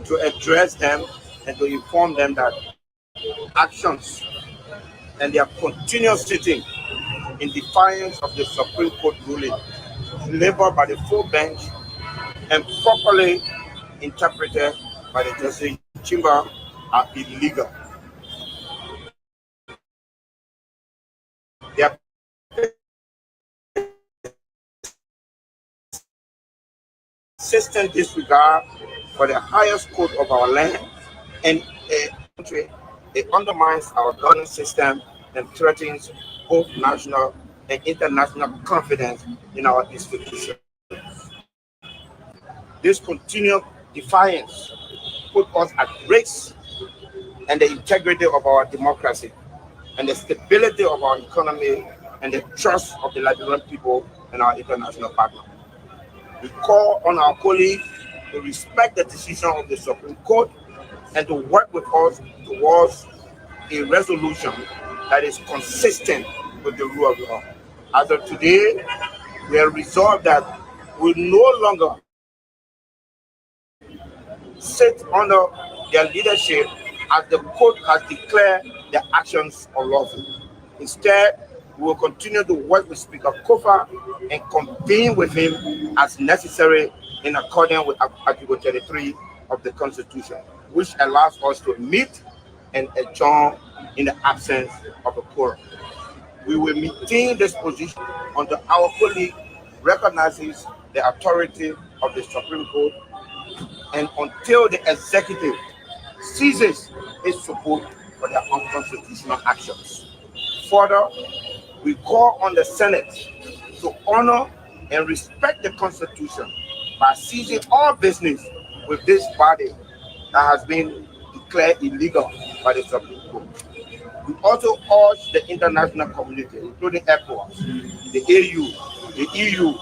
to address them and to inform them that actions and their continuous sitting in defiance of the Supreme Court ruling delivered by the full bench and properly interpreted by the Justice Chamber are illegal. Their persistent disregard for the highest code of our land and country, it undermines our governance system and threatens both national and international confidence in our institutions. This continued defiance put us at risk and the integrity of our democracy and the stability of our economy and the trust of the Liberian people and our international partners. We call on our colleagues to respect the decision of the Supreme Court and to work with us towards a resolution that is consistent with the rule of law. As of today, we are resolved that we no longer sit under their leadership as the court has declared their actions unlawful. Instead, we will continue to work with Speaker Kofa and convene with him as necessary in accordance with Article 33 of the Constitution, which allows us to meet and adjourn in the absence of a quorum. We will maintain this position until our colleague recognizes the authority of the Supreme Court and until the executive ceases its support for their unconstitutional actions. Further, we call on the Senate to honor and respect the Constitution by ceasing all business with this body that has been declared illegal by the Supreme Court. We also urge the international community, including ECOWAS, the AU, the EU,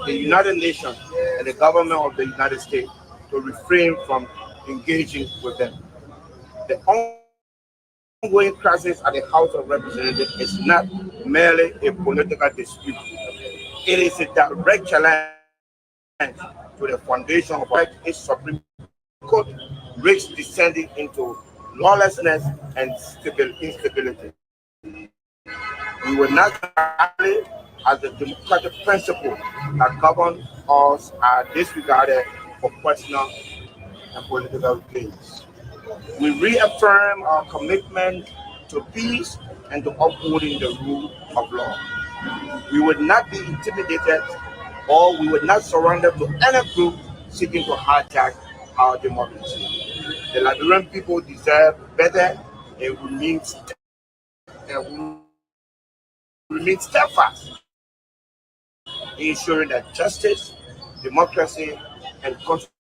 the United Nations, and the government of the United States to refrain from engaging with them. The ongoing crisis at the House of Representatives is not merely a political dispute. It is a direct challenge to the foundation of what is Supreme Court risks descending into lawlessness and instability. We will not rally as the democratic principles that govern us are disregarded for personal and political gains. We reaffirm our commitment to peace and to upholding the rule of law. We would not be intimidated or we would not surrender to any group seeking to hijack our democracy. The Liberian people deserve better and remain steadfast in ensuring that justice, democracy, and constitution.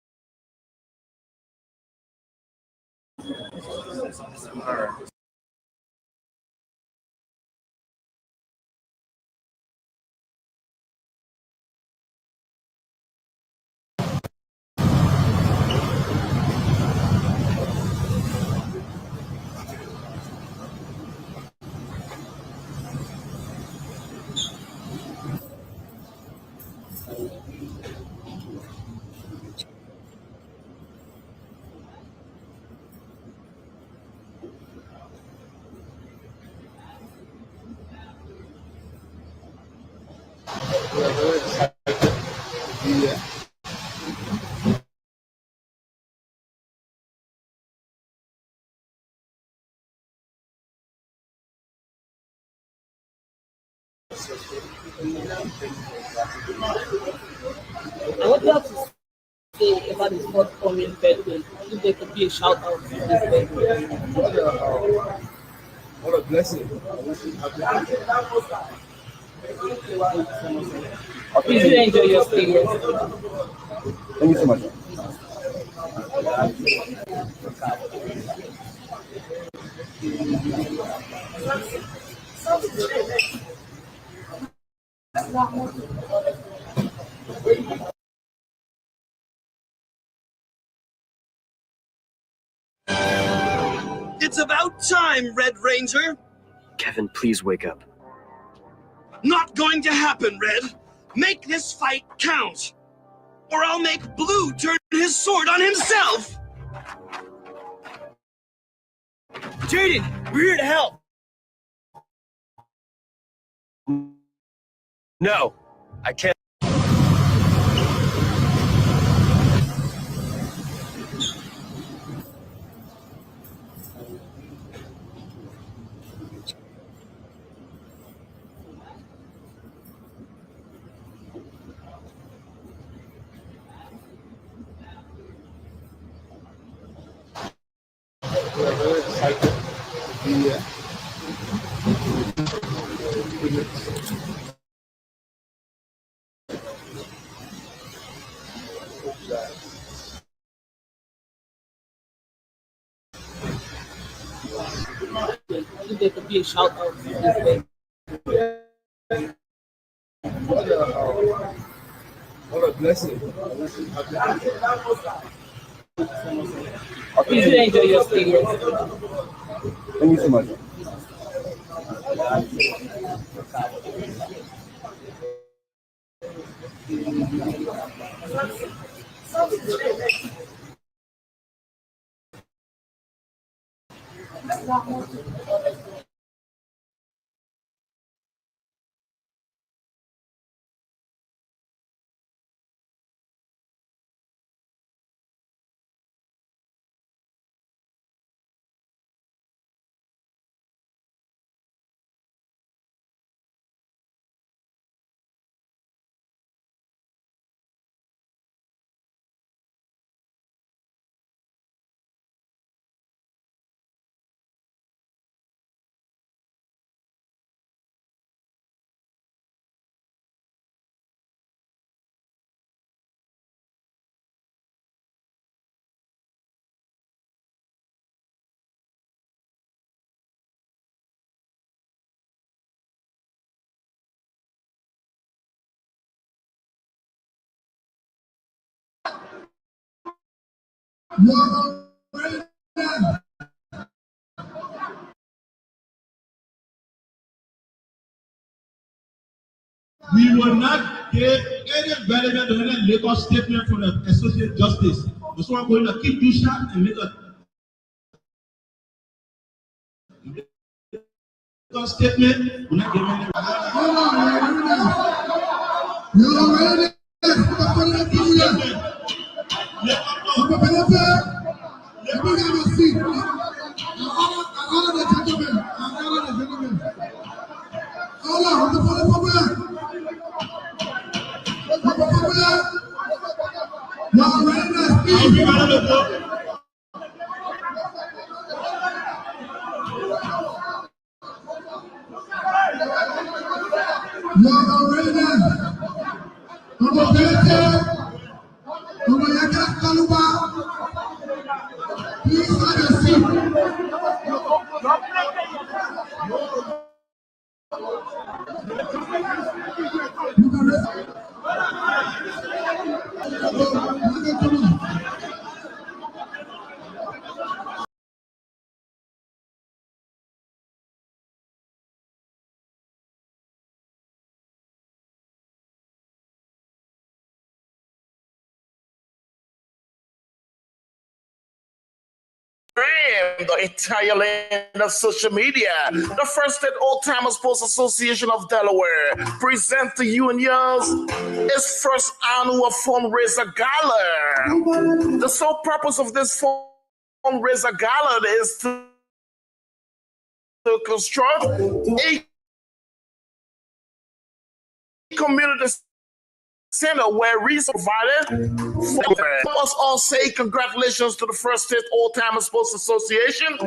What do you have to say about his forthcoming birthday? If there could be a shout out to this birthday. What a blessing. Please do enjoy your stay here. Thank you so much. It's about time, Red Ranger. Kevin, please wake up. Not going to happen, Red. Make this fight count, or I'll make Blue turn his sword on himself. Jaden, we're here to help. No, I can't. We're very excited to be here. If there could be a shout out for this day. What a blessing. Please do enjoy your stay here. Thank you so much. We will not give any relevant or any legal statement from the Associate Justice. So I'm going to keep you short and make a legal statement. We're not giving any. The entire land of social media. The First State Old Timers Sports Association of Delaware presents to you and yours its first annual fundraiser gala. The sole purpose of this fundraiser gala is to construct a community center where resources provided. Let us all say congratulations to the First State Old Timers Sports Association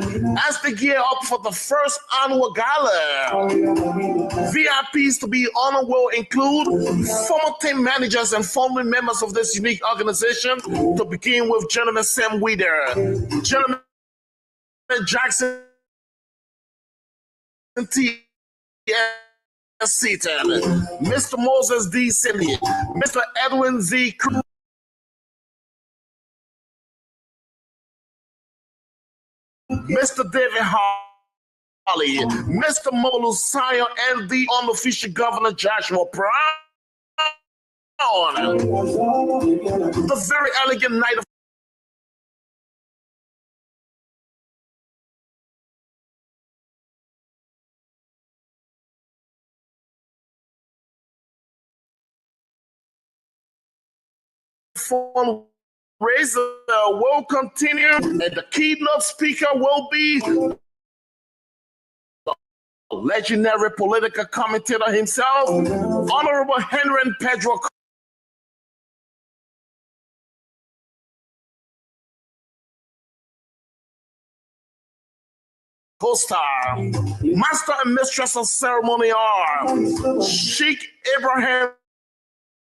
as they gear up for the first annual gala. VIPs to be honored will include former team managers and former members of this unique organization, to begin with Gentleman Sam Weeder, Gentleman Jackson T. Seaton, Mr. Moses D. Cindy, Mr. Edwin Z. Cruz, Mr. David Harley, Mr. Molu Sayo, and the unofficial Governor Joshua Brown. The very elegant night of fundraiser will continue, and the keynote speaker will be legendary political commentator himself, Honorable Henry Pedro Co-star. Master and mistress of ceremony are Sheikh Abraham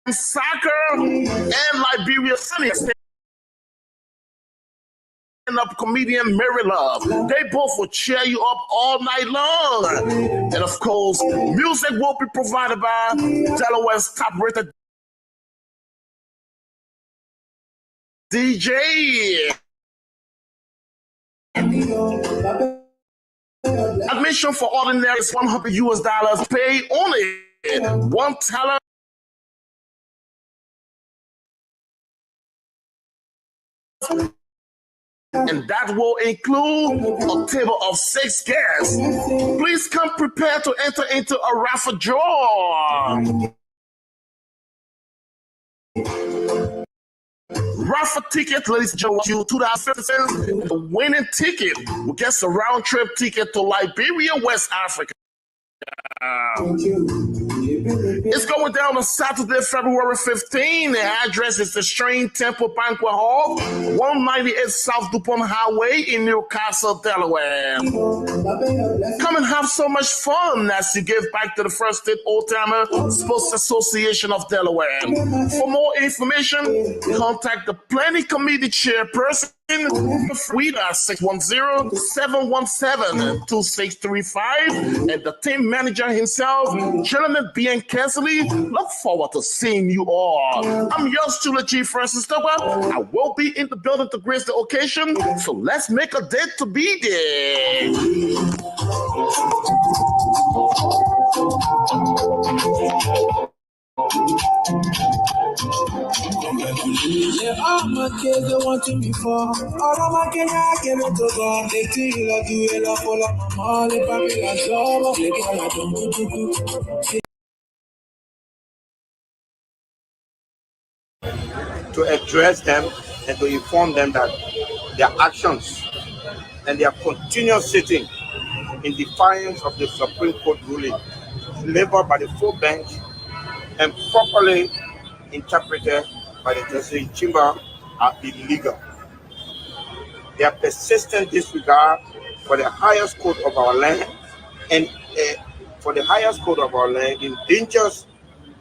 Saka and Liberia stand-up comedian Mary Love. They both will cheer you up all night long. And of course, music will be provided by Delaware's top-rated DJ. Admission for ordinary is $100 pay only. One teller. And that will include a table of 6 guests. Please come prepared to enter into a raffle draw. Raffle ticket, ladies and gentlemen, you $2.50. The winning ticket will get a round trip ticket to Liberia, West Africa. It's going down on Saturday, February 15. The address is the Shrine Temple Banquet Hall, 198 South DuPont Highway in Newcastle, Delaware. Come and have so much fun as you give back to the First State Old-Timer Sports Association of Delaware. For more information, contact the Planning Committee Chairperson, Frida 610-717-2635, and the team manager himself, Gentleman Ben Sanvee. Look forward to seeing you all. I'm yours truly, G. Francis Togar. I will be in the building to grace the occasion, so let's make a date to be there. Yeah, all my kids they wanting me for. All of my kids I give it to God. They tell you like you will have all of my money, papi la job. They get like to address them and to inform them that their actions and their continuous sitting in defiance of the Supreme Court ruling delivered by the full bench and properly interpreted by the Justice Chamber are illegal. Their persistent disregard for the highest code of our land and endangers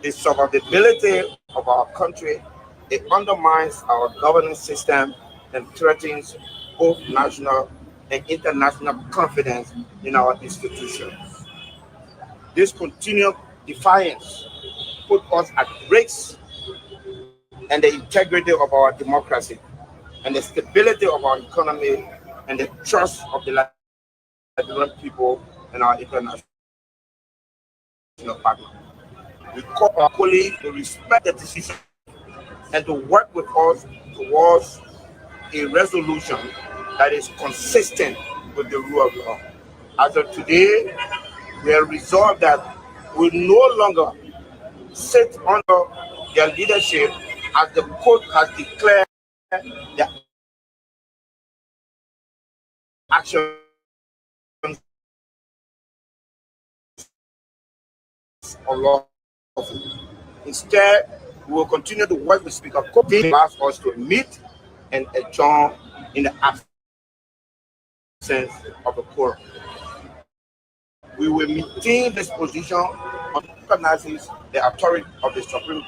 the survivability of our country. It undermines our governance system and threatens both national and international confidence in our institutions. This continued defiance put us at risk and the integrity of our democracy and the stability of our economy and the trust of the Liberian people and our international partners. We call our colleagues to respect the decision and to work with us towards a resolution that is consistent with the rule of law. As of today, we are resolved that we no longer sit under their leadership as the court has declared the actions unlawful. Instead, we will continue to work with Speaker Kofi to ask us to meet and adjourn in the absence of the quorum. We will maintain this position on recognizes the authority of the Supreme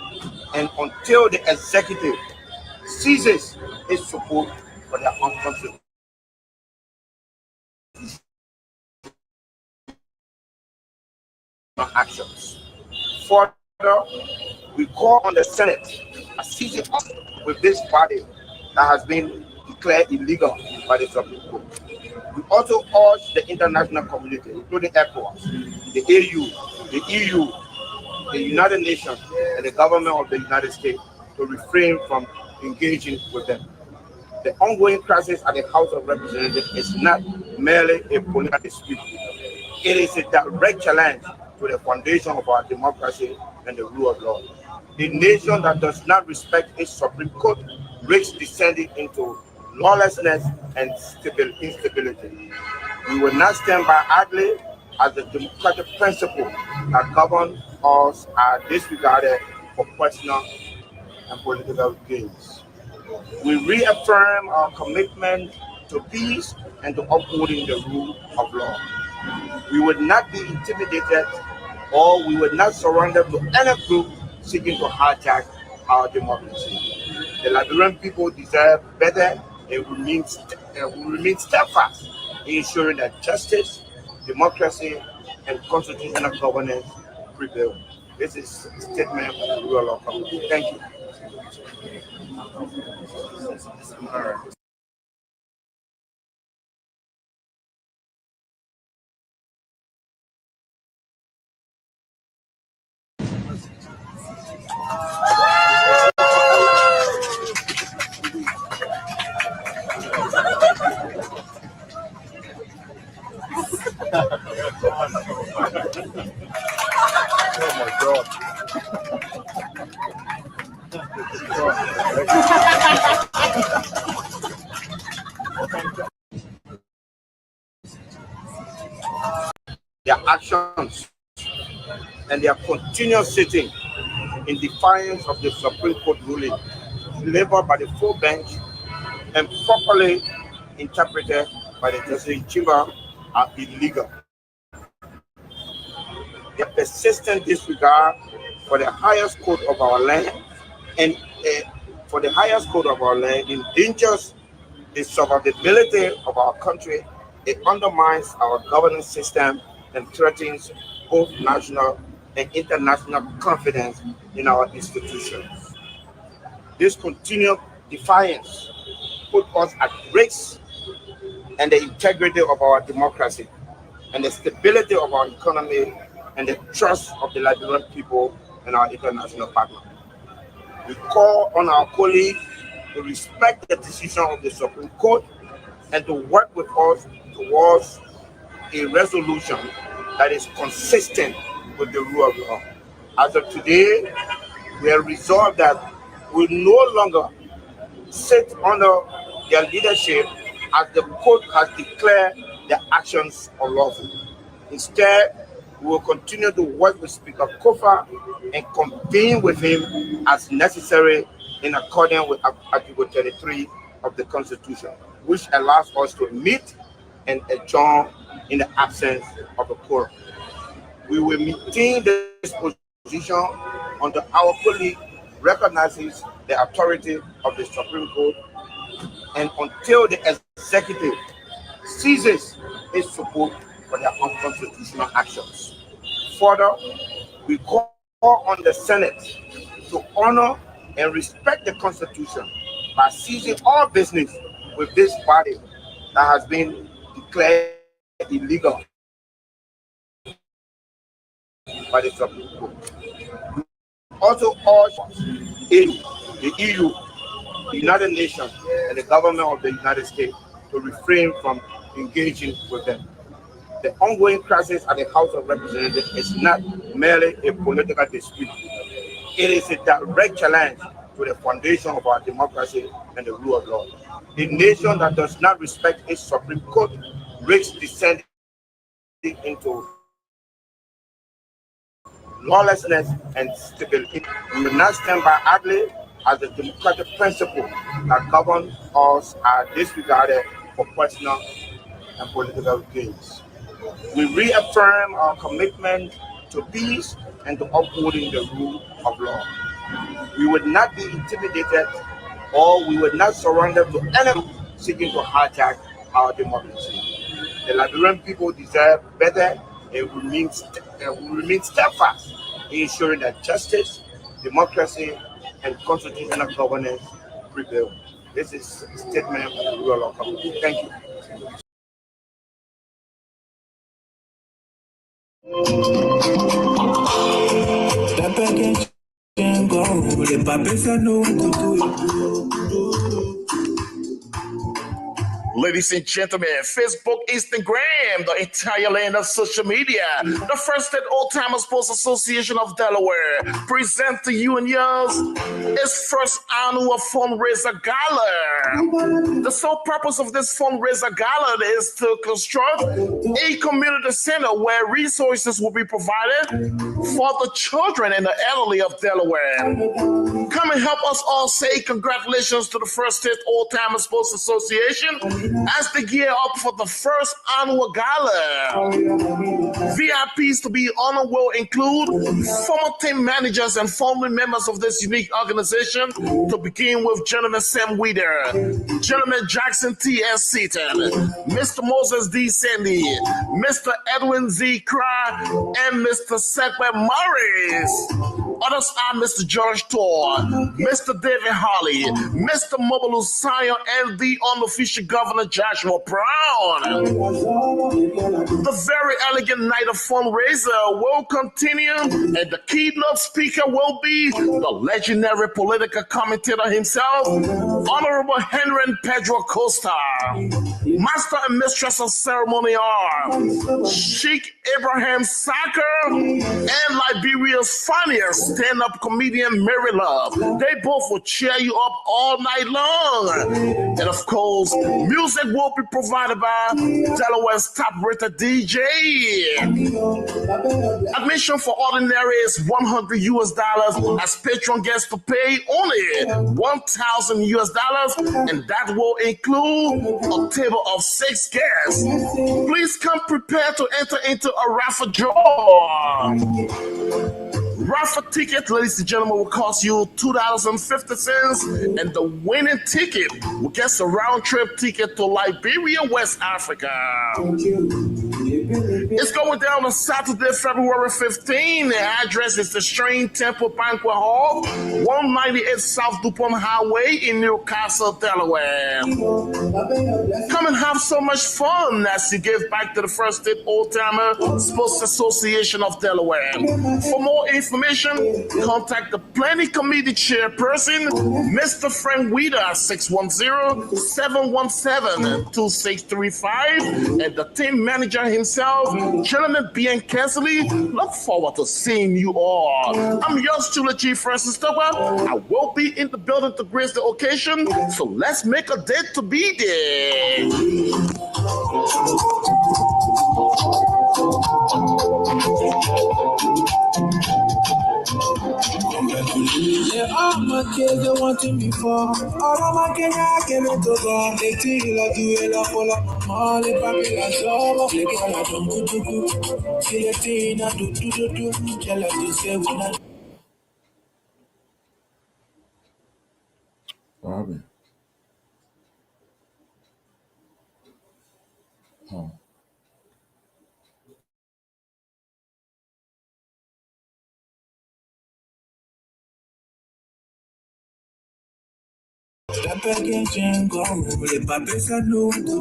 and until the executive ceases its support for their unconstitutional actions. Further, we call on the Senate to cease with this body that has been declared illegal by the Supreme Court. We also urge the international community, including ECOWAS, the AU, the EU, the United Nations, and the government of the United States to refrain from engaging with them. The ongoing crisis at the House of Representatives is not merely a political dispute. It is a direct challenge to the foundation of our democracy and the rule of law. A nation that does not respect its Supreme Court risks descending into lawlessness and instability. We will not stand by idly as the democratic principles that govern us are disregarded for personal and political gains. We reaffirm our commitment to peace and to upholding the rule of law. We would not be intimidated or we would not surrender to any group seeking to hijack our democracy. The Liberian people deserve better and will remain steadfast in ensuring that justice, democracy, and constitutional governance prevail. This is a statement of the rule of law. Thank you. Their actions and their continuous sitting in defiance of the Supreme Court ruling delivered by the full bench and properly interpreted by the Justice Chamber are illegal. Their persistent disregard for the highest code of our land and endangers the survivability of our country. It undermines our governance system and threatens both national and international confidence in our institutions. This continued defiance put us at risk and the integrity of our democracy and the stability of our economy and the trust of the Liberian people and our international partners. We call on our colleagues to respect the decision of the Supreme Court and to work with us towards a resolution that is consistent with the rule of law. As of today, we are resolved that we no longer sit under their leadership as the court has declared the actions unlawful. Instead, we will continue to work with Speaker Kofa and convene with him as necessary in accordance with Article 33 of the Constitution, which allows us to meet and adjourn in the absence of a quorum. We will maintain this position until our colleague recognizes the authority of the Supreme Court and until the executive ceases its support for their unconstitutional actions. Further, we call on the Senate to honor and respect the Constitution by ceasing all business with this body that has been declared illegal by the Supreme Court. We also urge the EU, the United Nations, and the government of the United States to refrain from engaging with them. The ongoing crisis at the House of Representatives is not merely a political dispute. It is a direct challenge to the foundation of our democracy and the rule of law. A nation that does not respect its Supreme Court risks descending into lawlessness and stability. We will not stand by idly as the democratic principles that govern us are disregarded for personal and political gains. We reaffirm our commitment to peace and to upholding the rule of law. We would not be intimidated or we would not surrender to any seeking to hijack our democracy. The Liberian people deserve better and will remain steadfast in ensuring that justice, democracy, and constitutional governance prevail. This is a statement of the rule of law. Thank you. Ladies and gentlemen, Facebook, Instagram, the entire land of social media, the First and Old Timers Sports Association of Delaware present to you and yours its first annual fundraiser gala. The sole purpose of this fundraiser gala is to construct a community center where resources will be provided for the children and the elderly of Delaware. Come and help us all say congratulations to the First State Old Timers Sports Association as they gear up for the first annual gala. VIPs to be honored will include former team managers and former members of this unique organization, to begin with Gentleman Sam Weeder, Gentleman Jackson T.S. Seaton, Mr. Moses D. Sandy, Mr. Edwin Z. Cry, and Mr. Segway Morris. Others are Mr. George Tor, Mr. David Holly, Mr. Mobilu Sayo, and the unofficial Governor Joshua Brown. The very elegant night of fundraiser will continue, and the keynote speaker will be the legendary political commentator himself, Honorable Henry Pedro Costa. Master and mistress of ceremony are Sheikh Abraham Saka and Liberia's funniest stand-up comedian Mary Love. They both will cheer you up all night long. And of course, music will be provided by Delaware's top-rated DJ. Admission for ordinary is $100 US, as patron guests to pay only $1,000 US, and that will include a table of 6 guests. Please come prepared to enter into a raffle draw. Raffle ticket, ladies and gentlemen, will cost you $2.50, and the winning ticket will get a round-trip ticket to Liberia, West Africa. It's going down on Saturday, February 15. The address is the Shrine Temple Banquet Hall, 198 South DuPont Highway in Newcastle, Delaware. Come and have so much fun as you give back to the First State Old Timer Sports Association of Delaware. For more information, contact the Planning Committee Chairperson, Mr. Frank Weeder, at 610-717-2635, and the team manager himself, Gentleman Myean. Look forward to seeing you all. I'm yours truly, G. Francis Togar. I will be in the building to grace the occasion, so let's make a date to be there. Yeah, all my kids they wanting me for. All of my Kenya came into God. They feel like you will follow my money, papi la show. They call like do. See the thing I do. Tell us to say we not. Robin. Huh. Step against and go. The papi said no to do.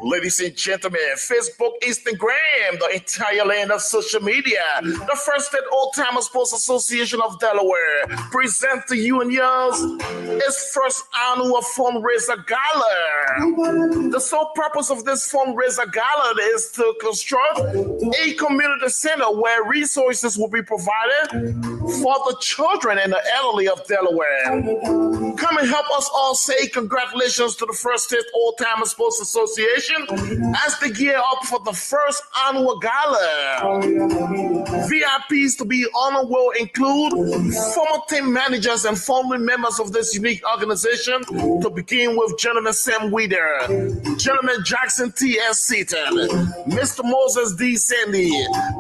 Ladies and gentlemen, Facebook, Instagram, the entire land of social media, the First and Old Timers Sports Association of Delaware present to you and yours its first annual fundraiser gala. The sole purpose of this fundraiser gala is to construct a community center where resources will be provided for the children and the elderly of Delaware. Come and help us all say congratulations to the First State Old Timers Sports Association as they gear up for the first annual gala. VIPs to be honored will include former team managers and former members of this unique organization, to begin with Gentleman Sam Weeder, Gentleman Jackson T.S. Seaton, Mr. Moses D. Sandy,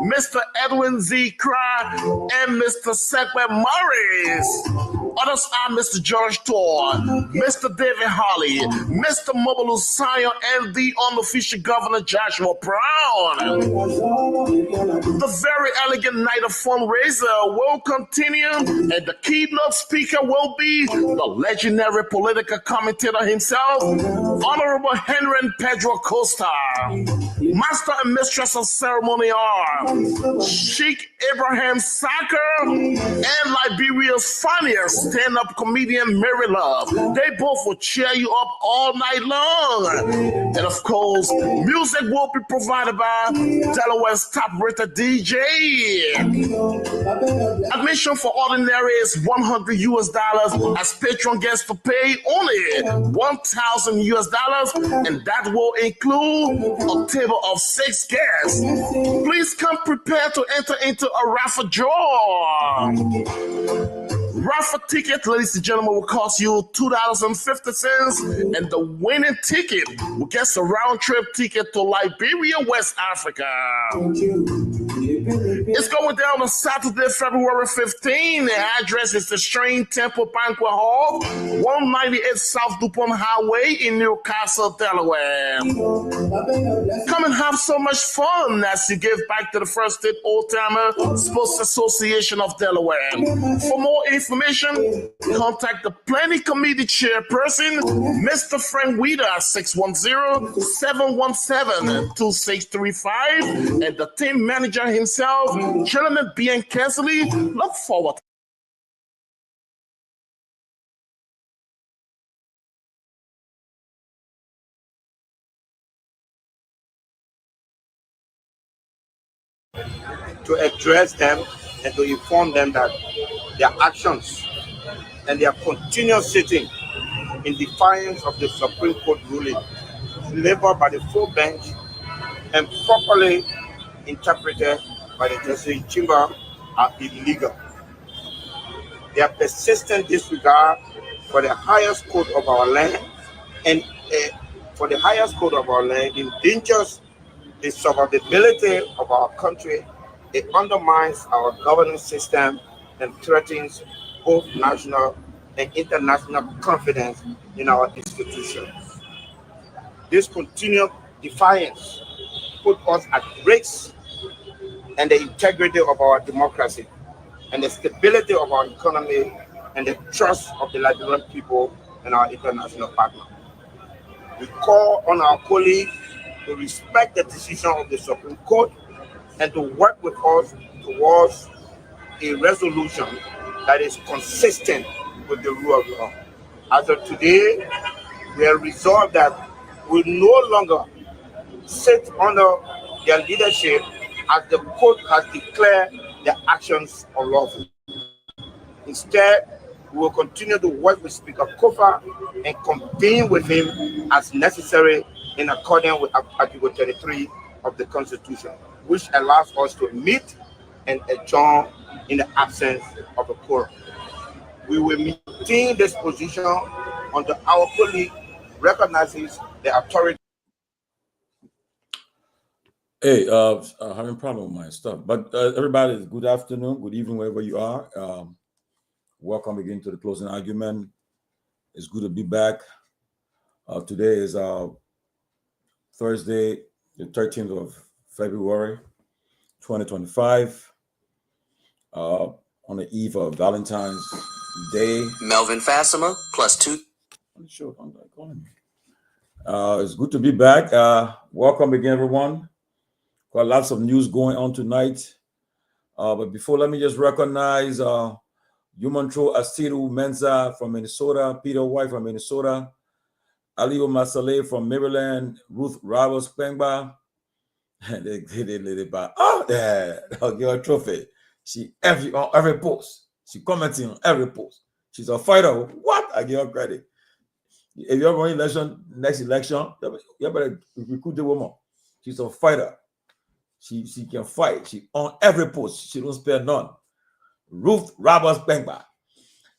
Mr. Edwin Z. Cry, and Mr. Segway Morris. Others are Mr. George Tor, Mr. David Holly, Mr. Mobilu Sayo, and the unofficial governor Joshua Brown. The very elegant night of fundraiser will continue, and the keynote speaker will be the legendary political commentator himself, Honorable Henry Pedro Costa. Master and mistress of ceremony are Sheikh Abraham Saka and Liberia's funniest stand-up comedian Mary Love. They both will cheer you up all night long. And of course, music will be provided by Delaware's top-rated DJ. Admission for ordinary is $100 US, as patron guests to pay only $1,000 US, and that will include a table of 6 guests. Please come prepared to enter into a raffle draw. Raffle ticket, ladies and gentlemen, will cost you $2.50, and the winning ticket will get a round-trip ticket to Liberia, West Africa. It's going down on Saturday, February 15. The address is the Shrine Temple Banquet Hall, 198 South DuPont Highway in Newcastle, Delaware. Come and have so much fun as you give back to the First State Old-Timer Sports Association of Delaware. For more information, contact the Planning Committee Chairperson, Mr. Frank Weeder, at 610-717-2635, and the team manager himself, Chairman Ben Sanvee. Look forward to address them and to inform them that their actions and their continuous sitting in defiance of the Supreme Court ruling delivered by the full bench and properly interpreted by the Justice Chamber are illegal. Their persistent disregard for the highest code of our land and endangers the survivability of our country. It undermines our governance system and threatens both national and international confidence in our institutions. This continued defiance put us at risk and the integrity of our democracy and the stability of our economy and the trust of the Liberian people and our international partners. We call on our colleagues to respect the decision of the Supreme Court and to work with us towards a resolution that is consistent with the rule of law. As of today, we are resolved that we no longer sit under their leadership as the court has declared their actions unlawful. Instead, we will continue to work with Speaker Kofa and convene with him as necessary in accordance with Article 33 of the Constitution, which allows us to meet and adjourn in the absence of a quorum. We will maintain this position until our colleague recognizes the authority. Hey, having a problem with my stuff, but everybody, good afternoon, good evening, wherever you are. Welcome again to the closing argument. It's good to be back. Today is Thursday, the 13th of February, 2025, on the eve of Valentine's Day. Melvin Fassima, +2. It's good to be back. Welcome again, everyone. Got lots of news going on tonight. But before, let me just recognize Yumantro Asiru Mensa from Minnesota, Peter White from Minnesota, Aliyo Masale from Maryland, Ruth Roberts Pengba. They let it by. Oh, yeah, I'll give her a trophy. She on every post. She commenting on every post. She's a fighter. What? I give her credit. If you're going next election, you better recruit the woman. She's a fighter. She can fight. She on every post. She don't spare none. Ruth Roberts Pengba.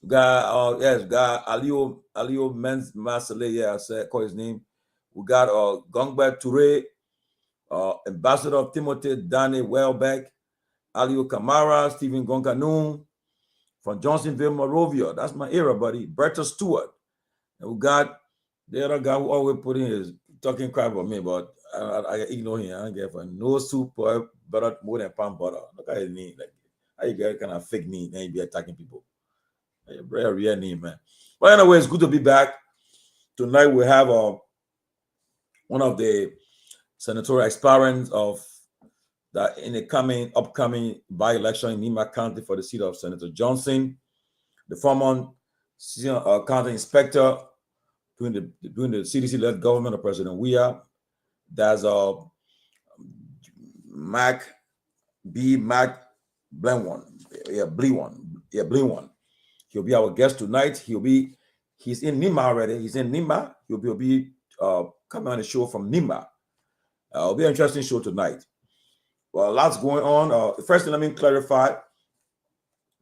Got Aliyo Men's Masale. Yeah, I said call his name. We got Garguah Toure, Ambassador Timothy Danny Welbeck, Aliyo Kamara, Stephen Gonkanu from Johnsonville, Morovia. That's my era, buddy. Bertha Stewart. And we got the other guy who always put in his talking crap about me, but I ignore him. I don't get for no soup better more than palm butter. Look at his name. Like, how you get kind of fake name and you be attacking people? A very real name, man. But anyway, it's good to be back. Tonight we have one of the senatorial aspirants of that in the upcoming by-election in Nima County for the seat of Senator Johnson, the former county inspector during the CDC-led government of President Weah. There's Mac Blenwan. Blenwan. He'll be our guest tonight. He's in Nima already. He's in Nima. He'll be coming on the show from Nima. It'll be an interesting show tonight. Well, lots going on. First, let me clarify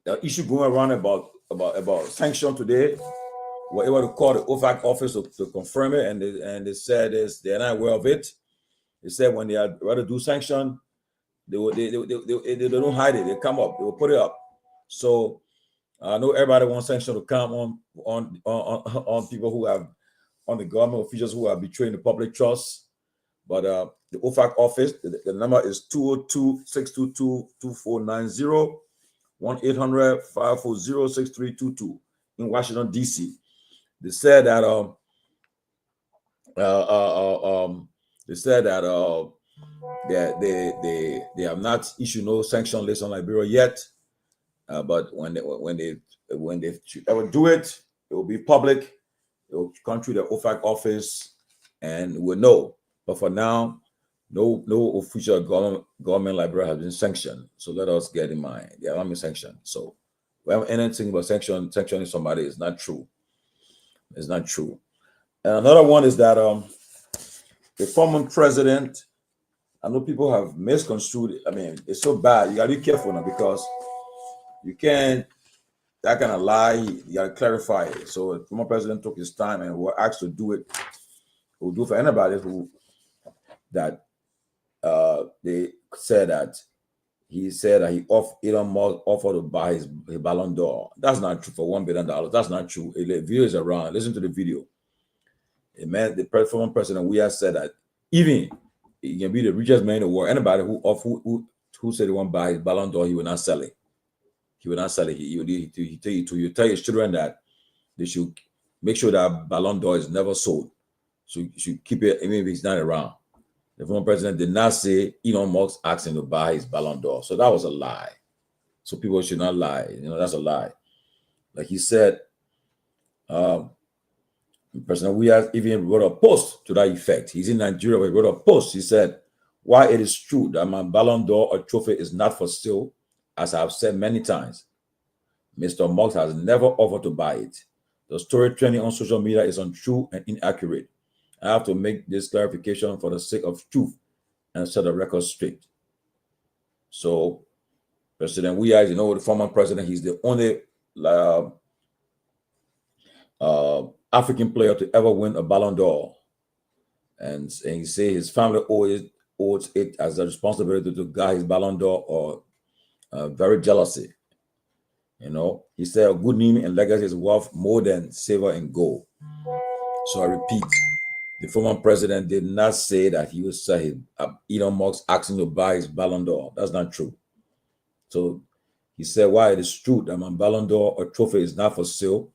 the issue going around about sanction today. We're able to call the OFAC office to confirm it, and they said they're not aware of it. They said when they are ready to do sanction, they don't hide it. They come up. They will put it up. So I know everybody wants sanction to come on people who have on the government officials who are betraying the public trust. But the OFAC office, the number is 202-622-2490, 1-800-540-6322 in Washington, D.C. They said that they have not issued no sanction list on Liberia yet. But when they ever do it, it will be public. It will come through the OFAC office, and we'll know. But for now, no official government library has been sanctioned. So let us get in mind they have not been sanctioned. So we have anything about sanctioning somebody is not true. It's not true. And another one is that the former president. I know people have misconstrued it. I mean, it's so bad. You gotta be careful now because you can't that kind of lie. You gotta clarify it. So the former president took his time and was asked to do it. Will do for anybody who that they said that he said that Elon Musk offered to buy his Ballon d'Or. That's not true for $1 billion. That's not true. The video is around. Listen to the video. The former president Weah said that even he can be the richest man in the world. Anybody who said he won't buy his Ballon d'Or, he will not sell it. He will not sell it. You tell his children that they should make sure that Ballon d'Or is never sold. So you should keep it even if he's not around. The former president did not say Elon Musk asked him to buy his Ballon d'Or. So that was a lie. So people should not lie. That's a lie. Like he said, President Weah even wrote a post to that effect. He's in Nigeria, but he wrote a post. He said, "Why it is true that my Ballon d'Or or trophy is not for sale, as I have said many times, Mr. Musk has never offered to buy it. The story trending on social media is untrue and inaccurate. I have to make this clarification for the sake of truth and set the record straight." So, President Weah, the former president, he's the only African player to ever win a Ballon d'Or. And he say his family owes it as a responsibility to guard his Ballon d'Or or very jealousy. He said a good name and legacy is worth more than silver and gold. So I repeat, the former president did not say that he would say Elon Musk asking to buy his Ballon d'Or. That's not true. So he said, "Why it is true that my Ballon d'Or or trophy is not for sale,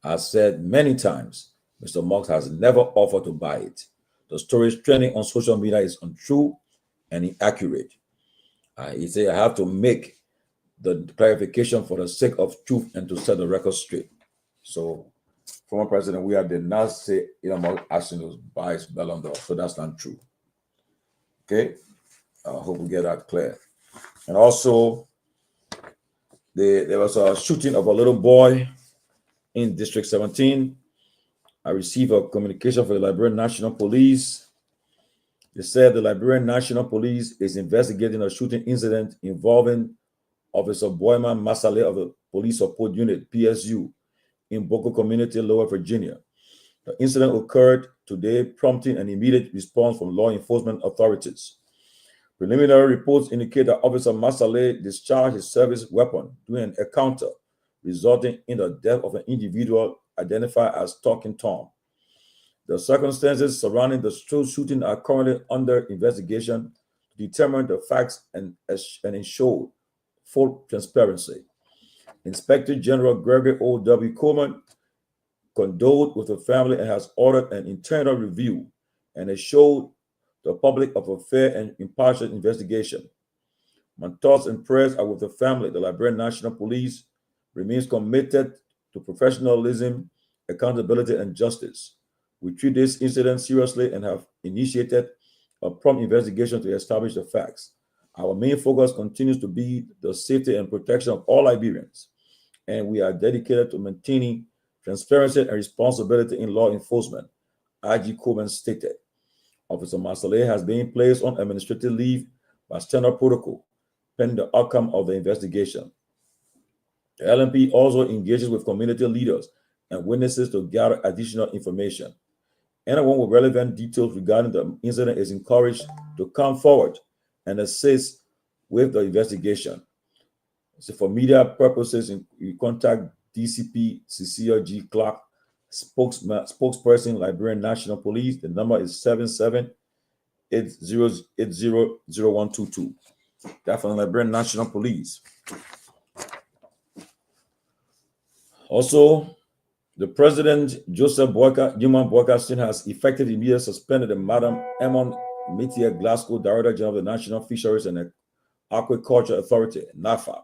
I said many times, Mr. Musk has never offered to buy it. The stories trending on social media is untrue and inaccurate." He said, "I have to make the clarification for the sake of truth and to set the record straight." So, former President Weah did not say Elon Musk asking to buy his Ballon d'Or. So that's not true. Okay? I hope we get that clear. And also, there was a shooting of a little boy in District 17. I received a communication from the Liberian National Police. They said the Liberian National Police is investigating a shooting incident involving Officer Boyman Masale of the Police Support Unit, PSU, in Boko Community, Lower Virginia. The incident occurred today, prompting an immediate response from law enforcement authorities. Preliminary reports indicate that Officer Masale discharged his service weapon during an encounter, resulting in the death of an individual identified as Talking Tom. The circumstances surrounding the shooting are currently under investigation to determine the facts and ensure full transparency. Inspector General Gregory O.W. Coleman condoled with the family and has ordered an internal review and assured the public of a fair and impartial investigation. My thoughts and prayers are with the family. The Liberian National Police remains committed to professionalism, accountability, and justice. We treat this incident seriously and have initiated a prompt investigation to establish the facts. Our main focus continues to be the safety and protection of all Liberians, and we are dedicated to maintaining transparency and responsibility in law enforcement, IG Coleman stated. Officer Masaleh has been placed on administrative leave by standard protocol, pending the outcome of the investigation. The LNP also engages with community leaders and witnesses to gather additional information. Anyone with relevant details regarding the incident is encouraged to come forward and assist with the investigation. So for media purposes, you contact DCP Cecilia G. Clark, spokesperson, Liberian National Police. The number is 77-8080-0122. That's from the Liberian National Police. Also, the President, Joseph Human Boyka, has effectively immediately suspended the Madam Emon Metier Glasgow, Director General of the National Fisheries and Aquaculture Authority, NAFA,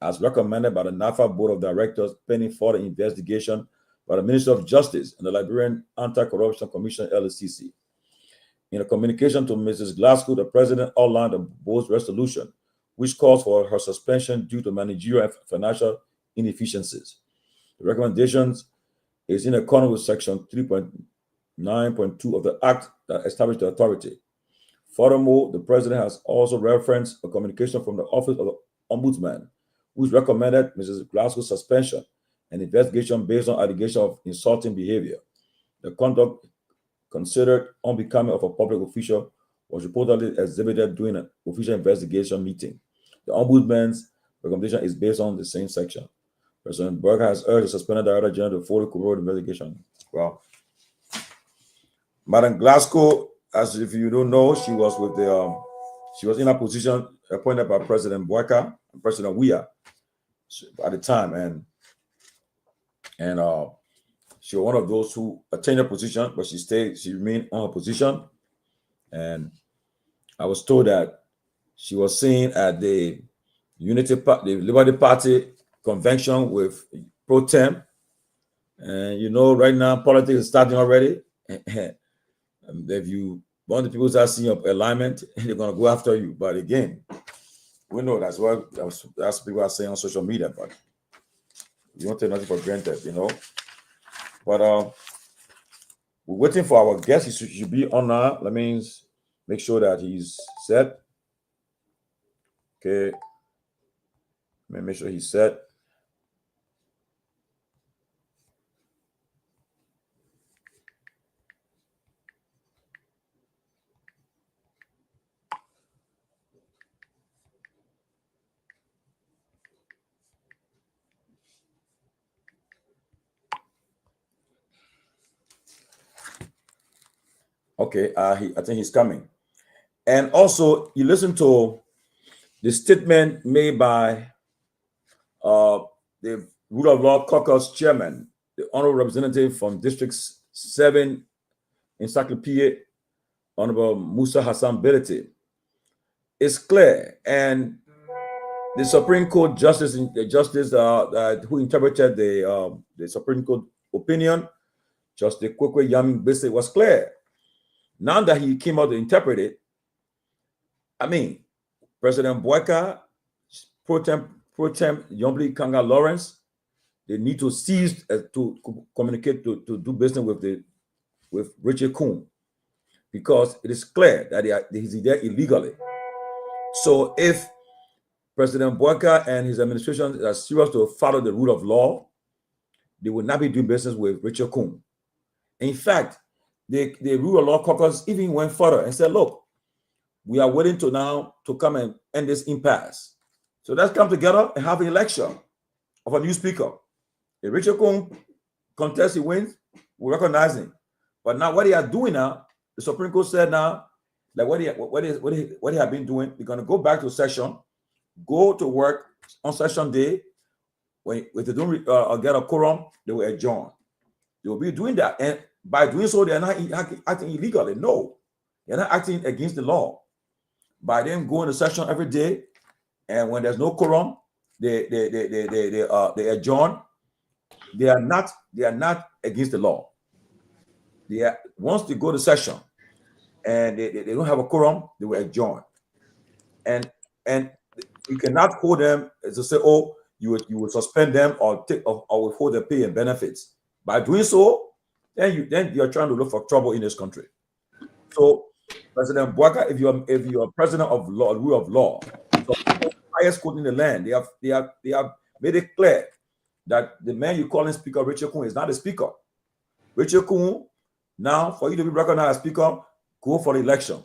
as recommended by the NAFA Board of Directors, pending further investigation by the Minister of Justice and the Liberian Anti-Corruption Commission, LACC. In a communication to Mrs. Glasgow, the President outlined the board's resolution, which calls for her suspension due to managerial and financial inefficiencies. The recommendations is in accordance with Section 3.9.2 of the Act that established the authority. Furthermore, the President has also referenced a communication from the Office of the Ombudsman, which recommended Mrs. Glasgow's suspension and investigation based on allegation of insulting behavior. The conduct considered unbecoming of a public official was reportedly exhibited during an official investigation meeting. The Ombudsman's recommendation is based on the same section. President Berger has urged the suspended Director General to follow corroborated investigation. Well, Madam Glasgow, as if you don't know, she was with the she was in a position appointed by President Boyka and President Weah at the time, and she was one of those who attained a position, but she remained on her position. And I was told that she was seen at the Liberty Party convention with pro tem. And you know, right now politics is starting already. If you want the people to see your alignment, they're gonna go after you. But again, we know that's what people are saying on social media, but you don't take nothing for granted, you know. But we're waiting for our guest. He should be on now. That means make sure that he's set. Okay. Let me make sure he's set. Okay, I think he's coming. And also, you listen to the statement made by the Rule of Law Caucus Chairman, the Honorable Representative from District 7 Encyclopedia, Honorable Musa Hassan Belete. It's clear, and the Supreme Court Justice who interpreted the Supreme Court opinion, Justice Kwekwe Yamin Bese, was clear. Now that he came out to interpret it, I mean, President Boyka, pro tem Yombli Kanga Lawrence, they need to cease to communicate, to do business with Richard Kuhn, because it is clear that he's there illegally. So if President Boyka and his administration are serious to follow the rule of law, they will not be doing business with Richard Kuhn. In fact, the Rule of Law Caucus even went further and said, look, we are waiting to now to come and end this impasse. So let's come together and have an election of a new speaker. If Richard Kuhn contests, he wins, we recognize him. But now what they are doing now, the Supreme Court said now, like what they have been doing, they're going to go back to session, go to work on session day. When if they don't get a quorum, they will adjourn. They will be doing that, and by doing so, they are not acting illegally. No, they're not acting against the law. By them going to session every day, and when there's no quorum, they adjourn. They are not against the law. Once they go to session and they don't have a quorum, they will adjourn. And you cannot hold them to say, oh, you would suspend them or withhold their pay and benefits. By doing so, then you're trying to look for trouble in this country. So, President Bouaka, if you're president of law, rule of law, the highest court in the land, they have made it clear that the man you calling Speaker Richard Kuhn is not a speaker. Richard Kuhn, now for you to be recognized as speaker, go for the election.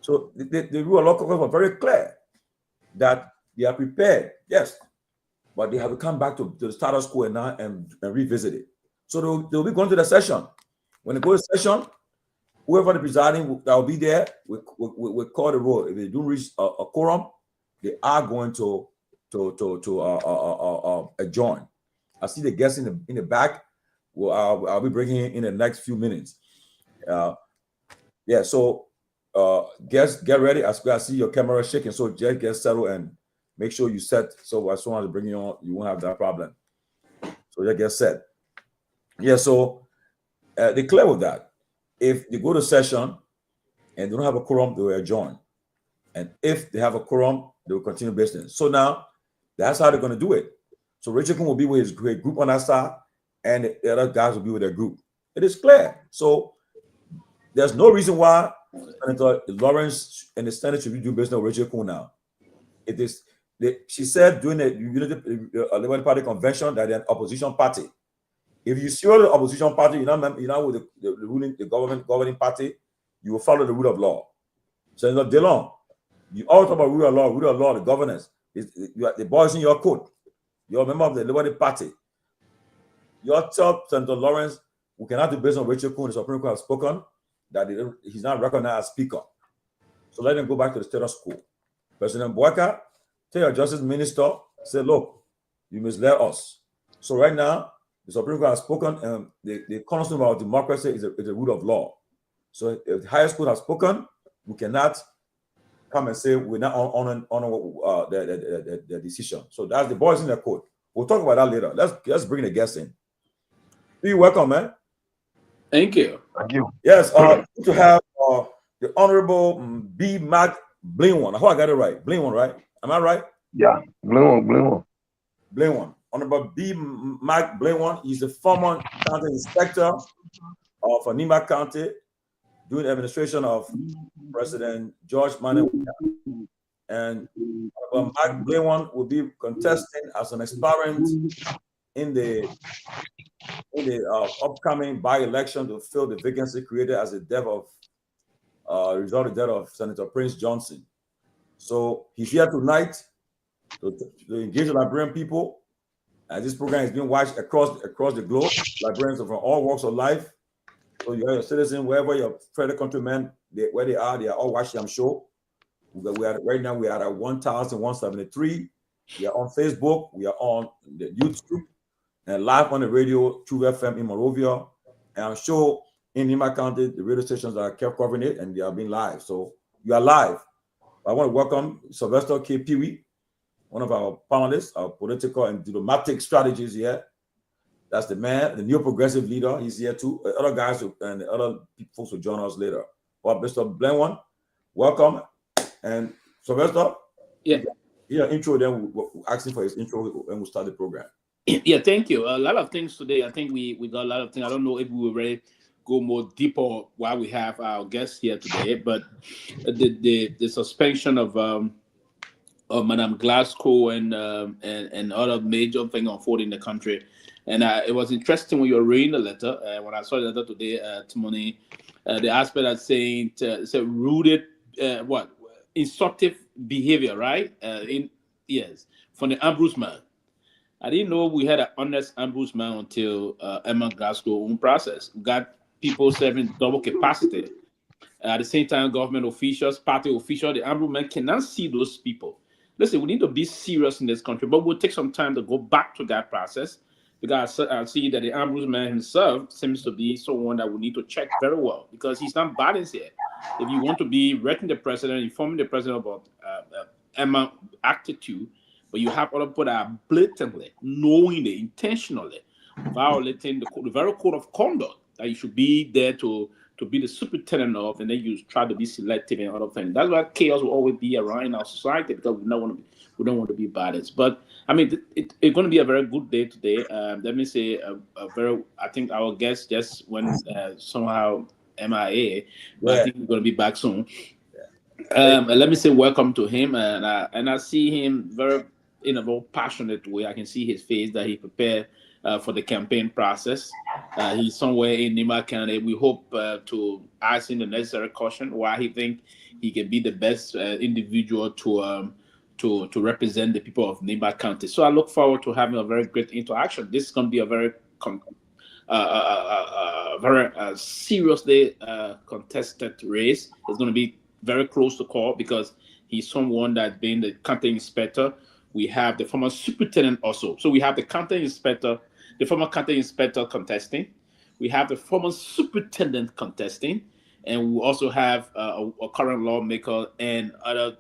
So the rule of law courts were very clear that they are prepared, yes, but they have to come back to the status quo and revisit it. So they'll be going to the session. When they go to session, whoever the presiding that will be there will call the roll. If they don't reach a quorum, they are going to adjourn. I see the guests in the back. Well, I'll be bringing in the next few minutes. Yeah, so guests, get ready. I see your camera shaking, so just get settled and make sure you set. So as soon as I bring you on, you won't have that problem. So just get set. Yeah, so they clear with that. If they go to session and they don't have a quorum, they will adjourn. And if they have a quorum, they will continue business. So now that's how they're going to do it. So Richard Kuhn will be with his group on that side, and the other guys will be with their group. It is clear. So there's no reason why Senator Lawrence and the Senate should be doing business with Richard Kuhn now. It is. She said during the Liberia Party convention that they're an opposition party. If you see the opposition party, you're not with the governing party, you will follow the rule of law. Senator DeLong, you all talk about rule of law, the governance. The boys in your court. You're a member of the Liberty Party. You tell Senator Lawrence, we cannot do business with Richard Kuhn. The Supreme Court has spoken that he's not recognized as speaker. So let him go back to the status quo. President Bouaka, tell your justice minister, say, look, you misled us. So right now, the Supreme Court has spoken, and the cornerstone of our democracy is the rule of law. So if the highest court has spoken, we cannot come and say we're not honor the decision. So that's the boys in the court. We'll talk about that later. Let's bring the guests in. Be welcome, man. Thank you. Thank you. Yes, good to have the Honorable B. Mac Blinwan. I hope I got it right. Blinwan, right? Am I right? Yeah, Blinwan. Honorable B. Mac Blinwan. He's the former county inspector of Nima County during the administration of President George Myean. And Mac Blinwan will be contesting as an aspirant in the upcoming by-election to fill the vacancy created as a result of the death of Senator Prince Johnson. So he's here tonight to engage the Liberian people. And this program is being watched across the globe. Liberians from all walks of life. So you have your citizen, wherever your fellow countrymen, where they are all watching, I'm sure. Right now we are at 1,173. We are on Facebook. We are on the YouTube. And live on the radio, True FM in Monrovia. And I'm sure in Nima County, the radio stations are kept covering it, and they are being live. So you are live. I want to welcome Sylvester Pewee, one of our panelists, our political and diplomatic strategies here. That's the man, the new progressive leader. He's here too. Other guys and other folks will join us later. But Mr. Blinwan, welcome. And Sylvester, yeah, intro. Then we'll ask him for his intro, and we'll start the program. Yeah, thank you. A lot of things today. I think we got a lot of things. I don't know if we will really go more deeper while we have our guests here today, but the suspension of Madame Glasgow and other major things unfolding in the country. And it was interesting when you were reading the letter. When I saw the letter today, Timoni, the aspect that's saying it's a rooted instructive behavior, right? From the ombudsman. I didn't know we had an honest ombudsman until Emma Glasgow own process. Got people serving double capacity. At the same time, government officials, party officials, the ombudsman cannot see those people. Listen, we need to be serious in this country, but we'll take some time to go back to that process, because I see that the ombudsman himself seems to be someone that we need to check very well, because he's not balanced here. If you want to be writing the president, informing the president about Emma attitude, but you have other people that are blatantly, knowingly, intentionally violating the very code of conduct that you should be there to be the superintendent of, and then you try to be selective and other things. That's why chaos will always be around in our society, because we don't want to be balanced. But I mean, it's going to be a very good day today. Let me say I think our guest just went somehow MIA, but I think we're going to be back soon. Let me say welcome to him, and I see him very in a very passionate way. I can see his face that he prepared for the campaign process. He's somewhere in Nima County. We hope to ask him the necessary question why he think he can be the best individual to represent the people of Nima County. So I look forward to having a very great interaction. This is going to be a very seriously contested race. It's going to be very close to call, because he's someone that's been the county inspector. We have the former superintendent also. So we have the county inspector, the former county inspector contesting. We have the former superintendent contesting. And we also have a current lawmaker and other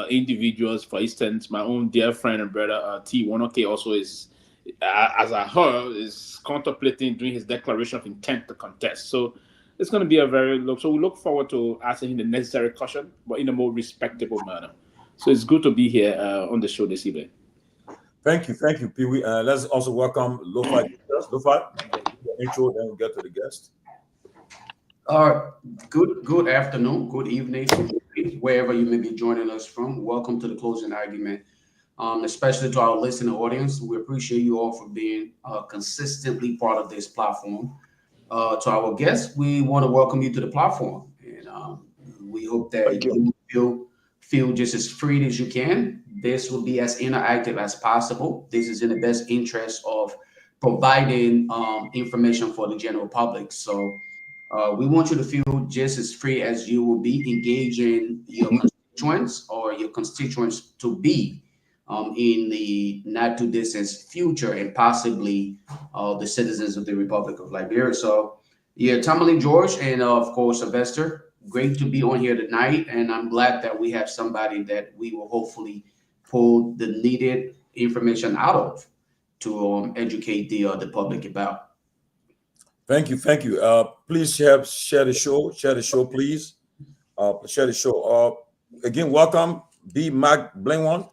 individuals. For instance, my own dear friend and brother, T. Wanoke, also is, as I heard, is contemplating doing his declaration of intent to contest. So it's going to be so we look forward to asking him the necessary question, but in a more respectable manner. So it's good to be here on the show this evening. Thank you, Pewee. Let's also welcome Lofa Julius. Lofa, intro, then we'll get to the guest. Good afternoon, good evening, wherever you may be joining us from. Welcome to the closing argument, especially to our listening audience. We appreciate you all for being consistently part of this platform. To our guests, we want to welcome you to the platform, and we hope that you feel just as free as you can. This will be as interactive as possible. This is in the best interest of providing information for the general public. So we want you to feel just as free as you will be engaging your constituents or your constituents to be in the not too distant future, and possibly the citizens of the Republic of Liberia. So yeah, Tomalin, George, and of course, Sylvester, great to be on here tonight. And I'm glad that we have somebody that we will hopefully pull the needed information out of to educate the public about. Thank you. Please share the show, please. Share the show. Again, welcome, B. Mac Blingwan.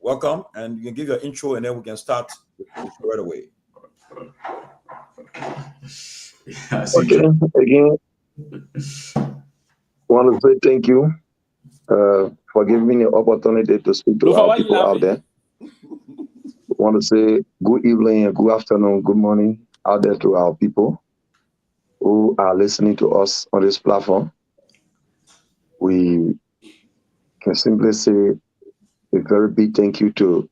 Welcome, and you can give your intro, and then we can start the show right away. Okay, again, I want to say thank you for giving me the opportunity to speak to our people out there. I want to say good evening, and good afternoon, good morning out there to our people who are listening to us on this platform. We can simply say a very big thank you to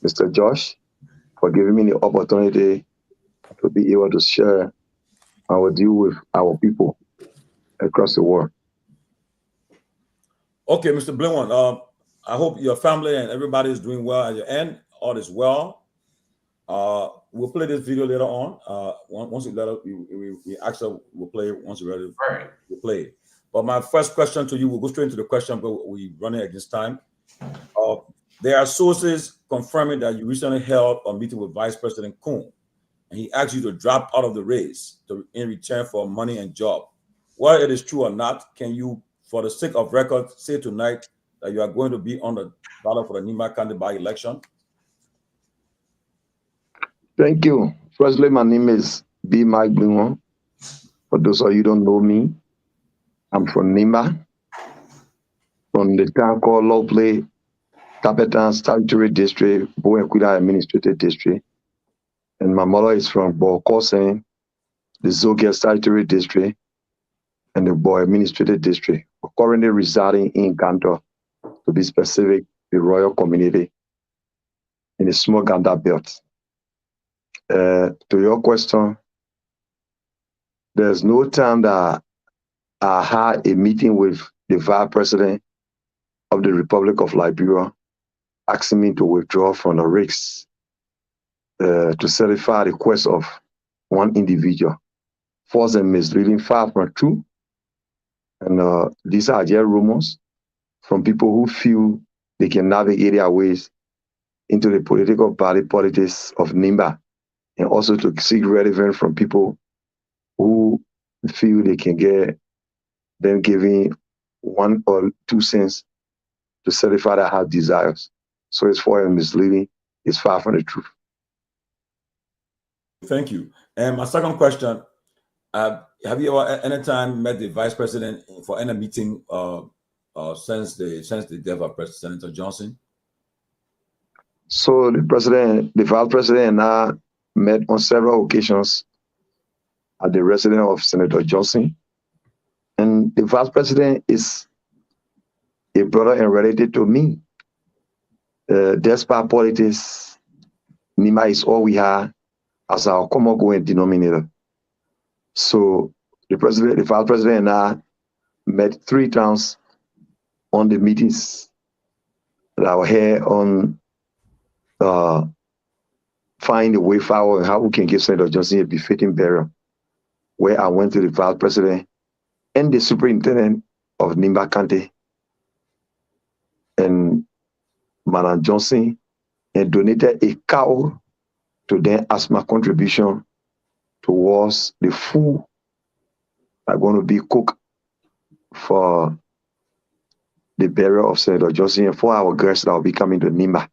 Mr. Josh for giving me the opportunity to be able to share our deal with our people across the world. Okay, Mr. Blingwan, I hope your family and everybody is doing well at your end. All is well. We'll play this video later on. Once we actually will play it once we're ready. Right. We'll play it. But my first question to you, we'll go straight into the question, but we're running against time. There are sources confirming that you recently held a meeting with Vice President Kuhn, and he asked you to drop out of the race in return for money and job. Whether it is true or not, can you, for the sake of record, say tonight that you are going to be on the ballot for the Nima County by-election? Thank you. Firstly, my name is B. Mike Blingwan. For those of you who don't know me, I'm from Nima, from the town called Lovely, Capital Statutory District, Boequida Administrative District. And my mother is from Bokosen, the Zogia Statutory District, and the Boy Administrative District. We're currently residing in Ganda, to be specific, the Royal Community in the small Ganda belt. To your question, there's no time that I had a meeting with the Vice President of the Republic of Liberia asking me to withdraw from the rigs to certify the request of one individual. False and misleading, far from true. And these are just rumors from people who feel they can navigate their ways into the political party politics of NIMBA, and also to seek relevance from people who feel they can get them giving 1 or 2 cents to certify that have desires. So it's false and misleading. It's far from the truth. Thank you. And my second question, have you ever anytime met the Vice President for any meeting since the death of Senator Johnson? So the Vice President and I met on several occasions at the residence of Senator Johnson. And the Vice President is a brother and related to me. Despite politics, NIMBA is all we have as our common going denominator. So the Vice President and I met 3 times on the meetings that were here on find a way forward and how we can give Senator Johnson a befitting burial, where I went to the Vice President and the Superintendent of NIMBA County and Madam Johnson, and donated a cow to them as my contribution towards the food that are going to be cooked for the burial of Senator Johnson and for our guests that will be coming to NIMBA.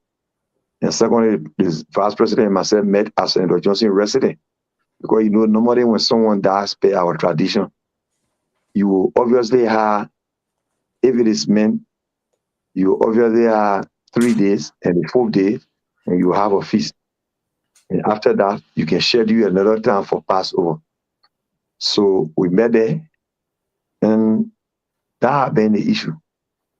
And secondly, the Vice President and myself met as Senator Johnson resident. Because, normally when someone dies, per our tradition, you will obviously have, if it is men, you will obviously have 3 days, and the 4th day, and you have a feast. And after that, you can schedule another time for Passover. So we met there, and that had been the issue,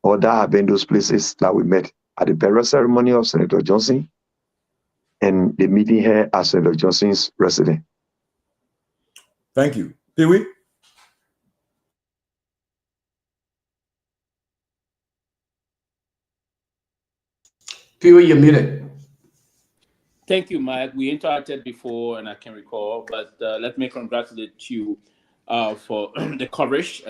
or that had been those places that we met at the burial ceremony of Senator Johnson and the meeting here at Senator Johnson's residence. Thank you. Pewee? Pewee, you're muted. Thank you, Mike. We interacted before, and I can recall, but let me congratulate you for the courage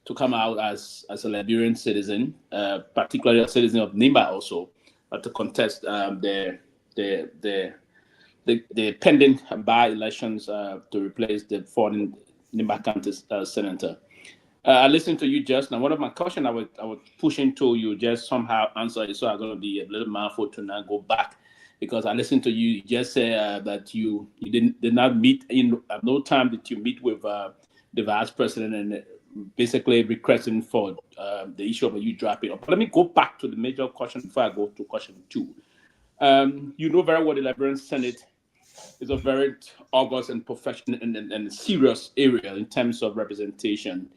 to come out as a Liberian citizen, particularly a citizen of NIMBA also, to contest the pending by-elections to replace the foreign NIMBA County senator. I listened to you just now. One of my questions I would push into you just somehow answer it, so I'm going to be a little mindful to not go back, because I listened to you just say that you did not meet at no time did you meet with the Vice President and basically requesting for the issue of you dropping. But let me go back to the major question before I go to question 2. You know very well the Liberian Senate is a very august and professional and serious area in terms of representation.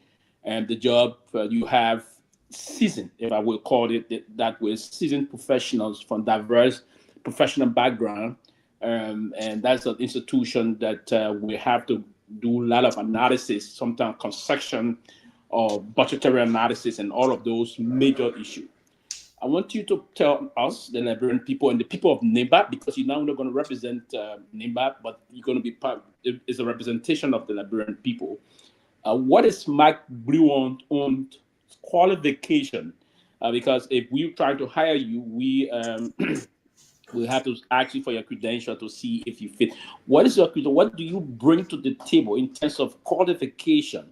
And the job you have seasoned, if I will call it that way, seasoned professionals from diverse professional background. And that's an institution that we have to do a lot of analysis, sometimes construction or budgetary analysis and all of those major issues. I want you to tell us, the Liberian people and the people of NIMBA, because you're now not going to represent NIMBA, but you're going to be part, is a representation of the Liberian people. What is Mike Bluont's qualification? Because if we try to hire you, we have to ask you for your credential to see if you fit. What is your credential? What do you bring to the table in terms of qualification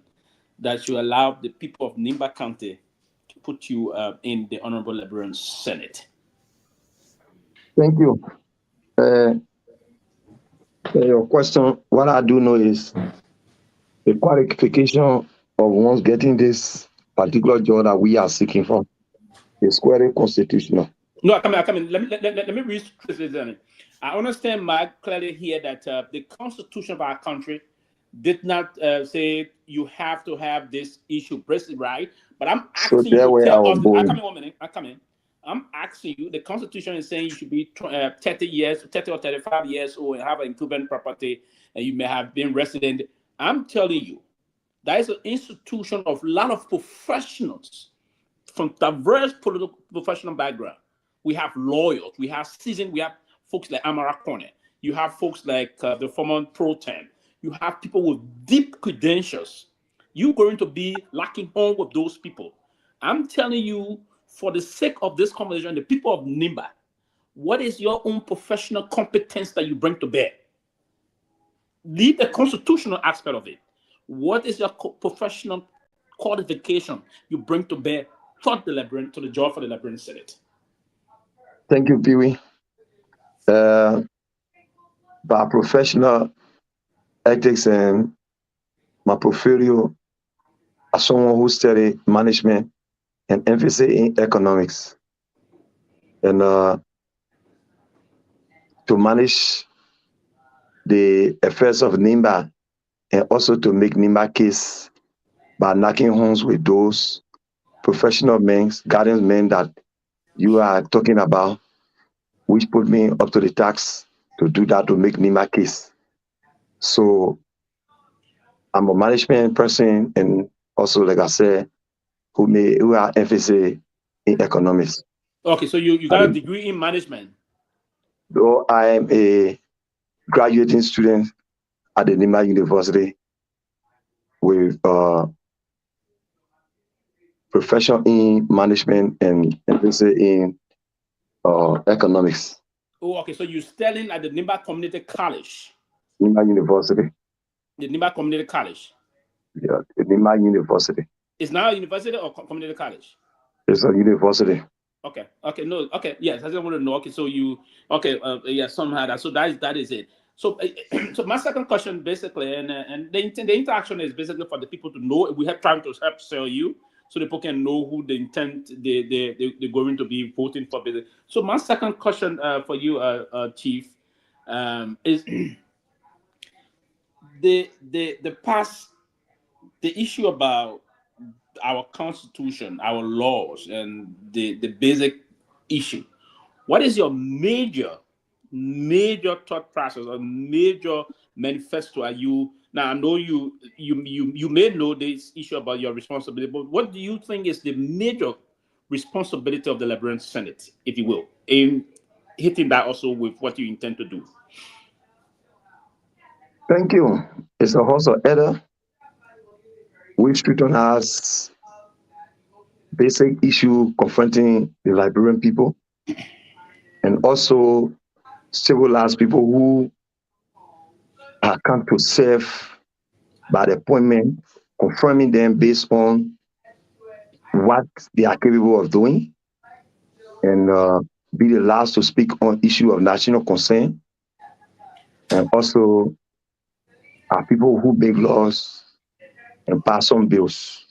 that you allow the people of NIMBA County to put you in the Honorable Liberian Senate? Thank you. Your question, what I do know is the qualification of one's getting this particular job that we are seeking for is quite constitutional. No, come in. Let me read this. I understand, Mike, clearly here that the Constitution of our country did not say you have to have this issue precisely right. But I'm asking you to tell us. I come in 1 minute. I come in. I'm asking you. The Constitution is saying you should be 30 or 35 years old and have an incumbent property, and you may have been resident I'm telling you, that is an institution of a lot of professionals from diverse political professional background. We have lawyers, we have seasoned, we have folks like Amara Cornet, you have folks like the former Pro Tem, you have people with deep credentials. You're going to be locking horn with those people. I'm telling you, for the sake of this conversation, the people of Nimba, what is your own professional competence that you bring to bear? Leave the constitutional aspect of it. What is your professional qualification you bring to bear to the job for the Liberian Senate? Thank you, Pewee. By professional ethics and my portfolio, as someone who studied management and emphasis in economics, and to manage the affairs of Nimba, and also to make Nimba case by knocking homes with those professional men, guardian men that you are talking about, which put me up to the task to do that, to make Nimba case. So I'm a management person, and also, like I said, who are emphasis in economics. Okay, so you got a degree in management. Though I am a graduating student at the Nimba University with profession in management and emphasis in economics. Oh, okay, so you're studying at the Nimba Community College. Nimba University. The Nimba Community College. Yeah, the Nimba University. It's now a university or community college? It's a university. Okay. Okay. No. Okay. Yes. I just want to know. Okay. So you. Okay. Yeah. Somehow that. So that is it. So so my second question basically, and the interaction is basically for the people to know. We have time to help sell you, so people can know who the intent they're going to be voting for. So my second question for you, Chief, is the issue about our constitution, our laws, and the basic issue. What is your major thought process or major manifesto? Are you now? I know you may know this issue about your responsibility, but what do you think is the major responsibility of the Liberian Senate, if you will, in hitting that also with what you intend to do? Thank you. It's a house of error, which Triton has basic issue confronting the Liberian people, and also civilized people who are come to serve by the appointment, confirming them based on what they are capable of doing, and be the last to speak on issue of national concern, and also are people who make laws and pass on bills.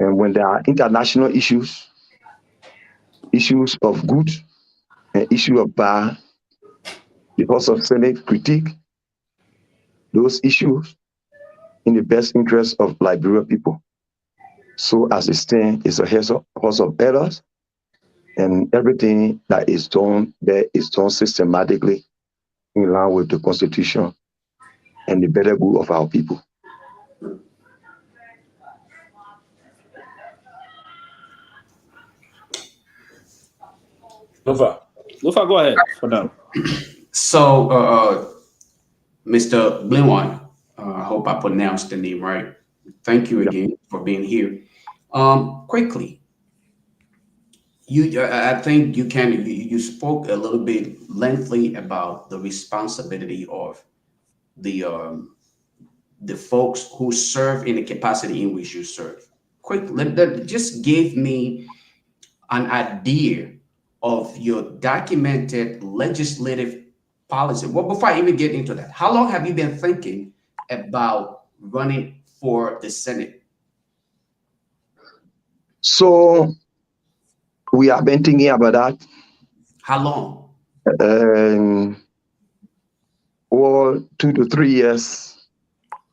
And when there are international issues of good and issue of bad, the House of Senate critique those issues in the best interest of Liberian people. So as it stands, it's a house of errors, and everything that is done there is done systematically in line with the Constitution and the better good of our people. Lofa, go ahead for now. So, Mr. Blinwan, I hope I pronounced the name right. Thank you again for being here. Quickly, I think you spoke a little bit lengthily about the responsibility of the folks who serve in the capacity in which you serve. That just gave me an idea of your documented legislative policy. Well, before I even get into that, how long have you been thinking about running for the Senate? So we have been thinking about that. How long? Well, 2 to 3 years.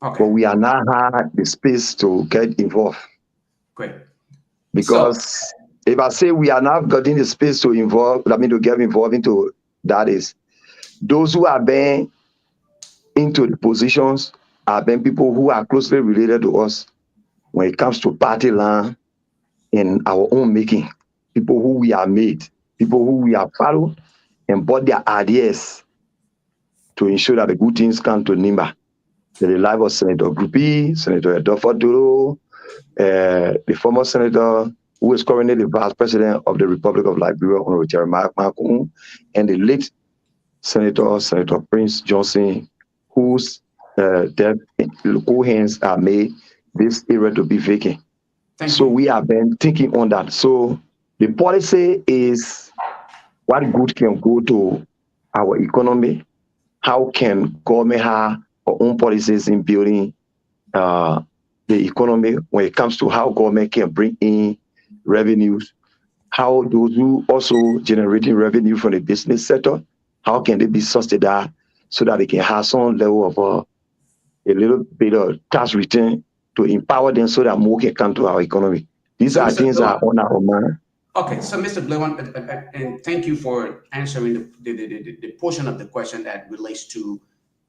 Okay. But we are now had the space to get involved. Great. Because if I say we are now getting the space to get involved into that, is those who are been into the positions have been people who are closely related to us when it comes to party land in our own making, people who we are made, people who we are followed and bought their ideas to ensure that the good things come to Nimba. The life of Senator Grupi, Senator Edofo Duro, the former senator who is currently the vice president of the Republic of Liberia, Honorable Jeremiah Makun, and the late Senator Prince Johnson, whose hands are made this area to be vacant. So we have been thinking on that. So the policy is what good can go to our economy. How can government have our own policies in building the economy when it comes to how government can bring in revenues, how those who also generating revenue from the business sector, how can they be subsidized so that they can have some level of a little bit of tax return to empower them so that more can come to our economy. These are things that are on our mind. Okay, so Mr. Blewan, and thank you for answering the portion of the question that relates to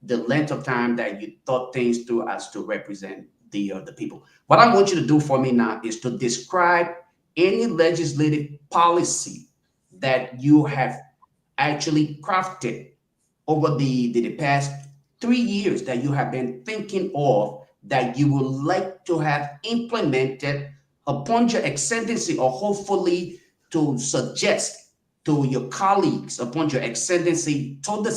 the length of time that you thought things through as to represent the people. What I want you to do for me now is to describe any legislative policy that you have actually crafted over the past 3 years that you have been thinking of that you would like to have implemented upon your ascendancy, or hopefully to suggest to your colleagues upon your ascendancy to the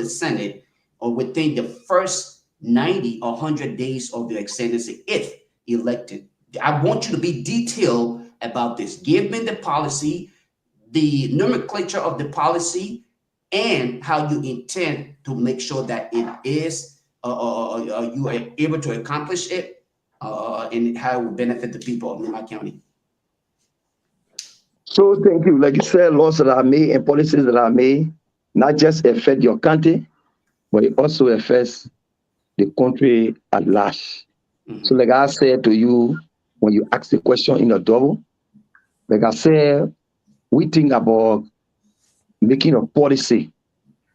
Senate, or within the first 90 or 100 days of your ascendancy, if elected. I want you to be detailed about this. Give me the policy, the nomenclature of the policy, and how you intend to make sure that it is you are able to accomplish it, and how it will benefit the people of Myean County. So thank you. Like you said, laws that are made and policies that are made not just affect your country, but it also affects the country at large. So like I said to you, when you ask the question in a double, like I said, we think about making a policy.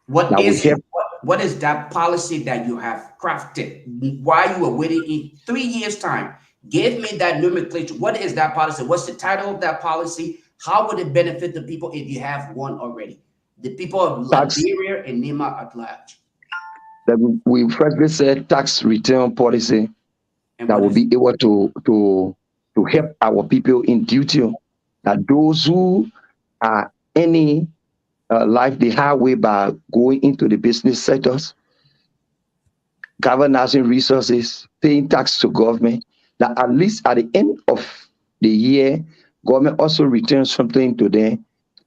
What is that policy that you have crafted? Why you are waiting in 3 years' time? Give me that nomenclature. What is that policy? What's the title of that policy? How would it benefit the people if you have one already? The people of Liberia and Myean at large. We firstly said tax return policy that will be able to help our people in duty, that those who are any life the hard way by going into the business sectors, governing resources, paying tax to government, that at least at the end of the year, government also returns something to them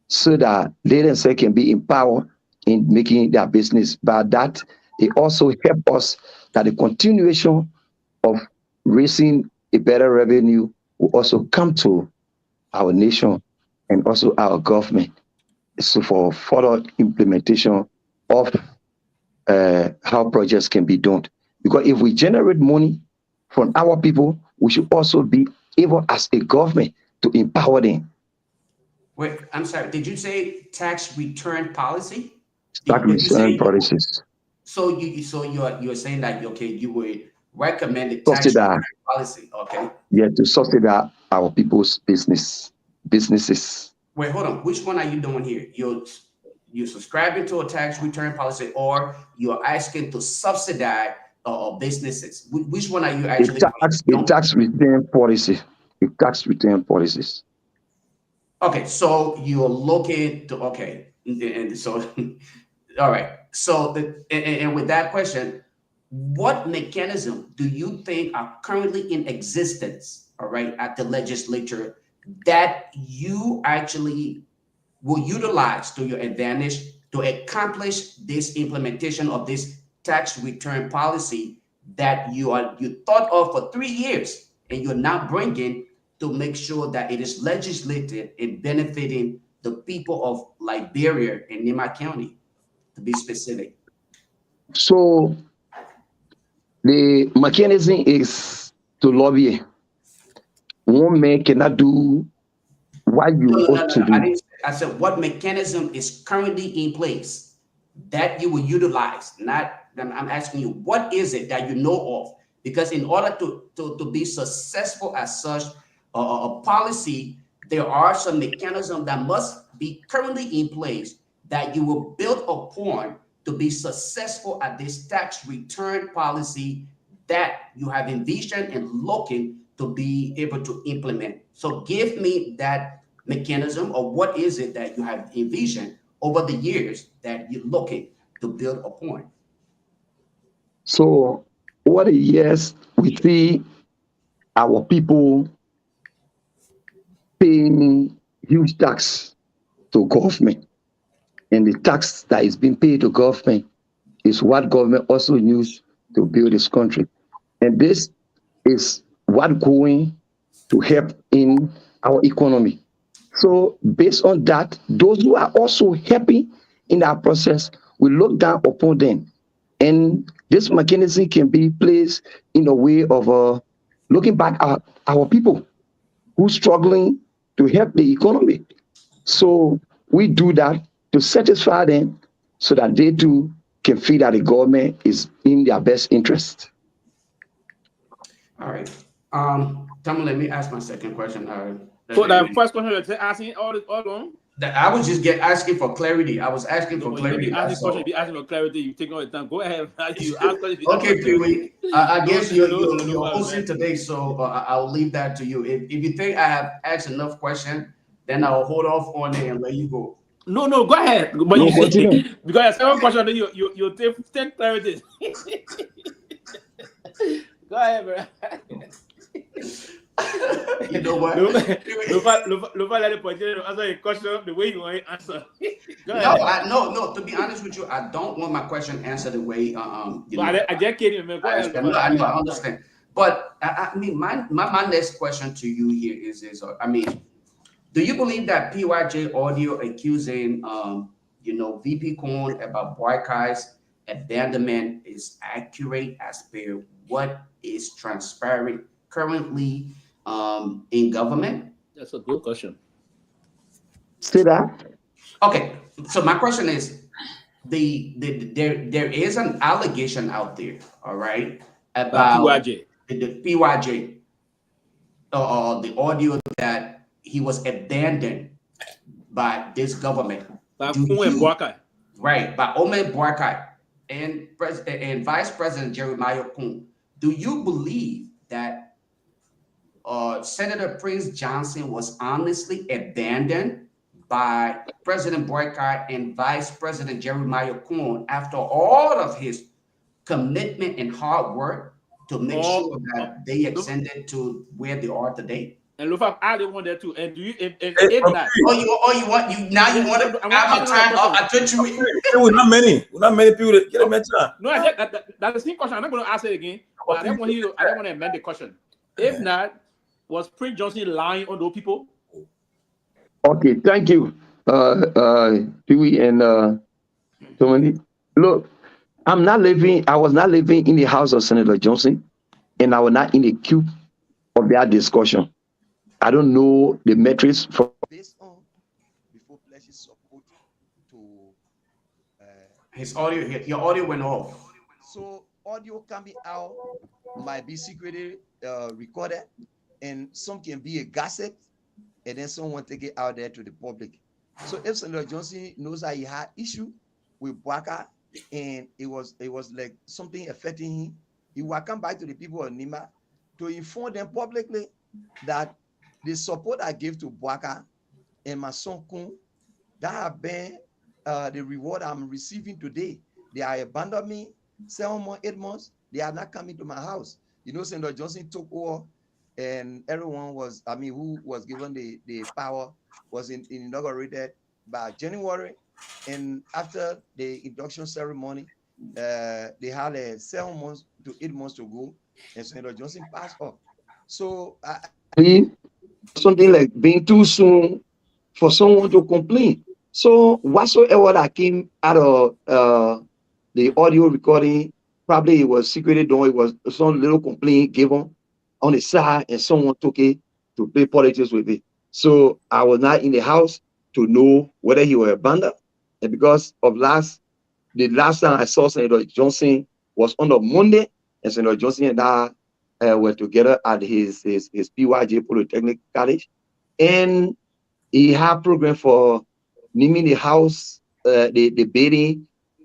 so that they themselves can be empowered in making their business. But that it also help us that the continuation of raising a better revenue will also come to our nation and also our government. So for further implementation of how projects can be done. Because if we generate money from our people, we should also be able as a government to empower them. Wait, I'm sorry. Did you say tax return policy? Tax return policies. So you're saying that you would recommend the tax return policy, okay? Yeah, to subsidize our people's businesses. Wait, hold on. Which one are you doing here? You're subscribing to a tax return policy, or you're asking to subsidize businesses? Which one are you actually? The tax return policy. The tax return policies. Okay, so you're looking to and so all right. So and with that question, what mechanism do you think are currently in existence, all right, at the legislature that you actually will utilize to your advantage to accomplish this implementation of this tax return policy that you thought of for 3 years, and you're now bringing to make sure that it is legislated and benefiting the people of Liberia and Myean County, to be specific? So the mechanism is to lobby. One man cannot do what you ought to do. I said, what mechanism is currently in place that you will utilize, not I'm asking you, what is it that you know of? Because in order to be successful as such a policy, there are some mechanisms that must be currently in place that you will build upon to be successful at this tax return policy that you have envisioned and looking to be able to implement. So give me that mechanism, or what is it that you have envisioned over the years that you're looking to build upon? So over the years, we see our people paying huge tax to government. And the tax that is being paid to government is what government also used to build this country. And this is what going to help in our economy. So based on that, those who are also happy in that process, we look down upon them. And this mechanism can be placed in a way of looking back at our people who are struggling to help the economy. So we do that to satisfy them so that they too can feel that the government is in their best interest. All right. Tom, let me ask my second question. So the first question you're asking all along? I was just asking for clarity. I was asking for clarity. Be asking for clarity. You take all the time. Go ahead. You ask questions. Okay, Pewee. I guess you're hosting today, so I'll leave that to you. If you think I have asked enough questions, then I'll hold off on it and let you go. No, go ahead. But no, you because the second question, then you take clarity. Go ahead, bro. You know what? Lofa let the answer your question the way you want to answer. No. To be honest with you, I don't want my question answered the way I just kidding, man. I understand. But I mean, my next question to you here is do you believe that PYJ audio accusing VP Coon about boycotts, abandonment is accurate as per what is transparent currently in government? That's a good question. Say that. Okay, so my question is, there is an allegation out there, all right, about PYJ. The PYJ, the audio that he was abandoned by this government. By Boycott. Right, by Omen Boycott and Vice President Jeremiah Coon. Do you believe that Senator Prince Johnson was honestly abandoned by President Boycott and Vice President Jeremiah Coon after all of his commitment and hard work to make sure that they extended to where they are today? And Lofa, I didn't want that too. And do you if not? You want to have my time up? I thought you we're not many people that get a mention. No, that's the same question. I'm not going to ask it again. But I don't want to amend the question. If not, was Prince Johnson lying on those people? Okay, thank you, Pewee and Tomalin. Look, I was not living in the house of Senator Johnson, and I was not in the queue of that discussion. I don't know the metrics from based on before pledges support to his audio. Your audio went off. So audio coming out might be secretly recorded, and some can be a gossip, and then someone take it out there to the public. So if Senator Johnson knows that he had issue with Bwaka, and it was like something affecting him, he will come back to the people of Nima to inform them publicly that the support I gave to Bwaka and my son Kun, that have been the reward I'm receiving today. They are abandoned me 7 months, 8 months. They are not coming to my house. Senator Johnson took over, and everyone was, who was given the power was inaugurated by January. And after the induction ceremony, they had 7 months to 8 months to go, and Senator Johnson passed off. So something like being too soon for someone to complain. So whatsoever that came out of the audio recording, probably it was secretly done. It was some little complaint given on the side, and someone took it to play politics with it. So I was not in the house to know whether he was abandoned. And because of last the last time I saw Senator Johnson was on a Monday, and Senator Johnson and I were together at his PYJ Polytechnic College, and he had program for naming the house, the Beatty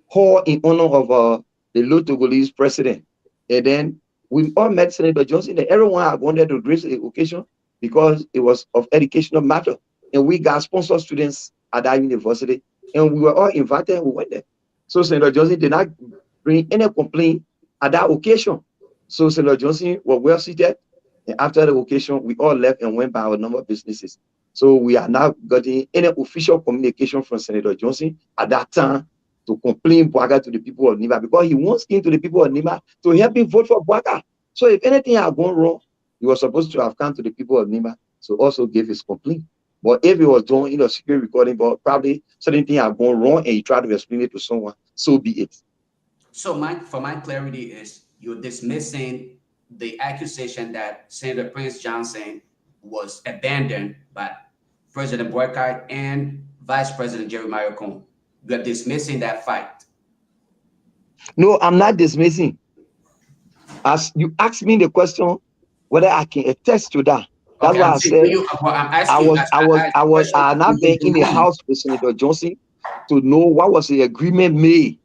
Hall in honor of the Low Togolese president. And then we all met Senator Johnson, and everyone had gone there to grace the occasion because it was of educational matter. And we got sponsored students at that university, and we were all invited, we went there. So Senator Johnson did not bring any complaint at that occasion. So Senator Johnson was well seated, and after the occasion, we all left and went by our number of businesses. So we are now getting any official communication from Senator Johnson at that time to complain Bwaga to the people of Nima, because he wants him to the people of Nima to help him vote for Bwaga. So if anything had gone wrong, he was supposed to have come to the people of Nima to also give his complaint. But if he was doing secret recording, but probably certain things have gone wrong and he tried to explain it to someone, so be it. So for my clarity is you're dismissing the accusation that Senator Prince Johnson was abandoned by President Boycott and Vice President Jeremiah Cohn. You're dismissing that fact. No, I'm not dismissing. As you asked me the question whether I can attest to that. That's Okay, why I said I had not been in the house with Senator Johnson to know what was the agreement made.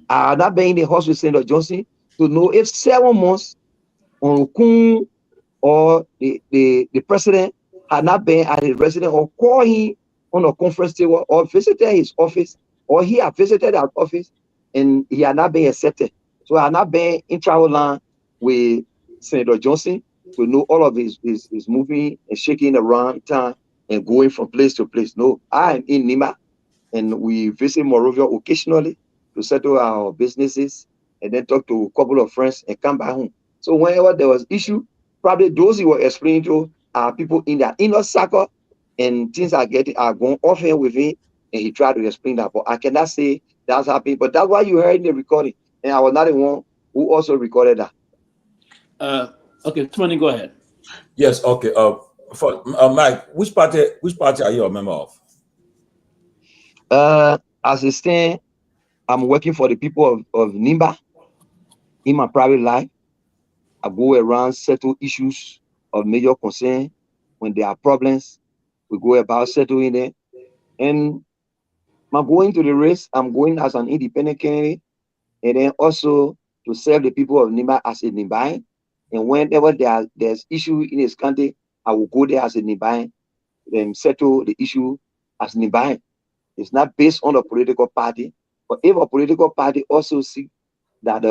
I had not been in the house with Senator Johnson to know if 7 months on Okun or the president had not been at his residence or called him on a conference table or visited his office, or he had visited our office and he had not been accepted. So I had not been in travel line with Senator Johnson to know all of his moving and shaking around town and going from place to place. No, I am in Nima, and we visit Monrovia occasionally to settle our businesses and then talk to a couple of friends and come back home. So whenever there was issue, probably those he was explaining to are people in their inner circle, and things are going off here with him, and he tried to explain that. But I cannot say that's happening. But that's why you heard in the recording, and I was not the one who also recorded that. Okay, Tony, go ahead. Yes, okay. For Mike, which party are you a member of? As it stands, I'm working for the people of Nimba in my private life. I go around, settle issues of major concern. When there are problems, we go about settling them. And I'm going to the race. I'm going as an independent candidate, and then also to serve the people of Nimba as a Nimbain. And whenever there's issue in this country, I will go there as a Nimbain, then settle the issue as Nimbain. It's not based on a political party, but if a political party also see that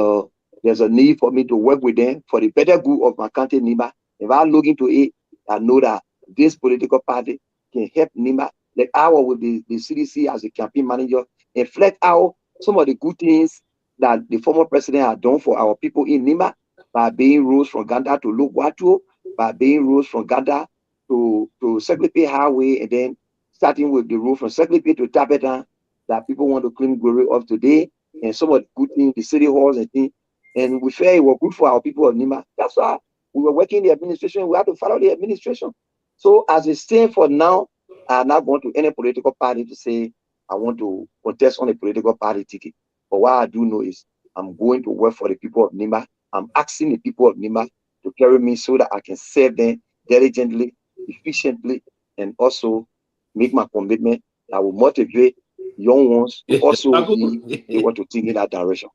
there's a need for me to work with them for the better good of my country, Nimba, if I look into it, I know that this political party can help Nimba, like our with the CDC as a campaign manager, and flex out some of the good things that the former president had done for our people in Nimba, by being roads from Ganda to Lugwatu, by being roads from Ganda to Secretary Highway, and then starting with the road from Secretary to Tapetan that people want to claim glory of today, and some of the good things, the city halls and things. And we felt it was good for our people of Nimba. That's why we were working in the administration. We had to follow the administration. So as it stands for now, I'm not going to any political party to say I want to contest on a political party ticket. But what I do know is I'm going to work for the people of Nimba. I'm asking the people of Nimba to carry me so that I can serve them diligently, efficiently, and also make my commitment that will motivate young ones to also be able to think in that direction.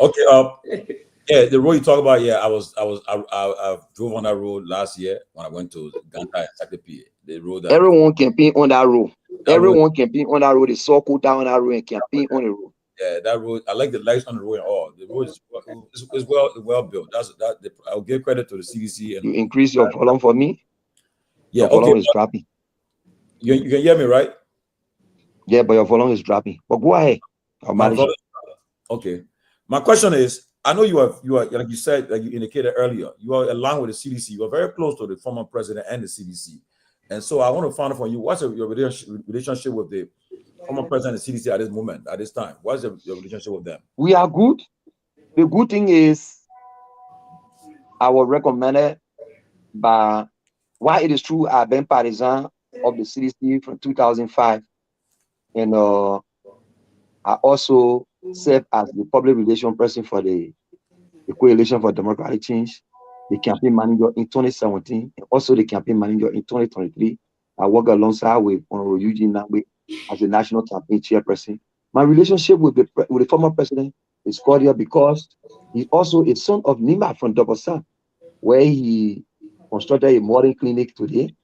Okay. Yeah, the road you talk about. Yeah, I drove on that road last year when I went to Ganta and Secretary. The road. Everyone campaign on that road. Everyone campaign on that road. They saw cool down on that road and campaign on the road. Yeah, that road. I like the lights on the road and all. The road is well built. I'll give credit to the CDC. And you increase your volume for me. Yeah, your volume is dropping. You can hear me, right? Yeah, but your volume is dropping. But go ahead. I'll manage it. Okay. My question is, I know you are like you said, like you indicated earlier, you are aligned with the CDC. You are very close to the former president and the CDC. And so I want to find out from you, what's your relationship with the former president and CDC at this moment, at this time? What's your relationship with them? We are good. The good thing is I was recommended by, while it is true, I've been partisan of the CDC from 2005. And I also served as the public relations person for the Coalition for Democratic Change, the campaign manager in 2017, and also the campaign manager in 2023. I work alongside with Honorable Eugene Nangbe as the national campaign chairperson. My relationship with the former president is cordial because he's also a son of Nima from Dobosan, where he constructed a modern clinic today,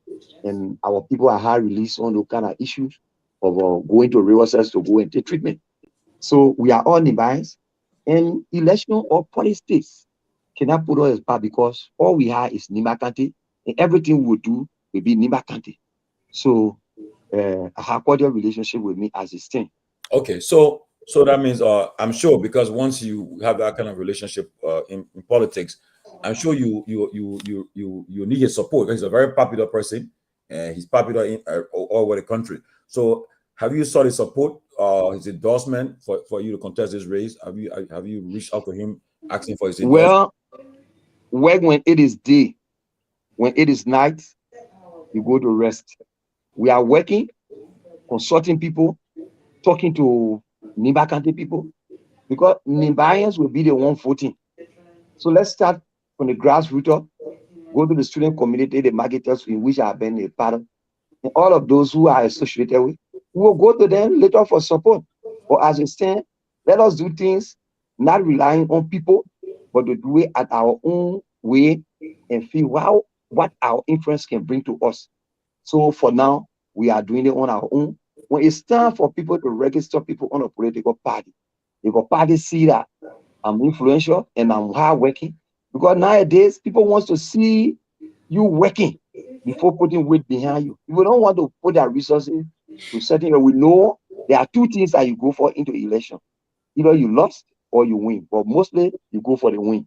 and our people are high release on those kind of issues of going to resources to go and take treatment. So we are all Nimbans, and election or politics cannot put us back because all we have is Nimba County, and everything we do will be Nimba County. So I have cordial relationship with me as a stand. Okay, so that means I'm sure, because once you have that kind of relationship in politics, I'm sure you need his support. He's a very popular person, and he's popular in all over the country. So have you sought his support, his endorsement for you to contest this race? Have you reached out to him asking for his endorsement? Well, when it is day, when it is night, you go to rest. We are working, consulting people, talking to Nimba County people, because Nimbayans will be the one voting. So let's start from the grassroots up, go to the student community, the marketers in which I have been a part of, and all of those who are associated with. We will go to them later for support. Or as a stand, let us do things not relying on people, but to do it at our own way and feel what our influence can bring to us. So for now, we are doing it on our own. When it's time for people to register people on a political party, if a party see that I'm influential and I'm hardworking, because nowadays people want to see you working before putting weight behind you. People don't want to put their resources to certain. We know there are two things that you go for into election: either you lost or you win, but mostly you go for the win.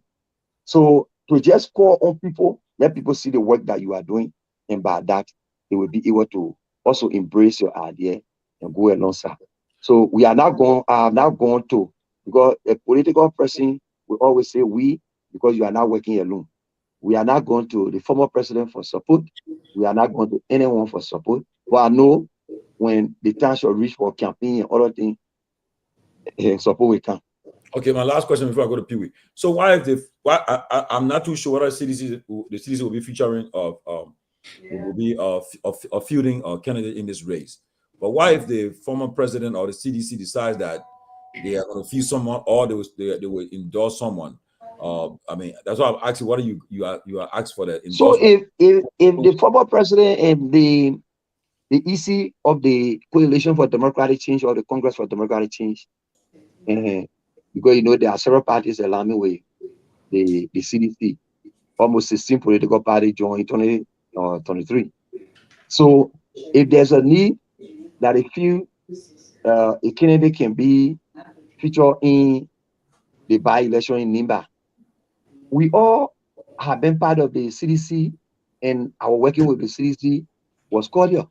So to just call on people, let people see the work that you are doing, and by that they will be able to also embrace your idea and go alongside. So we are not going to, because a political person will always say we, because you are not working alone. We are not going to the former president for support. We are not going to anyone for support. But I know when the time shall reach for campaign and other things, support will come. Okay, my last question before I go to Pewee. So why if I'm not too sure whether the CDC will be featuring will be fielding a candidate in this race. But why if the former president or the CDC decides that they are going to field someone, or they will endorse someone? I mean, that's why I'm asking. What are you are asked for the endorsement? So if the former president and the EC of the Coalition for Democratic Change or the Congress for Democratic Change, because you know there are several parties aligning with the CDC, almost 16 political parties joined 2023. So if there's a need that a few a candidate can be featured in the by-election in Nimba, we all have been part of the CDC, and our working with the CDC was cordial.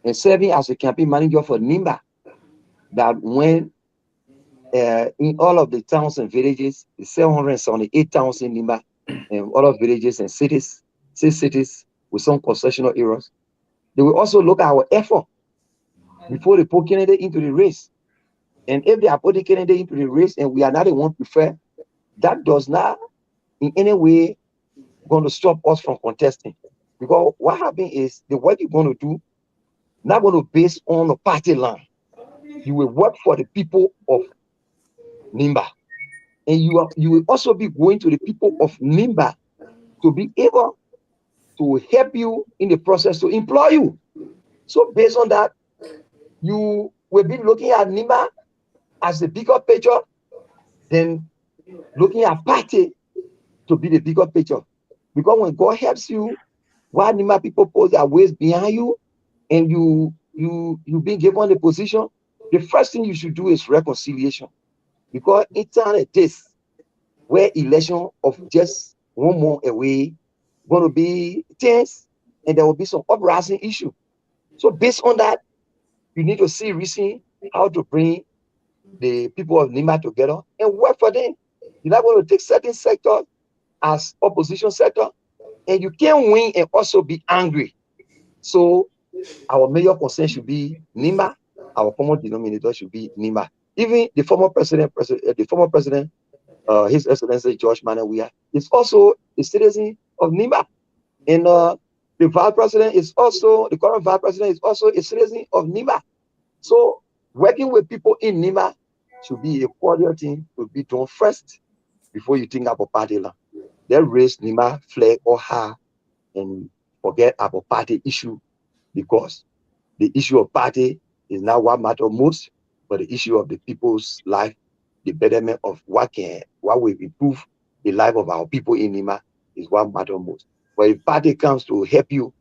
And serving as a campaign manager for Nimba, that when in all of the towns and villages, the 778 towns in Nimba, and all of villages and cities, 6 cities with some concessional areas, they will also look at our effort before they put candidate into the race. And if they are putting candidate into the race and we are not the one preferred, that does not in any way going to stop us from contesting. Because what happens is the work you're going to do not going to base on the party line. You will work for the people of Nimba, and you will also be going to the people of Nimba to be able to help you in the process to employ you. So based on that, you will be looking at Nimba as the bigger picture, then looking at party to be the bigger picture. Because when God helps you, while Nimba people put their ways behind you, and you being given the position, the first thing you should do is reconciliation. Because it's on a days where election of just 1 month away going to be tense, and there will be some uprising issue. So based on that, you need to see reason how to bring the people of Nimba together and work for them. You're not going to take certain sectors as opposition sector, and you can't win and also be angry. So our major concern should be Nimba. Our common denominator should be Nimba. even the former president, His Excellency George Manawiya, is also a citizen of Nima. And the current vice president is also a citizen of Nima. So working with people in Nima should be a cordial thing to be done first before you think about party land. Then raise Nima flag or her and forget about party issue, because the issue of party is not what matters most, but the issue of the people's life, the betterment of what will improve the life of our people in Nima is what matters most. But if party comes to help you,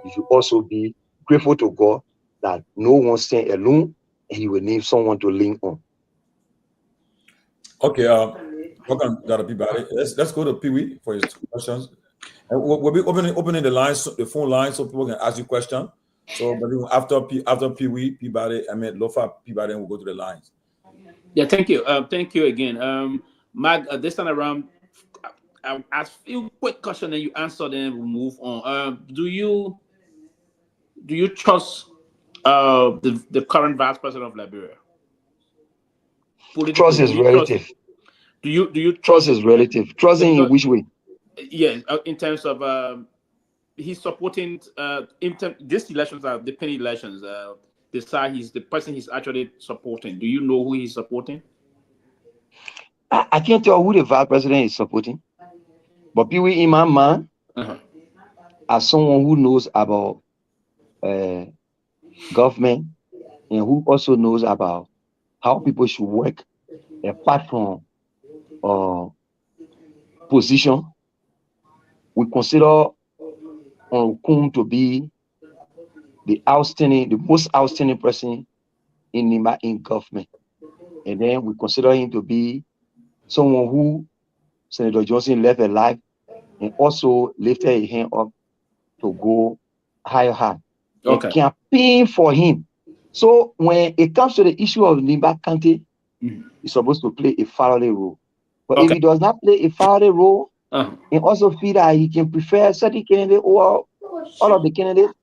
you should also be grateful to God that no one stand alone, and He will need someone to lean on. Okay, welcome, Dr. Peabody. Let's go to Pewee for his 2 questions. And we'll be opening the lines, the phone lines, so people can ask you questions. So, but after Pewee, Peabody, Lofa, Peabody, we'll go to the lines. Yeah, thank you. Thank you again. Mag, this time around, I'll ask a few quick questions and you answer, then we'll move on. Do you trust the current vice president of Liberia? Trust is relative. Do you trust is relative? Trust in which way? Yes, in terms of he's supporting these elections are the penny elections. The person he's actually supporting. Do you know who he's supporting? I can't tell who the vice president is supporting, but Pewee in my mind, as someone who knows about government and who also knows about how people should work apart from position, we consider Kun to be the most outstanding person in Nima in government. And then we consider him to be someone who Senator Johnson left alive and also lifted a hand up to go higher. Okay. And campaign for him. So when it comes to the issue of Nima County, he's supposed to play a fatherly role. But if he does not play a fatherly role, and also feel that he can prefer certain candidate or all of the candidates,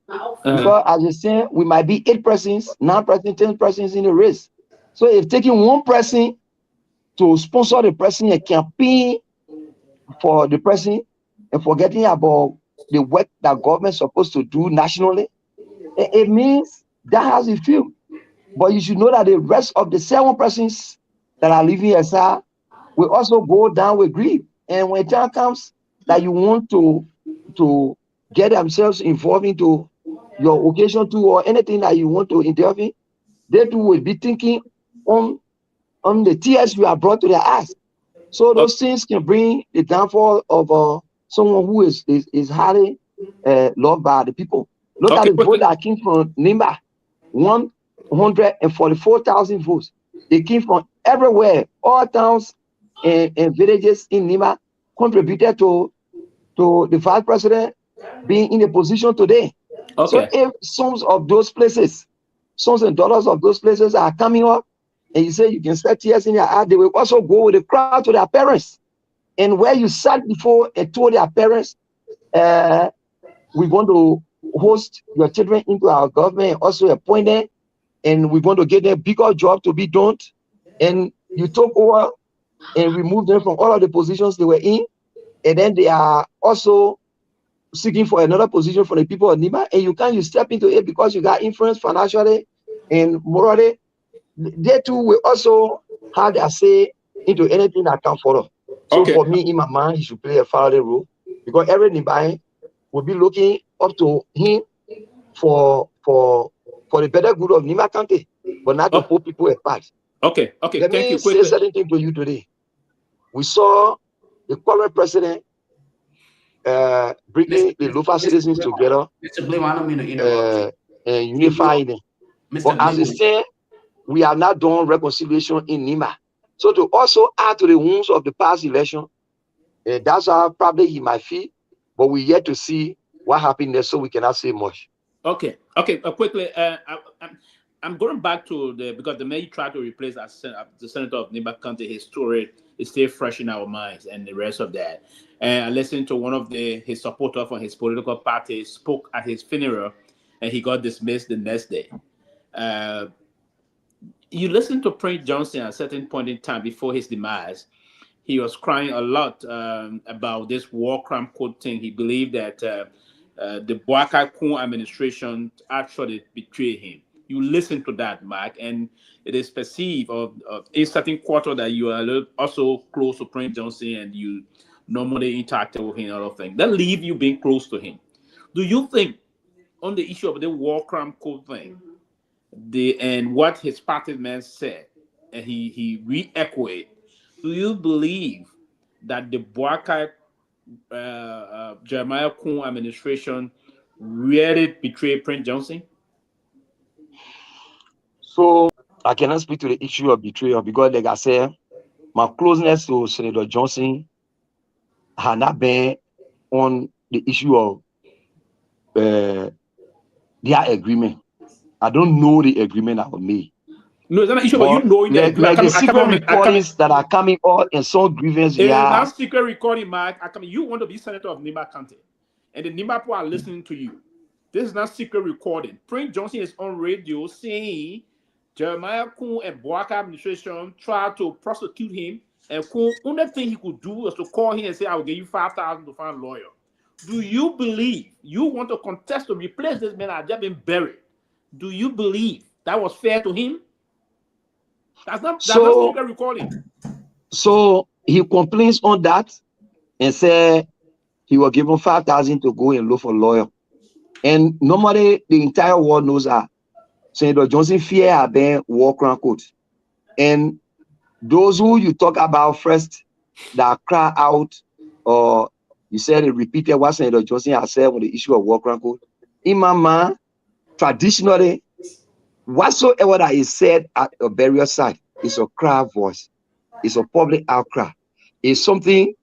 because as I said, we might be 8 persons, 9 persons, 10 persons in the race. So if taking one person to sponsor the person and campaign for the person and forgetting about the work that government is supposed to do nationally, it means that has a feel. But you should know that the rest of the 7 persons that are living aside will also go down with grief. And when time comes that you want to get themselves involved into your occasion too, or anything that you want to intervene, they too will be thinking on the tears you have brought to their eyes. So those things can bring the downfall of someone who is highly loved by the people. Look at the vote that came from Nimba, 144,000 votes. It came from everywhere, all towns and villages in Nima contributed to the vice president being in a position today. So if some of those places, sons and daughters of those places are coming up, and you say you can set tears in your eye, they will also go with the crowd to their parents. And where you sat before and told their parents, we're going to host your children into our government and also appoint them, and we're going to give them a bigger job to be done. And you took over and removed them from all of the positions they were in, and then they are also seeking for another position for the people of Nima, and you step into it because you got influence financially and morally. They too will also have their say into anything that comes forward. So for me, in my mind, he should play a fatherly role, because every Nibayan will be looking up to him for the better good of Nima County, but not to pull people apart. Okay. Let me say certain thing to you today. We saw the current president bringing the Lofa citizens together Mr. Blue, I don't mean to interrupt and unifying them. But as I said, we have not done reconciliation in Nima. So to also add to the wounds of the past election, that's how probably he might feel, but we yet to see what happened there, so we cannot say much. Okay. Quickly, I'm going back to because the man you tried to replace as the senator of Nima County, his story is still fresh in our minds and the rest of that. And I listened to one of his supporters from his political party spoke at his funeral, and he got dismissed the next day. You listen to Prince Johnson at a certain point in time before his demise. He was crying a lot about this war crime code thing. He believed that the Boakai Kun administration actually betrayed him. You listen to that, Mark, and it is perceived of a certain quarter that you are also close to Prince Johnson and you normally interacted with him and all of things. That leave you being close to him. Do you think on the issue of the war crime code thing, and what his party man said, and he re-echoed, do you believe that the Boakai Jeremiah Kun administration really betrayed Prince Johnson? So I cannot speak to the issue of betrayal because, like I said, my closeness to Senator Johnson had not been on the issue of their agreement. I don't know the agreement that was made. No, it's not an issue about you knowing that. Like the secret recordings that are coming out and some grievance we have. It's not secret recording, Mark. You want to be senator of Nimba County, and the Nimba people are listening to you. This is not secret recording. Prince Johnson is on radio saying Jeremiah Kun and Boakai administration tried to prosecute him, and Kun, only thing he could do was to call him and say, "I will give you 5,000 to find a lawyer." Do you believe you want to contest to replace this man that had just been buried? Do you believe that was fair to him? That's not secret recording. So he complains on that and said he was given 5,000 to go and look for a lawyer. And normally the entire world knows that Senator Johnson fear had been war crime code. And those who you talk about first that cry out, or you said it repeated what Senator Johnson has said on the issue of war crime code. In my mind, traditionally, whatsoever that is said at a burial site is a cry voice. It's a public outcry. It's something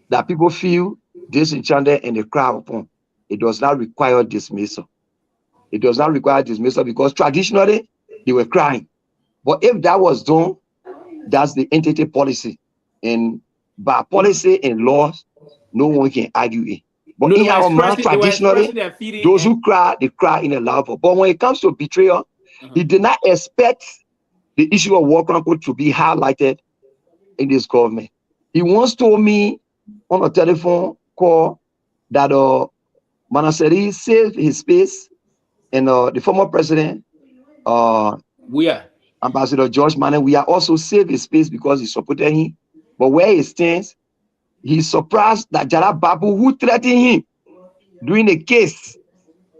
that people feel disenchanted and they cry upon. It does not require dismissal. It does not require dismissal because traditionally they were crying. But if that was done, that's the entity policy. And by policy and laws, no one can argue it. But in our mind, traditionally, those who cry, they cry in a loud voice. But when it comes to betrayal, he did not expect the issue of war crime code to be highlighted in this government. He once told me on a telephone call that Manaseri saved his space, and the former president, Ambassador George Manneh, we are also saved his space because he supported him. But where he stands, he's surprised that Jara Babu, who threatened him during the case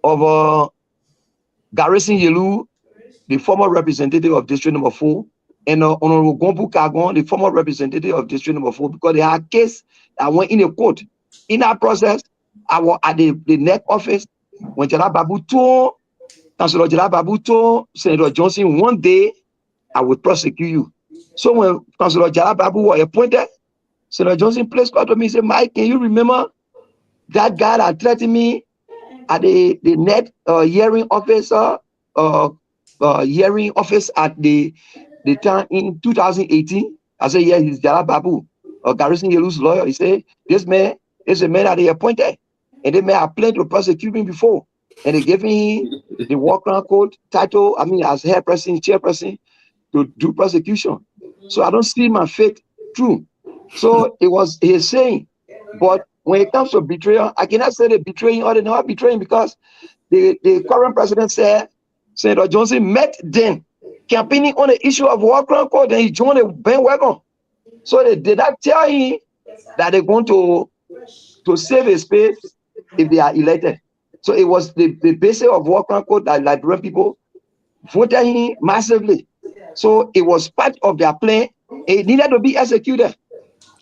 of Garrison Yelu, the former representative of District Number 4, and Honorable Gombu Kagon, the former representative of District Number 4, because they had a case that went in a court. In that process, I was at the NEC office when Jara Babu told, Councilor Jara Babu told Senator Johnson, one day I will prosecute you. So when Councilor Jara Babu was appointed, Senator Johnson placed call to me and said, Mike, can you remember that guy that threatened me at the NEC hearing office at the time in 2018? I said, yeah, he's Jara Babu, Garrison Yelu's lawyer. He said, this man is a man that they appointed. And they may have planned to prosecute him before. And they gave me the war crime code title, I mean, as chairperson, to do prosecution. So I don't see my faith true. So it was his saying. But when it comes to betrayal, I cannot say they're betraying or they're not betraying because the current president said Senator Johnson met them campaigning on the issue of war crime code and he joined the bandwagon. So they did not tell him that they're going to save his space if they are elected. So it was the basis of war crime code that Liberian people voted him massively. So it was part of their plan. It needed to be executed.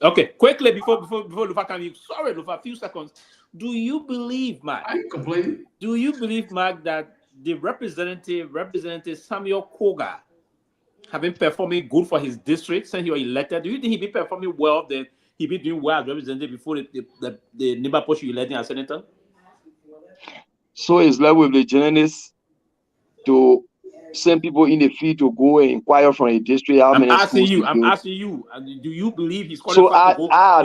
Okay, quickly before Lofa can you sorry, Lofa, a few seconds. Do you believe, Mark? I complain. Do you believe, Mark, that the representative Samuel Togar have been performing good for his district since he was elected? Do you think he be performing well? Then he be doing well as representative before the Nimba push you electing as senator? So it's left with the journalists to send people in the field to go and inquire from a district. I'm asking you. Do you believe he's qualified to go? I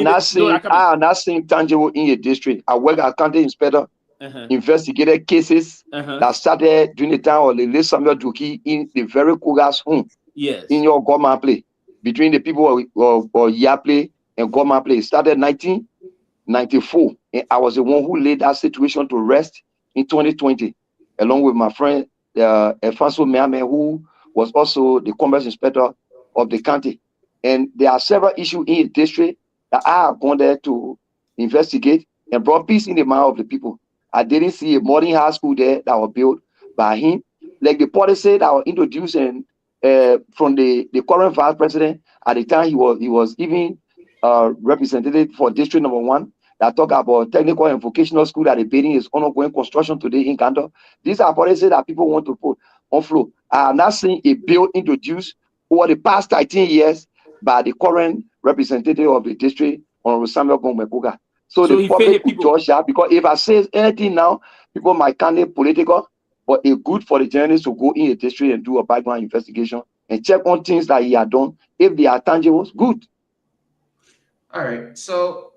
am not saying tangible in a district. I work as county inspector, investigated cases that started during the time of the late Samuel Duki in the very Kogar's home. Yes. In your government play between the people of Yapley and government play. It started 1994, and I was the one who laid that situation to rest in 2020, along with my friend Alfonso Myean, who was also the commerce inspector of the county. And there are several issues in the district that I have gone there to investigate and brought peace in the mind of the people. I didn't see a modern high school there that was built by him. Like the policy that was introduced and from the current vice president at the time, he was even representative for district number 1 that talk about technical and vocational school that the building is ongoing construction today in Canada. These are policies that people want to put on floor. I have not seen a bill introduced over the past 13 years by the current representative of the district, Honorable Samuel Gongloe. So the public could judge that, because if I say anything now, people might count it political, but it's good for the journalists to go in the district and do a background investigation and check on things that he had done. If they are tangible, good. All right. So,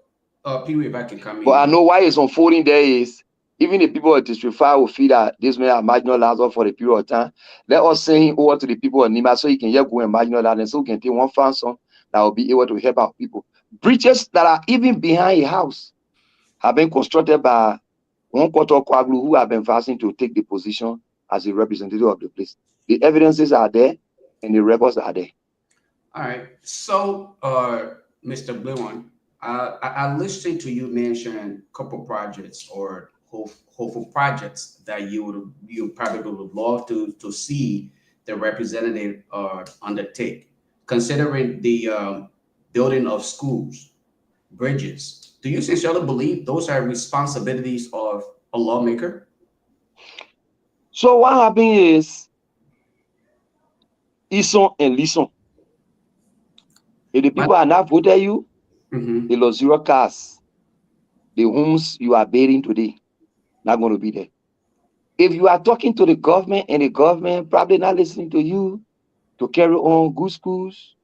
Pewee, if I can come in. But I know why it's unfolding there is, even the people of District 5 will feel that this man are marginalized for a period of time. Let us send him over to the people of Nima so he can just go and marginalize and so we can take one function that will be able to help our people. Bridges that are even behind a house have been constructed by one quarter Quaglu who have been fasting to take the position as a representative of the place. The evidences are there and the records are there. All right. So, Mr. Bluon, I listened to you mention a couple projects or hopeful projects that you probably would love to see the representative undertake, considering the building of schools, bridges. Do you sincerely believe those are responsibilities of a lawmaker? So what happened is, listen and listen. If the people are not voting you, they lost 0 cars. The homes you are building today, not going to be there. If you are talking to the government and the government probably not listening to you to carry on good schools,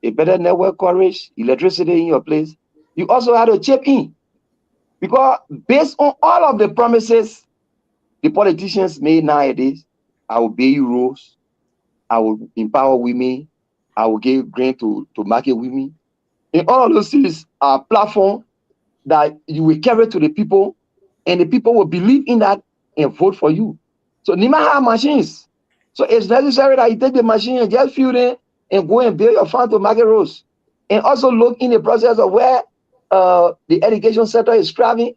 a better network coverage, electricity in your place, you also have to chip in. Because based on all of the promises the politicians made nowadays, I will build you roads, I will empower women, I will give grant to market women. And all of those things are platform that you will carry to the people, and the people will believe in that and vote for you. So Nima have machines. So it's necessary that you take the machine and just fill it and go and build your farm to market roads. And also look in the process of where the education sector is thriving.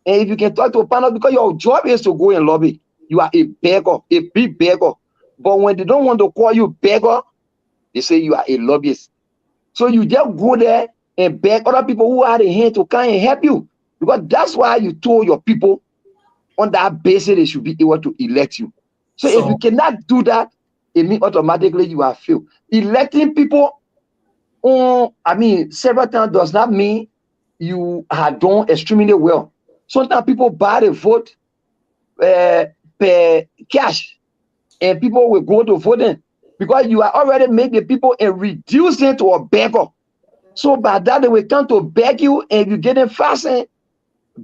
And if you can talk to a panel, because your job is to go and lobby. You are a beggar, a big beggar. But when they don't want to call you beggar, they say you are a lobbyist. So you just go there and beg other people who are the hand to come and help you. Because that's why you told your people on that basis they should be able to elect you. So if you cannot do that, it means automatically you are failed. Electing people several times does not mean you have done extremely well. Sometimes people buy the vote per cash, and people will go to voting because you are already make the people and reduce them to a beggar. So by that they will come to beg you, and you get them fasting.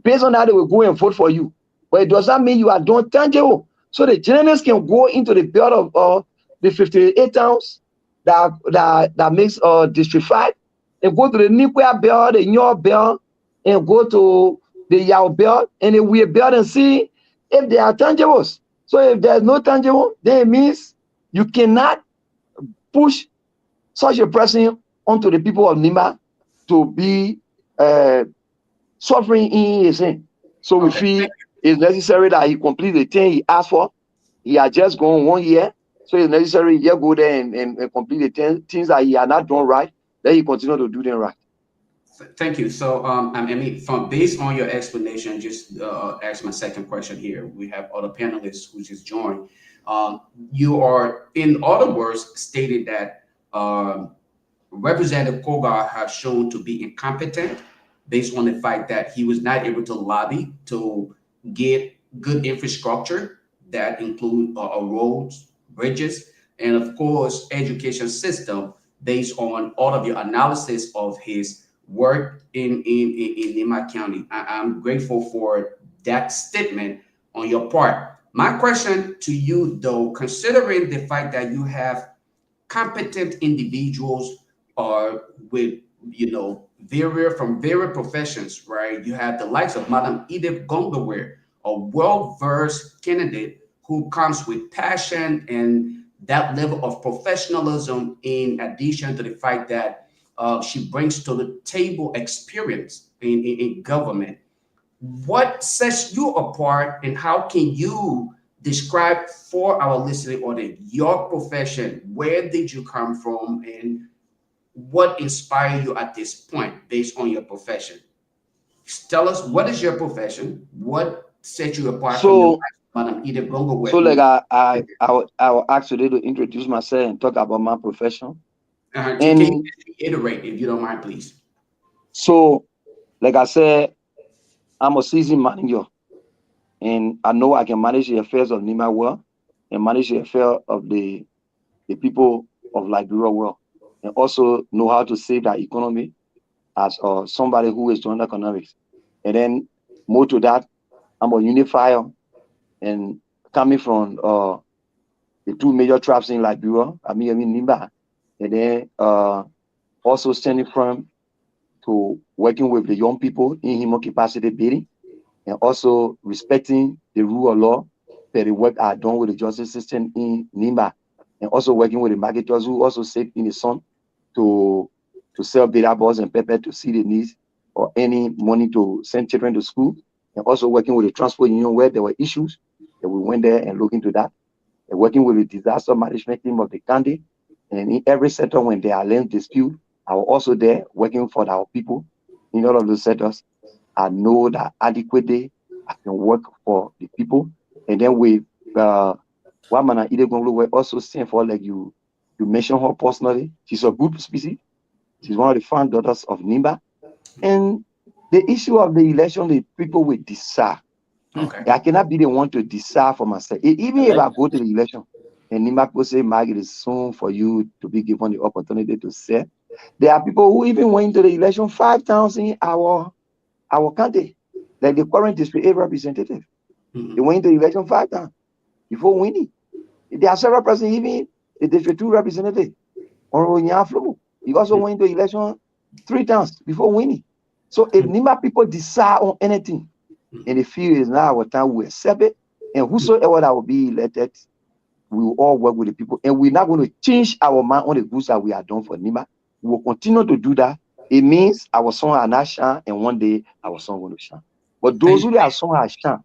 Based on that, they will go and vote for you. But it does not mean you are done tangible. So the journalists can go into the belt of the 58 towns that makes District 5 and go to the Nikwea belt, the Nyor belt, and go to the Yao belt, and the Wee belt and see if they are tangibles. So if there's no tangible, then it means you cannot push such a person onto the people of Nima to be suffering in his hand. So we feel it's necessary that he complete the thing he asked for. He had just gone 1 year. So it's necessary he go there and complete the things that he had not done right. Then he continue to do them right. Thank you. So, from based on your explanation, just ask my second question here. We have other panelists who just joined. You are, in other words, stated that Representative Togar has shown to be incompetent based on the fact that he was not able to lobby to get good infrastructure that include roads, bridges, and of course, education system based on all of your analysis of his work in Nima County. I'm grateful for that statement on your part. My question to you, though, considering the fact that you have competent individuals with, from various professions, right? You have the likes of Madam Edith Gongloe, a well-versed candidate who comes with passion and that level of professionalism, in addition to the fact that she brings to the table experience in government. What sets you apart, and how can you describe for our listening audience your profession? Where did you come from, and what inspired you at this point based on your profession? Tell us, what is your profession? What sets you apart from Madam Edith Gongloe? So like I will ask you to introduce myself and talk about my profession. Can you iterate, if you don't mind, please? So, like I said, I'm a seasoned manager, and I know I can manage the affairs of Nimba well and manage the affairs of the people of Liberia well, and also know how to save that economy as somebody who is doing economics. And then more to that, I'm a unifier, and coming from the two major tribes in Liberia, I mean Nimba, and then also standing firm to working with the young people in human capacity building, and also respecting the rule of law for the work I done with the justice system in Nimba, and also working with the marketers who also sit in the sun to sell data balls and pepper to see the needs or any money to send children to school, and also working with the transport union where there were issues, and we went there and looked into that, and working with the disaster management team of the county, and in every sector when there are land dispute, I was also there working for our people in all of those sectors. I know that adequately I can work for the people. And then with what Madam Edith Gongloe also stand for, like you mentioned her personally, she's a good species. She's one of the found daughters of Nimba. And the issue of the election, the people will decide. Okay. I cannot be the one to decide for myself. Even if I go to the election and Nimba will say, Margaret, it's soon for you to be given the opportunity to say. There are people who even went to the election 5 times in our country, like the current district 8 representative. They went to the election 5 times before winning. There are several persons, even the district 2 representative, or Nyenwolo. He also went to election 3 times before winning. So if Nimba people decide on anything, and they feel it's now our time, we accept it, and whosoever that will be elected, we will all work with the people, and we're not going to change our mind on the goods that we are done for Nimba. We will continue to do that. It means our song are not shine, and one day our song will shine. But those who are song are shine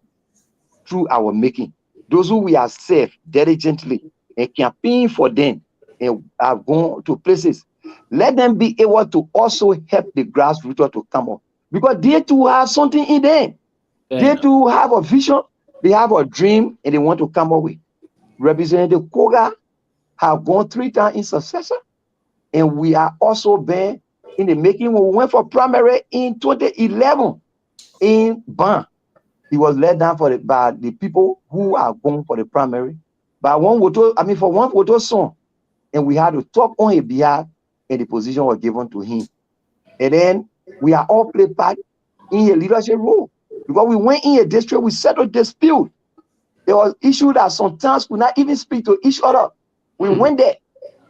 through our making, those who we are served diligently and campaign for them and have gone to places, let them be able to also help the grassroots to come up, because they too have something in them. They too have a vision, they have a dream, and they want to come up with. Representative Togar have gone 3 times in succession, and we are also been in the making. When we went for primary in 2011 in Ban, he was led down by the people who are going for the primary. By for one photo song, and we had to talk on his behalf, and the position was given to him. And then we are all played part in a leadership role, because we went in a district, we settled dispute. There was issue that sometimes we not even speak to each other. We went there,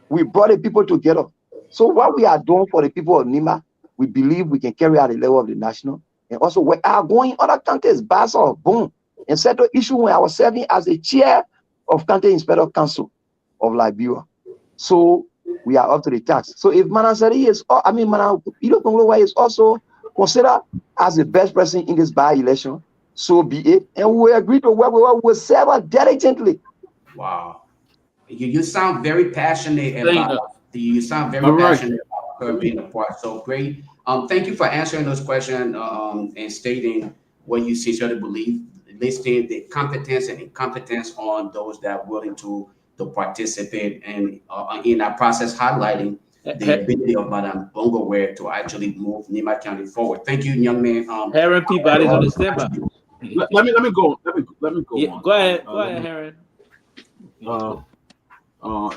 we brought the people together. So what we are doing for the people of Nimba, we believe we can carry out the level of the national, and also we are going other countries, Basel, boom, and settle issue when I was serving as the chair of County Inspector Council of Liberia. So we are up to the task. So if Madam Edith Gongloe is also considered as the best person in this by-election, so be it, and we agree to work with her, we will serve her diligently. Wow, you sound very passionate about. You sound very passionate about her being a part. So great. Thank you for answering those questions and stating what you sincerely believe, listing the competence and incompetence on those that are willing to participate, and in that process highlighting the ability of Madam Gongloe to actually move Nimba County forward. Thank you, young man. Heron Peabody on the standby. Let me go. Let me go. Yeah, on. Go ahead, Heron.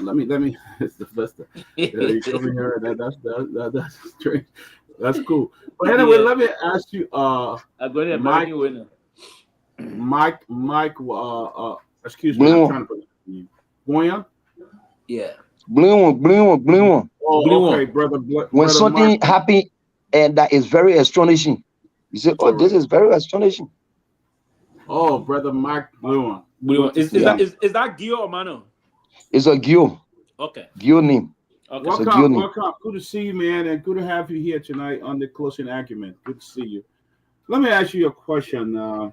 Let me. It's the best. You come in here. That's strange. That's cool. But anyway, let me ask you. I'm going to Mike. Winner. Mike. Excuse me. I'm trying to put you. Myean? Yeah. Blue. Oh, okay, brother. When something Mark. happen and that is very astonishing, you say, "Oh, this is very astonishing." Oh, brother Mark Blue. Is that Gio or Mano? It's a Gio. Okay. Gio name. Okay. Welcome. Good to see you, man, and good to have you here tonight on the Closing Argument. Good to see you. Let me ask you a question.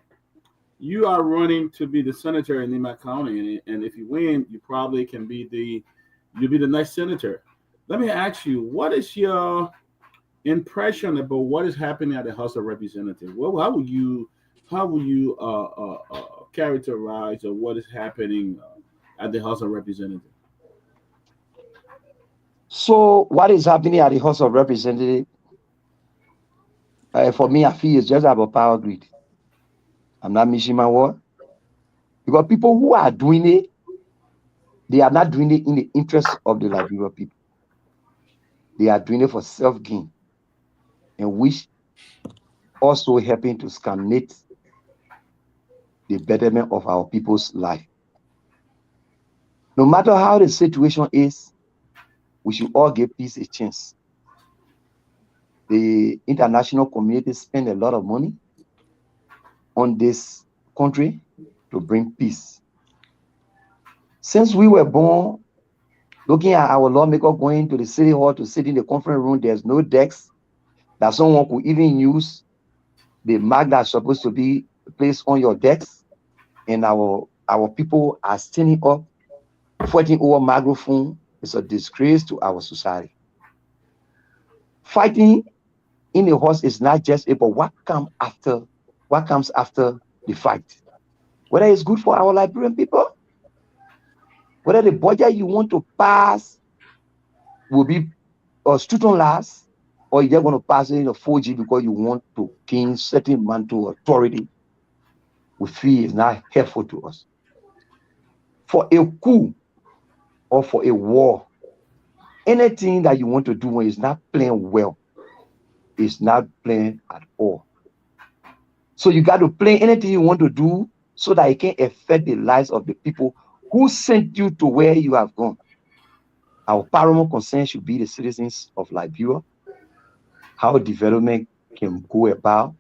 You are running to be the senator in Nima County, and if you win, you probably can be you'll be the next senator. Let me ask you, what is your impression about what is happening at the House of Representatives? Well, how will you characterize what is happening at the House of Representatives? So, what is happening at the House of Representatives? For me, I feel it's just about power grid. I'm not missing my word. Because people who are doing it, they are not doing it in the interest of the Liberia people. They are doing it for self-gain, and which also helping to stagnate the betterment of our people's life. No matter how the situation is, we should all give peace a chance. The international community spend a lot of money on this country to bring peace. Since we were born, looking at our lawmaker going to the city hall to sit in the conference room, there's no desk that someone could even use the mark that's supposed to be placed on your desk, and our people are standing up, fighting over microphone. It's a disgrace to our society. Fighting in the horse is not just about what comes after the fight. Whether it's good for our Liberian people, whether the budget you want to pass will be a student last, or you're going to pass it in a 4G because you want to gain certain mantle authority, we feel is not helpful to us. For a coup or for a war, anything that you want to do when it's not playing well, it's not playing at all. So you got to play anything you want to do so that it can affect the lives of the people who sent you to where you have gone. Our paramount concern should be the citizens of Liberia, how development can go about,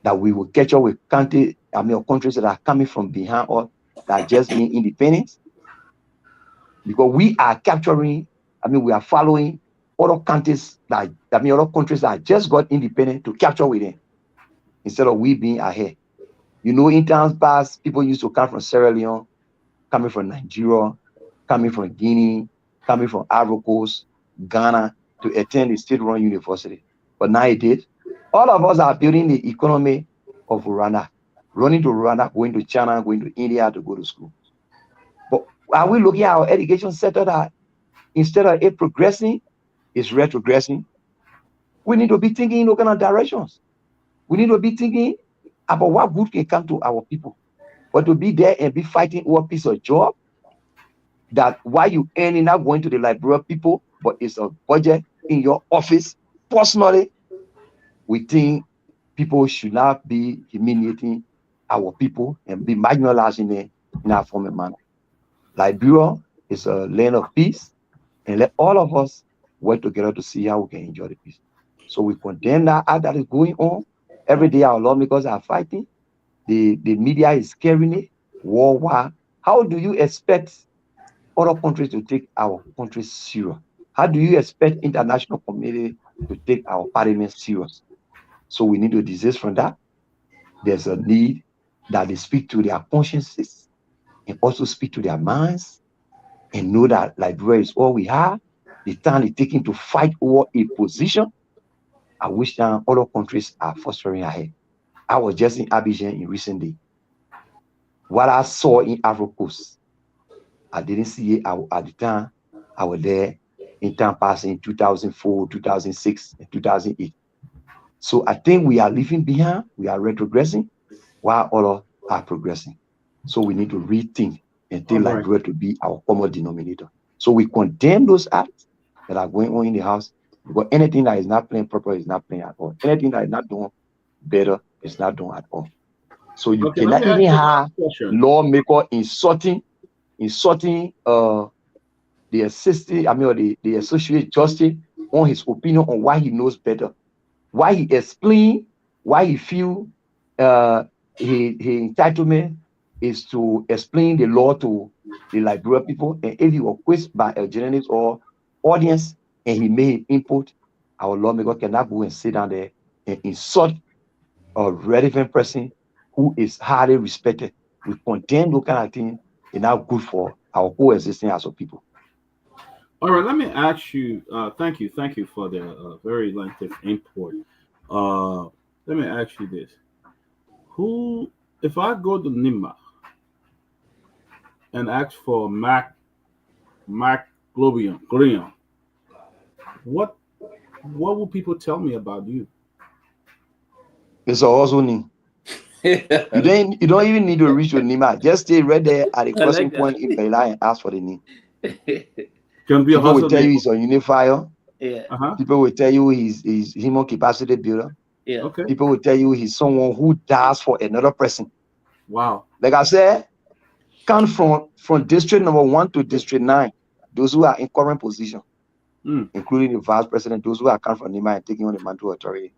that we will catch up with countries that are coming from behind us, that are just being independent. Because we are capturing, we are following other countries other countries that just got independent to capture with them, instead of we being ahead. In times past, people used to come from Sierra Leone, coming from Nigeria, coming from Guinea, coming from Ivory Coast, Ghana, to attend the state-run university. But nowadays, all of us are building the economy of Rwanda, running to Rwanda, going to China, going to India to go to school. But are we looking at our education sector that instead of it progressing, it's retrogressing? We need to be thinking in those kind of directions. We need to be thinking about what good can come to our people. But to be there and be fighting over a piece of job, that while you earning, not going to the Liberia people, but it's a budget in your office. Personally, we think people should not be humiliating our people and be marginalizing them in our formal manner. Liberia is a land of peace, and let all of us work together to see how we can enjoy the peace. So we condemn that act that is going on. Every day our lawmakers are fighting. The media is carrying it worldwide. How do you expect other countries to take our country serious? How do you expect international community to take our parliament serious? So we need to desist from that. There's a need that they speak to their consciences and also speak to their minds and know that Liberia is all we have. The time is taking to fight over a position at which time other countries are fostering ahead. I was just in Abidjan in recent days. What I saw in Ivory Coast, I didn't see it at the time I was there in time past in 2004, 2006, and 2008. So I think we are leaving behind, we are retrogressing, while others are progressing. So we need to rethink and take Liberia to be our common denominator. So we condemn those acts that are going on in the house, because anything that is not playing proper is not playing at all. Anything that is not doing better is not doing at all. So you cannot even have lawmaker insulting the assistant, or the associate justice on his opinion on why he knows better, why he explain, why he feel his entitlement is to explain the law to the Liberia people. And if he was quizzed by a journalist or audience and he made input, our lawmaker cannot go and sit down there and insult a relevant person who is highly respected. We condemn those kind of things. It's not good for our coexistence as a people. All right, let me ask you. Thank you for the very lengthy input. Let me ask you this: who, if I go to Nima and ask for Mac Globian, what will people tell me about you? It's also new. You don't even need to reach your Nima. Just stay right there at the crossing point in Bela and ask for the name. People will tell you he's a unifier. Yeah. People will tell you he's human capacity builder. Yeah. Okay. People will tell you he's someone who dies for another person. Wow. Like I said, come from district number 1 to district 9, those who are in current position, including the vice president, those who are come from Nima and taking on the mantle authority,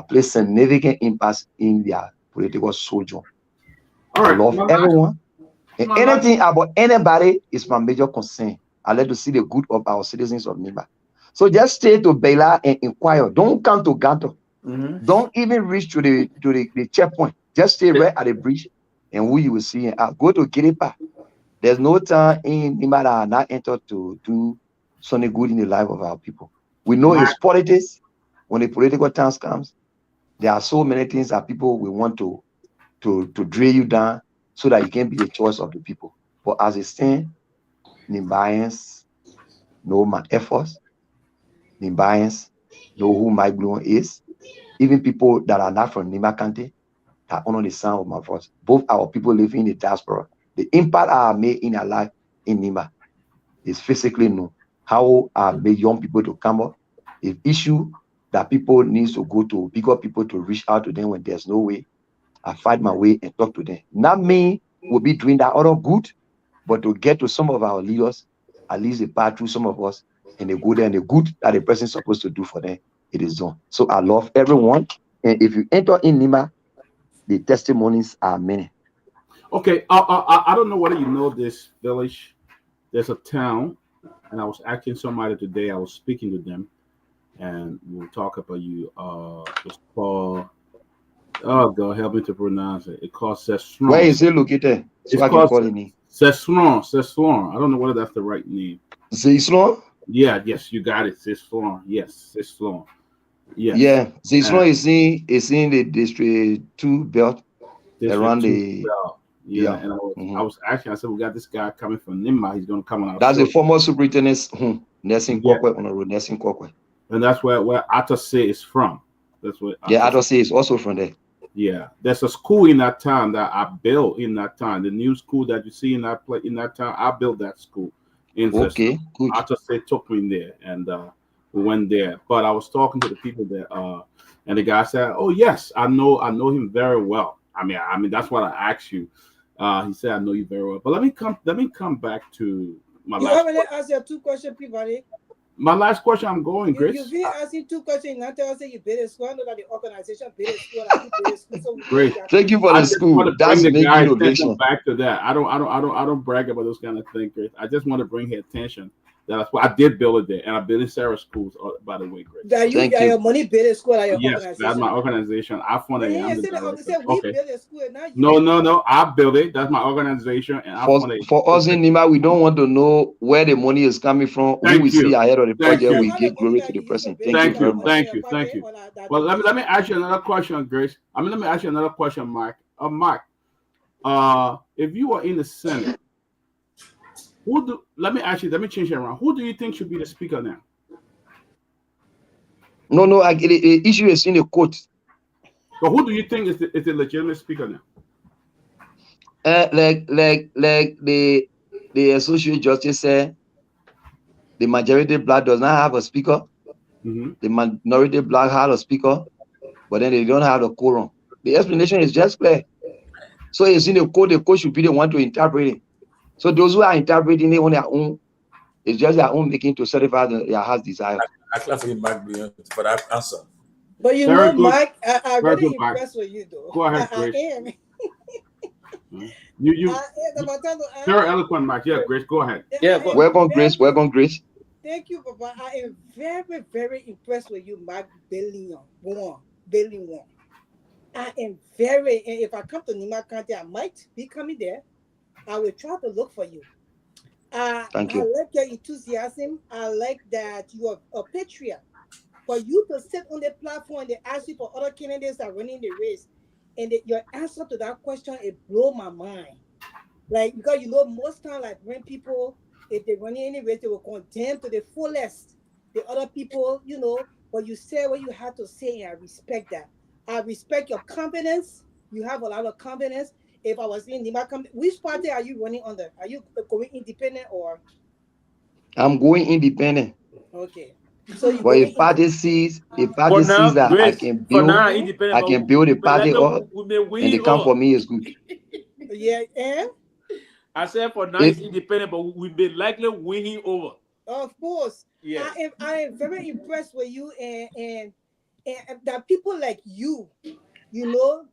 play significant impact in their political sojourn. I love everyone. And anything about anybody is my major concern. I like to see the good of our citizens of Nima. So just stay to Bela and inquire. Don't come to Ganto. Don't even reach to the checkpoint. Just stay right at the bridge and who you will see. Go to Girepa. There's no time in Nima that are not entered to do something good in the life of our people. We know it's politics. When the political times comes, there are so many things that people will want to drill you down so that you can be the choice of the people. But as it stands, Nimbayans know my efforts. Nimbayans know who my Gloon is. Even people that are not from Nima County that honor the sound of my voice. Both our people living in the diaspora. The impact I have made in their life in Nima is physically known. How I made young people to come up. If issue that people need to go to bigger people to reach out to them when there's no way, I fight my way and talk to them. Not me will be doing that other good, but to get to some of our leaders, at least they pass through some of us, and they go there and the good that the person is supposed to do for them, it is done. So I love everyone. And if you enter in Nima, the testimonies are many. Okay, I don't know whether you know this village. There's a town, and I was asking somebody today, I was speaking to them, and we'll talk about you. It's called, oh God, help me to pronounce it. It's called Sesron. Where is it located? So I can call it Sesron. I don't know whether that's the right name. Sesron? Yeah, yes, you got it. Sesron. Yes, Sesron. Yes. Yeah, Sesron is in the District 2 belt around the belt. Yeah. And I was asking, I said, we got this guy coming from Nima. He's going to come on. That's the former superintendent's home, Nelson Kokwe, on the road, Nelson Kokwe. And that's where Atase is from. That's where. Atase is also from there. Yeah, there's a school in that town that I built in that town. The new school that you see in that town, I built that school. Okay, good. Atase took me there, and we went there. But I was talking to the people there, and the guy said, "Oh yes, I know him very well." I mean that's what I asked you. He said, "I know you very well." But let me come back to my last. You already asked your 2 questions, Peabody. My last question, I'm going, Grace. You've been asking 2 questions. Now tell us that you build a school. I know that the organization build a school. So great. Thank you for the school. That's the big innovation. Back to that. I don't brag about those kind of things, Grace. I just want to bring her attention. That's why I did build it there, and I built in Sarah schools. By the way, Grace. That you got your money build a school at your organization. Yes, that's my organization. I funded it. We build a school. Now no. I built it. That's my organization, and I funded it. For us in Nima, we don't want to know where the money is coming from. Who we see ahead of the project, we give glory to the person. Thank you. Well, let me ask you another question, Grace. Let me ask you another question, Mark. Mark, if you were in the Senate, let me change it around. Who do you think should be the speaker now? No, the issue is in the court. But who do you think is the legitimate speaker now? Like the associate justice said, the majority black does not have a speaker. The minority black had a speaker, but then they don't have a quorum. The explanation is just clear. So it's in the court should be the one to interpret it. So those who are interpreting it on their own, It's just their own making to satisfy their heart's desire. I clap for you, Mark, for that answer. But you Very know, good. Mike, I'm Very really good, Mike. impressed with you, though. Go ahead, I Grace. am. You very eloquent, Mike. Yeah, Grace, go ahead. Yeah, go. Welcome, Grace. Welcome, Grace. Thank you, Papa. I am very, very impressed with you, Mike Bellion. I am very, and if I come to Nima County, I might be coming there. I will try to look for you. Thank you. I like your enthusiasm. I like that you are a patriot. For you to sit on the platform and they ask you for other candidates that are running the race, and your answer to that question, it blow my mind. Like, because you know, most times, like when people, if they run any race, they will condemn to the fullest the other people, you know, but you say what you have to say, and I respect that. I respect your confidence. You have a lot of confidence. If I was in Nima, which party are you running under? Are you going independent or? I'm going independent. Okay. So you but if party sees that Grace, I can build a party up and they come for me, is good. Yeah, and I said for now it's independent, but we've been likely winning over. Of course. Yeah. I am very impressed with you and that people like you know,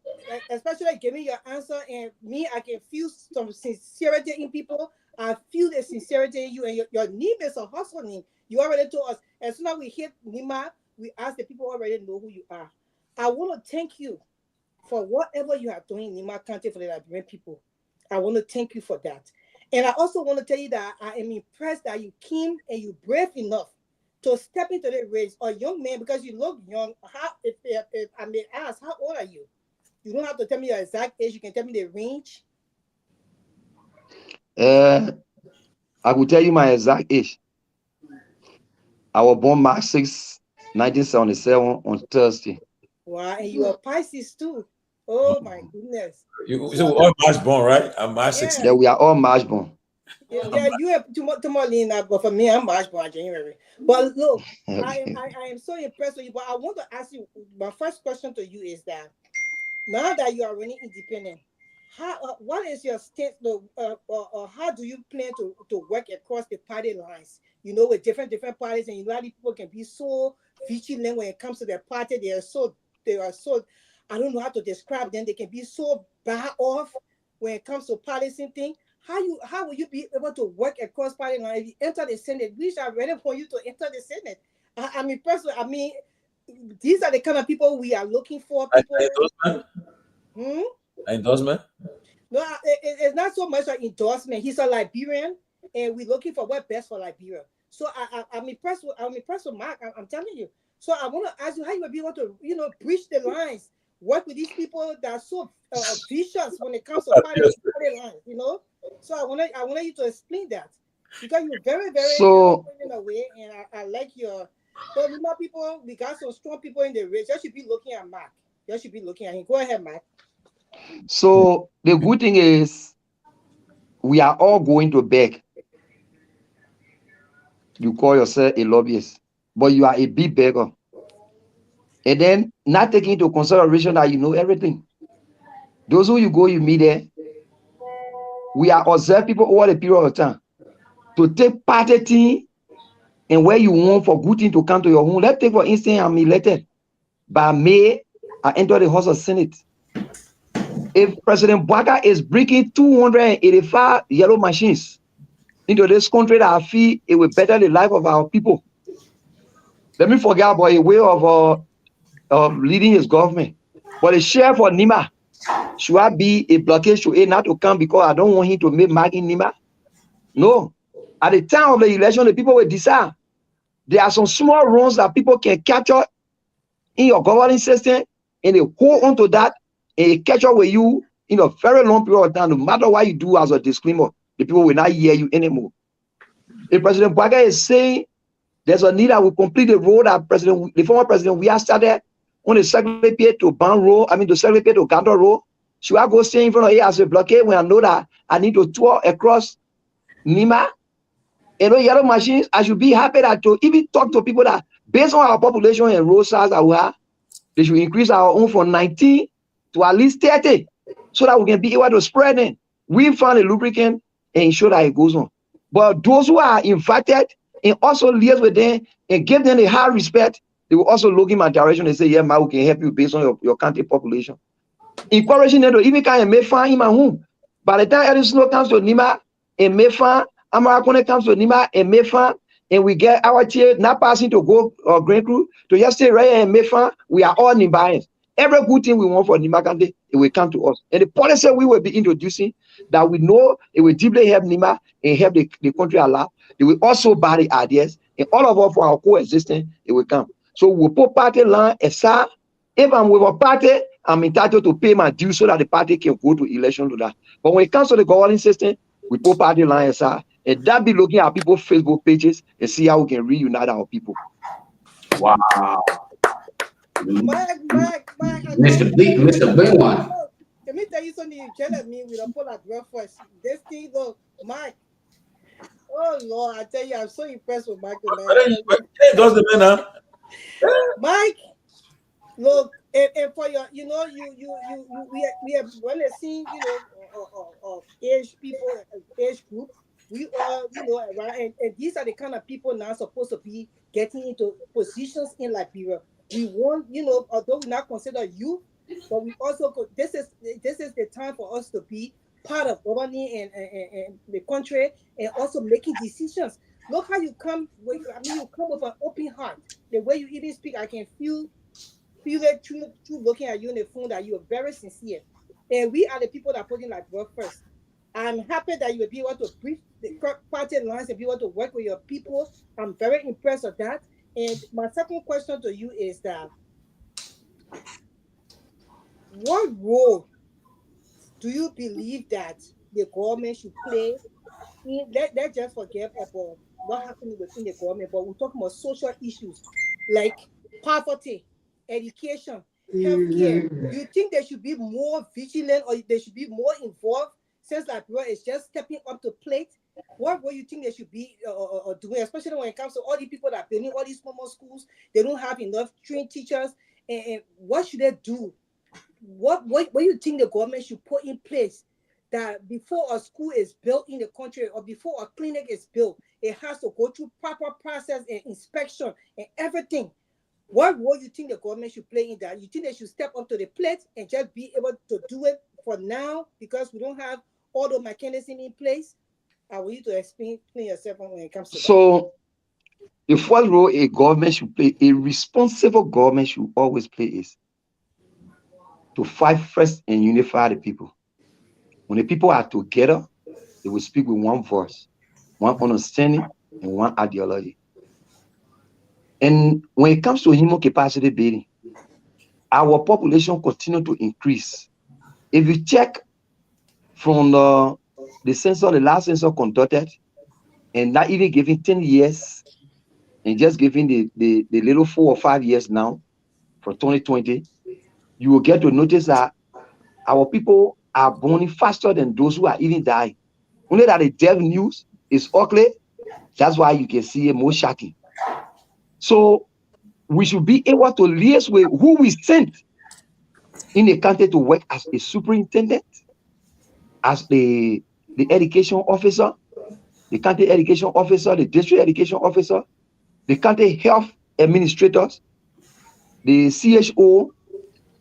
especially giving your answer, and me, I can feel some sincerity in people. I feel the sincerity in you, and your name is a hustle name. You already told us. As soon as we hit Nima, we ask the people already know who you are. I want to thank you for whatever you are doing in Nima County for the Liberian people. I want to thank you for that. And I also want to tell you that I am impressed that you came and you brave enough to step into the race. A young man, because you look young. If I may ask, how old are you? You don't have to tell me your exact age. You can tell me the range. I will tell you my exact age. I was born March 6, 1977 on Thursday. Wow, and you are Pisces too. Oh my goodness. So all March born, right? I'm March 6. Yeah, we are all March born. Yeah, you have Tomalin, but for me, I'm March born January. But look, I am so impressed with you. But I want to ask you, my first question to you is that now that you are running independent, what is your stance? How do you plan to work across the party lines? You know, with different parties, and you know how people can be so vigilant when it comes to their party. They are so. I don't know how to describe them. They can be so bad off when it comes to policing things. How will you be able to work across party lines if you enter the Senate? We are ready for you to enter the Senate. I'm impressed. I mean, these are the kind of people we are looking for. People. Endorsement? No, it's not so much an endorsement. He's a Liberian, and we're looking for what's best for Liberia. So I'm impressed with Mark. I'm telling you. So I want to ask you how you will be able to, you know, breach the lines, work with these people that are so vicious when it comes to party lines, you know. So I want you to explain that, because you're very, very in a way, and I like your. But with my people, we got some strong people in the race. You should be looking at Mark. You should be looking at him. Go ahead, Mark. So the good thing is, we are all going to beg. You call yourself a lobbyist, but you are a big beggar. And then not taking into consideration that you know everything. Those who you meet there, we are observe people over the period of time to take party thing and where you want for good thing to come to your home. Let's take for instance, I'm elected. By May, I enter the House of Senate. If President Bwaga is bringing 285 yellow machines into this country that I feel it will better the life of our people. Let me forget about a way of leading his government. But the sheriff for Nima, should I be a blockade? Should he not to come because I don't want him to make mark in Nima? No. At the time of the election, the people will decide. There are some small runs that people can capture in your governing system, and they hold on to that and catch up with you in a very long period of time. No matter what you do as a disclaimer, the people will not hear you anymore. If President Bwaga is saying there's a need that we complete the road that the former president we have started on the Secretary to Ban Road, the Secretary to Garguah Road, should I go stay in front of here as a blockade when I know that I need to tour across Nima? And those yellow machines, I should be happy that to even talk to people that based on our population and road size that we have, they should increase our own from 19 to at least 30 so that we can be able to spread it. We find a lubricant and ensure that it goes on. But those who are invited and also liaise with them and give them a high respect, they will also look in my direction and say, yeah, man, we can help you based on your country population. Encouraging them to even kind of make fun in my home. By the time Eddie Snow comes to Nima and make fun, Amarakone comes to Nima and make fun, and we get our chair not passing to go or Grand Crew to just stay right here and make fun, we are all Nimbayans. Every good thing we want for Nima Kante, it will come to us. And the policy we will be introducing that we know it will deeply help Nima and help the country a lot. They will also buy the ideas, and all of us for our coexistence, it will come. So we'll put party line aside. If I'm with a party, I'm entitled to pay my dues so that the party can go to election to that. But when it comes to the governing system, we put party line aside. And that be looking at people's Facebook pages and see how we can reunite our people. Wow. Mr. Big One. Let me tell you something. You jealous me with a pull at real first. This thing though, Mike. Oh Lord, I tell you, I'm so impressed with Michael. Mike, look, and for your, you know, we have when they see, you know, age people, age group, we are, you know, and these are the kind of people now supposed to be getting into positions in Liberia. We want, you know, although we not consider youth, but we also this is the time for us to be part of governing and the country and also making decisions. Look how you come with, I mean, you come with an open heart. The way you even speak, I can feel it through looking at you on the phone that you are very sincere. And we are the people that put in like work first. I'm happy that you will be able to brief the party lines and be able to work with your people. I'm very impressed with that. And my second question to you is that what role do you believe that the government should play? Let's just forget about what happened within the government, but we're talking about social issues like poverty, education, healthcare. Do you think they should be more vigilant or they should be more involved since Liberia is just stepping up to plate? What do you think they should be doing, especially when it comes to all the people that are building all these small schools? They don't have enough trained teachers. And what should they do? What do you think the government should put in place that before a school is built in the country or before a clinic is built, it has to go through proper process and inspection and everything? What role do you think the government should play in that? You think they should step up to the plate and just be able to do it for now because we don't have all the mechanism in place? I want you to explain yourself when it comes to so that. The first role a government should play, a responsible government should always play is to fight first and unify the people. When the people are together, they will speak with one voice, one understanding, and one ideology. And when it comes to human capacity building, our population continue to increase. If you check from the census, the last census conducted, and not even giving 10 years, and just giving the little 4 or 5 years now for 2020, you will get to notice that our people are born faster than those who are even dying. Only that the death news is ugly. That's why you can see it more shocking. So we should be able to liaise with who we sent in the country to work as a superintendent, as the education officer, the county education officer, the district education officer, the county health administrators, the CHO.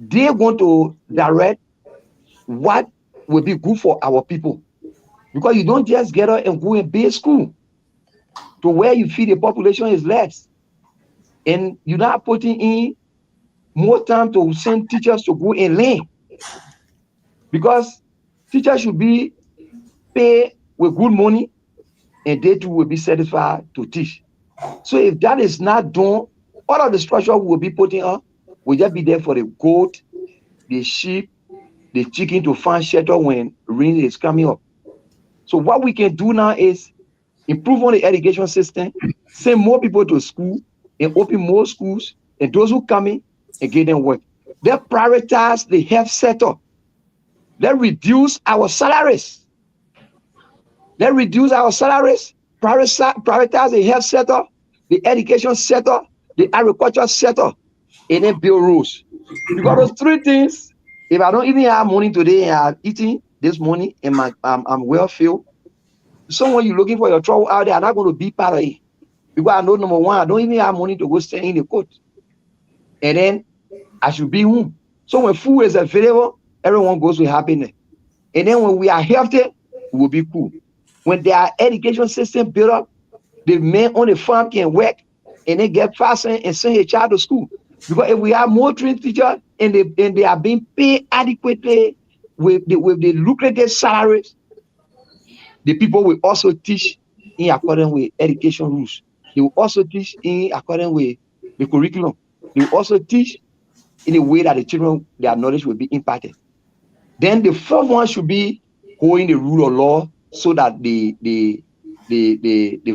They want to direct what will be good for our people. Because you don't just get up and go and build school to where you feel the population is less. And you're not putting in more time to send teachers to go and learn. Because teachers should be paid with good money and they too will be satisfied to teach. So if that is not done, all of the structure we will be putting on will just be there for the goat, the sheep, the chicken to find shelter when rain is coming up. So what we can do now is improve on the education system, send more people to school and open more schools, and those who come in and get them work. They prioritize the health sector. They reduce our salaries. They reduce our salaries, prioritize the health sector, the education sector, the agriculture sector, and then build roads. Because those three things, if I don't even have money today and I'm eating this morning and I'm well filled, someone you're looking for your trouble out there are not going to be part of it. Because I know, number one, I don't even have money to go stay in the court. And then I should be home. So when food is available, everyone goes with happiness. And then when we are healthy, we will be cool. When there are education system built up, the men on the farm can work and they get faster and send a child to school. Because if we have more trained teachers and they are being paid adequately with the lucrative salaries, the people will also teach in accordance with education rules. They will also teach in accordance with the curriculum. They will also teach in a way that the children, their knowledge will be impacted. Then the fourth one should be holding the rule of law so that the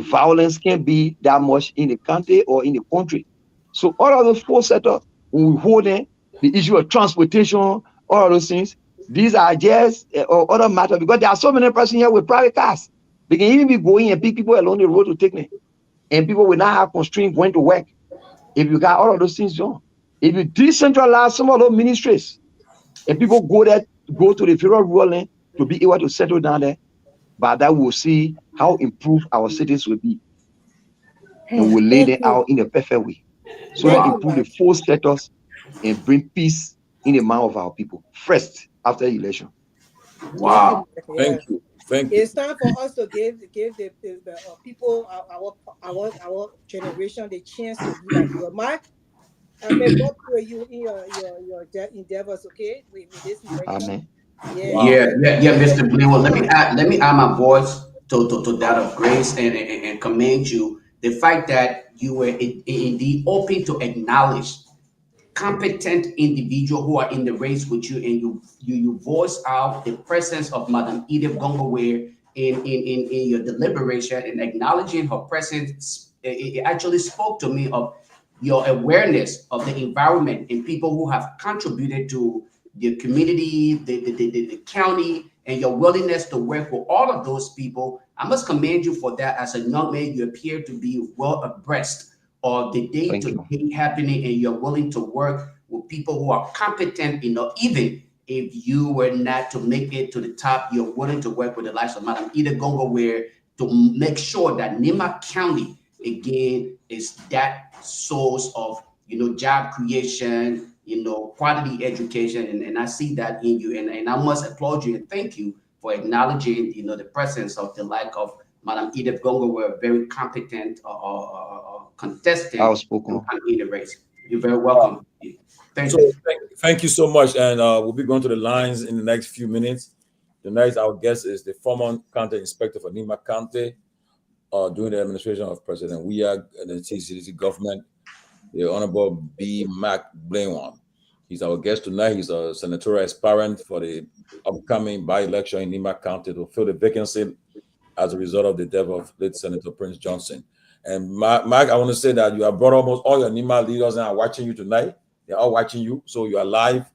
violence can't be that much in the country or in the country. So all of those four sectors, when we hold them, the issue of transportation, all of those things, these are just other matters because there are so many persons here with private cars. They can even be going and pick people along the road to take them. And people will not have constraints going to work if you got all of those things done. If you decentralize some of those ministries and people go to the federal rural land to be able to settle down there, but that we'll see how improved our cities will be. And we'll lay them out in a perfect way. So that improve the four sectors and bring peace in the mind of our people first after the election. Wow. Thank you. Thank you. It's time for us to give the people, our generation, the chance to be like you. Mark, may God pray you in your endeavors, okay? With this election. Amen. Yeah, Mr. Glenwood. Let me add my voice to that of grace and commend you. The fact that you were indeed open to acknowledge competent individuals who are in the race with you, and you voice out the presence of Madam Kehleboe Gongloe in your deliberation, and acknowledging her presence. It actually spoke to me of your awareness of the environment and people who have contributed to the community, the county, and your willingness to work with all of those people. I must commend you for that. As a young man, you appear to be well abreast of the day-to-day happening, and you're willing to work with people who are competent enough. Even if you were not to make it to the top, you're willing to work with the likes of Madam Kehleboe Gongloe to make sure that Nima County, again, is that source of, job creation, quality education. And I see that in you. And I must applaud you and thank you for acknowledging, the presence of the like of Madam Kehleboe Gongloe, a very competent contestant outspoken in the race. You're very welcome. Thank you. Thank you so much. And we'll be going to the lines in the next few minutes. Tonight, our guest is the former county inspector for Nima County during the administration of President Weah and the TCDC government, the Honorable B. Mac Blainwan. He's our guest tonight. He's a senatorial aspirant for the upcoming by-election in Nima County to fill the vacancy as a result of the death of late Senator Prince Johnson. And Mike, I want to say that you have brought almost all your Nima leaders and are watching you tonight. They're all watching you, so you are live,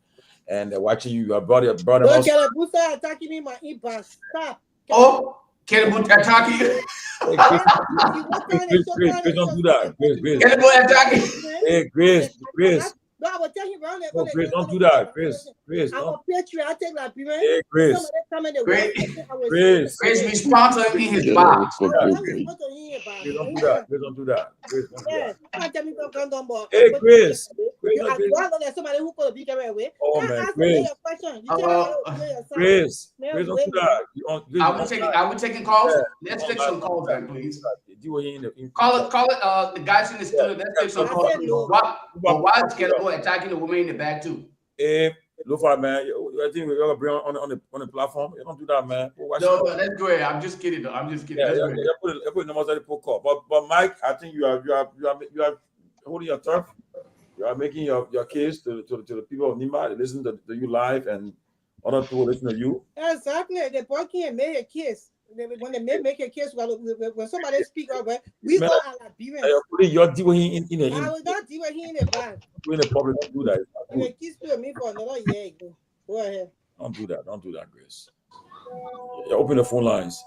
and they're watching you. You have brought them. Don't Kehleboe attacking me, my inbox. Stop. Oh, Kehleboe attacking you. Grace, don't do that. Grace. Kehleboe attacking. Hey, Grace. No, I will tell him around No, Grace, don't do that. Grace. I'm a patriotic Liberian. Hey, Grace. Grace, respond to him in his box. Don't do that. Grace, don't do that. Grace, don't do that. Hey, Grace. Somebody who could be carried away. Oh, man, Grace. Grace, don't do that. Are we taking calls? Let's take some calls then, please. Call it. The guys in the studio. Let's take some calls. Why is Kehleboe attacking the woman in the back too? Hey, Lofa, man. I think we're gonna bring on the platform. You don't do that, man. No, that's great. I'm just kidding. Though. I'm just kidding. Yeah, put numbers at the call. But Mike, I think you are holding your turf. You are making your case to the people of Nima. They listen to you live, and other people listen to you. Exactly. The boy can't make a case. When they make a case, when somebody speak up, we all are Liberians. You're doing in the. I will not do it here in the back. Doing the public to do that. You kiss me for another year ago. Go ahead. Don't do that, Grace. Yeah, open the phone lines.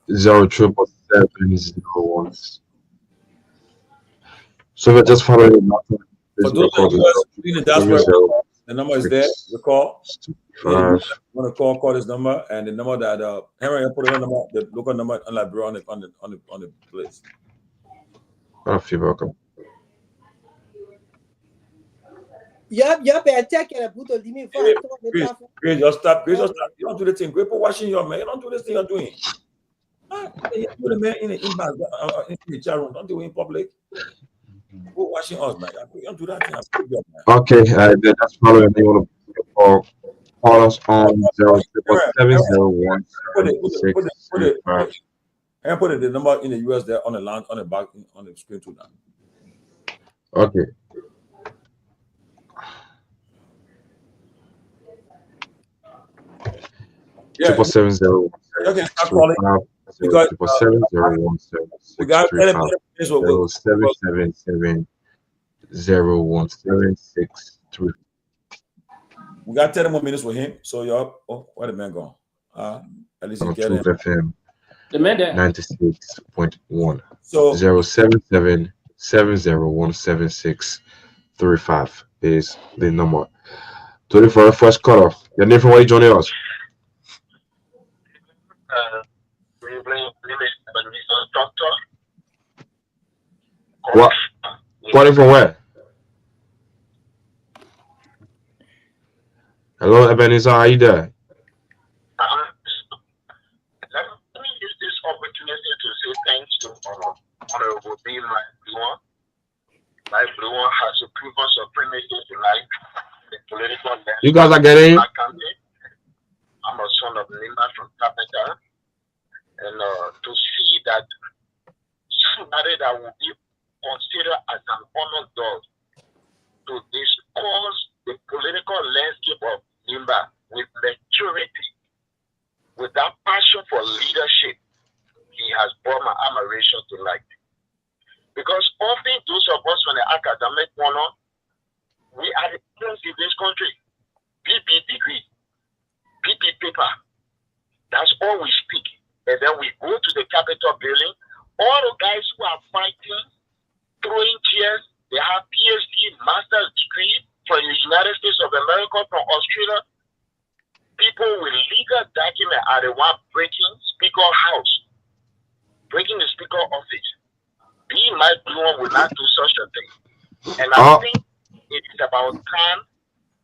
07701. So we're just following. For those of you reading the dashboard, the number is there. The call want to call this number, and the number that Henry put it on the local number on Liberia on the place. You're welcome. Yep, better take care of Buto Limi for Great, just stop. You don't do the thing. Great for washing your man. You don't do this thing you're doing. You do the man in the chat room. Don't do it in public. Go washing us, man. You don't do that thing. Okay, that's following. You want to call us on 0701. And put the number in the US there on the line on the back on the screen too now. Okay. Yeah. 770. Okay, start calling. Because 770 we got 7770176. We got 10 more minutes with him. So you're where the man gone? At least you get him. FM the man there 96.1. So 077-7017635 is the number. 24 first caller. Your name from where you joining us? What? Calling from where? Hello, Ebenezer. How you there? Let me use this opportunity to say thanks to Honorable Ben Sanvee. My Blue has a proven supremacy to life. The political lens. You guys are getting? I'm a son of Nima from Capital, and to see that somebody that will be considered as an honored dog to discuss the political landscape of Nimba with maturity, with that passion for leadership, he has brought my admiration to light. Because often those of us from the academic corner, we are the best in this country. BB degree, PP paper. That's all we speak. And then we go to the Capitol building. All the guys who are fighting, throwing chairs, they have PhD, master's degree from the United States of America, from Australia. People with legal documents are the one breaking Speaker House, breaking the Speaker office. My Blue will not do such a thing. And I think it is about time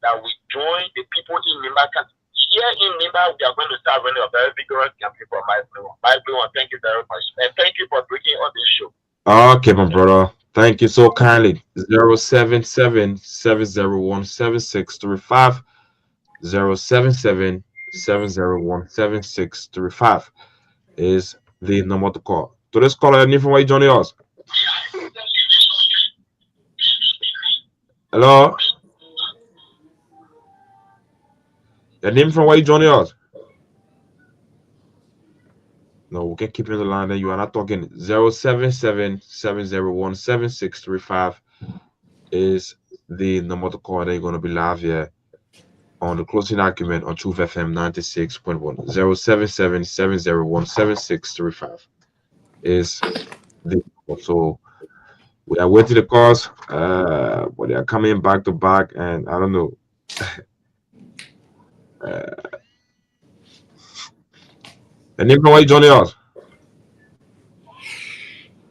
that we join the people in Nimba. Here in Nimba, we are going to start running a very vigorous campaign for My Blue. My Blue, thank you very much. And thank you for bringing on this show. Okay, my brother. Thank you so kindly. 077-701-7635. 077-701-7635 is the number to call. To this caller, any from where you joining us? Hello? Your name from where you joining us? No, we can keep you on the line. Then you are not talking. 077-701-7635 is the number to call. Then you're going to be live here on the closing argument on Truth FM 96.1. 077-701-7635 is the number. So we are waiting the calls, but they are coming back to back, and I don't know. And even why you joining us?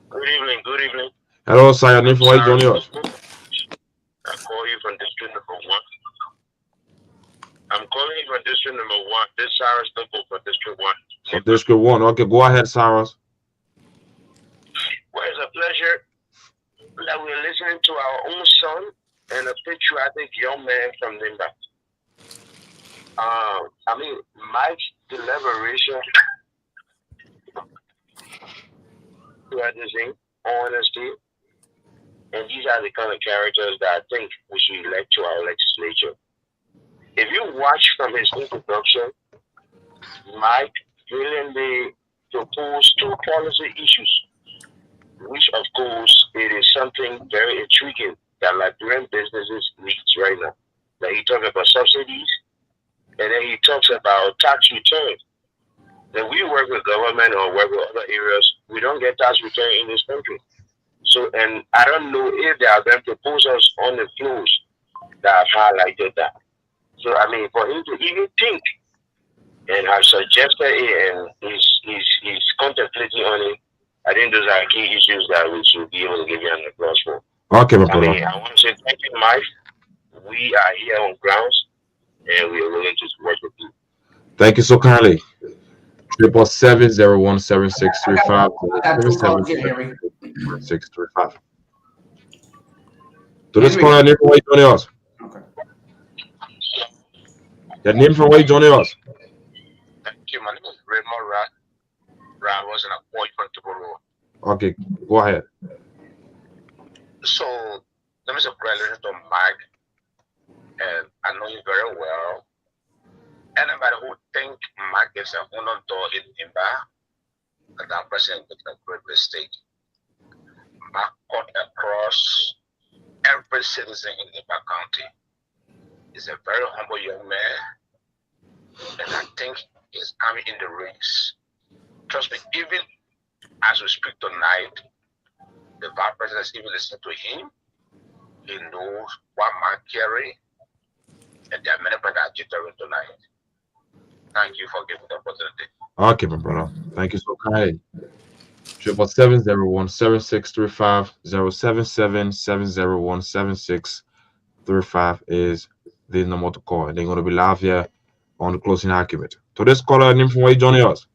Good evening, good evening. Hello, sir. Your name from why you joining us? I call you from district number 1. I'm calling you from district number 1. This is Cyrus Local for district 1. For district 1. Okay, go ahead, Cyrus. Well, it's a pleasure that we're listening to our own son and a patriotic young man from Nimba. I mean, Mike's deliberation, honesty, and these are the kind of characters that I think we should elect to our legislature. If you watch from his introduction, Mike brilliantly proposed 2 policy issues, which of course it is something very intriguing that Liberian businesses need right now. Now he talks about subsidies, and then he talks about tax returns. When we work with government or work with other areas, we don't get tax return in this country. So, and I don't know if there are been proposals on the floors that have highlighted that. So I mean, for him to even think and have suggested it and he's contemplating on it, I think those are key issues that we should be able to give you an applause for. Okay, my brother. I mean, I want to say thank you, Mike. We are here on grounds and we are willing to work with you. Thank you so kindly. 777-017635. 777-017635. To this call, your name from where you joining us? Okay. Your name from where you joining us? Thank you. My name is Raymond Rad. Rad was an appointment to Togar. Okay, go ahead. So, let me say congratulations to Mike. And I know you very well. Anybody who think Mike is an honor door in Imba, that person is a great mistake. Mike cut across every citizen in Imba County. He's a very humble young man. And I think he's coming in the race. Trust me, even as we speak tonight, the vice president is even listening to him. He knows what Mike carry. And there are many people that are jittering tonight. Thank you for giving the opportunity. Okay, my brother. Thank you so kindly. 777-017635. 077-701-7635 is the number to call. And they're going to be live here on the closing argument. To this caller, name from where you joining us?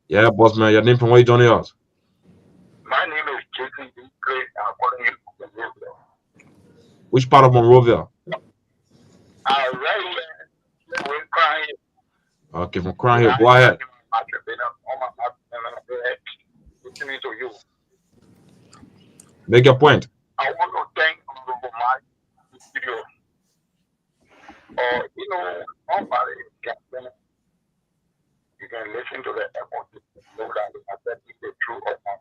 Yeah, boss man, your name from where you joining us? My name is Jason D. Gray. I'm calling you from Monrovia. Which part of Monrovia? Right here, we're crying. Okay, from Crown Hill. Go ahead. Listening to you. Make your point. I want to thank Honorable Mike studio. You know, nobody can you can listen to the effort to know that it's the truth of God.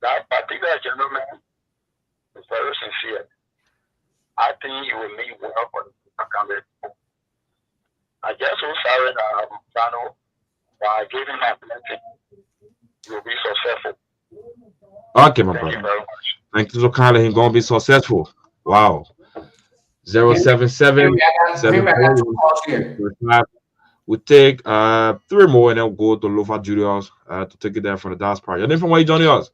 That particular gentleman is very sincere. I think he will mean well for the account. I just so sorry that Channel, but I gave him my blessing. He will be successful. Okay, my Thank brother. you very much. Thank you so kindly. He's going to be successful. Wow. 077 we take 3 more and then we'll go to Lofa Julius to take it there from the dance part. Your name from where you joining us?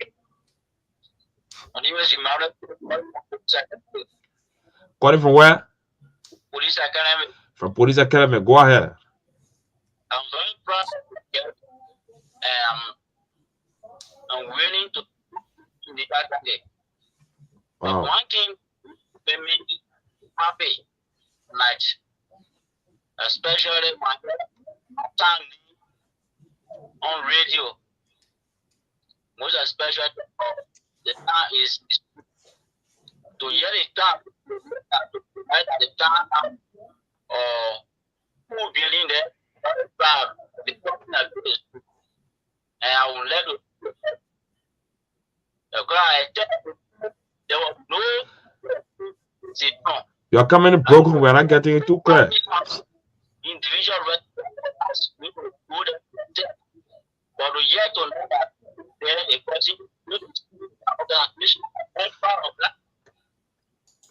My name is Emmanuel. Calling from where? Police Academy. From Police Academy. Go ahead. I'm very proud of it. I'm willing to the back day. Wow. One thing made me happy tonight, especially my time on radio. Most especially the time is to hear the time right at the time who building there the and I will let you the guy there was no sit down. You're coming in broken. We're not getting it too clear. Individual but yet to know that there is a person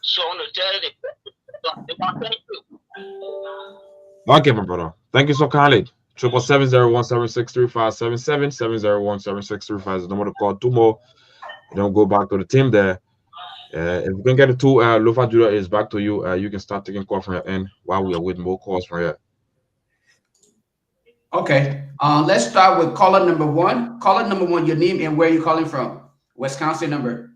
so I want to tell the Okay, my brother. Thank you so kindly. 777-017635. 777-017635 is the number to call. 2 more. Then we'll go back to the team there. If we can get it to Lofa Julius is back to you. You can start taking calls from your end while we are waiting more calls from here. Okay. Let's start with caller number 1. Caller number 1, your name and where you calling from? Wisconsin number.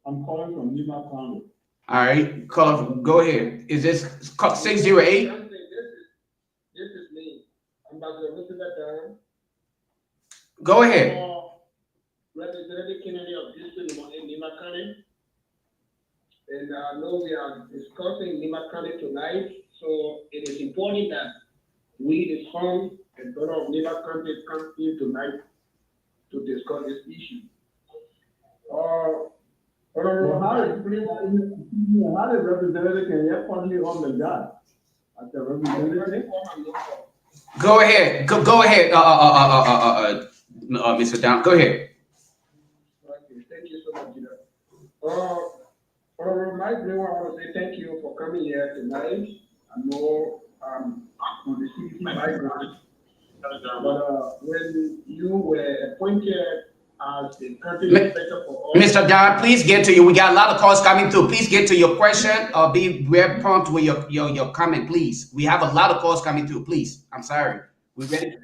I'm calling from Lima County. All right. Caller, go ahead. Is this 608? This is me. I'm Dr. Elizabeth. Go ahead. Representative Kennedy of District in Lima County. And I know we are discussing Lima County tonight, so it is important that we, the son and daughter of Lima County, come in tonight to discuss this issue. Honorable, how is representative can you partly on the job? At the representative? Go ahead. Go ahead. Mr. Down. Go ahead. Okay, thank you so much, Mike Brewer, I want to say thank you for coming here tonight. I know on the CBC background, but when you were appointed as the country inspector for all... Mr. Don, please get to you. We got a lot of calls coming through. Please get to your question or be very prompt with your comment, please. We have a lot of calls coming through. Please. I'm sorry. We ready?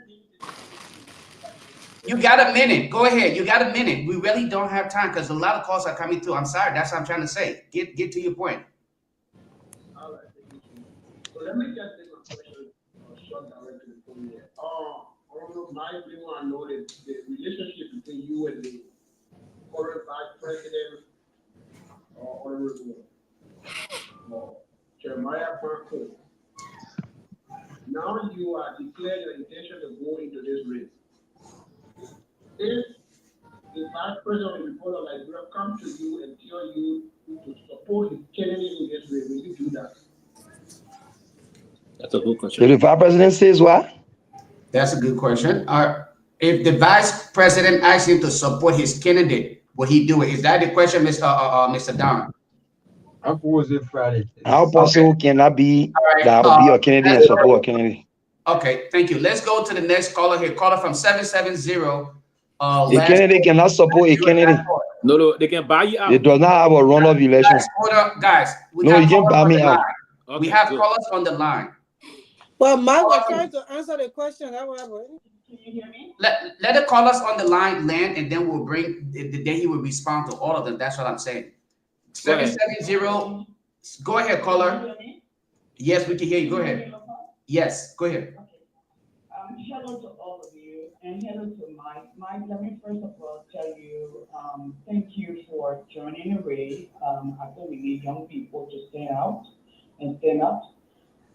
You got a minute. Go ahead. You got a minute. We really don't have time because a lot of calls are coming through. I'm sorry. That's what I'm trying to say. Get to your point. All right. So let me just take a question short directly from here. Mike Brewer, I know that the relationship between you and the current vice president, Honorable Jeremiah Parker. Now you are declared your intention to go into this race. If the vice president of the Republic of Liberia comes to you and tell you to support his candidate in this race, will you do that? That's a good question. So the vice president says what? That's a good question. If the vice president asks him to support his candidate, will he do it? Is that the question, Mr. Don? How was it Friday? How possible can that be that will be a candidate and support a candidate? Okay, thank you. Let's go to the next caller here. Caller from 770. A candidate cannot support a candidate. No, they can buy you out. It does not have a runoff election. Guys, no, you can buy me out. Okay, we have callers on the line. Well, Mike was trying to answer the question. Can you hear me? Let the callers on the line land, and then we'll bring the day he will respond to all of them. That's what I'm saying. 770. Go ahead, caller. Yes, we can hear you. Go ahead. Yes, go ahead. Hello to all of you, and hello to Mike. Mike, let me first of all tell you, thank you for joining the race. I think we need young people to stand out and stand up.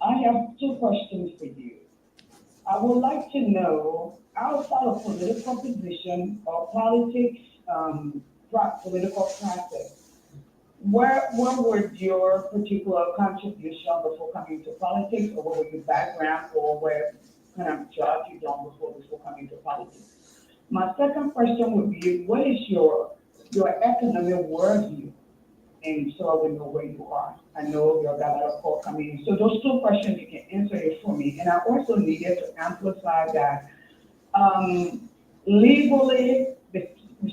I have two questions for you. I would like to know, outside of political position or politics, political process, what was your particular contribution before coming to politics, or what was your background, or what kind of job you done before coming to politics? My second question would be, what is your economic worldview? And so I will know where you are. I know you got a lot of calls coming in. So those two questions, you can answer it for me. And I also needed to amplify that legally, the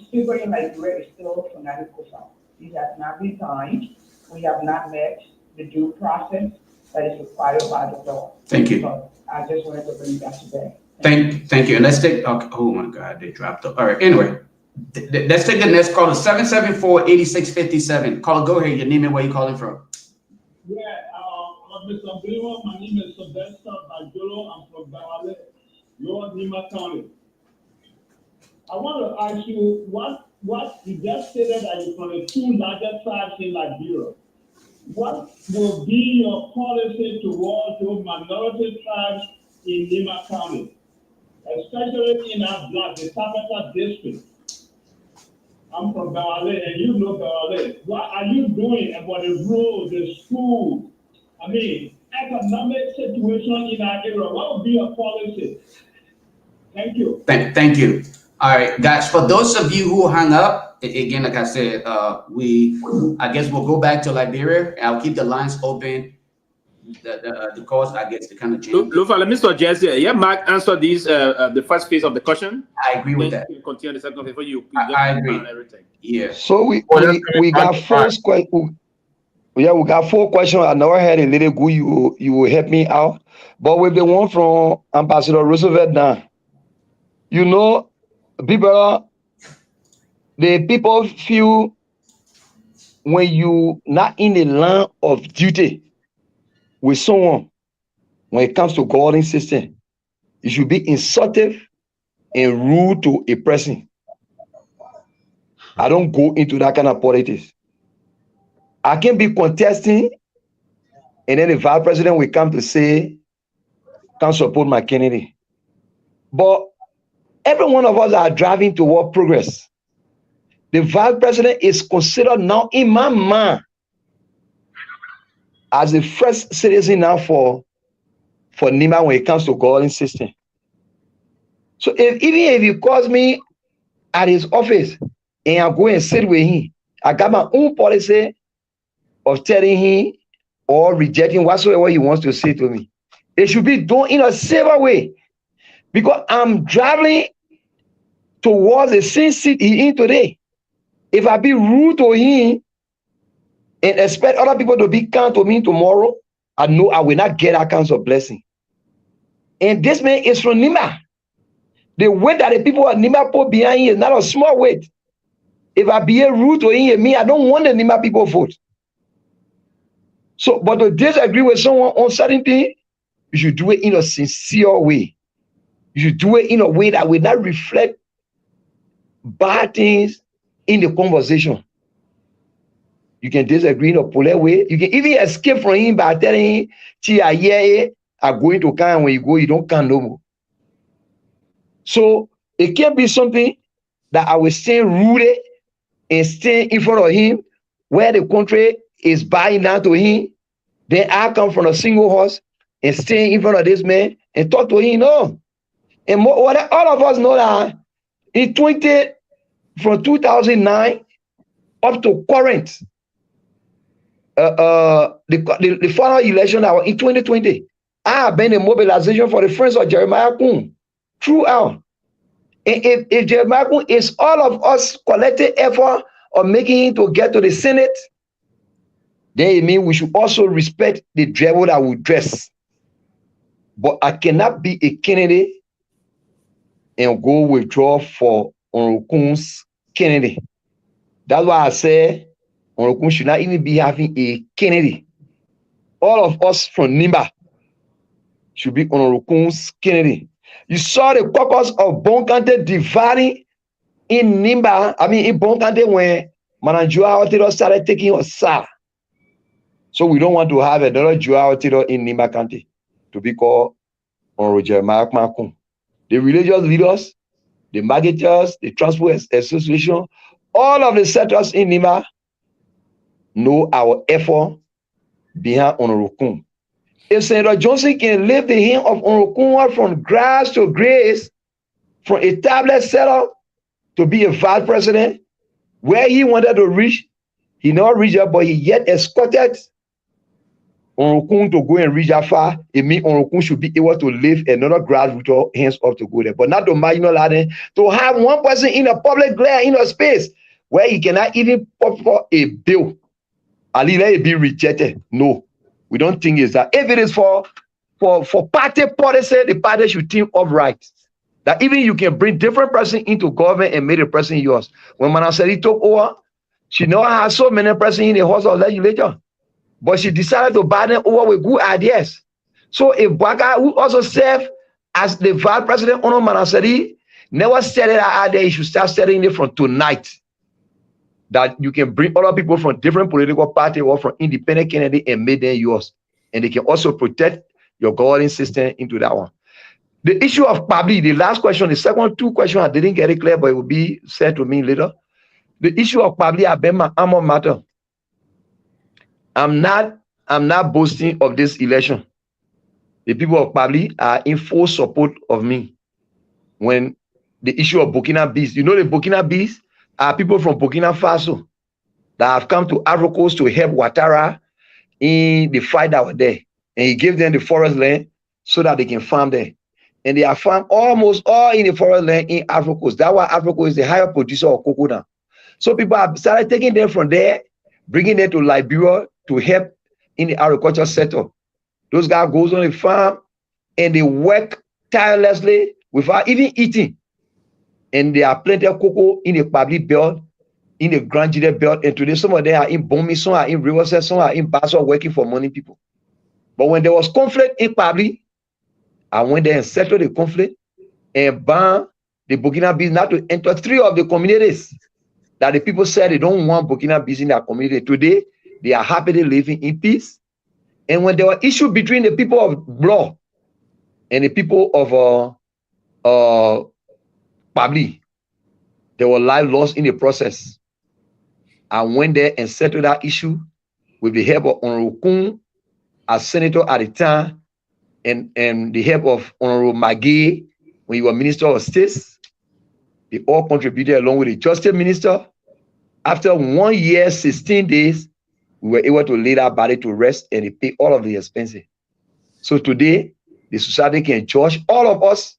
speaker in Liberia is still fanatical. He has not resigned. We have not met the due process that is required by the law. Thank you. So I just wanted to bring that today. Thank you. And let's take, okay, oh my God, they dropped up. All right, anyway, let's take the next caller, 774-8657. Caller, go ahead, your name and where you calling from. Yeah, Mr. Brewer, my name is Sylvester Pewee. I'm from Garguah, Lower Nima County. I want to ask you, what you just stated that you're from the two largest tribes in Liberia. What will be your policy towards those minority tribes in Nima County, especially in our block, the Tabata district? I'm from Garguah, and you know Garguah. What are you doing about the roads, the schools? I mean, economic situation in our area. What would be your policy? Thank you. Thank you. All right, guys, for those of you who hung up, again, like I said, I guess we'll go back to Liberia. I'll keep the lines open. The calls, I guess, to kind of change. Lofa, let me suggest, Mark answer these, the first phase of the question. I agree with that. You continue the second phase for you. I agree. Everything. Yeah. So we got first question. Yeah, we got 4 questions. I never had a little good. You will help me out. But with the one from Ambassador Roosevelt now, you know, the people feel when you not in the line of duty with someone, when it comes to guarding system, you should be insultive and rude to a person. I don't go into that kind of politics. I can be contesting, and then the vice president will come to say, can't support my candidate. But every one of us are driving toward progress. The vice president is considered now in my mind as the first citizen now for Nima when it comes to guarding system. So even if he calls me at his office and I go and sit with him, I got my own policy of telling him or rejecting whatsoever he wants to say to me. It should be done in a safer way, because I'm traveling towards the same seat he in today. If I be rude to him and expect other people to be kind to me tomorrow, I know I will not get that kind of blessing. And this man is from Nima. The weight that the people of Nima put behind him is not a small weight. If I be rude to him, me, I don't want the Nima people vote. So, but to disagree with someone on certain things, you should do it in a sincere way. You should do it in a way that will not reflect bad things in the conversation. You can disagree in a polite way. You can even escape from him by telling him, I'm going to come, when you go, you don't come no more. So it can't be something that I will stay rooted and stay in front of him where the country is buying down to him. Then I come from a single horse and stay in front of this man and talk to him. No. And all of us know that in from 2009 up to current, the final election in 2020, I have been in mobilization for the friends of Jeremiah Kun throughout. And if Jeremiah Kun is all of us collective effort of making him to get to the Senate, then it means we should also respect the devil that will dress. But I cannot be a candidate and go withdraw for Onrokun's candidate. That's why I say Onrokun should not even be having a candidate. All of us from Nimba should be Onrokun's candidate. You saw the caucus of Bonkante dividing in Nimba, in Bonkante when Mananjua Otero started taking a side. So we don't want to have another Jua Otero in Nimba County to be called Onro Jeremiah Makun. The religious leaders, the marketers, the transport association, all of the settlers in Nimba know our effort behind Onrokun. If Senator Johnson can lift the hand of Onrokun from grass to grace, from a tablet setup to be a vice president, where he wanted to reach, he not reached up, but he yet escorted Onrokun to go and reach that far. It means Onrokun should be able to lift another grass with your hands up to go there, but not to marginal ladder, to have one person in a public glare in a space where he cannot even put for a bill. And let it be rejected. No, we don't think it's that. If it is for party policy, the party should think of rights. That even you can bring different person into government and make the person yours. When Manaseri took over, she now has so many persons in the House of Legislature, but she decided to buy them over with good ideas. So if Baga, who also served as the vice president under Manaseri, never said that idea, he should start studying it from tonight. That you can bring other people from different political parties or from independent candidates and make them yours. And they can also protect your governing system into that one. The issue of Peabody, the last question, the second two questions, I didn't get it clear, but it will be said to me later. The issue of Peabody has been my alma mater. I'm not boasting of this election. The people of Peabody are in full support of me. When the issue of Burkina Bees, you know the Burkina Bees are people from Burkina Faso that have come to Ivory Coast to help Ouattara in the fight that was there. And he gave them the forest land so that they can farm there. And they are farmed almost all in the forest land in Ivory Coast. That's why Ivory Coast is the higher producer of cocoa now. So people have started taking them from there, bringing them to Liberia to help in the agriculture sector. Those guys goes on the farm and they work tirelessly without even eating. And there are plenty of cocoa in the Peabody belt, in the Grand Jide belt, and today some of them are in Bomi, some are in Riverside, some are in Basel working for money people. But when there was conflict in Peabody, I went there and settled the conflict and banned the Burkina Bees not to enter 3 of the communities that the people said they don't want Burkina Bees in their community. Today, they are happily living in peace. And when there were issues between the people of Blois and the people of Peabody, there were lives lost in the process. I went there and settled that issue with the help of Honorable Kun as senator at the time, and the help of Honorable Maggie when he was Minister of State. They all contributed along with the Justice Minister after 1 year, 16 days, we were able to lay that body to rest and they pay all of the expenses. So today, the society can judge all of us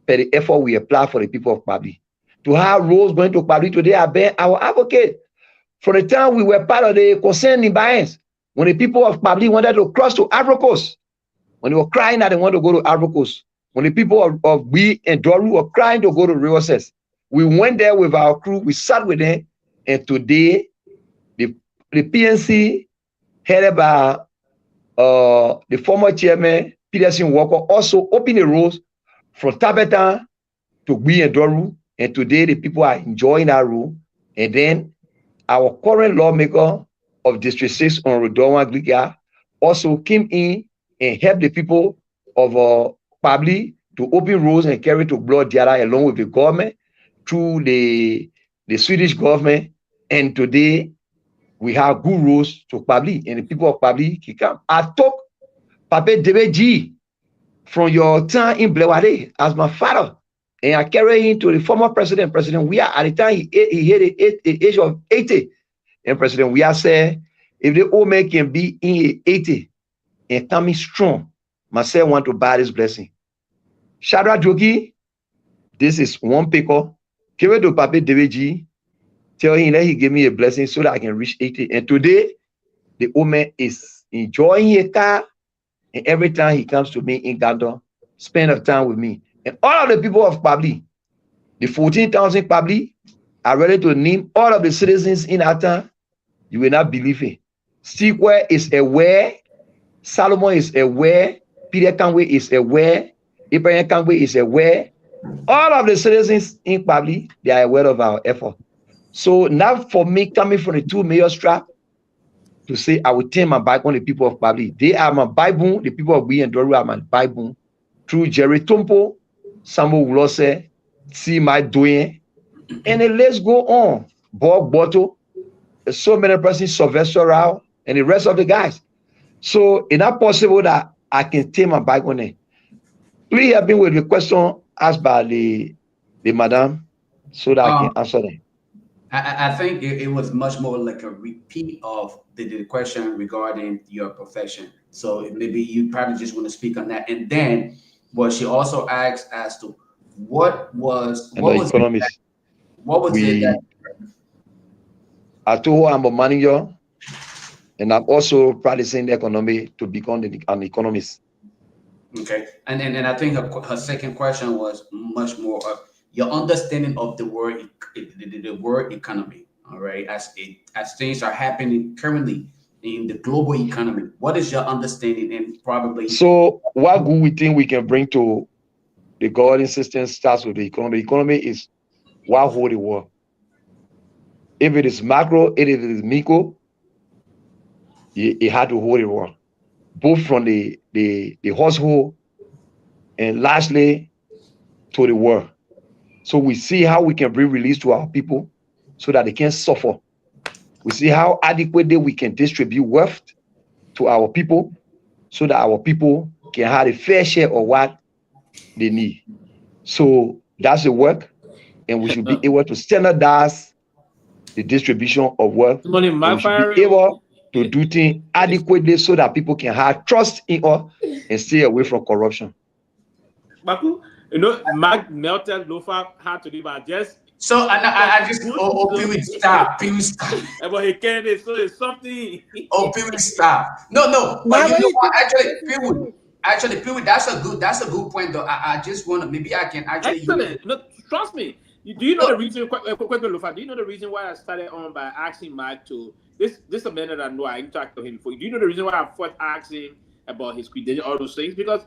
for the effort we apply for the people of Peabody. To have roles going to Peabody today, I've been our advocate. From the time we were part of the concern in Myean, when the people of Peabody wanted to cross to Ivory Coast, when they were crying that they wanted to go to Ivory Coast, when the people of Guar and Doru were crying to go to River, we went there with our crew, we sat with them, and today, the PNC, headed by the former chairman, Peterson Walker, also opened the roads from Tabeta to Guar and Doru, and today the people are enjoying that road. And then our current lawmaker of District 6 on Rodonwa Gliga also came in and helped the people of Peabody to open roads and carry to Blood Diara along with the government through the Swedish government. And today we have good roads to Peabody and the people of Peabody can come. I took Pape Debeji from your time in Blewade as my father. And I carry him to the former president, President Weah. At the time, he hit the age of 80. And President Weah said, if the old man can be in 80 and coming strong, myself want to buy this blessing. Shadra Jogi, this is one picker. Give it to Pape Debeji. Tell him that he give me a blessing so that I can reach 80. And today, the old man is enjoying a car. And every time he comes to me in Ghana, spend a time with me. And all of the people of Peabody, the 14,000 Peabody, are ready to name all of the citizens in that town. You will not believe it. Sequel is aware, Solomon is aware, Peter Kangwe is aware, Ibrahim Kangwe is aware. All of the citizens in Peabody, they are aware of our effort. So now for me, coming from the 2 mayor strap, to say I will turn my back on the people of Peabody. They are my Bible, the people of Guar and Doru are my Bible. Through Jerry Tumpo, Samuel Wulose, see my doing, and then let's go on. Bob Botto, so many persons, Sylvester Rao, and the rest of the guys. So it's not possible that I can take my back on it. Please help me with the question asked by the madam so that I can answer them. I think it was much more like a repeat of the question regarding your profession. So maybe you probably just want to speak on that. And then what she also asked as to what was it that I told her I'm a manager and I'm also practicing the economy to become an economist. Okay, and I think her second question was much more of your understanding of the word economy. All right, as things are happening currently in the global economy, what is your understanding and probably? So what good we think we can bring to the governing system starts with the economy. The economy is what hold the world. If it is macro, if it is micro, it had to hold the world, both from the household and largely to the world. So we see how we can bring release to our people so that they can suffer. We see how adequately we can distribute wealth to our people so that our people can have a fair share of what they need. So that's the work, and we should be able to standardize the distribution of wealth. We should be able to do things adequately so that people can have trust in us and stay away from corruption. Baku, you know, Mark melted Lofa had to do but just so I just Pewee stop. But he can't. So it's something. Pewee stop. No. But you know what? Actually, Pewee, that's a good point though. I just want to maybe I can actually. Excellent. No, trust me. Do you know the reason? Lofa, do you know the reason why I started on by asking Mike to this a man that I know I interact with him for? Do you know the reason why I first asked him about his credentials, all those things? Because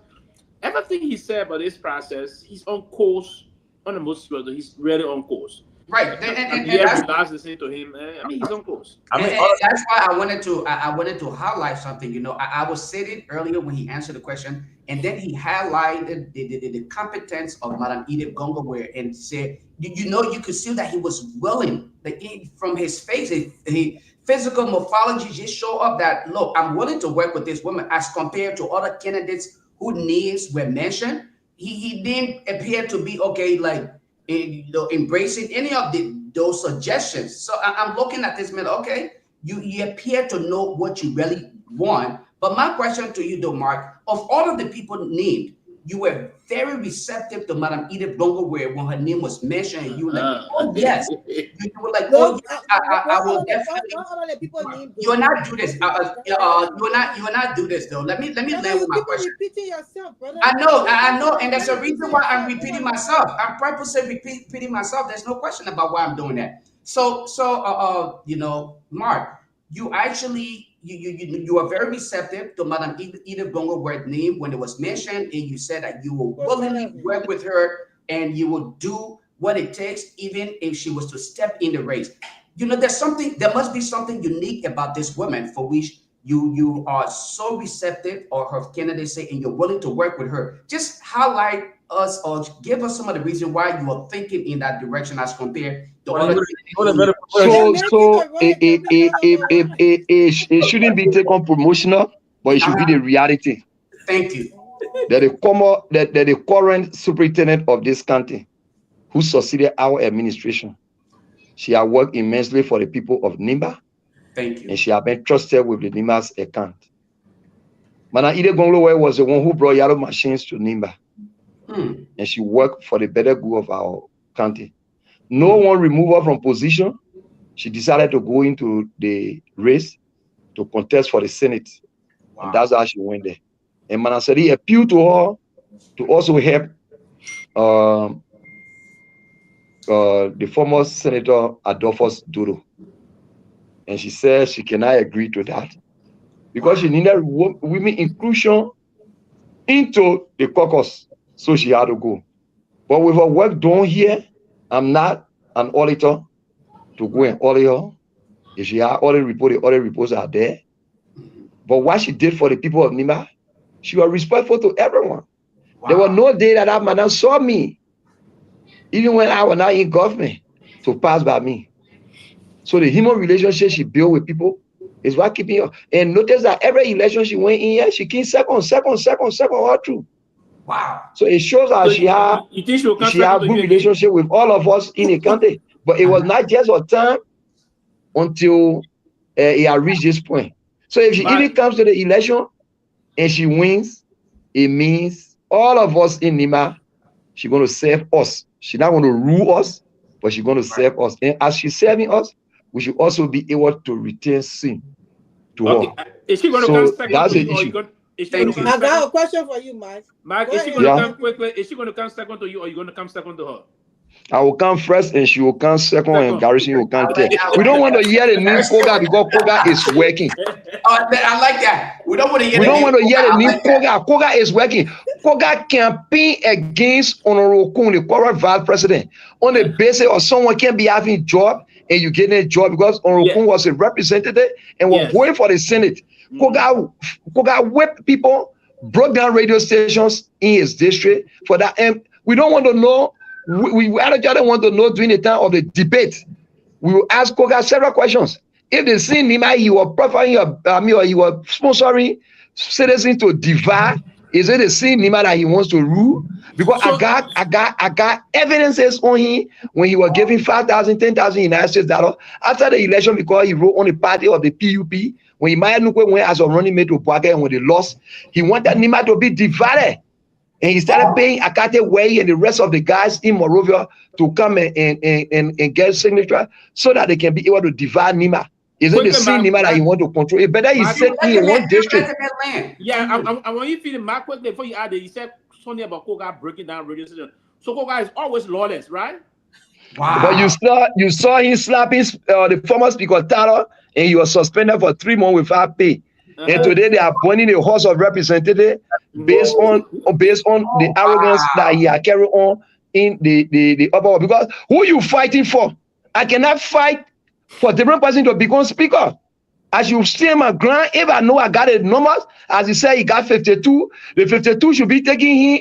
everything he said about this process, he's on course. On the most level, he's really on course. Right, and that's listening to him. I mean, he's on course. And that's why I wanted to highlight something. You know, I was sitting earlier when he answered the question, and then he highlighted the competence of Madam Kehleboe Gongloe and said, you know, you could see that he was willing. From his face, he physical morphology just show up that look, I'm willing to work with this woman as compared to other candidates whose names were mentioned. He didn't appear to be okay, like embracing any of the those suggestions. So I'm looking at this man. Okay, you appear to know what you really want. But my question to you, though, Mark, of all of the people named, you were very receptive to Madam Edith Gongloe when her name was mentioned. And you were like, oh yes. You were like, oh yes, I will definitely. You will not do this. You will not do this though. Let me land with my question. Repeating yourself, brother. I know, and there's a reason why I'm repeating myself. I'm purposely repeating myself. There's no question about why I'm doing that. So you know, Mark, you actually you are very receptive to Madam Edith Gongloe's name when it was mentioned, and you said that you will willingly work with her and you will do what it takes, even if she was to step in the race. You know, there must be something unique about this woman for which you are so receptive, or her candidacy, and you're willing to work with her. Just highlight us or give us some of the reason why you are thinking in that direction as compared to other. It shouldn't be taken promotional, but it should be the reality. Thank you. That the current superintendent of this county, who succeeded our administration, she has worked immensely for the people of Nimba. Thank you. And she has been trusted with the Nimba's account. Madam Edith Gongloe was the one who brought yellow machines to Nimba. And she worked for the better good of our county. No one removed her from position. She decided to go into the race to contest for the Senate. Wow. And that's how she went there. And Madam Sadi appealed to her to also help the former Senator Adolphus Dodo. And she said she cannot agree to that because she needed women inclusion into the caucus. So she had to go. But with her work done here, I'm not an auditor to go and audit her. If she had audit report, the audit reports are there. But what she did for the people of Nimba, she was respectful to everyone. Wow. There was no day that madam saw me, even when I was not in government, to pass by me. So the human relationship she built with people is what keeping her. And notice that every election she went in here, she came second all through. Wow. So it shows how she had good relationship with all of us in the country. But it was not just her time until it had reached this point. So if she even comes to the election and she wins, it means all of us in Nimba, she's going to serve us. She's not going to rule us, but she's going to serve us. And as she's serving us, we should also be able to retain sin to her. Is she going to come second to you, or you going? I got a question for you, Mike. Mike, is she going to come quickly? Is she going to come second to you, or are you going to come second to her? I will come first and she will come second and Garrison will come third. We don't want to hear the name Koga because Koga is working. I like that. We don't want to hear the name Koga. Koga is working. Koga campaign against Honorable Kung, the current vice president, on the basis of someone can be having a job and you getting a job because Honorable Kung was a representative and was going for the Senate. Koga whipped people, broke down radio stations in his district for that. And we don't want to know. We actually want to know during the time of the debate. We will ask Koga several questions. If they see Nimba, he was profiling or he was sponsoring citizens to divide. Is it the same Nimba that he wants to rule? Because so, I got evidences on him when he was giving 5,000, 10,000 United States dollars after the election because he wrote on the party of the PUP. When Myean went as a running mate to Boaké and when they lost, he wanted Nimba to be divided. And he started paying Akate Way and the rest of the guys in Morovia to come and get signature so that they can be able to divide Nimba. Is it the same Nimba that he want to control? It better he said in one district. Yeah, I want you feeling Mark quickly before you add it. You said something about Koga breaking down radio station. So Koga is always lawless, right? Wow. But you saw him slapping the former speaker Tara, and he was suspended for 3 months without pay. And today they are appointing a House of Representatives based on the arrogance that he had carried on in the upper world. Because who you fighting for? I cannot fight for different person to become speaker. As you stand my ground, if I know I got the numbers, as he said he got 52, the 52 should be taking him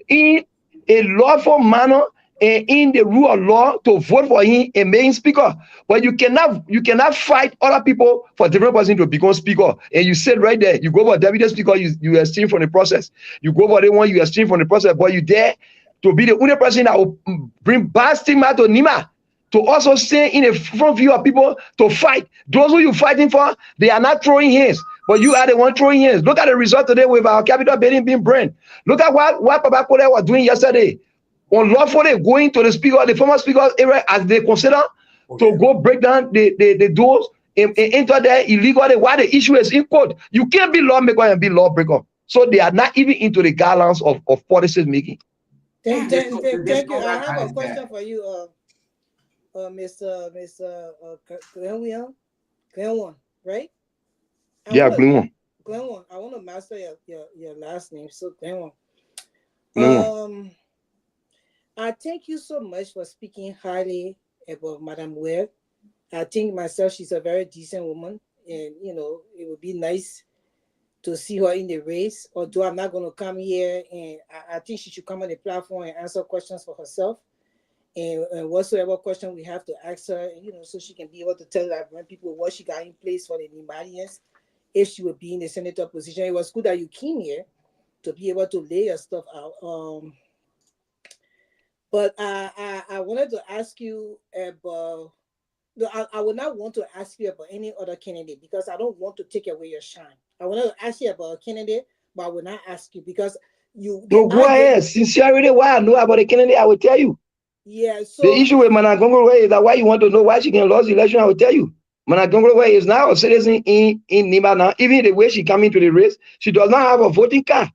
in a lawful manner and in the rule of law to vote for him and make him speaker. But you cannot fight other people for different person to become speaker. And you said right there, you go for deputy speaker, you abstain from the process. You go for the one, you abstain from the process, but you dare to be the only person that will bring bad stigma to Nimba, to also stay in the front view of people to fight. Those who you're fighting for, they are not throwing hands, but you are the one throwing hands. Look at the result today with our capital building being burned. Look at what Papa Kole was doing yesterday. Unlawfully going to the speaker, the former speaker's area, as they consider to go break down the doors and enter there illegally. Why the issue is in court? You can't be lawmaker and be lawbreaker. So they are not even into the guidelines of policy making. Thank you. I have a question for you, Mr. Glenwan, right? Yeah, Glenwan. Glenwan, I want to master your last name, so Glenwan. I thank you so much for speaking highly about Madame Webb. I think myself, she's a very decent woman, and it would be nice to see her in the race. Although I'm not going to come here, and I think she should come on the platform and answer questions for herself, and whatsoever question we have to ask her, so she can be able to tell Liberian people what she got in place for the Nimadians if she would be in the senator position. It was good that you came here to be able to lay your stuff out. But I wanted to ask you about. No, I would not want to ask you about any other candidate because I don't want to take away your shine. I wanted to ask you about a candidate, but I will not ask you because you. No, go ahead. Sincerely, why I know about the candidate, I will tell you. Yeah. So the issue with Myean Gongloe is that why you want to know why she can lose the election, I will tell you. Myean Gongloe is now a citizen in Nima now. Even the way she come into the race, she does not have a voting card.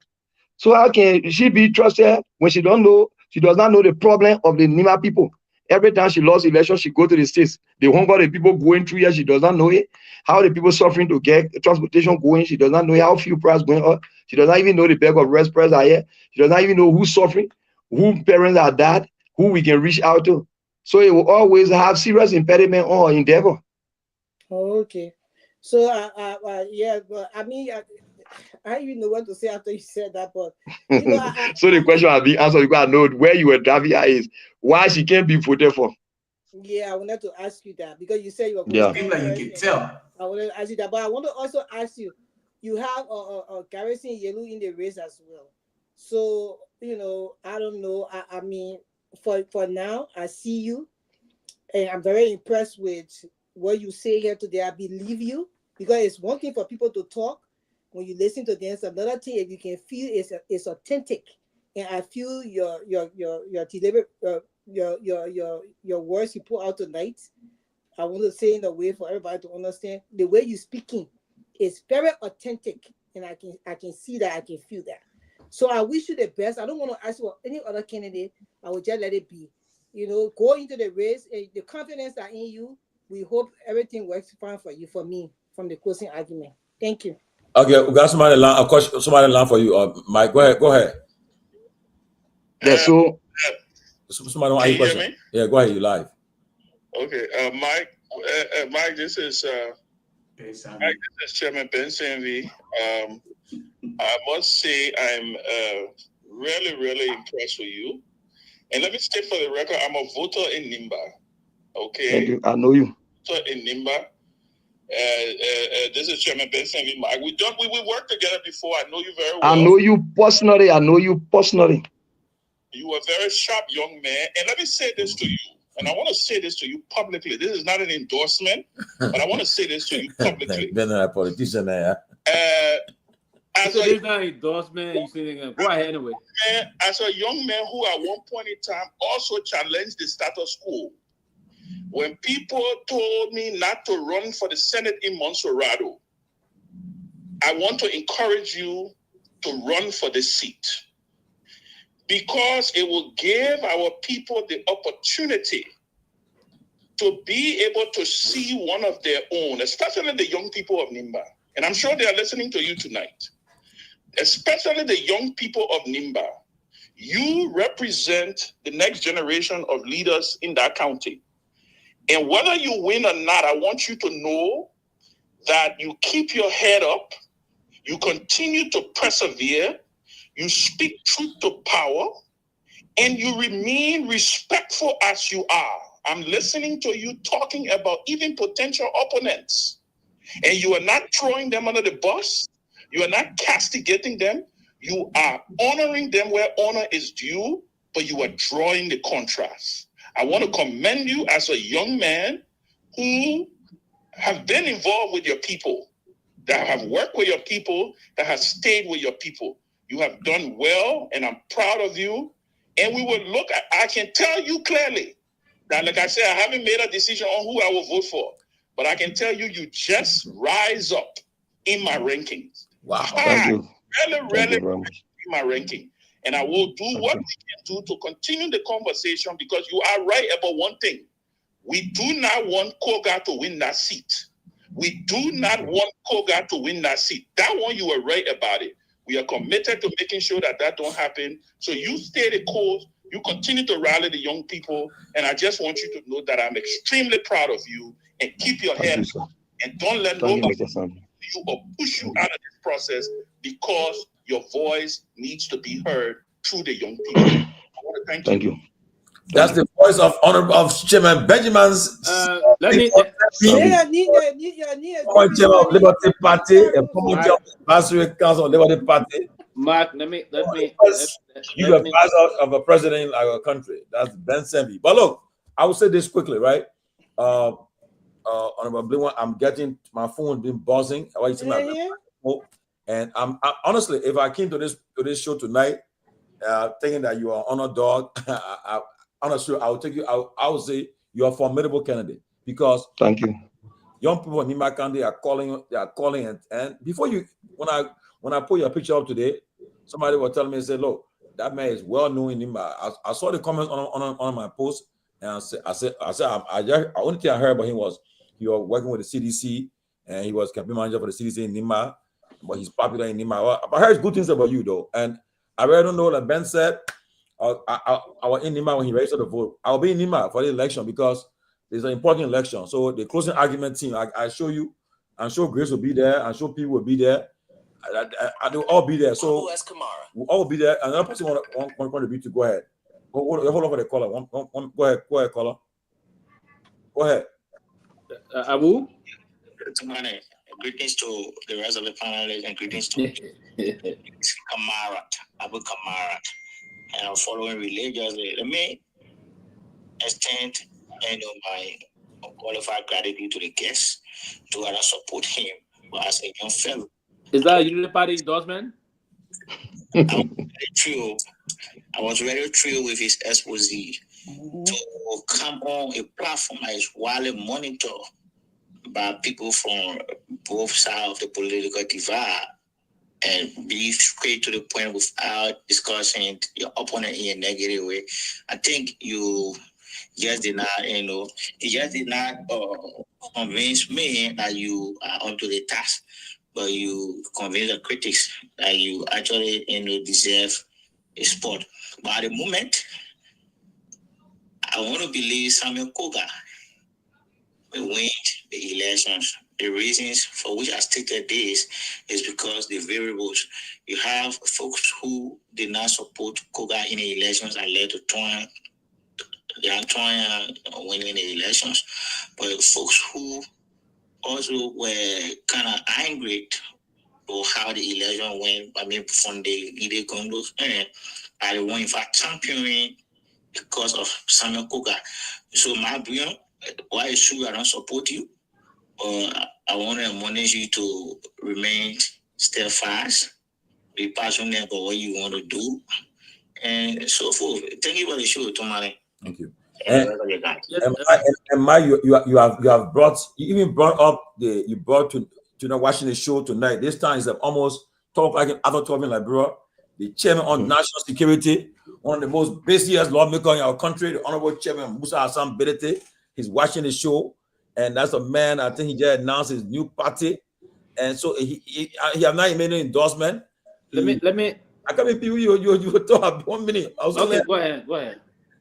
So how can she be trusted when she does not know the problem of the Nima people? Every time she lost election, she go to the states. The hunger the people going through here, she does not know it. How the people suffering to get transportation going, she does not know how fuel price going up. She does not even know the bag of rest price are here. She does not even know who's suffering, who parents are dead, who we can reach out to. So it will always have serious impediment on her endeavor. Okay. So yeah, but I mean, I don't even know what to say after you said that, but so the question will be answered because I know where you were driving her is why she can't be voted for. Yeah, I wanted to ask you that because you said you were going to like you can tell. I wanted to ask you that, but I want to also ask you, you have a Garrison Yellow in the race as well. So, I don't know. I mean, for now, I see you, and I'm very impressed with what you say here today. I believe you because it's one thing for people to talk. When you listen to them, it's another thing if you can feel it's authentic, and I feel your delivery, your words you put out tonight. I want to say in a way for everybody to understand the way you're speaking is very authentic, and I can see that, I can feel that. So I wish you the best. I don't want to ask for any other candidate. I will just let it be. Go into the race. The confidence that in you. We hope everything works fine for you. For me, from the closing argument. Thank you. Okay, we got somebody line. Of course, somebody line for you. Mike, go ahead. Yeah, so somebody want to ask you a question. Yeah, go ahead. You live. Okay, Mike. This is Chairman Ben Sanvee. I must say I'm really, really impressed with you. And let me state for the record, I'm a voter in Nimba. Okay. Thank you. I know you. Voter in Nimba. This is Chairman Ben Sanvee. Mike. We worked together before. I know you very well. I know you personally. You are a very sharp young man. And let me say this to you. And I want to say this to you publicly. This is not an endorsement, but I want to say this to you publicly. Been a politician there. As a endorsement, you say go ahead anyway. As a young man who at one point in time also challenged the status quo, when people told me not to run for the Senate in Montserrado, I want to encourage you to run for the seat because it will give our people the opportunity to be able to see one of their own, especially the young people of Nimba. And I'm sure they are listening to you tonight. Especially the young people of Nimba. You represent the next generation of leaders in that county. And whether you win or not, I want you to know that you keep your head up, you continue to persevere, you speak truth to power, and you remain respectful as you are. I'm listening to you talking about even potential opponents, and you are not throwing them under the bus. You are not castigating them. You are honoring them where honor is due, but you are drawing the contrast. I want to commend you as a young man who have been involved with your people, that have worked with your people, that have stayed with your people. You have done well, and I'm proud of you. And we will look at, I can tell you clearly that, like I said, I haven't made a decision on who I will vote for, but I can tell you, you just rise up in my rankings. Wow. Thank you. Really in my ranking. And I will do what we can do to continue the conversation, because you are right about one thing. We do not want Togar to win that seat. We do not want Togar to win that seat. That one, you were right about it. We are committed to making sure that that don't happen. So you stay the course. You continue to rally the young people. And I just want you to know that I'm extremely proud of you, and keep your head up, and don't let nobody you or push you out of this process, because your voice needs to be heard through the young people. I want to thank you. That's the voice of Honorable of Chairman Benjamin's. Let me. Chairman of Liberty Party and former chairman of the Advisory Council of Liberty Party. Mark, let me. You are father of a president in our country. That's Ben Sanvee. But look, I will say this quickly, right? Honorable Blue, I'm getting my phone been buzzing. And I'm honestly, if I came to this show tonight, thinking that you are an underdog, honestly, I will take you. I will say you are a formidable candidate, because thank you. Young people in Nima County are calling. They are calling, and before you, when I put your picture up today, somebody was telling me, say, look, that man is well known in Nima. I saw the comments on my post, and I only thing I heard about him was he was working with the CDC, and he was campaign manager for the CDC in Nima, but he's popular in Nima. I heard good things about you though, and I really don't know that Ben said. I was in Nima when he registered to vote. I'll be in Nima for the election, because there's an important election. So the closing argument team, I show you, I'm sure Grace will be there, I'm sure people will be there. They'll all be there. So we'll all be there. Another person want to contribute to. Go ahead. Hold on for the caller. Go ahead, caller. Go ahead. Abu? Greetings to the rest of the panelists, and greetings to Abu Kamarat. And I'm following religiously. Let me extend my qualified gratitude to the guests, to other support him as a young fellow. Is that a Unity Party endorsement? I was very thrilled with his expose to come on a platform that is widely monitored by people from both sides of the political divide, and be straight to the point without discussing your opponent in a negative way. I think you just did not, it just did not convince me that you are onto the task, but you convince the critics that you actually, deserve a spot. But at the moment, I want to believe Samuel Togar will win the elections. The reasons for which I stated this is because the variables. You have folks who did not support Togar in the elections and led to Togar winning the elections, but folks who also were kind of angry for how the election went, from the Kehleboe Gongloe, are the one in fact championing because of Samuel Togar. So my opinion, why is true I don't support you? I want to admonish you to remain steadfast, be passionate about what you want to do, and so forth. Thank you for the show, Tomalin. Thank you. And you have brought to watching the show tonight. This time is almost talk like an other talking like bro, the chairman on national security, one of the most busiest lawmakers in our country, the Honorable Chairman Musa Hassan Bedete. He's watching the show. And that's a man, I think he just announced his new party. And so he have not made an endorsement. Let me. I can't be you talk 1 minute. Okay, go ahead.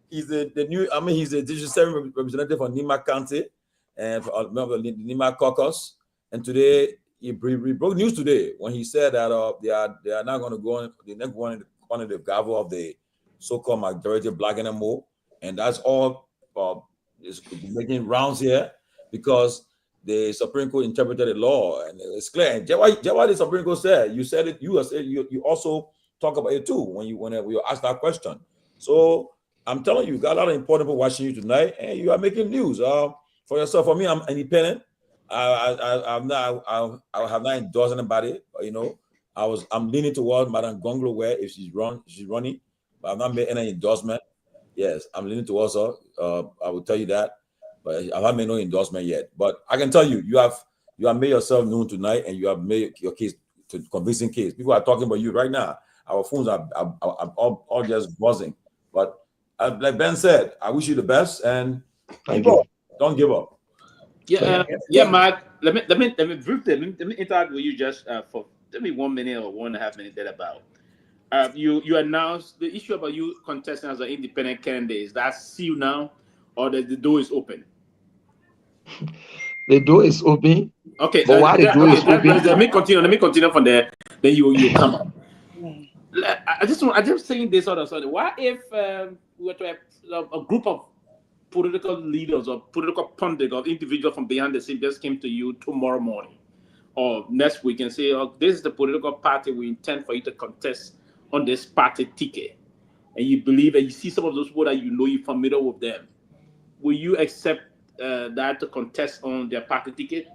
He's the new, he's the District 7 representative for Nima County and for member of the Nima caucus. And today, he broke news today when he said that they are not going to go on the next one of the Garguah of the so-called majority black animal. And that's all is making rounds here, because the Supreme Court interpreted the law, and it's clear. And what the Supreme Court said, you said it. You also talk about it too when you asked that question. So I'm telling you, got a lot of important people watching you tonight, and you are making news for yourself. For me, I'm independent. I have not endorsed anybody. You know, I'm leaning towards Madame Gongloe where if she's running, but I've not made any endorsement. Yes, I'm leaning towards her. I will tell you that, but I haven't made no endorsement yet. But I can tell you, you have made yourself known tonight, and you have made your case to convincing case. People are talking about you right now. Our phones are all just buzzing. But like Ben said, I wish you the best, and don't give up. Yeah, Mark. Let me briefly interact with you just for 1 minute or 1.5 minutes. That about you announced the issue about you contesting as an independent candidate. Is that sealed now, or the door is open? The door is open. Okay. But why the door is open? Let me continue from there. Then you come up. I'm just saying this sort of something. What if we were to have a group of political leaders or political pundits or individuals from behind the scene just came to you tomorrow morning or next week and say, "Oh, this is the political party we intend for you to contest on this party ticket," and you believe and you see some of those people that you know you're familiar with them, will you accept that to contest on their party ticket?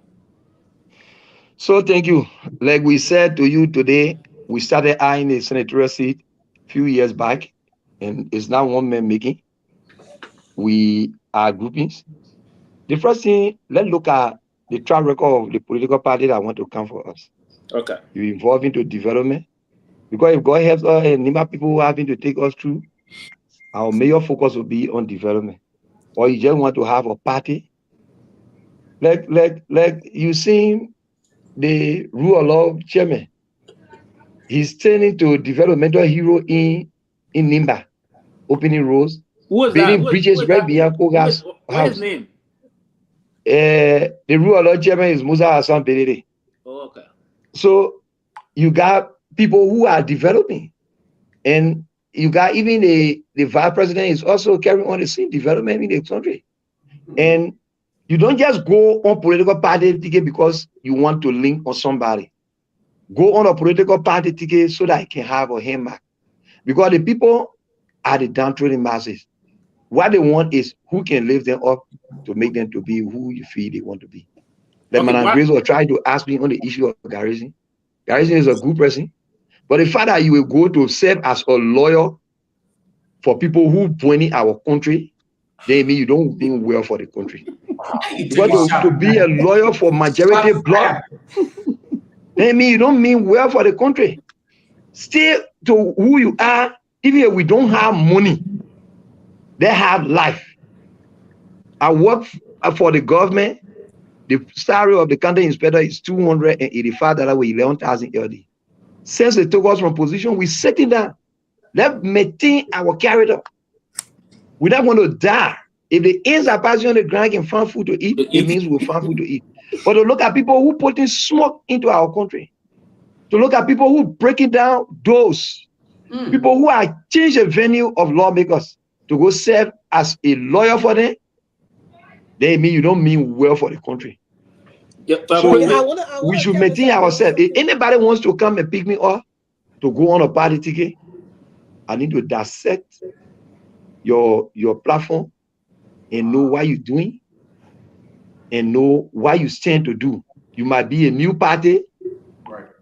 So thank you. Like we said to you today, we started eyeing a senatorial seat a few years back, and it's now one man making. We are groupings. The first thing, let's look at the track record of the political party that want to come for us. Okay. You involve into development. Because if God helps us and Nima people having to take us through, our major focus will be on development. Or you just want to have a party. Like you see the rule of law chairman. He's turning to developmental hero in Nimba, opening roads, building bridges right behind Togar's house. What is his name? The rule of law chairman is Musa Hassan Bealded. Oh, okay. So you got people who are developing, and you got even the vice president is also carrying on the same development in the country. And you don't just go on political party ticket because you want to link on somebody. Go on a political party ticket so that I can have a handmark. Because the people are the downtrodden masses. What they want is who can lift them up to make them to be who you feel they want to be. Like Madam Grace was trying to ask me on the issue of Garrison. Garrison is a good person. But the fact that you will go to serve as a lawyer for people who pointing our country, they mean you don't mean well for the country. Because to be a lawyer for majority bloc, they mean you don't mean well for the country. Still to who you are, even if we don't have money, they have life. I work for the government. The salary of the county inspector is $285 with 11,000 LD. Since they took us from position, we sitting down. Let's maintain our character. We don't want to die. If the ends are passing on the ground can find food to eat, it means we'll find food to eat. But to look at people who putting smoke into our country, to look at people who breaking down doors, people who are changing the venue of lawmakers to go serve as a lawyer for them, they mean you don't mean well for the country. So we should maintain ourselves. If anybody wants to come and pick me up to go on a party ticket, I need to dissect your platform and know what you're doing and know what you stand to do. You might be a new party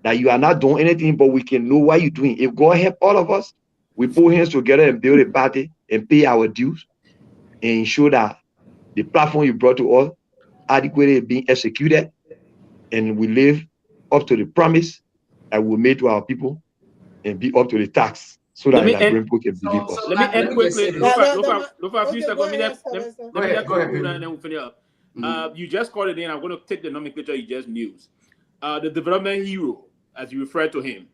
that you are not doing anything, but we can know what you're doing. If God help all of us, we put hands together and build a party and pay our dues and ensure that the platform you brought to us adequately being executed, and we live up to the promise that we made to our people and be up to the tax so that the people can believe us. Let me end quickly. Lofa, a few seconds. Let me finish up. You just called it in. I'm going to take the nomenclature you just used. The development hero, as you refer to him.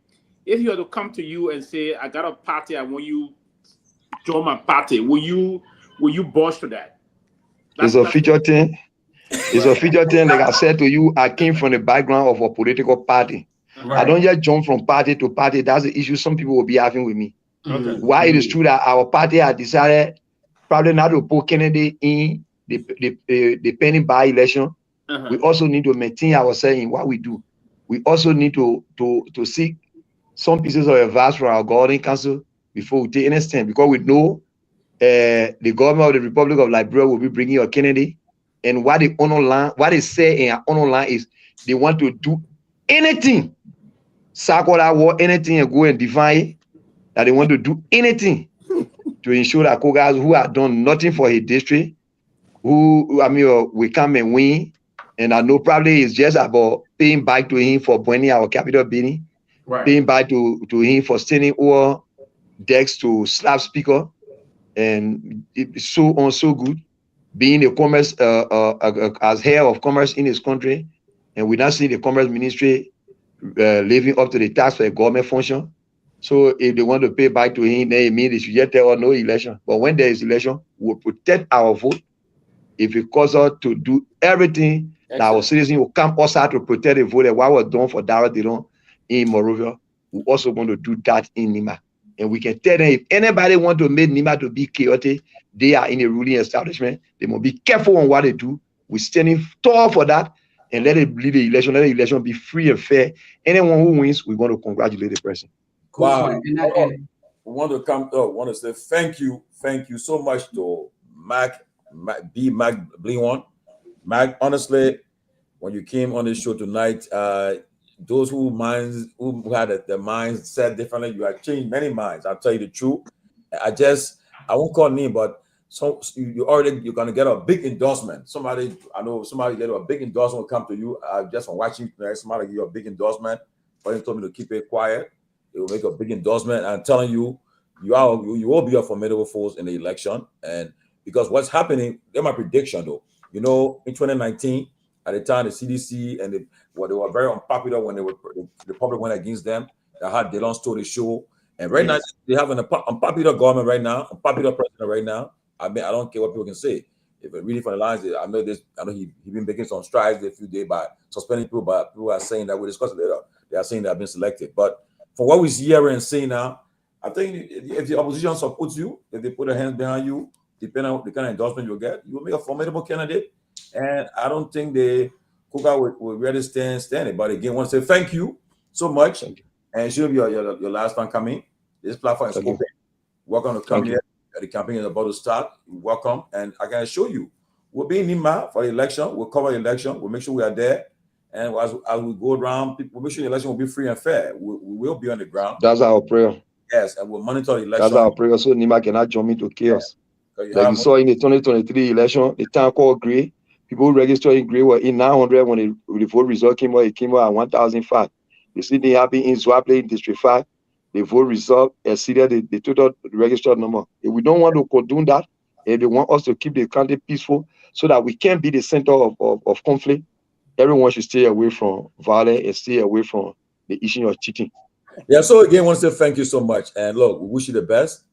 If he were to come to you and say, "I got a party, I want you to join my party," will you budge to that? It's a feature thing. It's a feature thing. Like I said to you, I came from the background of a political party. I don't just jump from party to party. That's the issue some people will be having with me. Why it is true that our party has decided probably not to put Kennedy in the pending by-election. We also need to maintain ourselves in what we do. We also need to seek some pieces of advice from our governing council before we take any stand, because we know the government of the Republic of Liberia will be bringing a Kennedy. And what they say in our own line is they want to do anything, circle that war, anything, and go and define it, that they want to do anything to ensure that Kogas who have done nothing for his district, who we come and win. And I know probably it's just about paying back to him for winning our capital building, paying back to him for sending our decks to slab speaker, and it's so on so good. Being a commerce as head of commerce in his country, and we now see the commerce ministry living up to the task for a government function. So if they want to pay back to him, then it means they should just tell us no election. But when there is election, we'll protect our vote. If it causes us to do everything, that our citizens will come outside to protect the vote, and what was done for Dara Dillon in Morovia, we also want to do that in Nima. And we can tell them, if anybody want to make Nima to be chaotic, they are in a ruling establishment. They must be careful on what they do. We're standing tall for that, and let it lead the election. Let the election be free and fair. Anyone who wins, we want to congratulate the person. Wow. We want to say thank you so much to Mac Blee1. Mac, honestly, when you came on this show tonight, those who had their minds set differently, you have changed many minds. I'll tell you the truth. I won't call name, but you're gonna get a big endorsement. I know somebody get a big endorsement will come to you. Just from watching tonight, somebody give you a big endorsement. But he told me to keep it quiet. It will make a big endorsement. I'm telling you, you will be a formidable force in the election. And because what's happening, they're my prediction though. You know, in 2019, at the time the CDC and they were very unpopular when the public went against them. They had Dillon stole the show. And right now they have an unpopular government right now, unpopular president right now. I mean, I don't care what people can say. If it really from the lines, I know he been making some strides a few days by suspending people, but people are saying that we'll discuss it later. They are saying they have been selected. But from what we see here and see now, I think if the opposition supports you, if they put their hands behind you, depending on the kind of endorsement you'll get, you will make a formidable candidate. And I don't think the Kogar will really stand it. But again, I want to say thank you so much. And it should be your last time coming. This platform is open. Welcome to come here. The campaign is about to start. Welcome. And I can assure you, we'll be in Nima for the election. We'll cover the election. We'll make sure we are there. And as we go around, we'll make sure the election will be free and fair. We will be on the ground. That's our prayer. Yes, and we'll monitor the election. That's our prayer. So Nima cannot jump into chaos. Like you saw in the 2023 election, the town called Gray. People who registered in Gray were in 900 when the vote result came out. It came out at 1,005. The same thing happened in Zwaple in District 5. The vote result exceeded the total registered number. If we don't want to condone that, if they want us to keep the country peaceful so that we can't be the center of conflict, everyone should stay away from violence and stay away from the issue of cheating. Yeah, so again, I want to say thank you so much. And look, we wish you the best.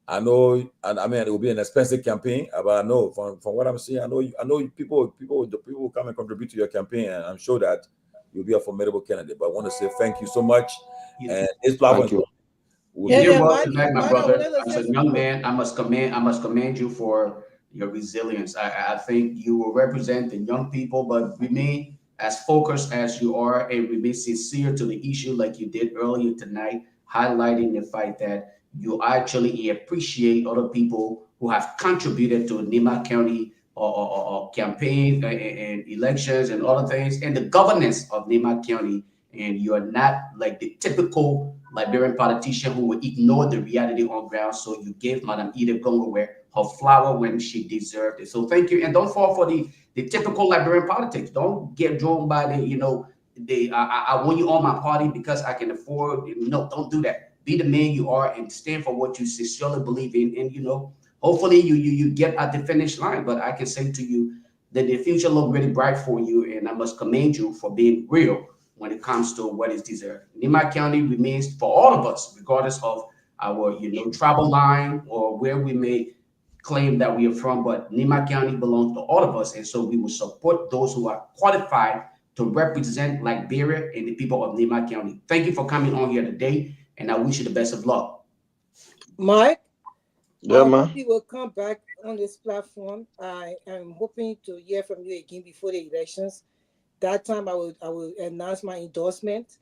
I know, and I mean, it will be an expensive campaign, but I know from what I'm seeing, I know people will come and contribute to your campaign, and I'm sure that you'll be a formidable candidate. But I want to say thank you so much. And this platform, tonight, my brother. As a young man, I must commend you for your resilience. I think you will represent the young people, but remain as focused as you are and remain sincere to the issue like you did earlier tonight, highlighting the fact that you actually appreciate other people who have contributed to Nima County or campaign and elections and other things, and the governance of Nima County. And you are not like the typical Liberian politician who would ignore the reality on ground. So you gave Madam Kehleboe Gongloe her flower when she deserved it. So thank you. And don't fall for the typical Liberian politics. Don't get drawn by I want you on my party because I can afford. No, don't do that. Be the man you are and stand for what you sincerely believe in. And, hopefully you get at the finish line. But I can say to you that the future looks really bright for you. And I must commend you for being real when it comes to what is deserved. Nima County remains for all of us, regardless of our, tribal line or where we may claim that we are from, but Nima County belongs to all of us. And so we will support those who are qualified to represent Liberia and the people of Nima County. Thank you for coming on here today, and I wish you the best of luck. Mike? Yeah, man. We will come back on this platform. I am hoping to hear from you again before the elections. That time I will announce my endorsement.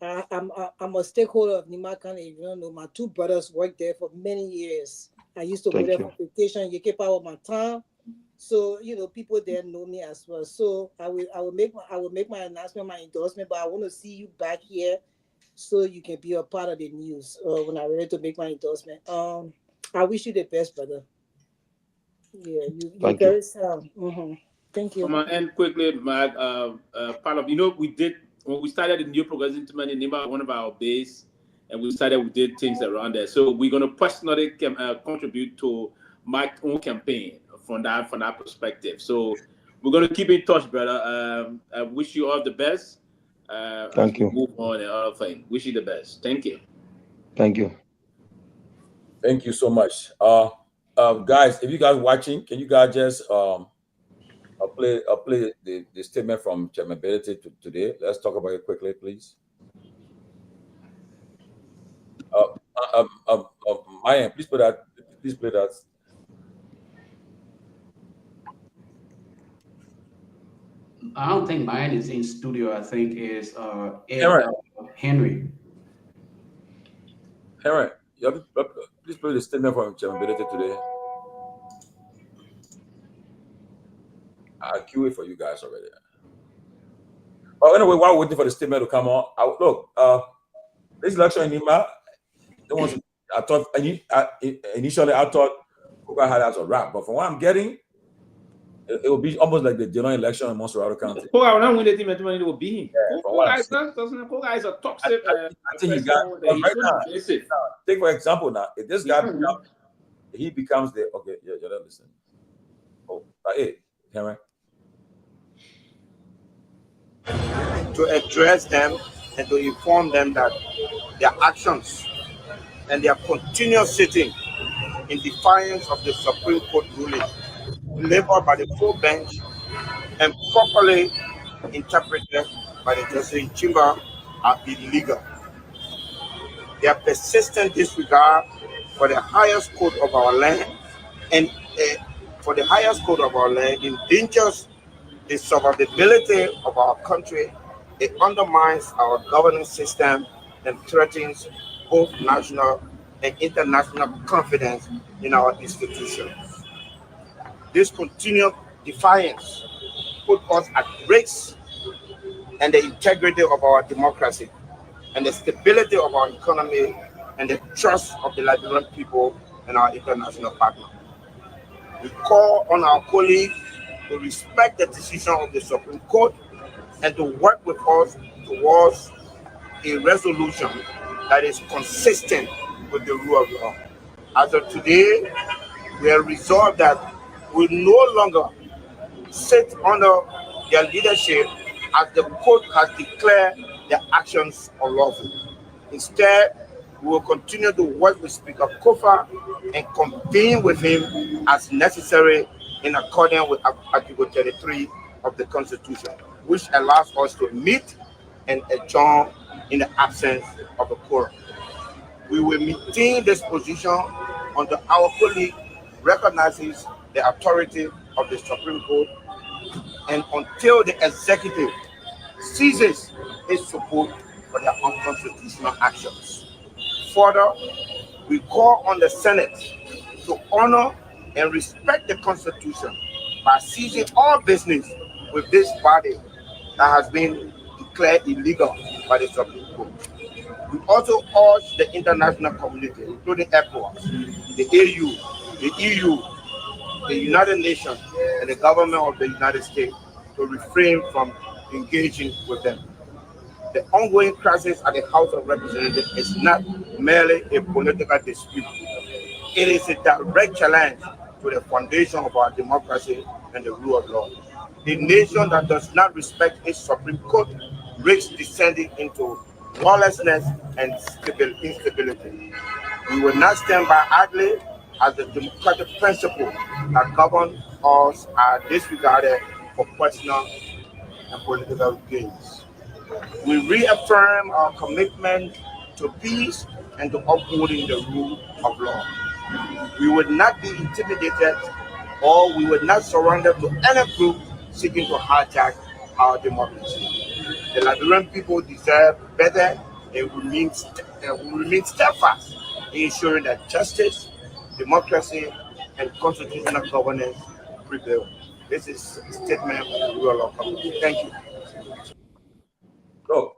I'm a stakeholder of Nima County. You don't know, my two brothers worked there for many years. I used to go there for vacation. You keep out of my town. So, you know, people there know me as well. So I will make my announcement, my endorsement, but I want to see you back here so you can be a part of the news when I'm ready to make my endorsement. I wish you the best, brother. Yeah, you're very sound. Thank you. I'm gonna end quickly, Mag. Part of, you know, we did when we started the new progressive movement in Nimba, one of our base, and we did things around there. So we're gonna personally contribute to my own campaign from that perspective. So we're gonna keep in touch, brother. I wish you all the best. Thank you. Move on and other things. Wish you the best. Thank you. Thank you. Thank you so much. Guys, if you guys watching, can you guys just I'll play the statement from Chairman Bealded today. Let's talk about it quickly, please. Myean, please play that. Please play that. I don't think Myean is in studio. I think is Henry. Henry, please play the statement from Chairman Bealded today. I'll queue it for you guys already. But anyway, while we're waiting for the statement to come on, this election in Nimba, I thought initially Togar had as a wrap, but from what I'm getting, it will be almost like the general election in Montserrat County. Togar will not win the team, it will be him. Togar is a toxic. I think he got right now. Take for example now, if this guy becomes the you're not listening. Hey, Henry. To address them and to inform them that their actions and their continuous sitting in defiance of the Supreme Court ruling delivered by the full bench and properly interpreted by the Justice Chamber are illegal. Their persistent disregard for the highest code of our land endangers the survivability of our country. It undermines our governance system and threatens both national and international confidence in our institutions. This continued defiance put us at risk and the integrity of our democracy and the stability of our economy and the trust of the Liberian people and our international partners. We call on our colleagues to respect the decision of the Supreme Court and to work with us towards a resolution that is consistent with the rule of law. As of today, we are resolved that we no longer sit under their leadership as the court has declared their actions unlawful. Instead, we will continue to work with Speaker Kofa and convene with him as necessary in accordance with Article 33 of the Constitution, which allows us to meet and adjourn in the absence of a quorum. We will maintain this position until our colleague recognizes the authority of the Supreme Court and until the executive ceases its support for their unconstitutional actions. Further, we call on the Senate to honor and respect the Constitution by ceasing all business with this body that has been declared illegal by the Supreme Court. We also urge the international community, including ECOWAS, the AU, the EU, the United Nations, and the government of the United States to refrain from engaging with them. The ongoing crisis at the House of Representatives is not merely a political dispute. It is a direct challenge to the foundation of our democracy and the rule of law. A nation that does not respect its Supreme Court risks descending into lawlessness and instability. We will not stand by idly as the democratic principles that govern us are disregarded for personal and political gains. We reaffirm our commitment to peace and to upholding the rule of law. We would not be intimidated or we would not surrender to any group seeking to hijack our democracy. The Liberian people deserve better and will remain steadfast in ensuring that justice, democracy, and constitutional governance prevail. This is a statement of the rule of law. Thank you. So,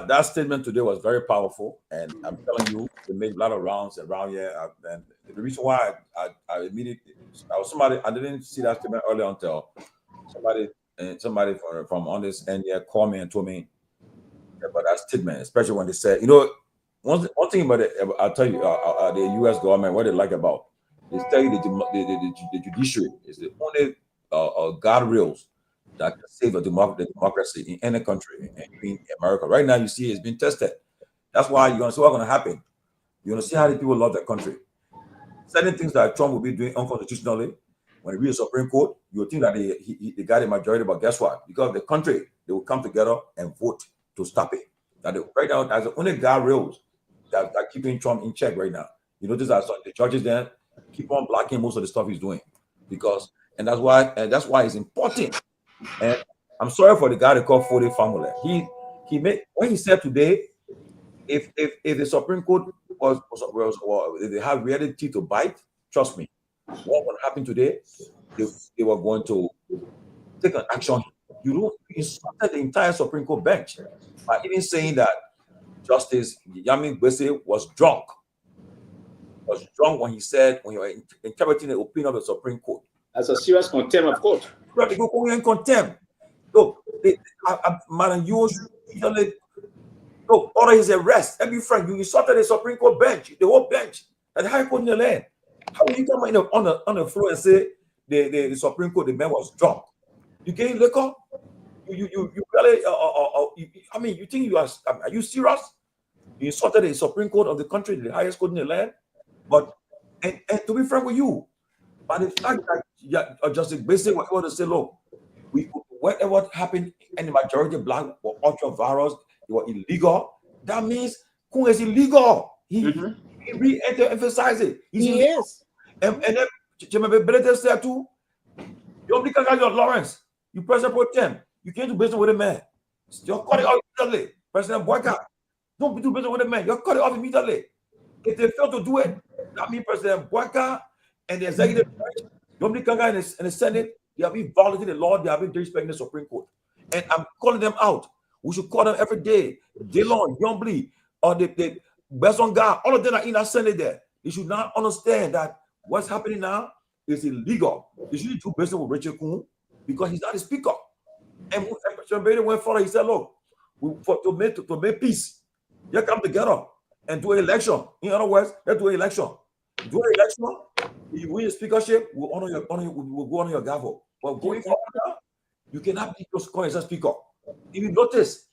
that statement today was very powerful, and I'm telling you, we made a lot of rounds around here. And the reason why I immediately, I didn't see that statement earlier until somebody from on this end here called me and told me about that statement, especially when they said, one thing about it, I'll tell you, the U.S. government, what they like about, they tell you the judiciary is the only guardrails that can save the democracy in any country, in America. Right now, you see it's been tested. That's why you're going to see what's going to happen. You're going to see how the people love their country. Certain things that Trump will be doing unconstitutionally, when he reaches the Supreme Court, you'll think that they got a majority, but guess what? Because the country, they will come together and vote to stop it. Right now, that's the only guardrails that are keeping Trump in check right now. You notice that the judges there keep on blocking most of the stuff he's doing, and that's why it's important. And I'm sorry for the guy they call 40 family. He made what he said today. If the Supreme Court was if they have reality to bite, trust me, what would happen today? They were going to take an action. You insulted the entire Supreme Court bench by even saying that Justice Yami Gbese was drunk. When he was interpreting the opinion of the Supreme Court. That's a serious contempt of court. They go in contempt. Look, Madam, you usually order his arrest. Every friend, you insulted the Supreme Court bench, the whole bench, and the High Court in the land. How will you come on the floor and say the Supreme Court, the man was drunk? You getting liquor? You really? I mean, you think are you serious? You insulted the Supreme Court of the country, the highest court in the land. But and to be frank with you, by the fact that Justice basically was able to say, look, whatever happened in the majority of black or ultra virus, they were illegal. That means Kung is illegal. He re-emphasized it. He is. And then Bealded said too, you only can your Lawrence, you President Pro Tem, you can't do business with a man. You're cut it off immediately. President Boyka, don't do business with a man. You're cut it off immediately. If they fail to do it, that means President Boyka and the executive branch, Yomli Kanga and the Senate, they have been violating the law, they have been disrespecting the Supreme Court. And I'm calling them out. We should call them every day. Delon, Yombli, or the Besonga, all of them are in that Senate there. They should not understand that what's happening now is illegal. They should do business with Richard Kuhn because he's not the speaker. And President Bealded went further. He said, look, to make peace, you come together and do an election. In other words, let's do an election. Do an election. You win the speakership, we'll go on your gavel. But going forward now, you cannot be called as a speaker. If you notice,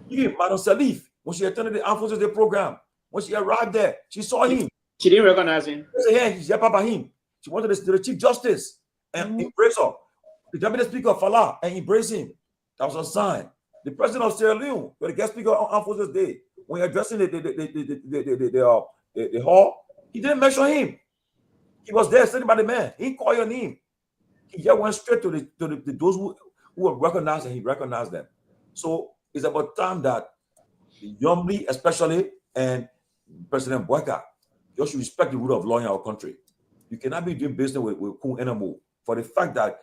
even Madam Salif, when she attended the Armed Forces Day program, when she arrived there, she saw him. She didn't recognize him. She said, yeah, she's by him. She wanted to the Chief Justice and embrace her. The Deputy Speaker Falah and embrace him. That was a sign. The President of Sierra Leone, the guest speaker on Armed Forces Day, when addressing the hall, he didn't mention him. He was there sitting by the man. He didn't call your name. He just went straight to those who were recognized, and he recognized them. So it's about time that Yomli, especially, and President Boyka, you should respect the rule of law in our country. You cannot be doing business with Kung anymore for the fact that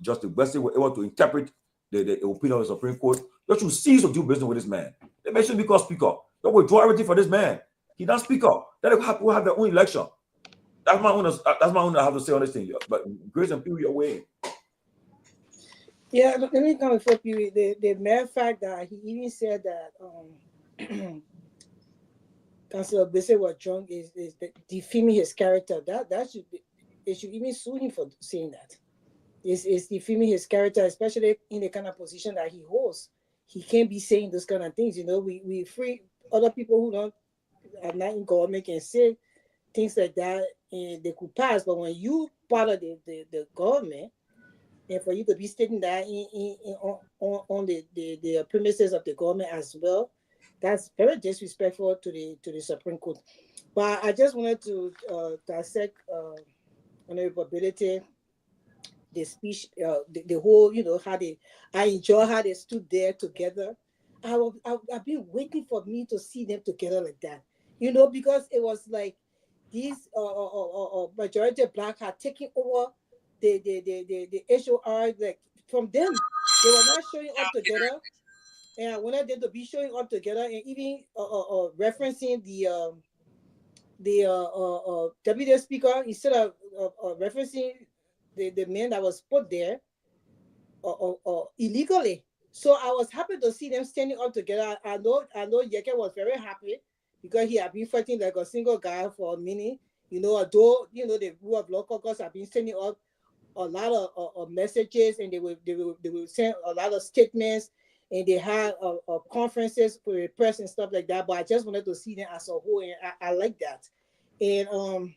Justice Wesley were able to interpret the opinion of the Supreme Court. You should cease to do business with this man. They may should become speaker. Don't withdraw everything for this man. He's not speaker. Then we'll have their own election. That's my own. I have to say on this thing. But Grace and Pewee, your way. Yeah, let me come before Pewee. The mere fact that he even said that Councilor Gbese was drunk is defaming his character. That should be, they should even sue him for saying that. It's defaming his character, especially in the kind of position that he holds. He can't be saying those kind of things. You know, we free other people who are not in government can say things like that, and they could pass. But when you part of the government, and for you to be stating that on the premises of the government as well, that's very disrespectful to the Supreme Court. But I just wanted to dissect Honorable Bealded, the speech, the whole, you know, I enjoy how they stood there together. I've been waiting for me to see them together like that, you know, because it was like these majority black had taken over the HOR, like from them. They were not showing up together, and I wanted them to be showing up together, and even referencing the deputy speaker instead of referencing the man that was put there illegally. So I was happy to see them standing up together. I know Yeke was very happy because he had been fighting like a single guy for a minute. Although the rule of law caucus have been sending up a lot of messages, and they will send a lot of statements, and they had conferences for the press and stuff like that. But I just wanted to see them as a whole, and I like that. And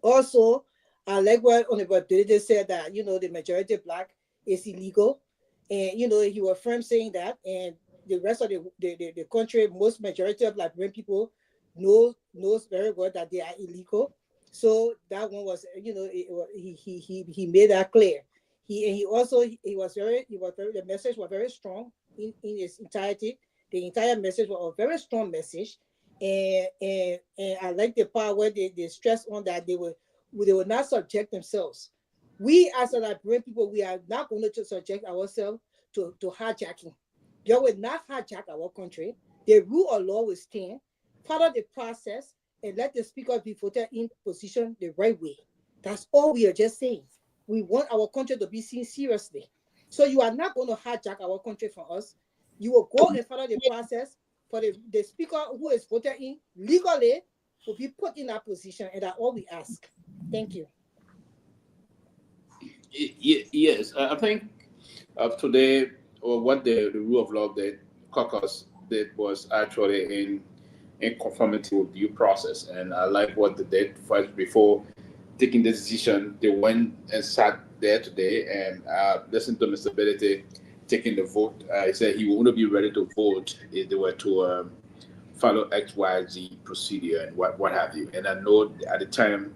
also I like what Honorable Bealded said, that the majority black is illegal, and he was firm saying that, and the rest of the country, most majority of Liberian people knows very well that they are illegal. So that one was, he made that clear. The message was very strong in its entirety. The entire message was a very strong message, and I like the part where they stress on that they will not subject themselves. We as a Liberian people, we are not going to subject ourselves to hijacking. They will not hijack our country. The rule of law will stand. Follow the process and let the speaker be voted in position the right way. That's all we are just saying. We want our country to be seen seriously. So you are not going to hijack our country from us. You will go and follow the process for the speaker who is voted in legally will be put in that position, and that's all we ask. Thank you. Yes, I think today, or what the rule of law that caucus did was actually in conformity with due process, and I like what they did first before taking the decision. They went and sat there today and listened to Mr. Bealded taking the vote. He said he would only be ready to vote if they were to follow XYZ procedure and what have you. And I know at the time,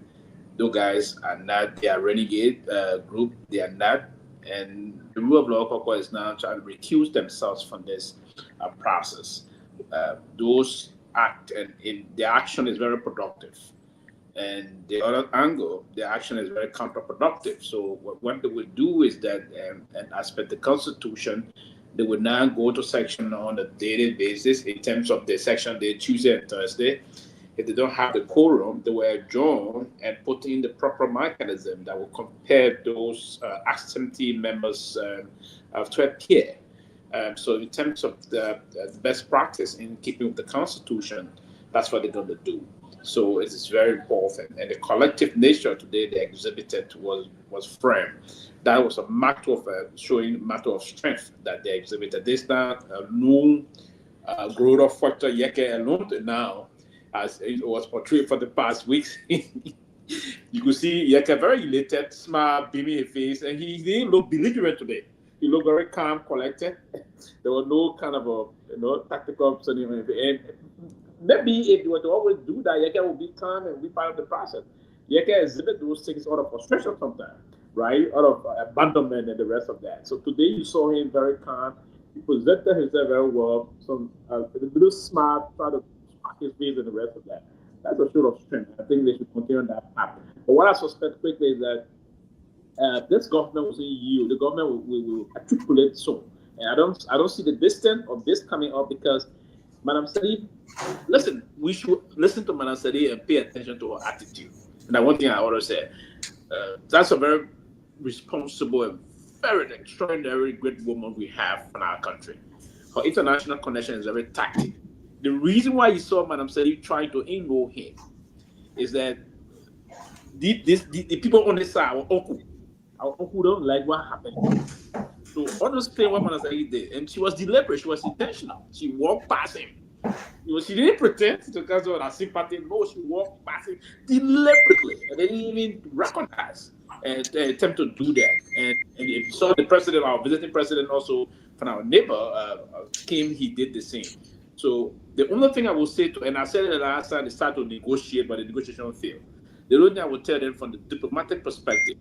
those guys are not, they are renegade group, they are not. And the rule of law caucus is now trying to recuse themselves from this process. Those act, and their action is very productive. And the other angle, the action is very counterproductive. So what they would do is that, and as per the Constitution, they would now go to section on a daily basis in terms of the section day Tuesday and Thursday. If they don't have the quorum, they will adjourn and put in the proper mechanism that will compare those absentee members to a peer. So in terms of the best practice in keeping with the Constitution, that's what they're going to do. So it is very important. And the collective nature today they exhibited was firm. That was a matter of showing matter of strength that they exhibited. This not known growth of factor Yeke alone now, as it was portrayed for the past weeks. You could see Yeke very elated, smile, beaming his face, and he didn't look belligerent today. He looked very calm, collected. There was no kind of tactical and maybe if you were to always do that, Yeke will be calm and be part of the process. Yeke exhibit those things out of frustration sometimes, right? Out of abandonment and the rest of that. So today you saw him very calm. He presented himself very well. Some a little smart, try to spark his face and the rest of that. That's a show of strength. I think they should continue on that path. But what I suspect quickly is that this government will yield. The government will articulate soon. And I don't see the distance of this coming up because Madam Sadi, listen, we should listen to Madam Sadi and pay attention to her attitude. And that one thing I always say, that's a very responsible and very extraordinary great woman we have in our country. Her international connection is very tactic. The reason why you saw Madam Sadi trying to enroll him is that the people on this side, our uncle don't like what happened. So understand what Madam Sadi did, and she was deliberate, she was intentional. She walked past him. She didn't pretend to cause her sympathy. No, she walked past him deliberately, and they didn't even recognize and attempt to do that. And if you saw the president, our visiting president, also from our neighbor came, he did the same. So the only thing I will say to, and I said it last time, they started to negotiate, but the negotiation failed. The only thing I would tell them from the diplomatic perspective,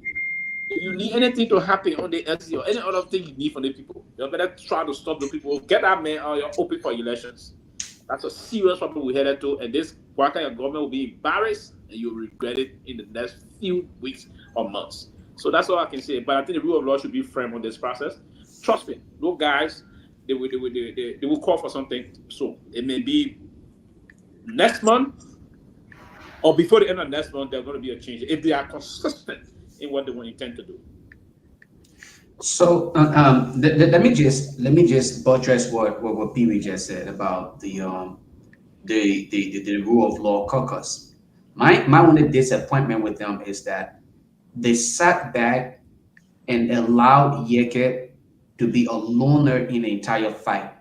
if you need anything to happen on the LC or any other thing you need from the people, you better try to stop the people. Get that man out, you're open for elections. That's a serious problem we headed to, and this Guar government will be embarrassed, and you'll regret it in the next few weeks or months. So that's all I can say. But I think the rule of law should be firm on this process. Trust me, those guys, they will call for something soon. It may be next month or before the end of next month. There's going to be a change if they are consistent in what they intend to do. So let me just buttress what Pewee just said about the rule of law caucus. My only disappointment with them is that they sat back and allowed Yeket to be a loner in the entire fight.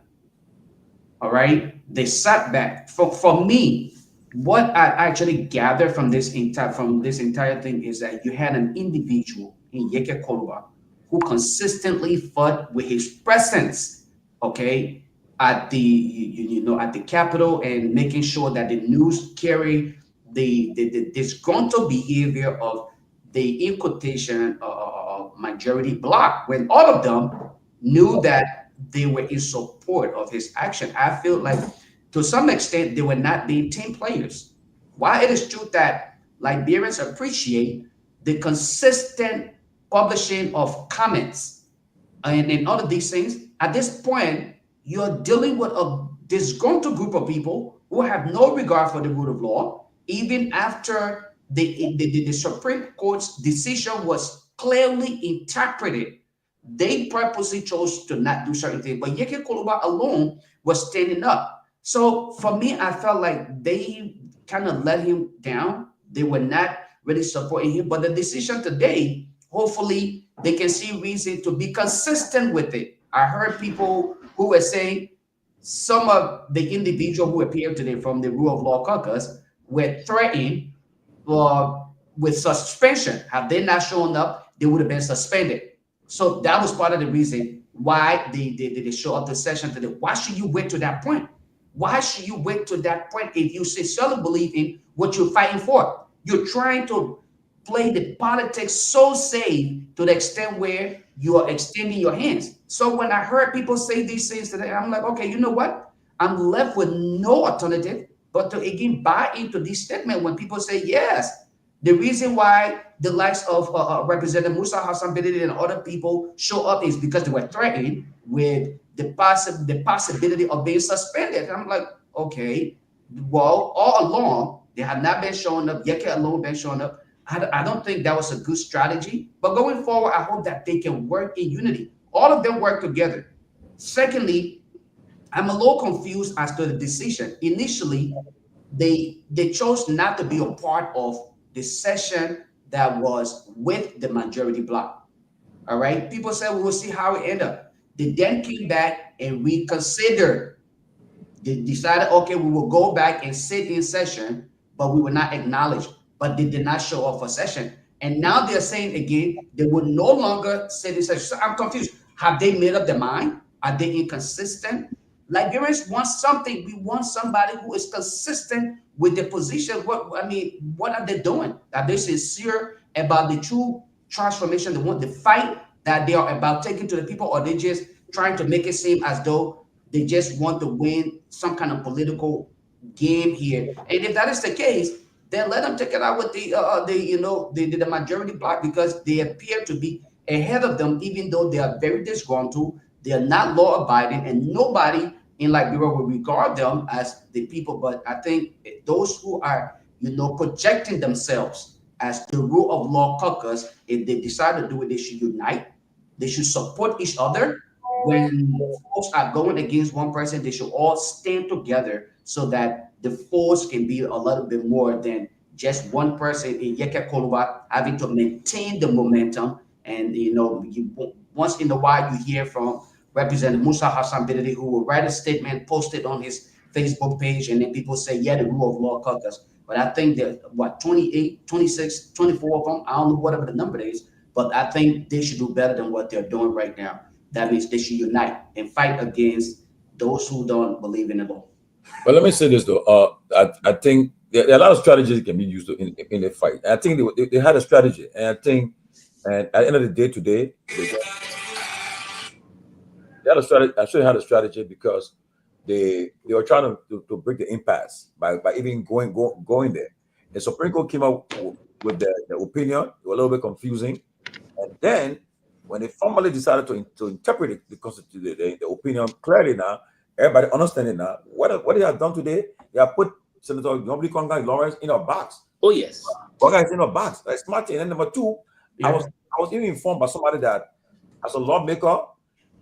All right, they sat back. For me, what I actually gathered from this entire thing is that you had an individual in Yeket Kehleboe who consistently fought with his presence, okay, at the at the Capitol, and making sure that the news carry the disgruntled behavior of the, in quotation, majority bloc, when all of them knew that they were in support of his action. I feel like to some extent they were not being team players. While it is true that Liberians appreciate the consistent publishing of comments and all of these things, at this point, you're dealing with a disgruntled group of people who have no regard for the rule of law, even after the Supreme Court's decision was clearly interpreted. They purposely chose to not do certain things, but Yeket Kehleboe alone was standing up. So for me, I felt like they kind of let him down. They were not really supporting him, but the decision today, hopefully they can see reason to be consistent with it. I heard people who were saying some of the individuals who appeared today from the rule of law caucus were threatened with suspension. Had they not shown up, they would have been suspended. So that was part of the reason why they show up the session today. Why should you wait to that point? Why should you wait to that point if you sincerely believe in what you're fighting for? You're trying to play the politics so safe to the extent where you are extending your hands. So when I heard people say these things today, I'm like, okay, you know what? I'm left with no alternative but to again buy into this statement when people say, yes, the reason why the likes of Representative Musa Hassan Bealded and other people show up is because they were threatened with the possibility of being suspended. And I'm like, okay, well, all along, they have not been showing up. Yeket alone been showing up. I don't think that was a good strategy. But going forward, I hope that they can work in unity. All of them work together. Secondly, I'm a little confused as to the decision. Initially, they chose not to be a part of the session that was with the majority bloc. All right. People said, we'll see how it ended up. They then came back and reconsidered. They decided, okay, we will go back and sit in session, but we will not acknowledge. But they did not show up for session. And now they're saying again, they would no longer sit in session. So I'm confused. Have they made up their mind? Are they inconsistent? Liberians want something. We want somebody who is consistent with their position. What are they doing? Are they sincere about the true transformation they want, the fight that they are about taking to the people, or they just trying to make it seem as though they just want to win some kind of political game here? And if that is the case, then let them take it out with the majority bloc, because they appear to be ahead of them, even though they are very disgruntled. They are not law abiding, and nobody in Liberia will regard them as the people. But I think those who are, projecting themselves as the rule of law caucus, if they decide to do it, they should unite. They should support each other. When folks are going against one person, they should all stand together so that the force can be a little bit more than just one person in Yeket Kehleboe having to maintain the momentum. And once in a while you hear from Representative Musa Hassan Bealded, who will write a statement, post it on his Facebook page, and then people say, yeah, the rule of law caucus. But I think that 28, 26, 24 of them, I don't know whatever the number is, but I think they should do better than what they're doing right now. That means they should unite and fight against those who don't believe in the law. But let me say this though, I think there are a lot of strategies that can be used in the fight. I think they had a strategy, and I think, and at the end of the day today, they had a strategy. I should have had a strategy, because they were trying to break the impasse by even going there. The Supreme Court came out with the opinion. It was a little bit confusing, and then when they formally decided to interpret the constitution, the opinion clearly now, everybody understanding now what they have done today. They have put Senator Nyenwolo Conga Lawrence in a box. Oh yes, Conga is in a box. That's smart thing. And number two, I was even informed by somebody that as a lawmaker,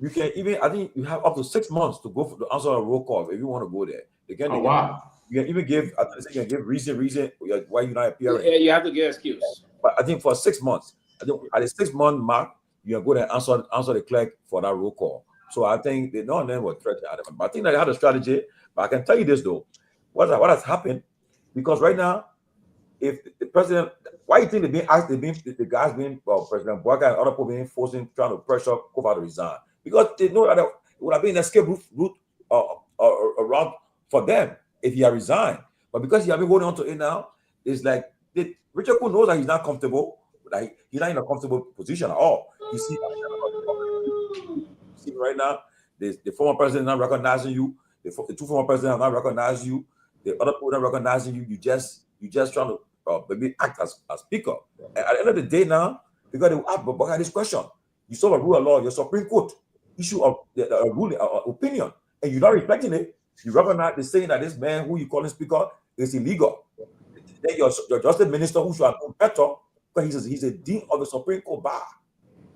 you can even, I think you have up to 6 months to go to answer a roll call if you want to go there. You can even give, I think you can give reason why you're not appearing. Yeah, you have to give excuse. But I think for 6 months, I think at the 6 month mark, you can go there and answer the clerk for that roll call. So I think they none of them were threatened. But I think they had a strategy. But I can tell you this though, what has happened, because right now, if the president, why do you think they're being asked, the guys being President Boaga and other people being forcing, trying to pressure Kofa to resign? Because they know that it would have been an escape route around for them if he had resigned. But because he has been holding on to it now, it's like Richard Koo knows that he's not comfortable, like he's not in a comfortable position at all. You see right now, the former president not recognizing you, the two former presidents have not recognized you, the other people not recognizing you. You just trying to maybe act as speaker. And at the end of the day now, because they will ask Boaga this question: you saw a rule of law, your Supreme Court issue of a ruling, opinion, and you're not respecting it. You recognize the saying that this man who you calling speaker is illegal. Then your justice minister who should have known better, because he's a dean of the Supreme Court bar.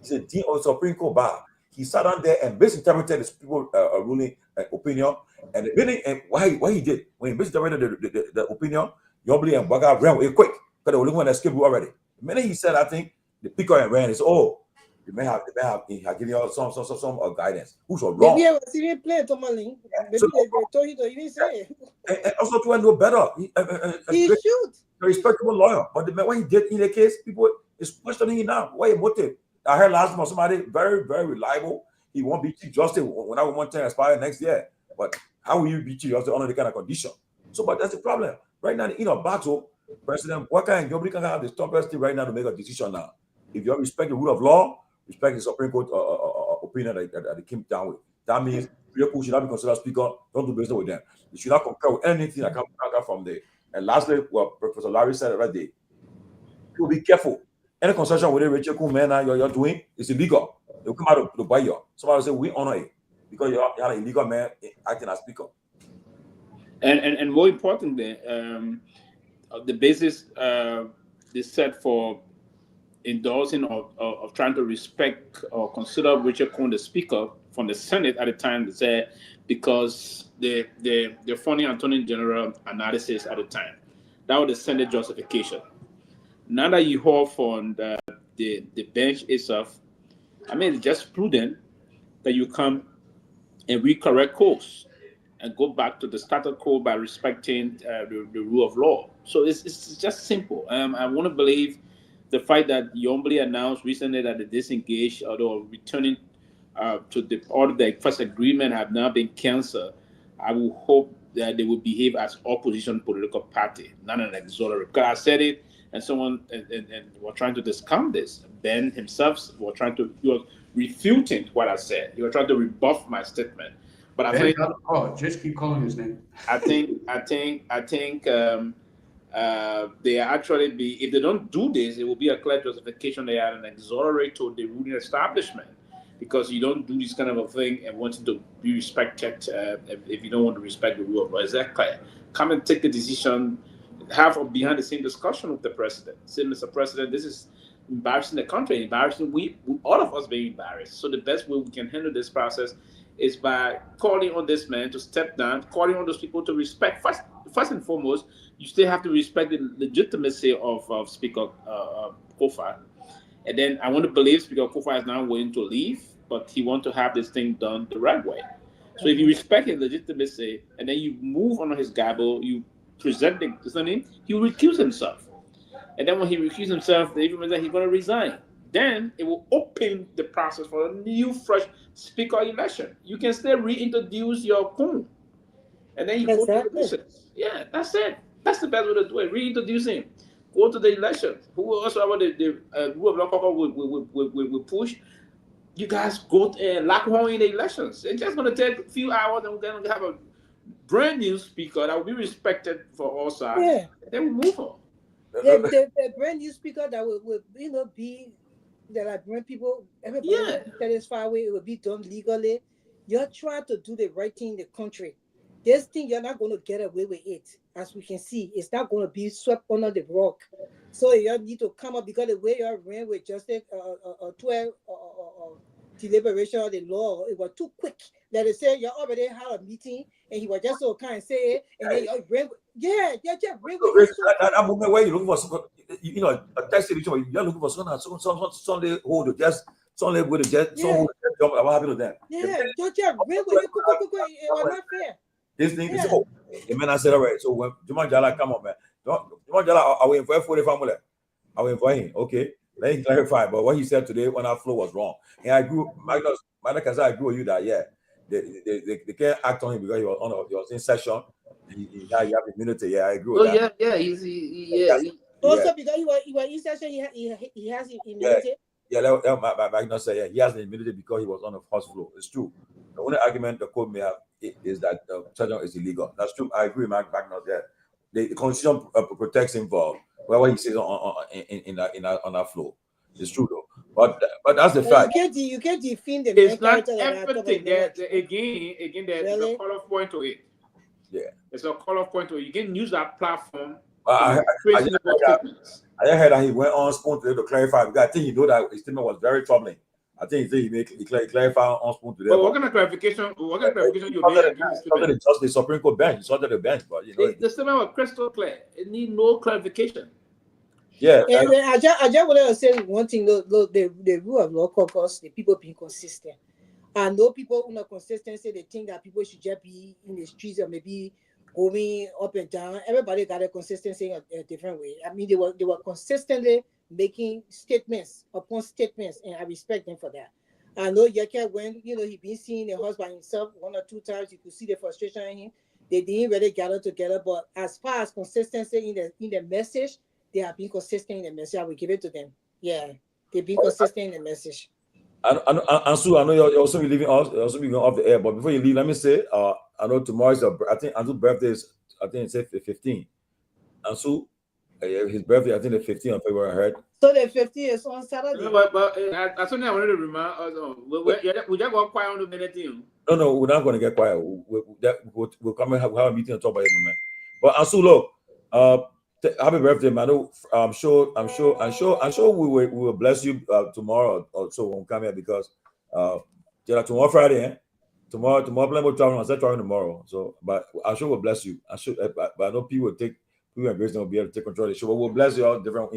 He's a dean of the Supreme Court bar. He sat down there and misinterpreted the people ruling opinion, and the meaning and why he did when he misinterpreted the opinion, Nyenwolo and Boaga ran away quick because they were looking at the escape route already. The minute he said, I think the speaker and ran, it's they may have given you some guidance. Who's wrong? Maybe I was even playing Tomalin. Maybe they told you to even say it. And also to know better. He should. A respectable lawyer. But what he did in the case, people is questioning him now. What motive? I heard last month somebody very, very reliable. He won't be Chief Justice when I want to expire next year. But how will you be Chief Justice under the kind of condition? So, but that's the problem. Right now, in a battle, President Boaga and Nyenwolo can have the toughest thing right now to make a decision now. If you respect the rule of law, respect the Supreme Court opinion that they came down with. That means you should not be considered speaker. Don't do business with them. You should not concur with anything that comes from there. And lastly, what Professor Larry said right there, you be careful. Any concession with Richard Koo man you're doing is illegal. They'll come out to buy you. Somebody will say we honor it because you're an illegal man acting as speaker. And more importantly, the basis they set for endorsing of trying to respect or consider Richard Koo the speaker from the Senate at the time, they said because the funny Attorney General analysis at the time, that was the Senate justification. Now that you heard from the bench itself, I mean, it's just prudent that you come and recorrect course and go back to the status quo by respecting the rule of law. So it's just simple. I want to believe the fact that Nyenwolo announced recently that they disengaged, although returning to the order, the first agreement have now been canceled. I will hope that they will behave as opposition political party, not an auxiliary. Because I said it, and someone and were trying to discount this. Ben himself he was refuting what I said. He was trying to rebuff my statement. But I think just keep calling his name. I think they actually if they don't do this, it will be a clear justification they are an auxiliary to the ruling establishment, because you don't do this kind of a thing and wanting to be respected if you don't want to respect the rule of law. Is that clear? Come and take the decision, have a behind the scene discussion with the president. Say, Mr. President, this is embarrassing the country, embarrassing all of us being embarrassed. So the best way we can handle this process is by calling on this man to step down, calling on those people to respect. First and foremost, you still have to respect the legitimacy of Speaker Kofa. And then I want to believe Speaker Kofa is now willing to leave, but he wants to have this thing done the right way. So if you respect his legitimacy and then you move on his gabble, you present the he will recuse himself. And then when he recuses himself, the even that he's going to resign. Then it will open the process for a new, fresh speaker election. You can still reintroduce your Koo. And then you go to the elections. Yeah, that's it. That's the best way to do it. Reintroduce him. Go to the elections. Who also the rule of law will push? You guys go and lock horn in the elections. It's just going to take a few hours and we're going to have brand new speaker that will be respected for us. Yeah. Then we move on. The brand new speaker that will be that I bring people, everybody will be satisfied with. It will be done legally. You're trying to do the right thing in the country. This thing, you're not going to get away with it. As we can see, it's not going to be swept under the rug. So you need to come up, because the way you ran with justice 12 deliberation of the law, it was too quick. That they say you already had a meeting and he was just so kind of say it, and then you ran with, just ran with it. That moment where you're looking for some, a text situation, you're looking for some hold it, just some with it, just some hold it, jump. What happened to them? Yeah, just ran with it. It was not fair. This thing is hope. The man I said, all right, so when Juman Jala come on, man. Juman Jala, I went for 40 family. I went for him. Okay, let me clarify. But what he said today when our flow was wrong. And I agree, Magnus, I agree with you that, they can't act on him because he was in session. He have immunity. Yeah, I agree with that. Also, because he was in session, he has immunity. Magnus said, he has the immunity because he was on the first floor. It's true. The only argument the court may have is that the session is illegal. That's true. I agree, Magnus. The Constitution protects him for whatever he says on that floor. It's true though. But that's the fact. You can't defend the it's not everything. Again, there's a color point to it. Yeah, it's a color point to it. You can use that platform. I heard that he went on spoon today to clarify because I think he know that his statement was very troubling. I think he clarified on spoon today. But what kind of clarification? What kind of clarification you made? Just the Supreme Court bench, under the bench, but the statement was crystal clear. It need no clarification. Yeah, and I just wanted to say one thing. The rule of law caucus, the people being consistent. I know people who are consistent say they think that people should just be in the streets or maybe going up and down. Everybody got a consistency in a different way. I mean, they were consistently making statements upon statements, and I respect them for that. I know Yeke, when he been seeing the house by himself 1 or 2 times, you could see the frustration in him. They didn't really gather together, but as far as consistency in the message, they have been consistent in the message. I will give it to them. Yeah, they've been consistent in the message. And Sue, I know you're also leaving off the air, but before you leave, let me say, I know tomorrow is I think Ansu's birthday is, I think it's the 15th. Ansu, his birthday, I think the 15th of February, I heard. So the 15th is on Saturday. But I wanted to remind us, we just go quiet on the minute. No, we're not going to get quiet. We'll come and have a meeting and talk about it, man. But Ansu, look, happy birthday, man. I'm sure we will bless you tomorrow or so when we come here because tomorrow Friday, tomorrow plan we're traveling. I said traveling tomorrow. So, but I'm sure we'll bless you. But I know people and Grace will be able to take control of the show. But we'll bless you all different.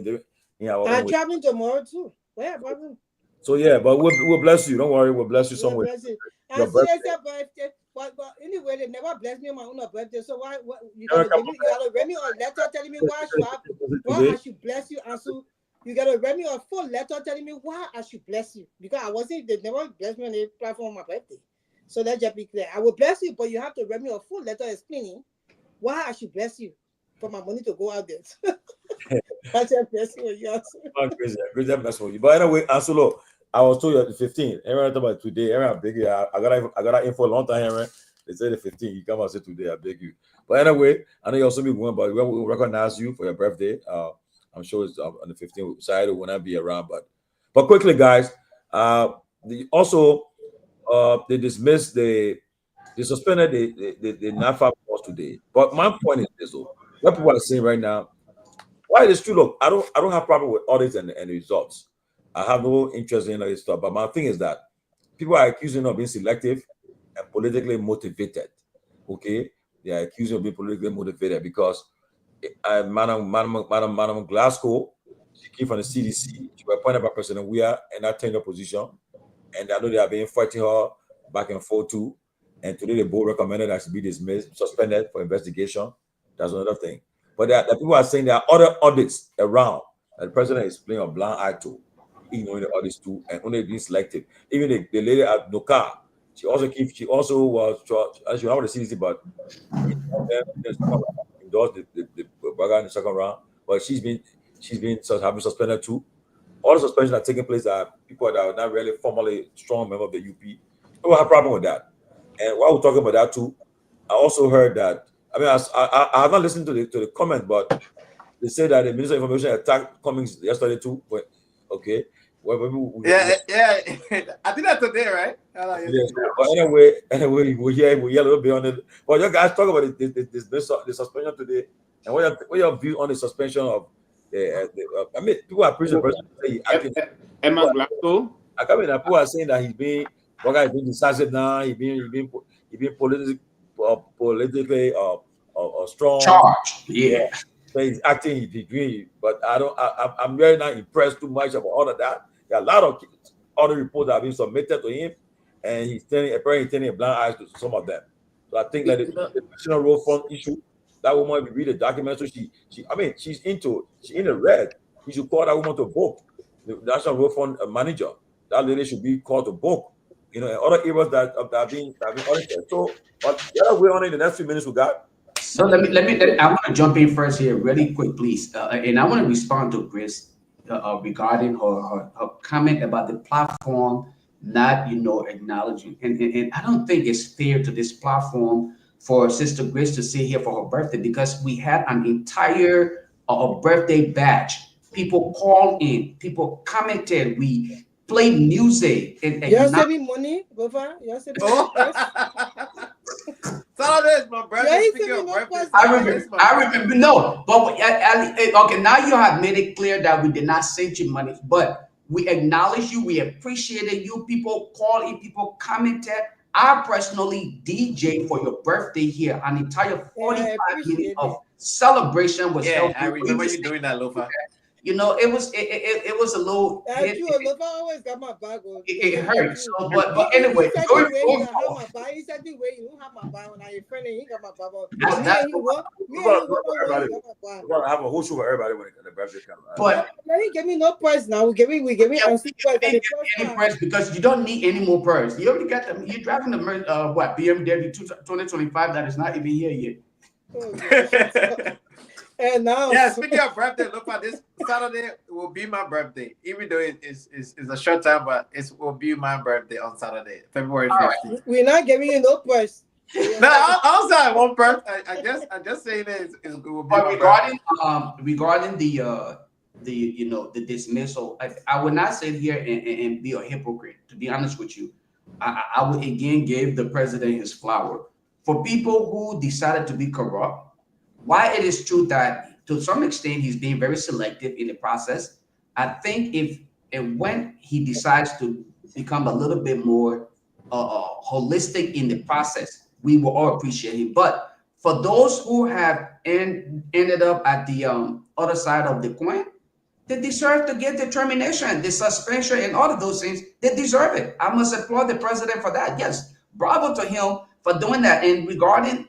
I'm traveling tomorrow too. Where, brother? So yeah, but we'll bless you. Don't worry, we'll bless you somewhere. And so that's their birthday. But anyway, they never blessed me on my own birthday. So why you gotta write me a letter telling me why I should bless you? And so you gotta write me a full letter telling me why I should bless you. Because they never blessed me on the platform on my birthday. So let's just be clear. I will bless you, but you have to write me a full letter explaining why I should bless you for my money to go out there. That's a blessing with you. Crazy bless for you. But anyway, Anselo, I was told you at the 15th. Aaron talk about today. Aaron, I beg you. I got that info a long time, Aaron. They said the 15th. You come and say today. I beg you. But anyway, I know you also be going, but we will recognize you for your birthday. I'm sure it's on the 15th. Saturday will not be around, but quickly, guys. They dismissed they suspended the NAFA course today. But my point is this: though, what people are saying right now, why it is true. Look, I don't have problem with audits and the results. I have no interest in this stuff. But my thing is that people are accusing of being selective and politically motivated. Okay, they are accusing of being politically motivated because Madam Glasgow, she came from the CDC. She was appointed by President Weah in that tenure position, and I know they have been fighting her back and forth too. And today the board recommended that she be dismissed, suspended for investigation. That's another thing. But the people are saying there are other audits around that the president is playing a blind eye to, ignoring the audits too, and only being selective. Even the lady at Togar, she also was she was the CDC, but endorsed the Garguah in the second round. But she's been having suspended too. All the suspensions are taking place are people that are not really formally strong member of the UP. We don't have a problem with that. And while we're talking about that too, I also heard that. I mean, I have not listened to the comment, but they say that the Minister of Information attacked Cummings yesterday too. But okay, well, yeah. I think that's today, right? yes. But anyway, we hear a little bit on it. But you guys talk about the suspension today, and what your view on the suspension of I mean, people are pretty surprised. Emma Glasgow. I mean, people are saying that he's being decisive now. He's being politically strong. Charged, yeah. So he's acting, he's doing. But I'm really not impressed too much about all of that. There are a lot of other reports that have been submitted to him, and he's apparently turning a blind eye to some of them. So I think that the national road fund issue, that woman, if you read the document, so she's in the red. You should call that woman to book. The national road fund manager, that lady should be called to book. You know, and other areas that have been audited. So, but the other way on in the next few minutes we got. So let me. I want to jump in first here, really quick, please, and I want to respond to Grace regarding her comment about the platform not, acknowledging, and I don't think it's fair to this platform for Sister Grace to sit here for her birthday, because we had an entire birthday batch. People called in, people commented, we played music, and you saving money, Lofa? You saving Saturday is my birthday. I remember. No, but okay. Now you have made it clear that we did not send you money, but we acknowledge you. We appreciated you. People called in. People commented. I personally DJ for your birthday here. An entire 45 minutes of celebration was held. I remember you doing that, Lofa. It was a little. Lofa always got my bag on. It hurts. So, but anyway, he said the way you have my bag on. Now your friend he got my bag on. We're have a whole show for everybody when the birthday comes. But he gave me no price now. We give me any price because you don't need any more price. You already got them. You're driving the BMW 2025 that is not even here yet. Oh, and now, speaking of birthday, look, this Saturday will be my birthday. Even though it's a short time, but it will be my birthday on Saturday, February 15th. We're not giving you no price. No, also I won't birthday. I just saying it will be. But regarding the dismissal, I would not sit here and be a hypocrite. To be honest with you, I would again give the president his flower. For people who decided to be corrupt, while it is true that to some extent he's being very selective in the process, I think if and when he decides to become a little bit more holistic in the process, we will all appreciate him. But for those who have ended up at the other side of the coin, they deserve to get the termination, the suspension, and all of those things. They deserve it. I must applaud the president for that. Yes, bravo to him for doing that. And regarding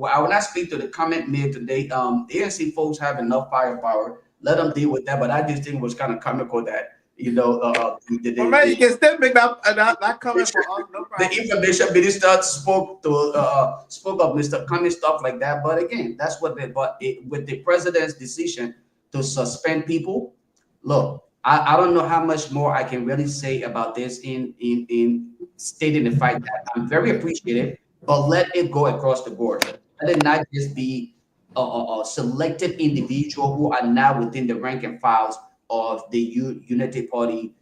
I will not speak to the comment made today. The ANC folks have enough firepower. Let them deal with that. But I just think it was kind of comical that you can still make that comment for us. No problem. The information minister spoke of Mr. Cummings, stuff like that. But again, that's what with the president's decision to suspend people. Look, I don't know how much more I can really say about this in stating the fact that I'm very appreciative, but let it go across the board. Let it not just be a selected individual who are now within the rank and files of the Unity Party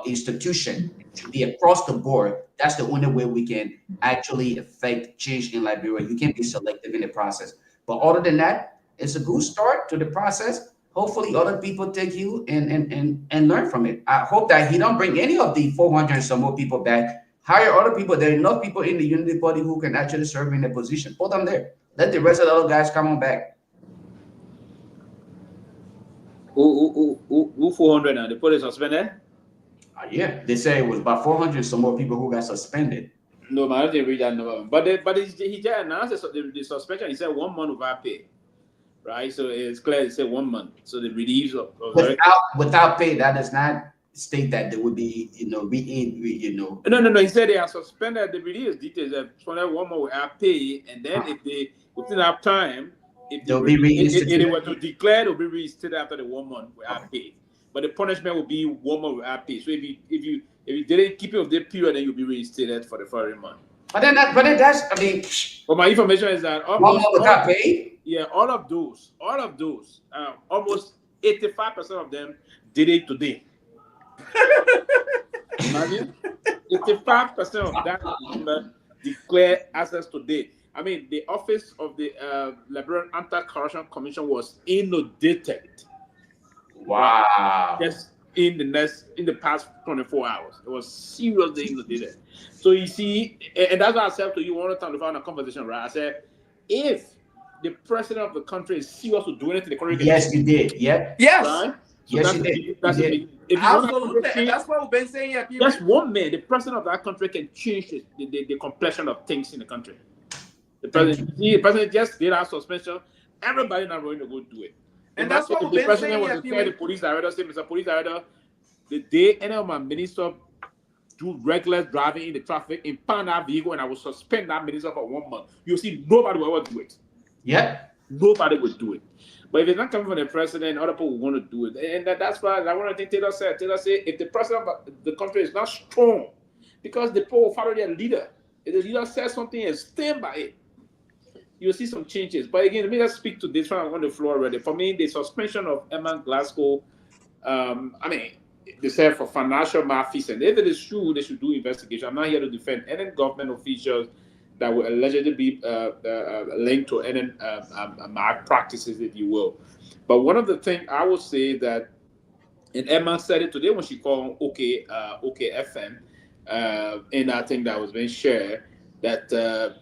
institution. It should be across the board. That's the only way we can actually affect change in Liberia. You can't be selective in the process. But other than that, it's a good start to the process. Hopefully other people take you and learn from it. I hope that he don't bring any of the 400 and some more people back. Hire other people. There are enough people in the Unity Party who can actually serve in a position. Put them there. Let the rest of the other guys come on back. Who 400 now? They put it suspended? Yeah, they say it was about 400 and some more people who got suspended. No, I didn't read that number. But he just announced the suspension. He said 1 month without pay. Right, so it's clear. It said 1 month. So the release of without pay, that does not state that there would be, No. He said they are suspended the release details. That 1 month without pay, and then if they within that time, if they were to declare, they'll be reinstated after the 1 month without pay. But the punishment will be 1 month without pay. So if you didn't keep it of that period, then you'll be reinstated for the following month. But then that's, I mean. But my information is that almost all of those, almost 85% of them did it today. Imagine 85% of that number declare access today. I mean, the office of the Liberian Anti-Corruption Commission was inundated. Wow. Just in the past 24 hours, it was seriously inundated. So you see, and that's why I said to you one time before in a conversation, right? I said, if the president of the country is serious to do anything, the country can Yes, you did. Yep. Yes. Right? So yes, you did. That's did. Absolutely. And that's what we've been saying here. Just one man, the president of that country, can change the complexion of things in the country. The president just did our suspension. Everybody now going to go do it. And that's what the president was to tell the police director, say, Mr. Police Director, the day any of my minister do reckless driving in the traffic, impound that vehicle, and I will suspend that minister for 1 month. You'll see nobody will ever do it. Yeah. Nobody would do it. But if it's not coming from the president, other people will want to do it. And that's why I want to think Taylor said. Taylor said, if the president of the country is not strong, because the people will follow their leader. If the leader says something and stand by it, you'll see some changes. But again, let me just speak to this one on the floor already. For me, the suspension of Emma Glasgow, I mean, they said for financial malfeasance. If it is true, they should do investigation. I'm not here to defend any government officials that will allegedly be linked to any malpractices, if you will. But one of the things I would say that, and Emma said it today when she called OKFM, and I think that was being shared, that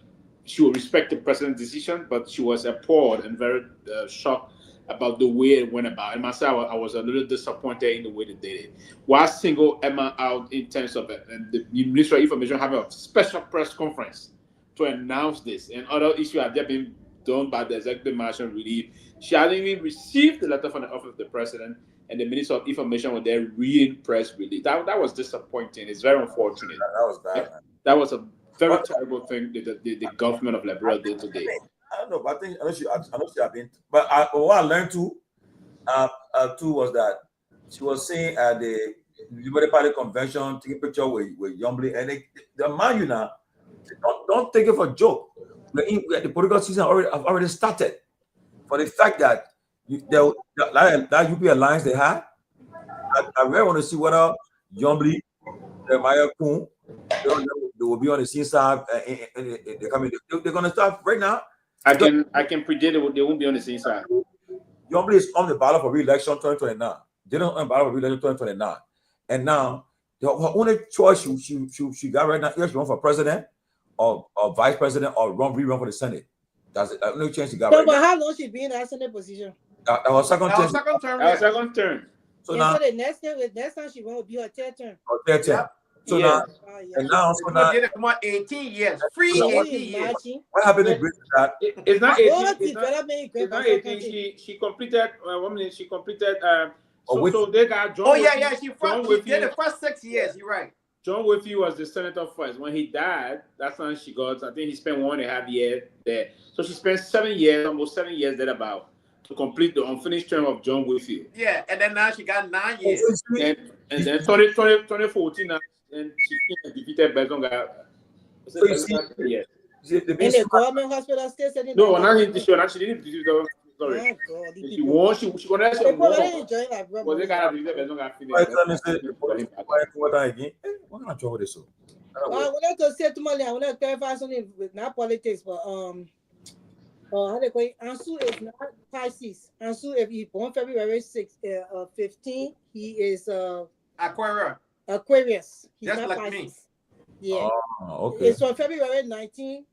she will respect the president's decision, but she was appalled and very shocked about the way it went about. And myself, I was a little disappointed in the way they did it. Why single Emma out in terms of it? And the Ministry of Information having a special press conference to announce this, and other issues have just been done by the executive marshal relief. She hadn't even received the letter from the office of the president, and the Minister of Information was there reading press release. That was disappointing. It's very unfortunate. That was bad, man. That was a very terrible thing the government of Liberia did today. I don't know, but I know she have been. But what I learned too was that she was saying at the Liberty Party convention, taking a picture with Yombly, and the man, you know, don't take it for a joke. The political season have already started. For the fact that that UP alliance they had, I really want to see whether Yombly, Myean Kun, they will be on the scene side. They're coming. They're going to start right now. I can predict they won't be on the same side. Yombly is on the ballot for re-election 2029. They don't on the ballot for re-election 2029. And now her only choice she got right now is she run for president or vice president or rerun for the Senate. That's the only chance she got right now. But how long she be in that Senate position? That was second term. Second term. So now the next time she won't be her third term. Or third term. So now, and now, so now, get it for 18 years, free 18 years. What happened in Britain? That it's not 18. It's not 18. She completed. She completed. So they got John. Oh yeah. She did the first 6 years. You're right. John Whitfield was the senator first. When he died, that's when she got. I think he spent 1.5 years there. So she spent 7 years, almost 7 years there about to complete the unfinished term of John Whitfield. Yeah, and then now she got 9 years. And then 2014. And she defeated Bezonga. So you see, in the government hospital still said no, not in the show. She didn't defeat them. Sorry. Oh God, she won. She wanted to won. Was they got to defeat Bezonga? What again? What kind of trouble this? I wanted to say to Tomalin, I want to clarify something with not politics, but how they call it? Ansu is not Pisces. Ansu, if he's born February 15, he is Aquarius. He's just not like Pisces. me. Yeah. Oh, okay. It's from February 19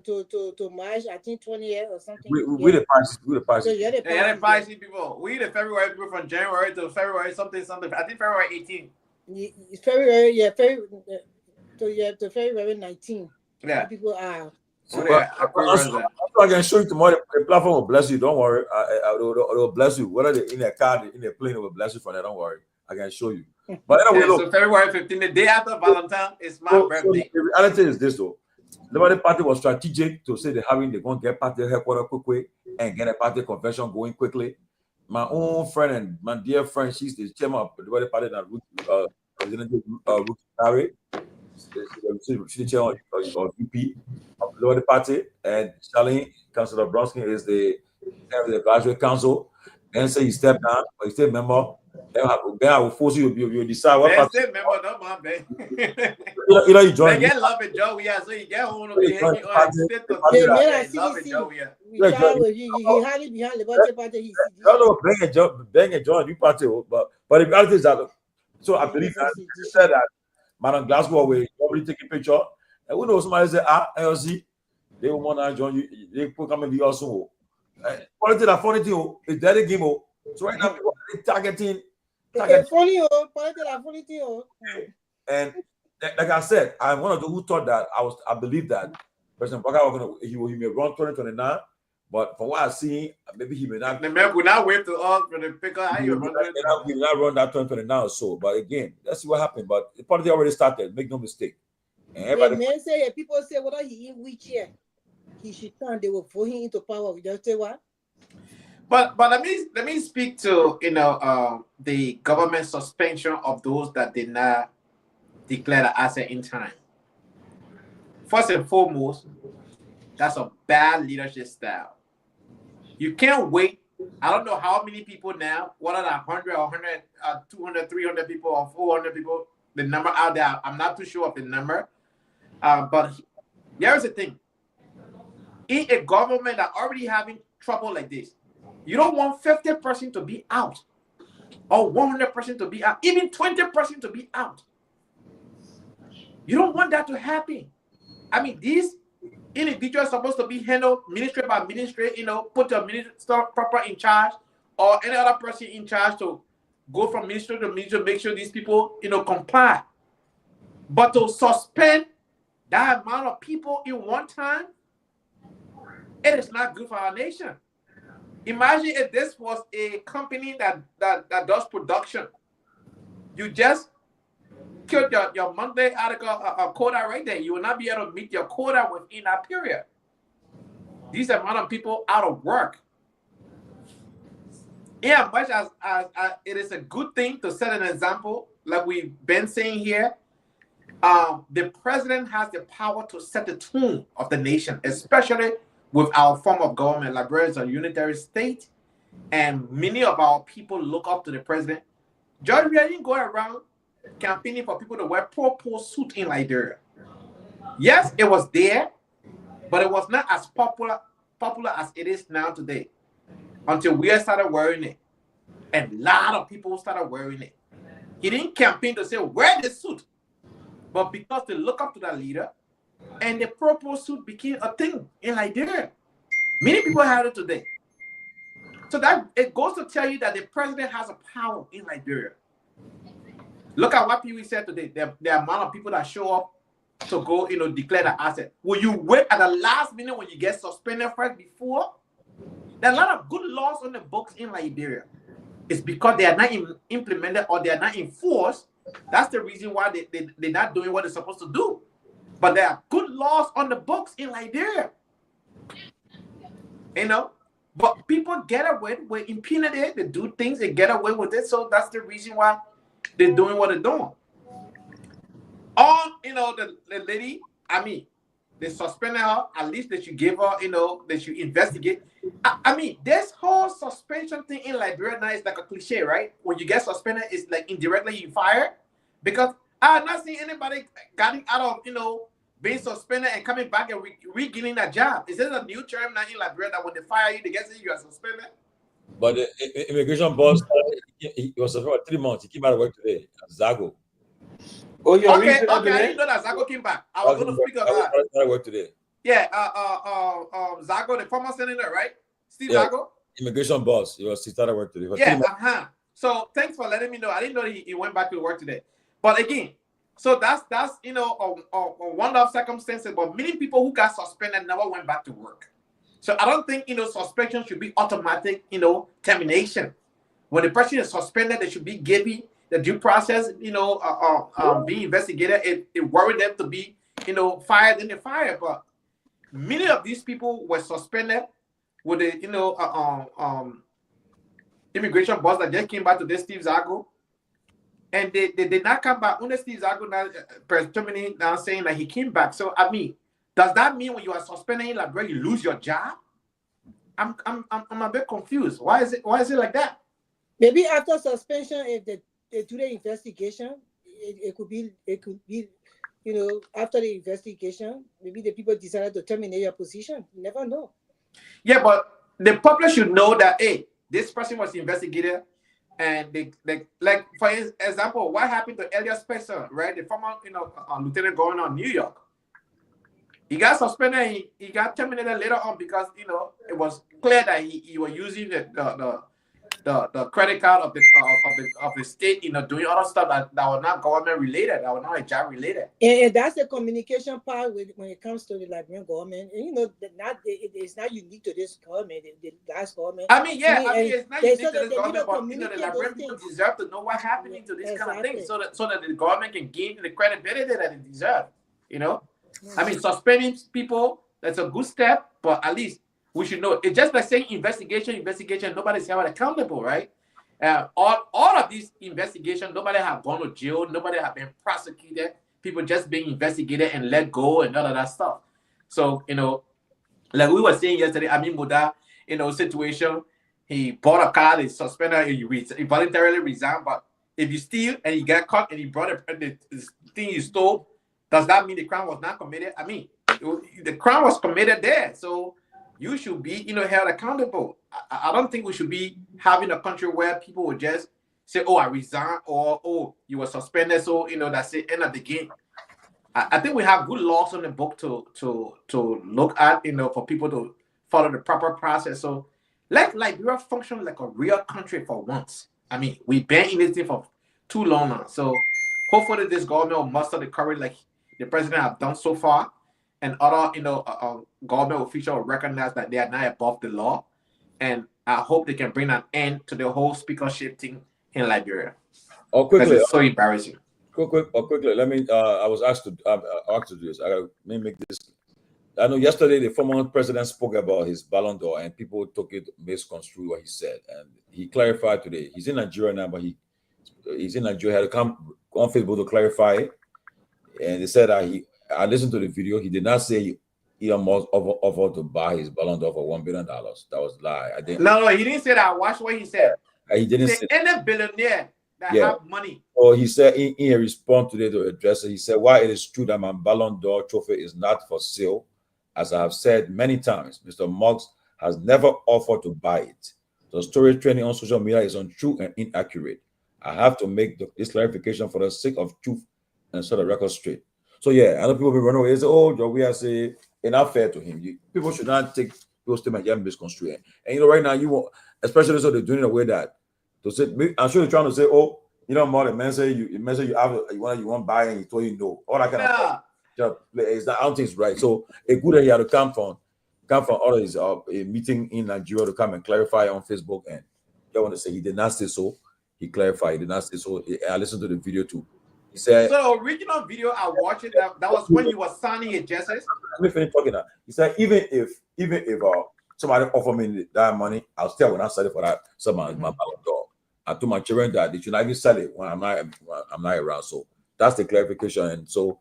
to March, I think 28 or something. We the Pisces. We the Pisces. So you're the Pisces people. We the February people from January to February something. I think February 18. It's February, to February 19. Yeah. People are. So I can show you tomorrow. The platform will bless you. Don't worry. It will bless you. Whether they're in a car, in a plane, it will bless you for that. Don't worry. I can show you. But anyway, so February 15, the day after Valentine, is my birthday. So the reality is this, though. The Liberty Party was strategic to say they're going to get party headquarters quickly and get a party convention going quickly. My own friend and my dear friend, she's the chairman of the Liberty Party, President Ruth Larry. city chair of UP of the Lower Party, and Charlene, Councillor Bronsky, is the head of the advisory council. Then say you step down, or you stay member. Then I will force you to decide what party. Stay member, don't mind, babe. You join. They get love and joy, yeah. So you get home to be hanging on state to love and joy, yeah. He hardly behind the budget party. No, bang and join new party, but the reality is that. So I believe that they said that Madam Glasgow will probably take a picture, and who knows, somebody say, LC, they will want to join you. They could come and be also. Politics are funny thing. It's dead game. So right now, people are targeting. Funny, politics are funny thing. And like I said, I'm one of those who thought that I believe that President Baka he may run 2029, but from what I see, maybe he may not. The man will not wait to us for the picker. He will not run that 2029 or so. But again, let's see what happened. But the party already started. Make no mistake. And everybody. Men say people say whether he in which year he should turn, they will vote him into power. We just say what. But let me speak to the government suspension of those that did not declare the asset in time. First and foremost, that's a bad leadership style. You can't wait. I don't know how many people now, what are the 100 or 100, 200, 300 people or 400 people, the number out there, I'm not too sure of the number. But here's the thing. In a government that already having trouble like this, you don't want 50% to be out or 100% to be out, even 20% to be out. You don't want that to happen. I mean, these individuals are supposed to be handled ministry by ministry, put your minister proper in charge or any other person in charge to go from ministry to ministry, make sure these people, comply. But to suspend that amount of people in one time, it is not good for our nation. Imagine if this was a company that does production. You just killed your monthly article quota right there. You will not be able to meet your quota within that period. These amount of people out of work. Yeah, much as it is a good thing to set an example, like we've been saying here, the president has the power to set the tone of the nation, especially with our form of government. Liberia is a unitary state, and many of our people look up to the president. George, we didn't go around campaigning for people to wear purple suit in Liberia. Yes, it was there, but it was not as popular as it is now today until we started wearing it. And a lot of people started wearing it. He didn't campaign to say, wear the suit. But because they look up to that leader, and the purple suit became a thing in Liberia. Many people have it today. So that it goes to tell you that the president has a power in Liberia. Look at what Pewee said today. The amount of people that show up to go, declare the asset. Will you wait at the last minute when you get suspended first before? There are a lot of good laws on the books in Liberia. It's because they are not implemented or they are not enforced. That's the reason why they're not doing what they're supposed to do. But there are good laws on the books in Liberia. But people get away with impunity. They do things, they get away with it. So that's the reason why they're doing what they're doing. The lady, they suspended her. At least they should give her, they should investigate. This whole suspension thing in Liberia now is like a cliche, right? When you get suspended, it's like indirectly you fired. Because I've not seen anybody getting out of, being suspended and coming back and regaining a job. Is this a new term now in Liberia that when they fire you, they get you are suspended? But the immigration boss, he was suspended for 3 months. He came out of work today. Zago. Oh, yeah. Okay. I didn't know that Zago came back. I was going to speak about that. Out of work today. Yeah. Zago, the former senator, right? Steve Zago. Immigration boss. He started work today. Yeah. So thanks for letting me know. I didn't know he went back to work today. But again, so that's a one-off circumstances. But many people who got suspended never went back to work. So I don't think suspension should be automatic termination. When the person is suspended, they should be given the due process. Being investigated. It worried them to be fired, then they fired. But many of these people were suspended with the immigration boss that just came back to this Steve Zago. and they did not come back. Honestly, Zago now saying that he came back. So I mean, does that mean when you are suspended in Liberia, you lose your job? I'm a bit confused. Why is it like that? Maybe after suspension, if they do the investigation, it could be, you know, after the investigation, maybe the people decided to terminate your position. You never know. Yeah, but the public should know that, hey, this person was investigated, and they like, for example, what happened to Elias Spencer, right? The former, lieutenant governor of New York. He got suspended. He got terminated later on because it was clear that he was using the credit card of the state, doing other stuff that was not government related, that was not job related. And that's the communication part when it comes to the Liberian government. And, it's not unique to this government, the last government. I mean, it's not unique to this government, but the Liberian people deserve to know what's happening to this kind of thing, so that the government can gain the credibility that it deserves. I mean, suspending people, that's a good step, but at least we should know. It's just like saying investigation, nobody's held accountable, right? All of these investigations, nobody have gone to jail, nobody have been prosecuted, people just being investigated and let go and all of that stuff. So, like we were saying yesterday, Amin Muda, situation, he bought a car, he suspended, he voluntarily resigned, but if you steal and you get caught and you brought the thing you stole, does that mean the crime was not committed? I mean, the crime was committed there, so you should be, held accountable. I don't think we should be having a country where people would just say, "Oh, I resign," or "Oh, you were suspended," so that's it, end of the game. I think we have good laws on the book to look at, for people to follow the proper process. So let Liberia function like a real country for once. I mean, we've been in this thing for too long now, so hopefully this government will muster the courage like the president has done so far, and other government officials will recognize that they are not above the law, and I hope they can bring an end to the whole speakership thing in Liberia. Quickly, it's so embarrassing. Quickly. Let me. I was asked to do this. Let me make this. I know yesterday the former president spoke about his Ballon d'Or, and people took it misconstrued what he said, and he clarified today. He's in Nigeria now, but he's in Nigeria. He had to come on Facebook to clarify it. And he said that I listened to the video. He did not say Elon Musk offered to buy his Ballon d'Or for $1 billion. That was a lie. No, he didn't say that. Watch what he said. He didn't say any billionaire that have money. Or he said in a response today to address it, he said, "While it is true that my Ballon d'Or trophy is not for sale, as I have said many times, Mr. Musk has never offered to buy it. The story trending on social media is untrue and inaccurate. I have to make this clarification for the sake of truth and set the record straight." So I know people will run away and say, "Oh, Joe, we are saying it's not fair to him." People should not take those statements and misconstrue. And right now you want, especially so they're doing it in a way that to say, I'm sure you're trying to say, "Oh, more than man say you have you want buy and he told you no." All that kind of stuff. I don't think it's right. So a good idea to come from others a meeting in Nigeria to come and clarify on Facebook, and I want to say he did not say so. He clarified he did not say so. I listened to the video too. He said, so the original video I watched it, that was when you were signing your jerseys. Let me finish talking now. He said, even if somebody offer me that money, I'll still not sell it for that my Ballon d'Or. I told my children that they should not even sell it when I'm not around. So that's the clarification. And so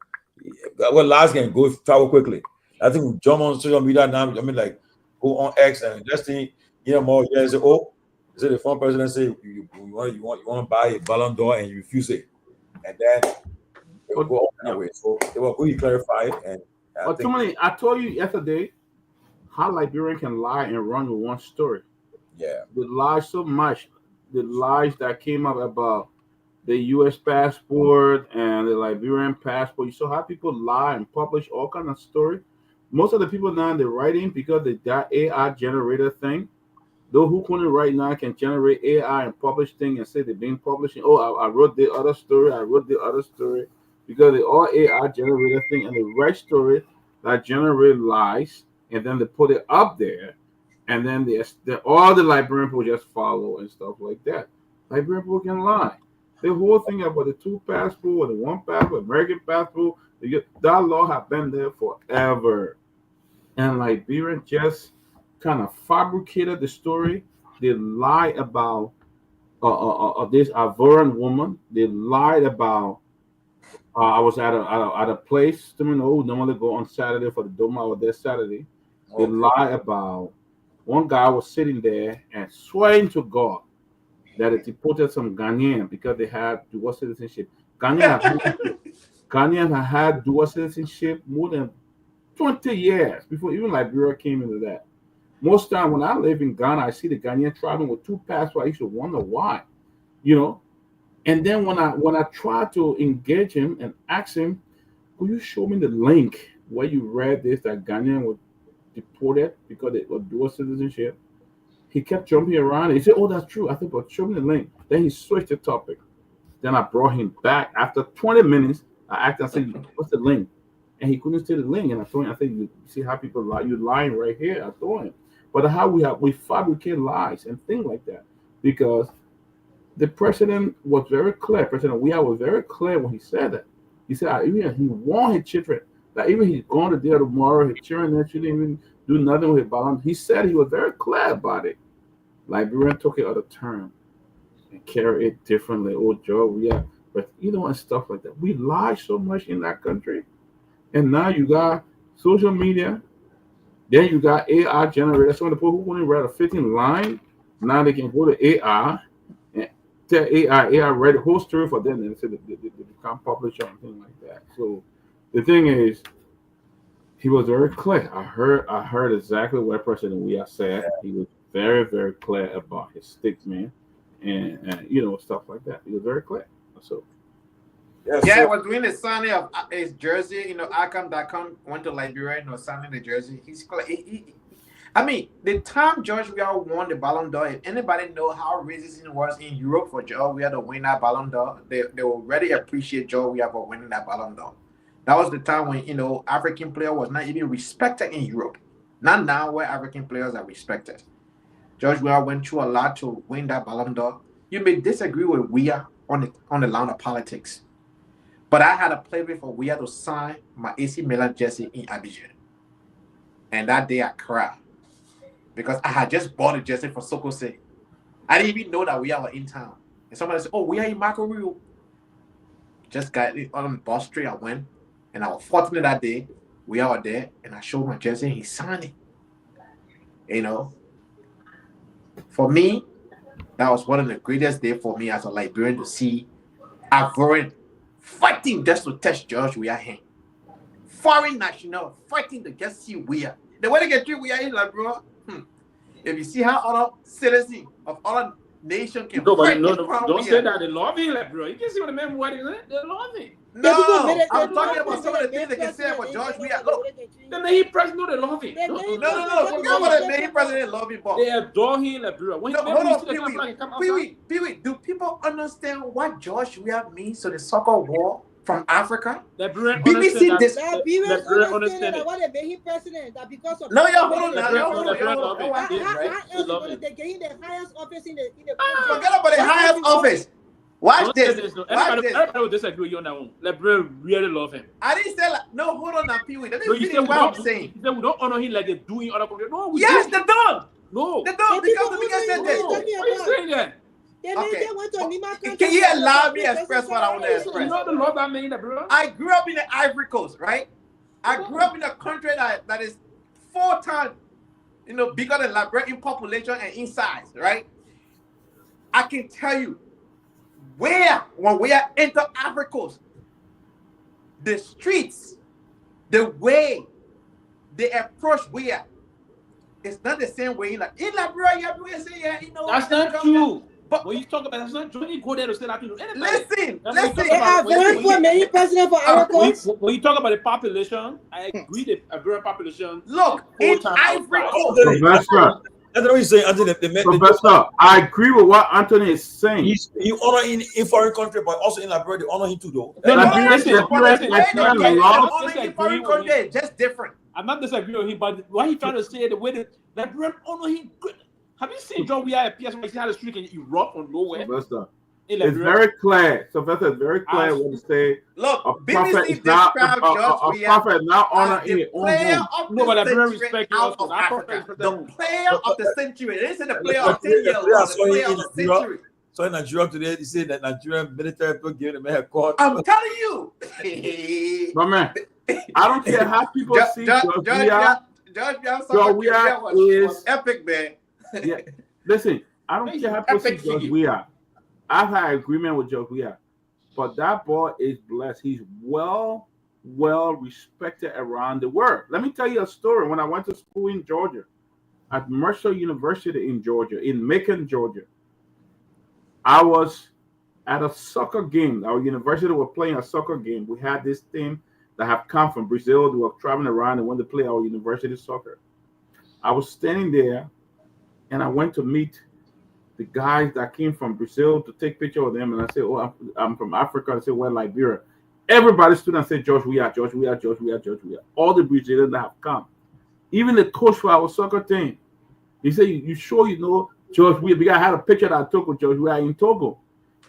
last game, go travel quickly. I think jump on social media now. I mean, like go on X and just think, more years. Say, the former president say you want to buy a Ballon d'Or and you refuse it. And then it will go on anyway. So they will really clarify it. And I told you yesterday how Liberian can lie and run with one story. Yeah. They lie so much. The lies that came up about the U.S. passport and the Liberian passport. You saw how people lie and publish all kinds of stories. Most of the people now they're writing because that AI generator thing. Those who couldn't write now can generate AI and publish things and say they've been publishing. Oh, I wrote the other story. Because they all AI generated thing and they write story that generate lies and then they put it up there, and then all the Liberian people just follow and stuff like that. Liberian people can lie. The whole thing about the 2 passport or the 1 passport, American passport, that law have been there forever, and Liberian just kind of fabricated the story. They lie about this Ivorian woman. They lied about. I was at a place. Normally go on Saturday for the Doma. I was there Saturday. They lie about one guy was sitting there and swearing to God that it deported some Ghanaian because they had dual citizenship. Ghanaians have had dual citizenship more than 20 years before even Liberia came into that. Most time when I live in Ghana, I see the Ghanaian traveling with 2 passports. I used to wonder why, And then when I try to engage him and ask him, could you show me the link where you read this that Ghanaian was deported because they were dual citizenship? He kept jumping around. He said, "Oh, that's true." I said, "But show me the link." Then he switched the topic. Then I brought him back after 20 minutes. I asked him, I said, "What's the link?" And he couldn't say the link. And I told him, I said, "You see how people lie? You're lying right here." I told him. But how we fabricate lies and things like that, because the president was very clear. President Weah was very clear when he said that. He said he warned his children that even he's going to jail tomorrow, his children shouldn't even do nothing with his balance. He said he was very clear about it. Liberian took it out of turn and carry it differently. Oh, Joe, yeah, but and stuff like that. We lie so much in that country, and now you got social media. Then you got AI generators. So the people who wouldn't write a 15 line, now they can go to AI and tell AI write the whole story for them, and say they become publisher and things like that. So the thing is, he was very clear. I heard exactly what President Weah said. He was very, very clear about his statement and stuff like that. He was very clear. So I was doing the signing of his jersey. Akam went to Liberia, signing the jersey. He's clear. The time George Weah won the Ballon d'Or, if anybody know how racist it was in Europe for George Weah to win that Ballon d'Or, they will really appreciate George Weah for winning that Ballon d'Or. That was the time when African player was not even respected in Europe. Not now where African players are respected. George Weah went through a lot to win that Ballon d'Or. You may disagree with Weah on the line of politics, but I had a pleasure for Weah to sign my AC Milan jersey in Abidjan, and that day I cried because I had just bought a jersey for Sokose. I didn't even know that Weah was in town, and somebody said, "Oh, Weah in Marco Rio." Just got it on the bus street. I went, and I was fortunate that day. Weah was there, and I showed my jersey, and he signed it. For me, that was one of the greatest days for me as a Liberian to see Ivorian fighting just to touch George Weah hand. Foreign national fighting to just see Weah. The way they get you Weah in Liberia, if you see how other citizens of other nations can fight, don't say that they love him, Liberia. You can see what the man what is it? They love him. No, I'm talking about some of the things they can say about George Weah. Look, the main president, they love him. No. Forget about the main president love him, but they adore him, Liberia. Hold on, Pewee. Do people understand what George Weah means to the soccer world from Africa? BBC this. Understand what they made him president. That because of hold on now. They gave him the highest office in the forget about the highest office. Watch this. Everybody will disagree with you on that one. Liberia really love him. I didn't say no. Hold on now, Pewee. That is what I'm saying. He said we don't honor him like they do in other countries. No, yes, they don't. No, they don't because the biggest said this. What are you saying then? Okay. Can you allow me to express what I want to express? You know the love I mean, bro. I grew up in the Ivory Coast, right? I grew up in a country that is 4 times, bigger than Liberia in population and in size, right? I can tell you, when we are enter Ivory Coast, the streets, the way they approach it's not the same way in Liberia. That's not true. But when you talk about that's not true, you go there to say that. Listen. Many president for Ivory Coast. When you talk about the population, I agree the Iberian population. Look, in Ivory Coast. That's what he's saying. Sylvester, I agree with what Anthony is saying. You honor him in foreign country, but also in Liberia, they honor him too, though. Just different. I'm not disagreeing with him, but what he trying to say, the way that Liberian honor him good. Have you seen John Weah appears when he had a streak in Europe or nowhere? Sylvester, it's very clear. Sylvester is very clear when he say, look, a prophet is not honoring his own home. No, but Liberian respect out of Africa. The player of the century. They didn't say the player of 10 years. The player of the century. So in Nigeria today, they say that Nigerian military people giving them a court. I'm telling you. But man, I don't care how people see Judge Weah was epic, man. Yeah, listen, I don't care how people see Judge Weah. I've had agreement with Judge Weah, but that boy is blessed. He's well respected around the world. Let me tell you a story. When I went to school in Georgia, at Mercer University in Georgia, in Macon, Georgia, I was at a soccer game. Our university was playing a soccer game. We had this team that have come from Brazil. They were traveling around and wanted to play our university soccer. I was standing there, and I went to meet the guys that came from Brazil to take picture of them. And I said, "Oh, I'm from Africa." I said, "Well, Liberia." Everybody stood and said, "George Weah, George Weah, George Weah, George Weah." All the Brazilians that have come. Even the coach for our soccer team. He said, "You sure you know George Weah?" Because I had a picture that I took with George Weah in Togo.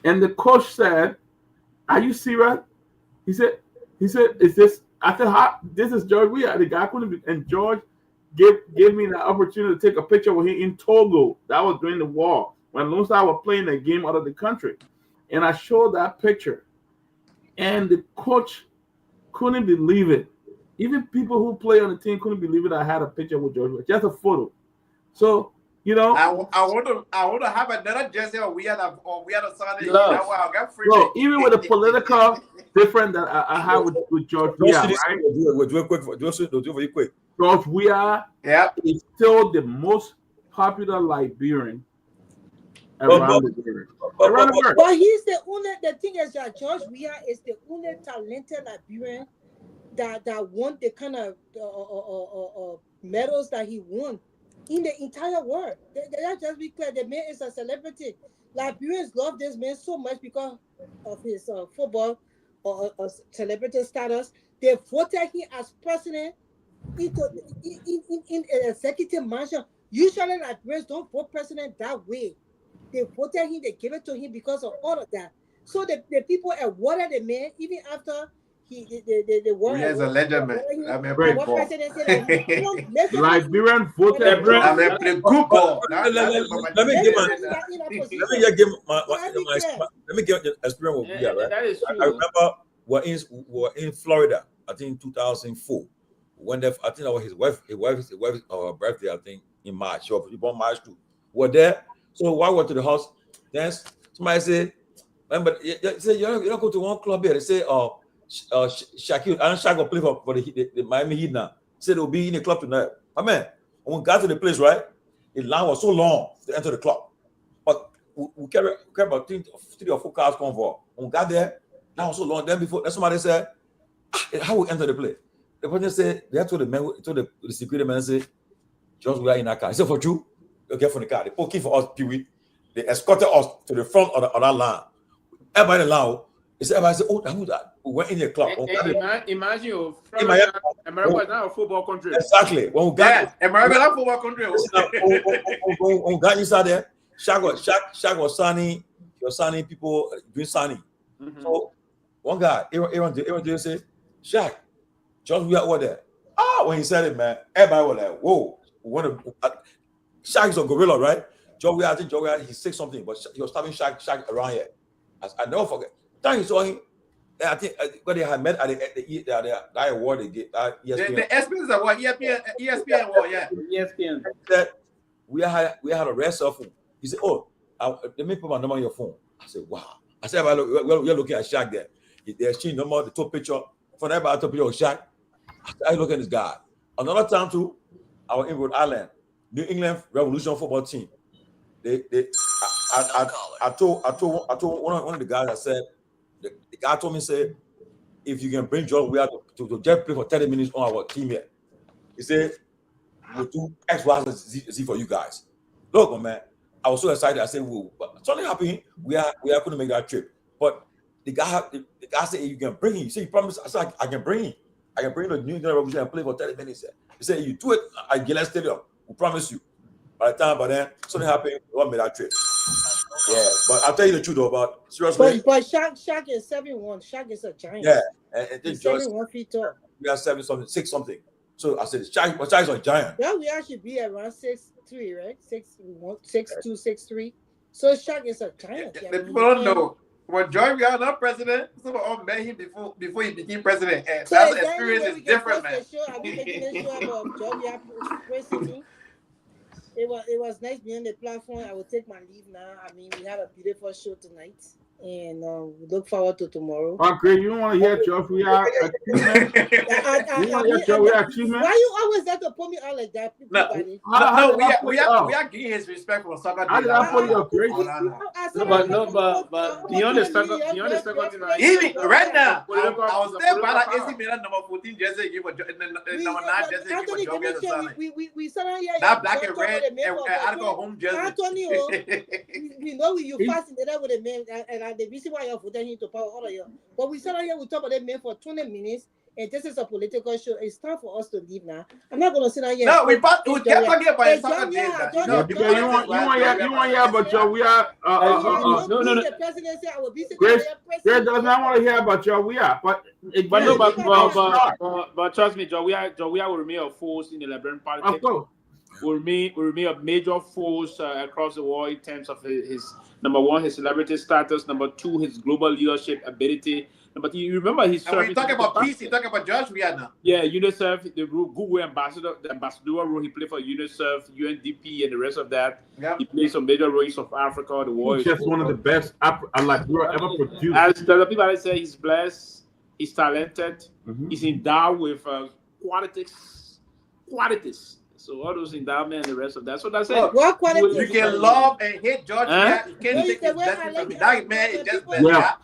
And the coach said, "Are you serious?" He said, "Is this?" I said, "How? This is George Weah." The guy couldn't be, and George gave me the opportunity to take a picture with him in Togo. That was during the war when Lone Star were playing the game out of the country. And I showed that picture. And the coach couldn't believe it. Even people who play on the team couldn't believe it. I had a picture with George Weah, just a photo. So, you know, I want to have another jersey or we had a Sunday. So even with the political difference that I have with George Weah, right? We'll do it quick. George Weah is still the most popular Liberian around the world. But he's the only. The thing is that George Weah is the only talented Liberian that won the kind of medals that he won in the entire world. That just be clear. The man is a celebrity. Liberians love this man so much because of his football or celebrity status. They voted him as president in executive mansion. Usually, Liberians don't vote president that way. They voted him. They gave it to him because of all of that. So the people awarded the man even after the war. He is a legend, man. I'm a Liberian voted. Let me give the experience with Weah, right? That is true. I remember we're in Florida, I think in 2004. When I think that was his wife's birthday, I think in March. She was born March too. We're there. So while we went to the house, then somebody said, "Remember, you don't go to one club here." They say, Shaquille and Shaq will play for the Miami Heat now. He said they'll be in the club tonight. I mean, when we got to the place, right, the line was so long to enter the club. But we carry about 3 or 4 cars convoy. When we got there, line was so long. Then somebody said, "How we enter the place?" The person said, they had told the security man, said, "Just we are in that car." He said, "For you, you get from the car." They put key for us, Pewee. They escorted us to the front of that line. Everybody in the line, everybody said, "Oh, who's that?" We went in the club. Imagine America is now a football country. Exactly. When we got America is a football country. When we got inside there, Shaq was signing people doing signing. Mm-hmm. So one guy, Aaron said, "Shaq, George Weah over there." When he said it, man, everybody was like, "Whoa!" Shaq is a gorilla, right? George Weah, he said something, but he was stopping Shaq around here. I never forget. Time he saw him, I think when they had met at the award they gave, ESPN. The ESPN award, ESPN award, yeah. ESPN. That we had a rare cell phone. He said, "Oh, let me put my number on your phone." I said, "Wow." I said, "We're looking at Shaq there. They exchanged number, the top picture. For everybody, top picture of Shaq." I look at this guy. Another time too, I was in Rhode Island, New England Revolution football team. I told one of the guys. I said, the guy told me, said, "If you can bring George Weah to just play for 30 minutes on our team here," he said, "We'll do X, Y, Z for you guys." Look, man, I was so excited. I said, "Well, something happened. We couldn't make that trip." But the guy said, "You can bring him." He said, "You promise?" I said, "I can bring him. I can bring the New England Revolution and play for 30 minutes." He said, "You do it at Gillette Stadium. We promise you." By then, something happened. We won't make that trip. Yeah, but I'll tell you the truth though, about seriously. But Shaq is 7'1". Shaq is a giant. Yeah, and he's 7'1" feet tall. We are 6 something. So I said, Shaq is a giant. Yeah, we should be around 6'3", right? 6'2", 6'3". So Shaq is a giant. The people don't know. When Joy Weah not president, some all met him before he became president. And So that experience is different, man. Are we making a show about Joy Weah praising me? It was nice being on the platform. I will take my leave now. I mean, we had a beautiful show tonight, and we look forward to tomorrow. Okay, you don't want to hear Joy Weah achievement? Why you always have to put me out like that? No, we are giving his respect for soccer. How did I put you great? But beyond the soccer tonight. Even right now, I was there by that AC Milan number 14 jersey, you were number 9 jersey, you were jogging. We said here that black and red and I go home jersey. Anthony, we know you fasting there with the men, and the reason why you're voting him to power all of you. But we said here we talk about the men for 20 minutes. And this is a political show. It's time for us to leave now. I'm not going to sit down here. No, we kept talking about soccer days. You want to hear about Joy Weah? No. The president said I will be Grace does not want to hear about Joy Weah, but trust me, Joy Weah will remain a force in the Liberian politics. Of course. Will remain a major force across the world in terms of his number one, his celebrity status, number two, his global leadership ability. But you remember his service. When you talk about peace, you talk about Josh Weah now. Yeah, UNICEF, the Guar ambassador, the ambassador role he played for UNICEF, UNDP, and the rest of that. Yep. He played some major roles of Africa, the world. He's just one of the best ever produced. As the people say, he's blessed, he's talented, he's endowed with qualities. So all those endowments and the rest of that. So that's it. What quality? You can love and hate George. Yeah, you can't take his blessing from me. That man is just blessed.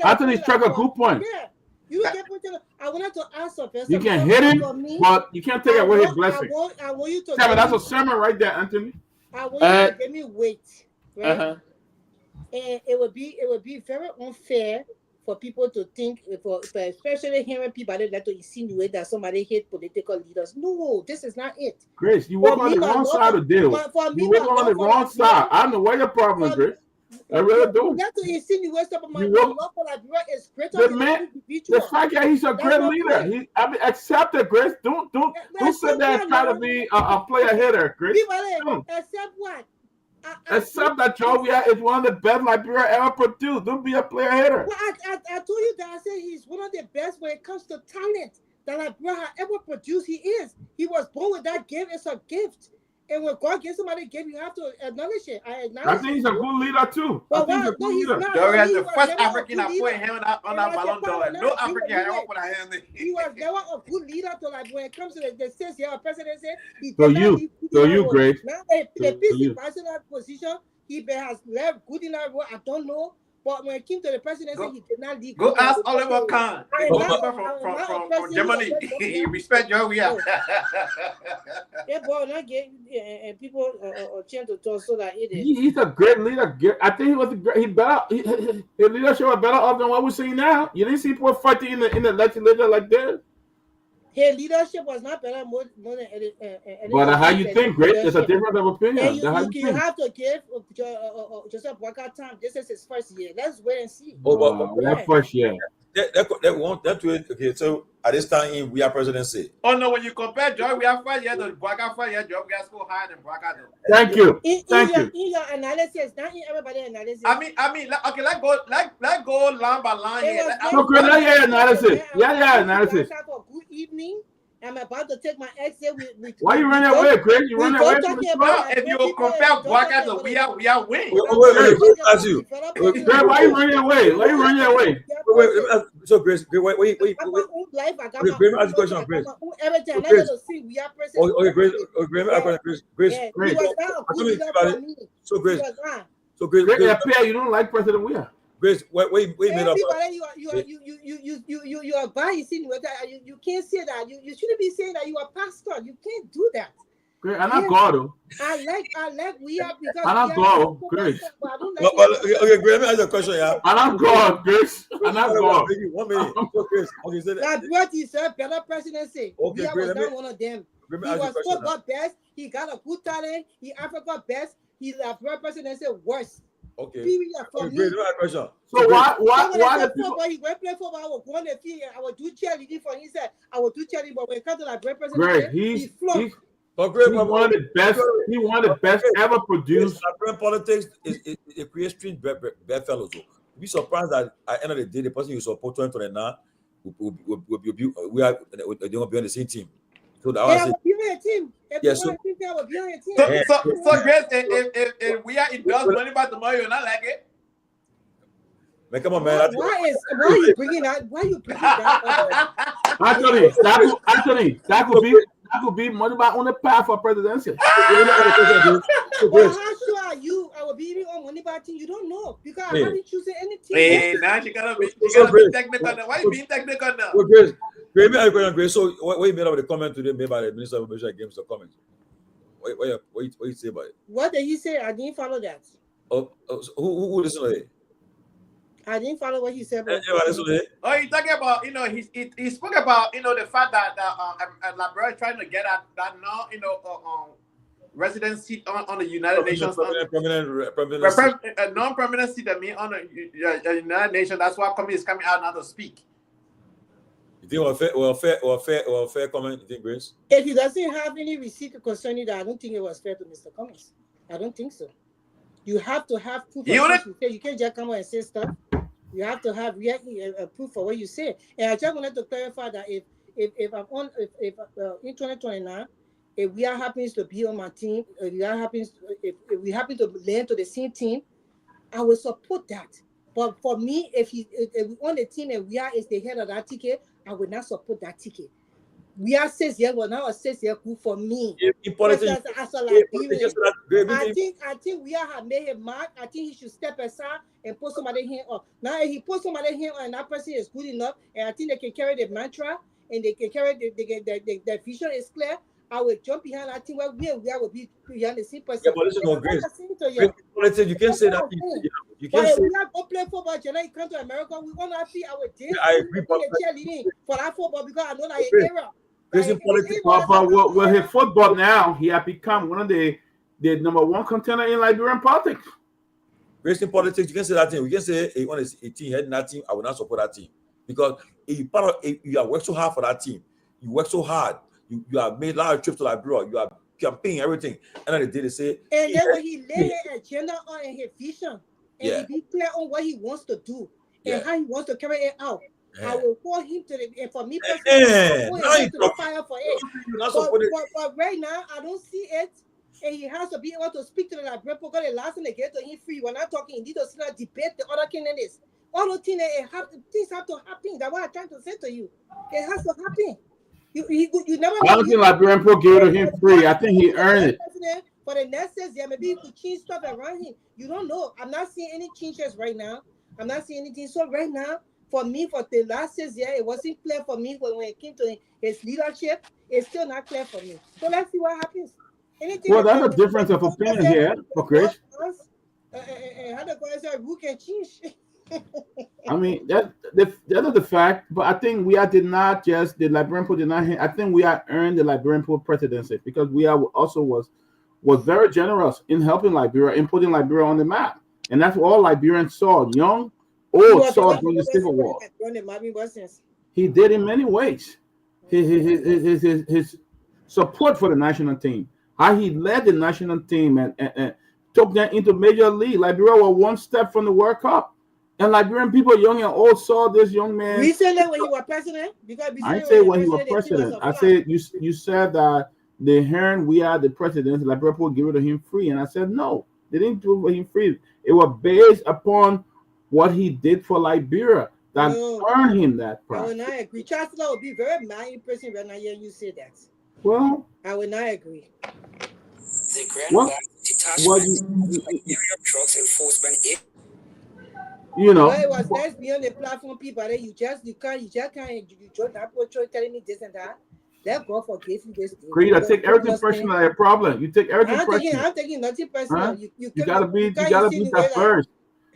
Anthony struck a good point. Yeah. You get I wanted to ask Sylvester. You can hit him, but you can't take away his blessing. I want you to. Yeah, but that's a sermon right there, Anthony. I want you to give me weight, right? And it would be very unfair for people to think, especially hearing people that to insinuate that somebody hate political leaders. No, this is not it. Grace, you work on the wrong side of the deal. You work on the wrong side. I don't know what your problem is, Grace. I really do. Not to insinuate something. My love for Liberia is greater than the individual. The fact that he's a great leader, accept it, Grace. Don't sit there and try to be a player hitter, Grace. Accept what? Except that Joy Weah is one of the best Liberia ever produced. Don't be a player hitter. Well, I told you that I said he's one of the best when it comes to talent that Liberia ever produced. He is. He was born with that gift. It's a gift. And when God gives somebody a gift, you have to acknowledge it. I think he's a good leader too. But I think he's a good leader. Joy Weah is the first African I put him on that Ballon d'Or. No African I ever put a hand in. He was never a good leader to when it comes to the sense here, president said. So you, Grace. Now, a peace ambassador position, he has left good in that role. I don't know. But when it came to the presidency, he did not leave. Go ask Oliver Kahn from Germany. He respect Joy Weah. Yeah, boy, not get people trying to talk so that it is. He's a great leader. I think he was his leadership was better off than what we're seeing now. You didn't see people fighting in the legislature like this. His leadership was not better more than but how you think, Grace? It's a difference of opinion. You have to give Joseph Boakai time. This is his first year. Let's wait and see. What first year? Okay, so at this time we are presidency. Oh no, when you compare Joy Weah 5 years to Boakai 5 years, Joy Weah score higher than Boakai. Thank you. In your analysis, not in everybody's analysis. I mean, okay, let's go line by line here. Okay, let's hear analysis. Yeah, analysis. Good evening. I'm about to take my exit with why you running away, Craig? You running away from the if you compare Boakai to we are winning. Wait, why you running away? Why you running away? So Grace, wait. I got my own life. I got my own question, Grace. Everything. I'm not going to see we are president. Okay, Grace. So Grace, you don't like President Weah. Grace, wait a minute. You are biasing. You can't say that. You shouldn't be saying that you are pastor. You can't do that. Great, I'm not God. I like we are because I'm not God, Grace. Okay, Grace, let me ask you a question, yeah. I'm not God, Grace. I'm not God. 1 minute. Okay, that brought his better presidency. Okay, was not one of them. He was so God best. He got a good talent. He Africa best. He left presidency worse. Okay. Great question. So why the people? He went play football. I would go on the field. I would do cheerleading for him. He said I would do cheerleading, but when it comes to like presidency, he flopped. He one of the best. He one of the best ever produced. Liberian politics it creates strange bedfellows. Be surprised that at the end of the day, the person you support 2029 we are they will be on the same team. So that was be on a team. Yes. So Grace, if we are endorsed money by tomorrow, you're not like it. Man, come on, man. Why are you bringing that? Why are you bringing that up? Anthony, that could be money back on the path for presidency. Well, how sure are you? I will be even on money back team. You don't know because I haven't chosen any team. Hey, now she gotta be technical now. Why you being technical now? Grace, so what you made of the comment today made by the Minister of Information and Games? The comment. What you say about it? What did he say? I didn't follow that. Who listened to it? I didn't follow what he said. Oh, he's talking about, he spoke about, the fact that Liberia is trying to get at that now, resident seat on the United Nations. A non-permanent seat that mean on the United Nations. That's why coming is coming out now to speak. You think fair comment? You think, Grace? If he doesn't have any receipt concerning that, I don't think it was fair to Mr. Cummings. I don't think so. You have to have proof. You can't just come out and say stuff. You have to have proof for what you say. And I just wanted to clarify that if I'm on in 2029, if we are happens to be on my team, if we happen to land to the same team, I will support that. But for me, if we on the team and we are is the head of that ticket, I will not support that ticket. We are 6 years, well now 6 years good for me. As a Liberian, I think we have made him mad. I think he should step aside and put somebody here on. Now if he put somebody here on and that person is good enough, and I think they can carry the mantra and they can carry the vision is clear, I will jump behind that team where we will be behind the same person. Yeah, but listen, no, Grace. You can't say that. You can't say. We have to play football. You come to America, we want to see our team. I agree. Cheerleading for that football because I know that era. Well, his football now, he has become one of the number one contender in Liberian politics. Based in politics, you can say that thing. We can say if one is a team heading that team, I will not support that team because you have worked so hard for that team. You work so hard. You have made a lot of trips to Liberia. You have campaign everything, and then they say. And then when he lay his agenda on and his vision, and he be clear on what he wants to do and how he wants to carry it out. I will call him to the, and for me personally, I will to the fire for it. But right now, I don't see it, and he has to be able to speak to the Liberian because the last thing they get to him free. We're not talking, he needs to sit and debate the other candidates. All those things have to happen. That's what I'm trying to say to you. It has to happen. You never. I don't think Liberian Pro gave it to him free. I think he earned it. For the next 6 years, maybe he could change stuff around him. You don't know. I'm not seeing any changes right now. I'm not seeing anything. So right now, for me, for the last 6 years, it wasn't clear for me when it came to his leadership. It's still not clear for me. So let's see what happens. Well, that's a difference of opinion here, okay? And how the guys say, who can change? I mean, that is the fact. But I think we did not just the Liberian Pool did not. I think we have earned the Liberian Pool presidency because we are also was very generous in helping Liberia, in putting Liberia on the map, and that's what all Liberians saw. Young, old saw during the Civil War. He did in many ways. His support for the national team, how he led the national team and took them into Major League. Liberia were one step from the World Cup. And Liberian people, young and old, saw this young man. Recently, when he was president, I say when he was president. I said you said that they heard we are the president. Liberia people give it to him free, and I said no, they didn't do it for him free. It was based upon what he did for Liberia that earned him that prize. I would not agree. Chancellor would be very mad in person right now. Yeah, you say that. Well, I would not agree. The Grand detachment trucks enforcement. You know, well, it was nice beyond the platform people. You just can't join that portrait telling me this and that. Let God forgive you this. You take everything personal like a problem. You take everything personal. I'm taking nothing personal. Huh? You gotta be that first.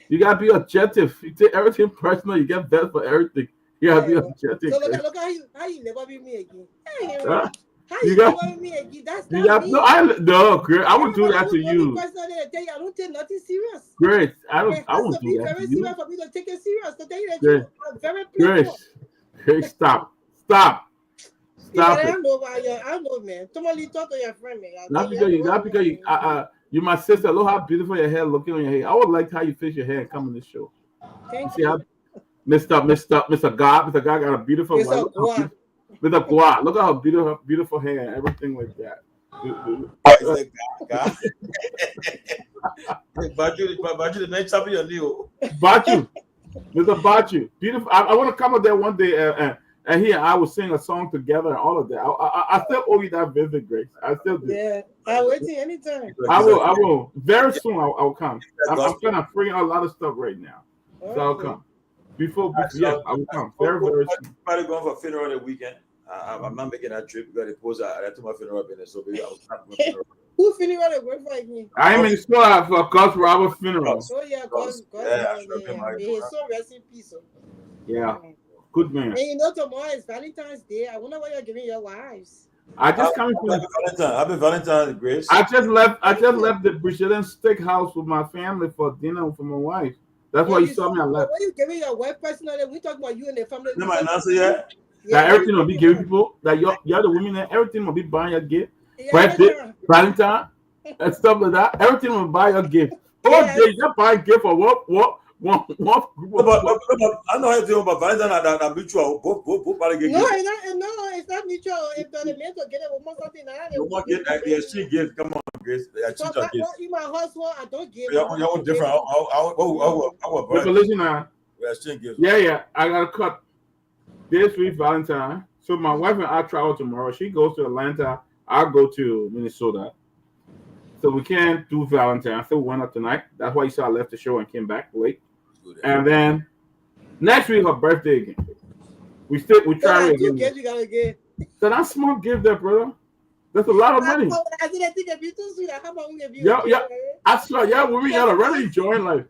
You gotta be objective. You take everything personal. You get best for everything. You gotta be objective. So look how you never be me again. Huh? How you never me again? That's not me. No, Chris, I would do that to you. I don't take nothing serious. Great. I won't do that to you. Serious for me to take it serious. To tell you that you are very playful. Hey, stop. Stop I it. don't know why I don't know, man. Tomalin, talk to your friend, man. Not because you're my sister. Look how beautiful your hair looking on your hair. I would like how you fix your hair and come on this show. Thank See how Mr. Guar got a beautiful Mr. wife. Look how Guar. Mr. Guar, look at her beautiful hair and everything like that. Baju, the next time you're new. Baju, Mr. Baju, beautiful. I want to come up there one day and here I will sing a song together and all of that. I still owe you that visit, Grace. I still do. Yeah, I'm waiting anytime. I will. Very soon I'll come. I'm kind of freeing out a lot of stuff right now. So I'll come. Before yeah, I will come. Very soon. Probably going for a funeral the weekend. I'm not making that trip because the post I took my funeral business, so maybe I'll start my funeral. Who funeral is going for me? I am in the store for Gus Robert's funeral. Oh yeah, God, may his soul rest in peace. Yeah. Good man. And you know tomorrow is Valentine's Day. I wonder what you're giving your wives. I just coming from Happy Valentine's, Grace. I just left the Brazilian steakhouse with my family for dinner for my wife. That's why you saw me. I left. What are you giving your wife personally? We talk about you and the family. You might answer yet? That everything will be giving people. That you're the women that everything will be buying your gift. Birthday, Valentine, and stuff like that. Everything will buy your gift. You're buying gift for what? One group of I know how to do about Valentine and mutual. Both party get no, it's not mutual. If the man to get it, we'll something. The exchange gift. Come on, Grace. In my household, I don't give. You're different. But listen now. Exchange gifts. Yeah. I got to cut this week Valentine. So my wife and I travel tomorrow. She goes to Atlanta. I'll go to Minnesota. So we can't do Valentine. So we went up tonight. That's why you saw I left the show and came back late. And then next week her birthday again. We try it again. You gotta get. So that's small gift there, brother. That's a lot of money. I didn't think if you too sweet, how about we give you? Yeah. I swear, women gotta really enjoy life.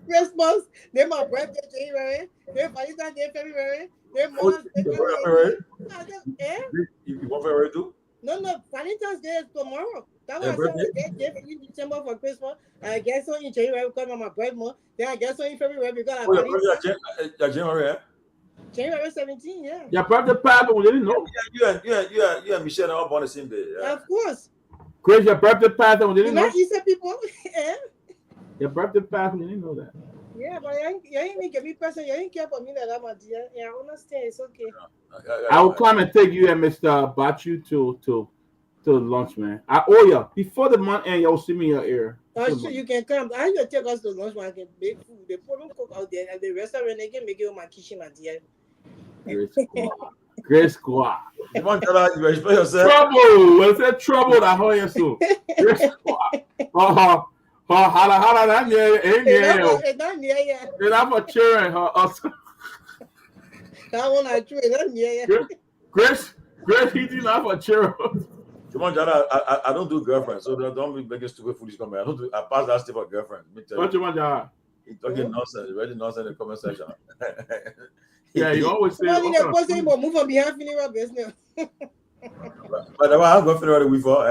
Christmas, then my birthday January, then Valentine's Day February, then March. You want February too? No, Valentine's Day is tomorrow. That was I gave in December for Christmas. I guess on in January because of my birthday. Then I guess on in February because I January 17, yeah. Your birthday party, we didn't know. You and Michelle are born the same day. Yeah. Of course. Chris, your birthday party, we didn't know. You said people. Your birthday party, we didn't know that. Yeah, but you ain't give me person. You ain't care for me that my dear. Yeah, I understand. It's okay. I will come and take you and Mr. Bachu to lunch, man. I owe you. Before the month end, you'll see me in your ear. Sure, you can come. I need to take us to lunch when I can make food. They don't cook out there. At the restaurant, they can make it in my kitchen, my dear. Grace Guar. Come on, you explain yourself. Trouble. I said trouble that hurt you so. Grace Guar. Hala, that it's not near yet. Then I'm a cheering her. That one I cheer. Not near yet. Grace, he did not have a cheer. Come on, Jana, I don't do girlfriends, so don't be making stupid foolish comments. I pass that stuff for girlfriend. What you want, Jana? He's talking nonsense. Really nonsense in the comment section. Yeah, you always say. Move on behind funeral business. But I'm going to funeral week for.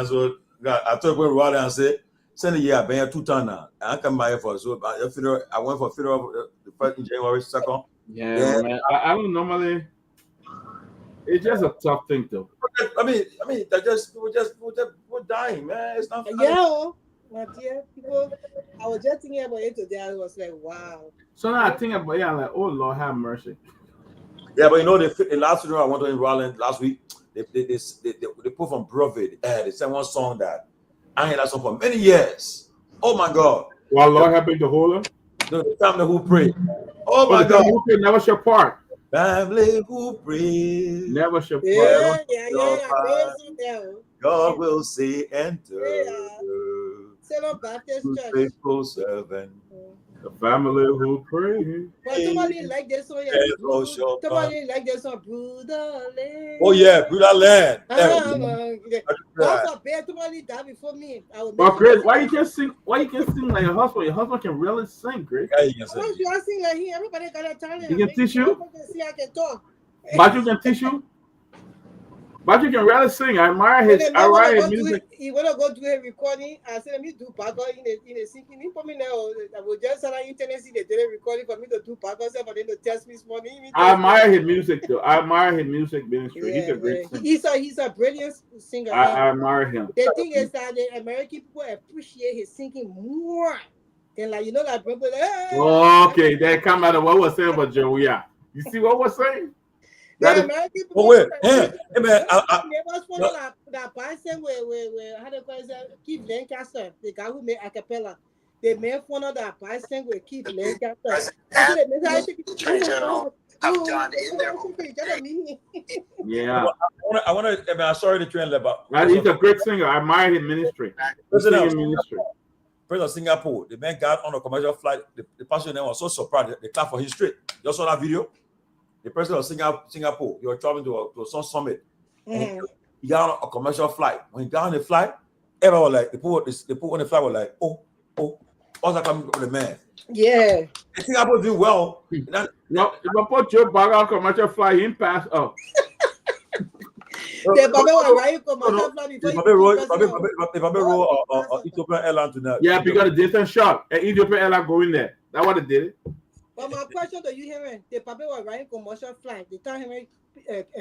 So I told you about and say. Send a year, I've been here 2 times now. I come by for so I went for funeral the first in January 2nd. Yeah, man. I don't normally. It's just a tough thing, though. I mean, we're dying, man. It's not. Yeah, my dear people. I was just thinking about it today. I was like, wow. So now I think about it. I'm like, oh Lord, have mercy. Yeah, but you know, the last funeral I went to in Roland last week, they put from Brovid. They sang one song that. I had that song for many years. Oh my God! While Lord helping to hold her, the family who pray. Oh my God! Who pray never shall part. Family who pray never shall part. Yeah. God will say, enter. Baptist Church. Faithful servant. The family who pray. But somebody like this one. Somebody like this one. Brutal. Oh yeah, brutal land. God forbid somebody die before me. But Chris, why you can't sing? Why you can't sing like your husband? Your husband can really sing, Chris. Yeah, he can sing. I sing like him. Everybody got a talent. He can teach you. See, I can talk. But you can teach you. But you can really sing. I admire his music. He wanna go do a recording. I said, let me do Paco in a singing. He put me now. I will just on the internet see the tele recording for me to do Paco. So for them to test me money. I admire his music too. I admire his music ministry. Yeah, he's a great singer. He's a brilliant singer. I admire him. The thing is that the American people appreciate his singing more than like people. Okay, that come out of what was saying about Joey. Yeah, you see what was saying? The American people. Oh wait, hey man, that person where how do you call it? Keith Lancaster, the guy who made acapella. They made fun of that person with Keith Lancaster. Yeah, I want to. I mean, sorry to train about. He's a great singer. I admire his ministry. President of Singapore, the man got on a commercial flight. The passenger was so surprised. They clapped for his straight. You saw that video? The president of Singapore, he was traveling to some summit. And he got on a commercial flight. When he got on the flight, everyone was like, the people on the flight were like, oh, what's that coming from the man? Yeah. Singapore do well. If I put Joe Bag on commercial flight, he pass up. Ethiopian Airline tonight. Yeah, because the distance shot and Ethiopian Airline going there. That's what they did. But my question to you, Henry, the Papa was riding commercial flight. The time Henry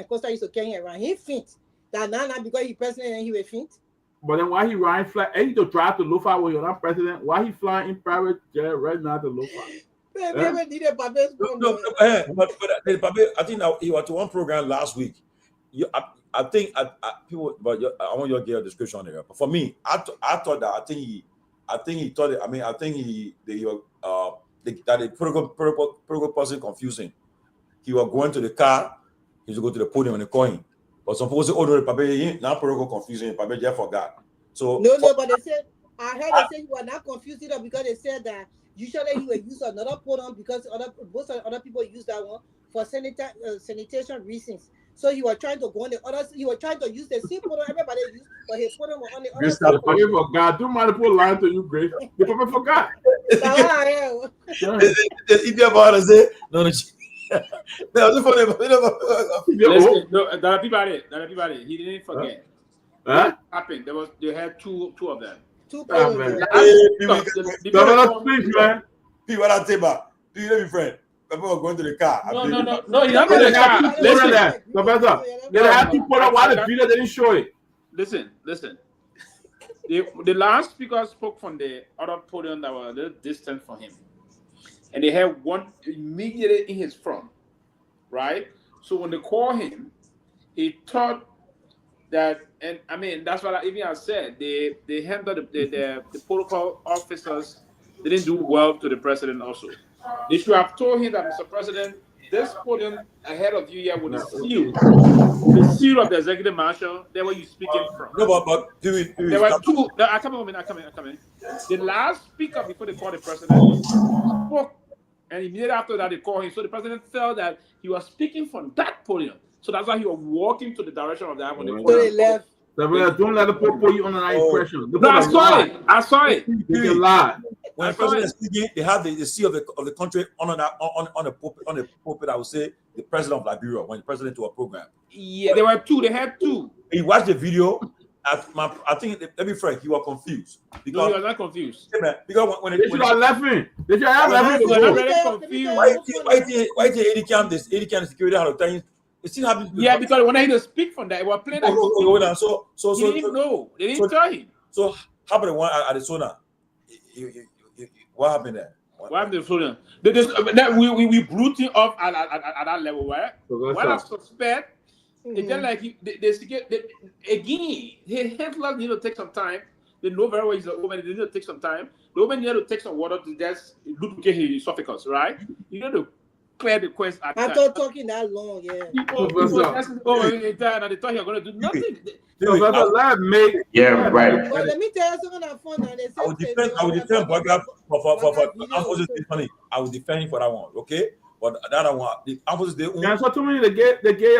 Costa used to carry him around, he faint. That now because he president and he will faint. But then why he riding flight? And he to drive to Lofa when you're not president. Why he flying in private jet right now to Lofa? But I think he was to one program last week. I think people, but I want you to get a description on it. But for me, I thought that I think he thought it. I mean, I think that the protocol person confusing. He was going to the car. He was go to the podium and the coin. But some people say, "Oh no, the now protocol confusing. Probably just forgot." So no, but they said I heard they say you were not confused either because they said that usually he would use another podium because most other people use that one for sanitation reasons. So he was trying to go on the others. He was trying to use the same podium everybody used, but he put him on the other side. They forgot. Don't mind people lying to you, Grace. They probably forgot. If you about to say no, Listen, no, everybody. He didn't forget. What happened? They had two of them. Two man. People are table. Do you know me, friend? People are going to the car. No, you're not going to the car. Listen, Professor. They had to put out why the video they didn't show it. Listen. The last speaker spoke from the other podium that was a little distant from him. And they had one immediately in his front, right? So when they called him, he thought that, and I mean, that's what I said. They handled the protocol officers. They didn't do well to the president also. They should have told him that, Mr. President, this podium ahead of you here with the seal of the executive marshal, there were you speaking from. No, but there were two. I come in. The last speaker before they called the president spoke, and immediately after that they called him. So the president felt that he was speaking from that podium. So that's why he was walking to the direction of that one. So they left. Don't let the people put you under that impression. No, I saw it. You can lie. When the president is speaking, they have the seal of the country on the pulpit. I would say the president of Liberia when the president to a program. Yeah, there were two. They had two. He watched the video. I think, let me frank, he was confused. Because, no, he was not confused. Yeah, man, because when they should have laughing. They should have laughing. Confused. Why the 80 cam security had a time? It still happens. Yeah, because when I hear to speak from that, it was playing. So he didn't know. They didn't tell him. So how about the one at Arizona? What happened there? What happened to Florida? We brute him off at that level, right? What I suspect, it's just like again, Hitler need to take some time. They know very well he's a woman. They need to take some time. The woman need to take some water to just lubricate his esophagus, right? You know to clear the quest. I'm not talking that long, yeah. People just and they thought he was going to do nothing. Yeah, right. But let me tell you something that's fun. I would defend Boga for I would defend him for that one, okay? But that one, the opposite they own. Yeah, so to me, they gay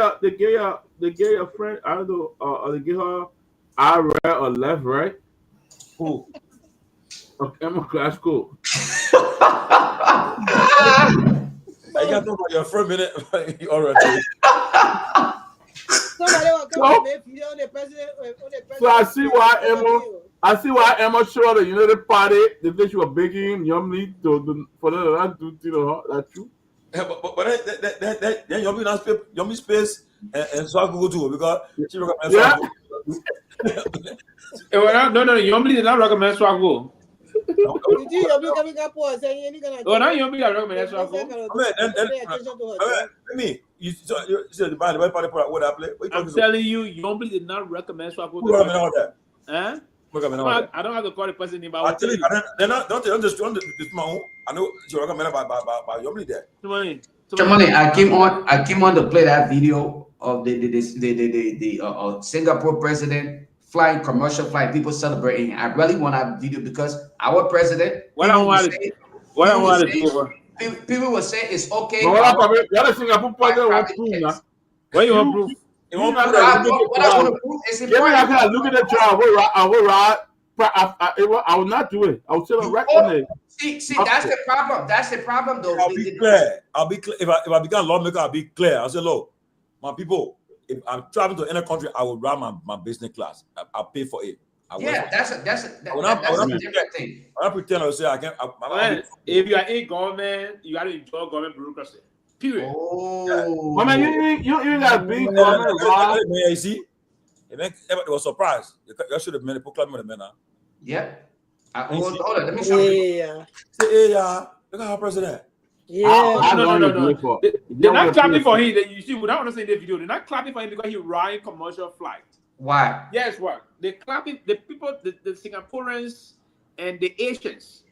a friend. I don't know, or they get her eye right or left, right? Who? Okay, I'm a class school. I can't talk about your for a minute. You already. Somebody will So I see why Emma showed her, the party, the fish were begging Yumli for the to that's true. But then Yumli space and so I could go to because she recommends No, Yumli did not recommend Swago. You think Yumli coming up for saying any kind of now Yumli recommend Swago. You said the party what I play. I'm telling you, Yumli did not recommend Swago. Who recommend all that? Huh? I don't have to call the person name. I tell you, don't this man. I know you recommended by Yumli there. Tomalin, I came on to play that video of the Singapore president flying commercial flight, people celebrating. I really want that video because our president. People will say it's okay. What you want proof? What I want to prove is important. Look at the job. I will not do it. I will still record it. See, that's the problem. That's the problem, though. I'll be clear. If I become a lawmaker, I'll be clear. I'll say, look, my people, if I'm traveling to any country, I will run my business class. I'll pay for it. That's a different thing. I pretend I say I can't. If you are in government, you got to enjoy government bureaucracy. Period. Oh, I mean, you got big government. You see, it was surprised. You should have made a proclamation of the men. Yeah. Hold on. Let me show you. Yeah. Look at our president. Yeah. No. They're not clapping for him. You see, without understanding the video, they're not clapping for him because he ran commercial flight. Why? Yes, what? They clapping the people, the Singaporeans and the Asians.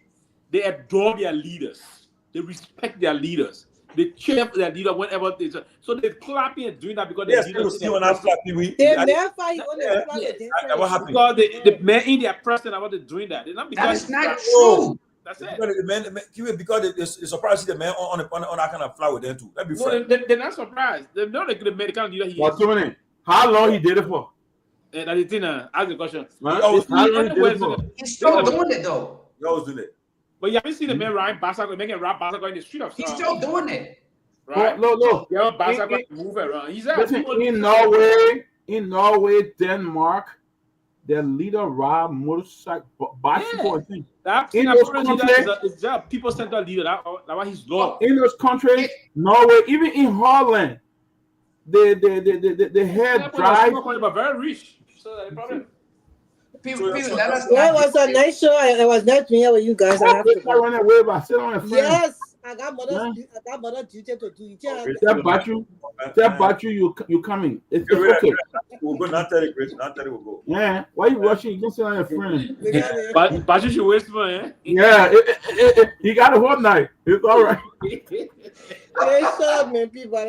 They adore their leaders. They respect their leaders. They cheer for their leader whenever they so they're clapping and doing that because they never fight on the flag. Because the men in their president about doing that. They're not because that is not true. That's it. Because they're surprised to see the man on that kind of fly with them too. That'd be fun. They're not surprised. They know the kind of leader he is. How long he did it for? And I didn't ask the question. He's still doing it though. He always doing it. But you haven't seen the man Ryan Bassako making rap Bassako in the street of. He's still doing it. Right? No. Yeah, Bassako move around. He's in Norway, Denmark, their leader Rob motorcycle bicycle. I think. In those countries, it's just people centered leader. That's why he's low. In those countries, Norway, even in Holland, the head drive. But very rich. So the problem. Well, it was a nice show. It was nice to hear with you guys. I have to go. Yes, I got mother duty to do. Tell you coming. It's okay. We'll go. Not 30, Chris. Not 30 will go. Yeah. Why you rushing? You can sit on your friend. But you should waste money, eh? Yeah. He got a whole night. It's all right. Hey, shut up, man, people.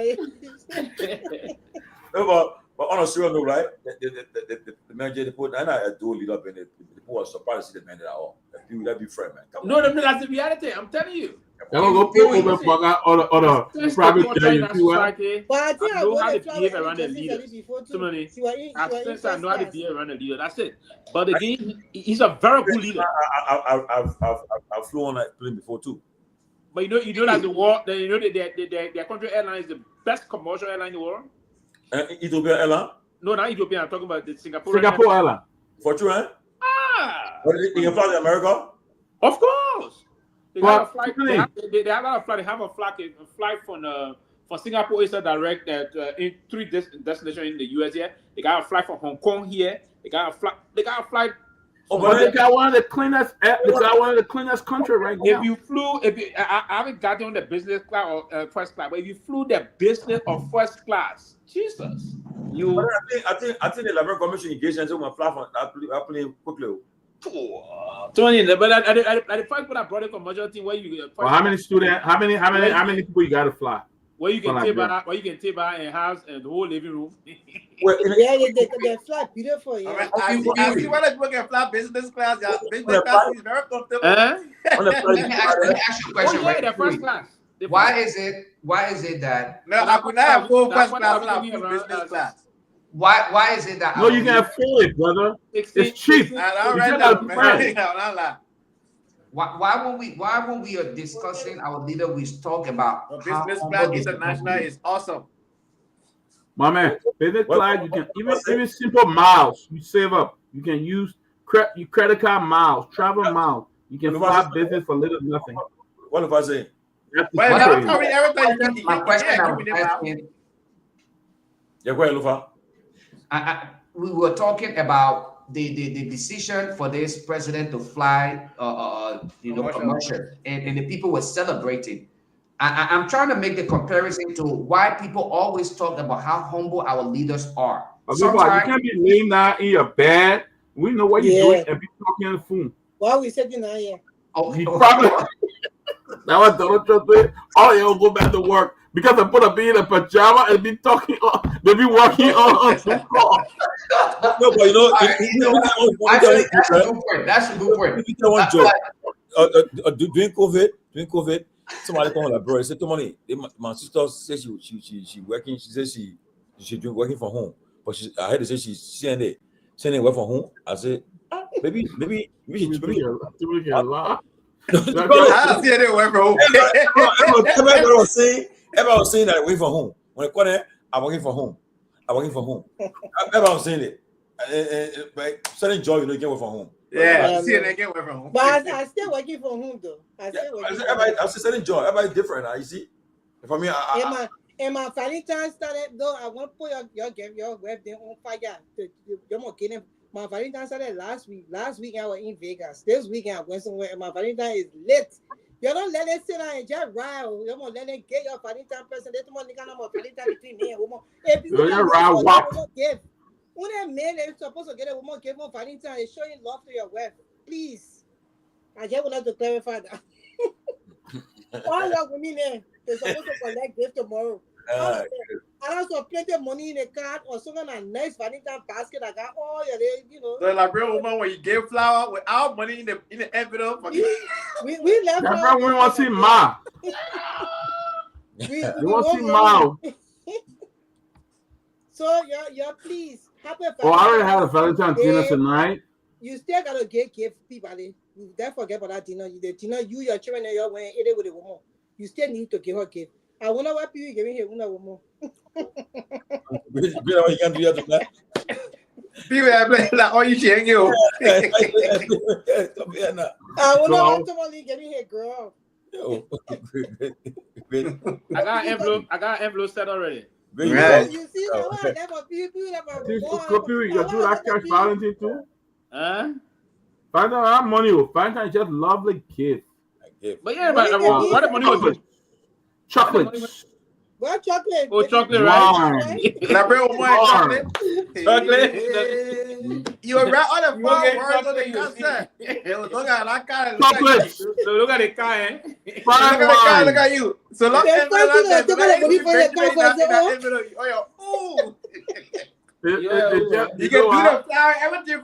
But on a serious note, right? The manager they put, and I do lead up in it. The people are surprised to see the man at all. That be friend, man. No, that's the reality. I'm telling you. I'm gonna go pick over the private jet. But I think I know how to behave around the leaders. I know how to behave around the leader. That's it. But again, he's a very good leader. I've flown on that plane before too. But you know that the war, you know that their country airline is the best commercial airline in the world. Ethiopian airline? No, not Ethiopian. I'm talking about the Singapore airline. For true, eh? They can fly to America? Of course. They have a flight. They have a lot of flight. They have a flight from Singapore. It's a direct in 3 destinations in the US here. They got a flight from Hong Kong here. They got a flight. But they got one of the cleanest. They got one of the cleanest country right now. If you flew, I haven't got on the business class or first class, but if you flew the business or first class, Jesus, you. But I think the Liberia government should engage in my platform. I play quickly. Tony, but at the first point I brought a commercial team where you. Well, how many students? How many people you got to fly? Where you can take by and house and the whole living room. They fly beautiful. Yeah. I see why people can fly business class. Business class is very comfortable. Let me ask you a question. The first class. Why is it that? No, I could not have full first class and business class. Why is it that? No, you can afford it, brother. It's cheap. Why when we are discussing our leader, we talk about business class international is awesome. My man, business class, you can even simple miles. You save up. You can use your credit card miles, travel miles. You can fly business for little nothing. What if I say? My question I was asking. Yeah, go ahead, Lofa. We were talking about the decision for this president to fly, commercial, and the people were celebrating. I'm trying to make the comparison to why people always talk about how humble our leaders are. Sometimes, you can't be laying down in your bed. We know what you're doing and be talking on the phone. Why we sitting down here? You probably that was Donald Trump said, "Oh, you'll go back to work because I put a be in a pajama and be talking on, they be working on Zoom call." No, but you know, that's a good point. One joke. During COVID, somebody told me like, bro, I said, Tomalin, my sister said she working. She said she doing working from home, but I had to say she's sending work from home. I said, maybe Everybody was saying that away from home. When I call it, I'm working from home. Everybody was saying it. But certain job, you know, you get work from home. Yeah, see it again work from home. But I still working from home though. I said certain job. Everybody different. You see, for me, and my Valentine's started though. I want to put your web there on fire. You're more kidding. My Valentine's started last week. Last week I was in Vegas. This weekend I went somewhere and my Valentine is lit. You don't let it sit down and just ride. You don't let it get your Valentine person. There's more nigga no Valentine between me and woman. If you give, when a man is supposed to get a woman, give more Valentine is showing love to your wife. Please. I just wanted to clarify that. All your women there, they're supposed to collect gift tomorrow. I also plenty of money in a card or something a nice Valentine basket. I got all your, you know. So like real woman, when you gave flower without money in the envelope. we left. That's why we want to see Ma. we want to see Ma. So you're please happy. I already had a Valentine dinner tonight. You still gotta get gift people. Don't forget about that dinner. The dinner you, your children, and your wearing it with a woman. You still need to give her gift. I wonder what people giving here. Una woman. You can do that. People are like, oh, you sharing you. I wonder what Tomalin getting here, girl. I got an envelope set already. Right. You see that one? People you do that cash Valentine too? Find out our money. Valentine just lovely kids. But yeah, what the money was? Chocolates. What chocolate? Oh, chocolate, right? Chocolate. You were right on the phone on the concert. Look at that kind. Look at the kind. Look at you. So look at you can do the flower, everything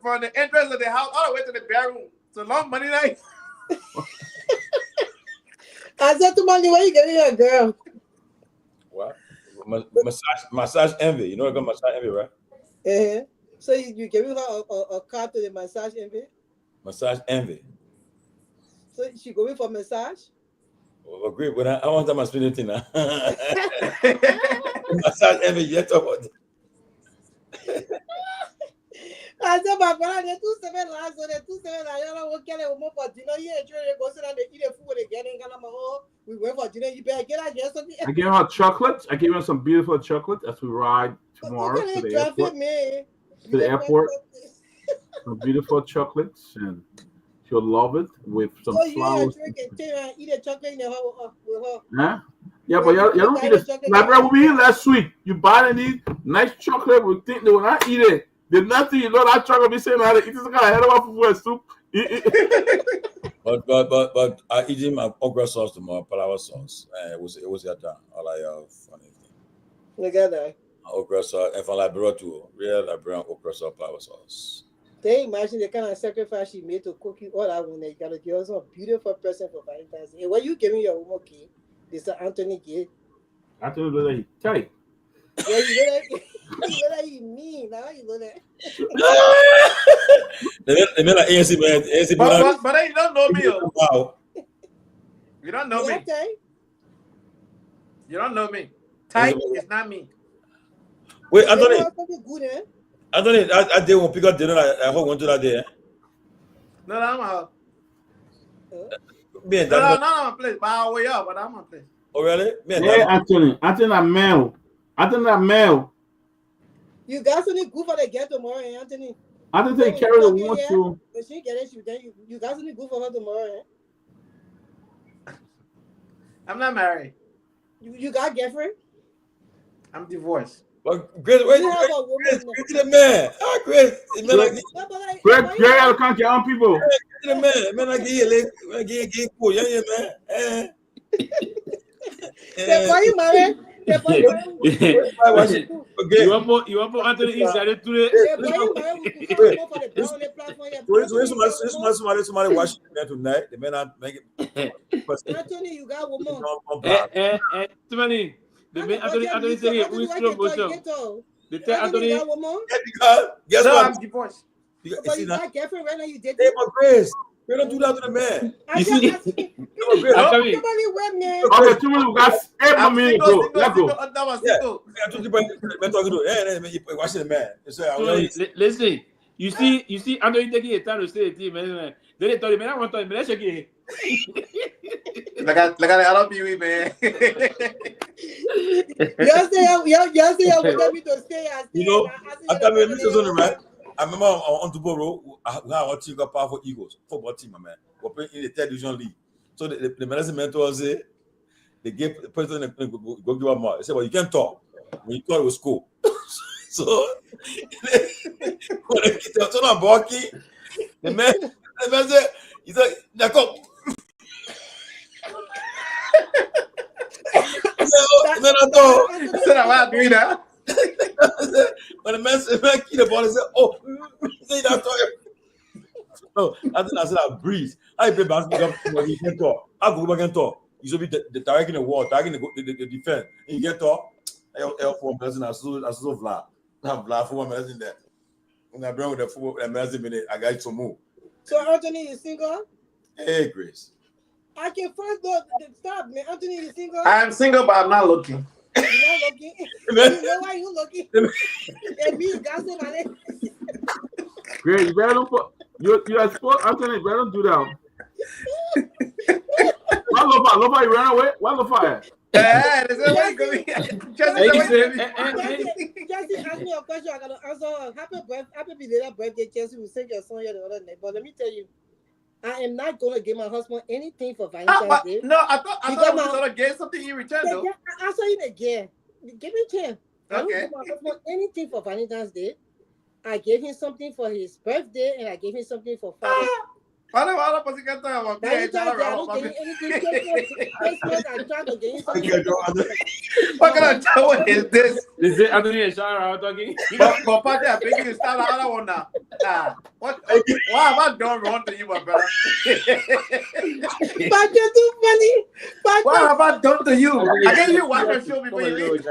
from the entrance of the house all the way to the bedroom. So long money night. I said to Money, why you getting a girl? What? Massage envy. You know what I got massage envy, right? So you giving her a card to the massage envy? Massage envy. So she going for massage? Well, great, but I want that masculinity now. Massage envy, yet about I said, my brother, they're 2-7 last, so they're 2-7. I don't know what kind of woman for dinner. Yeah, they go sit down, they eat the food again. We went for dinner. You better get out there. I gave her chocolates. I gave her some beautiful chocolate as we ride tomorrow to the airport. To the airport. Some beautiful chocolates, and she'll love it with some flowers. Eat a chocolate with her. Huh? Yeah, but you don't eat it. My brother, we eat last week. You buy these nice chocolate, we think they will not eat it. There's nothing, you know, that chocolate be saying that it is kind of head of food and soup. But I eat my okra sauce tomorrow, palawa sauce. It was your time. All I have funny thing. Look at that. Okra sauce, and from Liberia too, real Liberian okra sauce, palawa sauce. They imagine the kind of sacrifice she made to cook you all that when they gotta give us a beautiful person for Valentine's Day. And what you giving your woman kid? This Anthony kid. Anthony look like he tight. Yeah, you know that he mean. Now you know that. They mean like ANC man. ANC man. But you don't know me. Wow. You don't know me. You don't know me. Tight is not me. Wait, Anthony. Good, eh? Anthony, I did want to pick up dinner. I hope one to that day. No, I'm out. Me and No, Dan. I'm on place. But I'll way up, but I'm on place. Oh, really? Me and Yeah, Dan. Anthony, that male. You got something good for the get tomorrow, eh, Anthony? I don't think Carrie will want to. When she get it, you got something good for her tomorrow, eh? I'm not married. You got girlfriend? I'm divorced. But Grace, wait, You have a woman. Grace, get to the man. Ah, Grace, man, Greg can't get on people. Get to the man. Man, I get cool. Yeah, man. Why you married? You want to Anthony inside today? Somebody watching the man tonight. The man not make it. Anthony, you got woman. Anthony. Anthony say it. We slow motion. They tell Anthony. Guess what? what? I'm divorced. But you got girlfriend right now. You did. Hey, my Grace. We don't do that to the man. You see? Somebody wet, man. Okay, two minutes. That's 8 minutes, bro. Let's go. Watching the man. Listen, you see, Anthony taking a time to say the team, man. Then they told him, man, I want to, let's check it. Like I love you, man. You say I want me to stay. You know, after me, this is on the right. I remember on Tuboro, we have a team got powerful Eagles football team, my man. We're playing in the third division league. So the management was say they gave the president go give a mark. They said, well, you can't talk. When you thought it was cool. So when they turn on Bucky, the man said, he said, Jacob. I said, I'm doing that. When the man key the ball, he said, "Oh, say that to him." No, I said, "I breathe." I play basketball. He can talk. I go back and talk. He should be directing the wall, directing the defense. And you get talk. I for person. I so flat. I'm flat for one person there. When I bring with the football, a minute, I got to move. So Anthony, you single? Hey, Grace. I can first go. Stop, man. Anthony, you single? I'm single, but I'm not looking. You're not looking. You know why you looking? And me, gossip, man. Great, you better don't put. You are supposed, Anthony. You better don't do that. Why Lofa? You ran away. Why Lofa? Jesse asked me a question. I gotta answer. Happy belated birthday, Jesse. We sing your song here the other night. But let me tell you, I am not gonna give my husband anything for Valentine's Day. No, I thought you were gonna get something in return, though. I'll say it again. Give me a chance. I don't Okay. give my husband anything for Valentine's Day. I gave him something for his birthday, and I gave him something for Father's Day. Valentine's Day, I don't give him anything. Christmas, I try to give him something. What kind of show is this? Is it Anthony and Shara talking? But Patty, I'm making you start another one now. Why have I done wrong to you, my brother? Patty, too funny. What have I done to you? I gave you watch the show before you leave.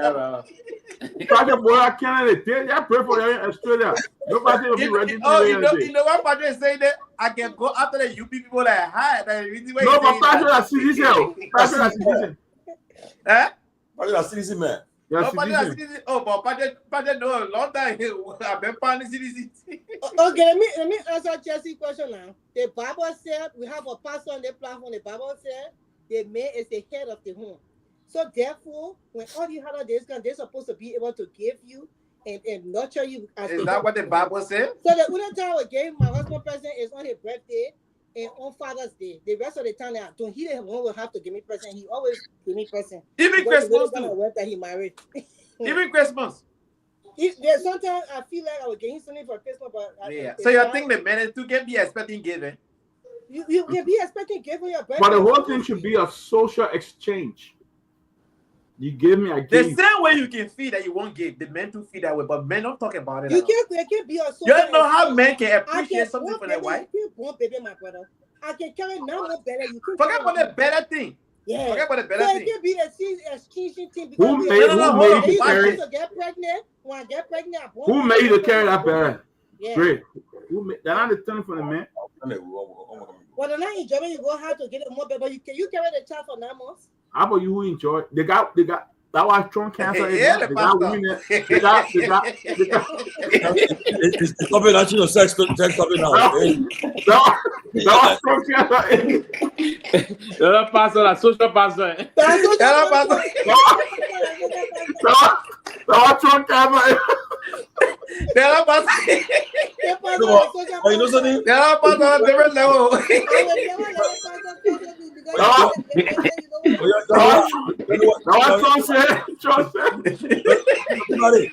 Patty, boy, I can't. I pray for you in Australia. Nobody will be ready to you know what Patty is saying that I can go after the UP people like hi. No, but Patty, I see this here. Patty, I see this. Eh? Patty, I see this man. No, but Patty, no, a long time I've been planning this. Okay, let me answer Chelsea's question now. The Bible said we have a pastor on the platform. The Bible said the man is the head of the home. So therefore, when all the holidays come, they're supposed to be able to give you and nurture you. Is that what the Bible said? So the only time I gave my husband present is on his birthday and on Father's Day. The rest of the time, he didn't have to give me present. He always give me present. Even Christmas too. That he married. Even Christmas. Sometimes I feel like I would give him something for Christmas, but So you think the men too can be expecting giving? You can be expecting giving your birthday. But the whole thing should be a social exchange. You give me, I give. The same way you can feel that you won't give, the men too feel that way, but men don't talk about it. You can't be a social. You don't know how men can appreciate something for their wife. You can't want baby, my brother. I can carry now more better. You can forget about the better thing. Yeah. Forget about the better thing. It can be the exchanging thing. Who made you to carry? To get pregnant. When I get pregnant, who made you to carry that bag? Yeah. Great. Who made that? I'm the telling for the man. Well, the night in Germany, you go hard to get it more better. You carry the child for 9 months. How about you who enjoy? They got That was Trump cancer. Yeah, The guy winning. The guy. It's stopping actually your sex stopping now. That was Trump cancer. The other pastor, a social pastor. That was Trump cancer. The other pastor. You know something? The other pastor on a different level.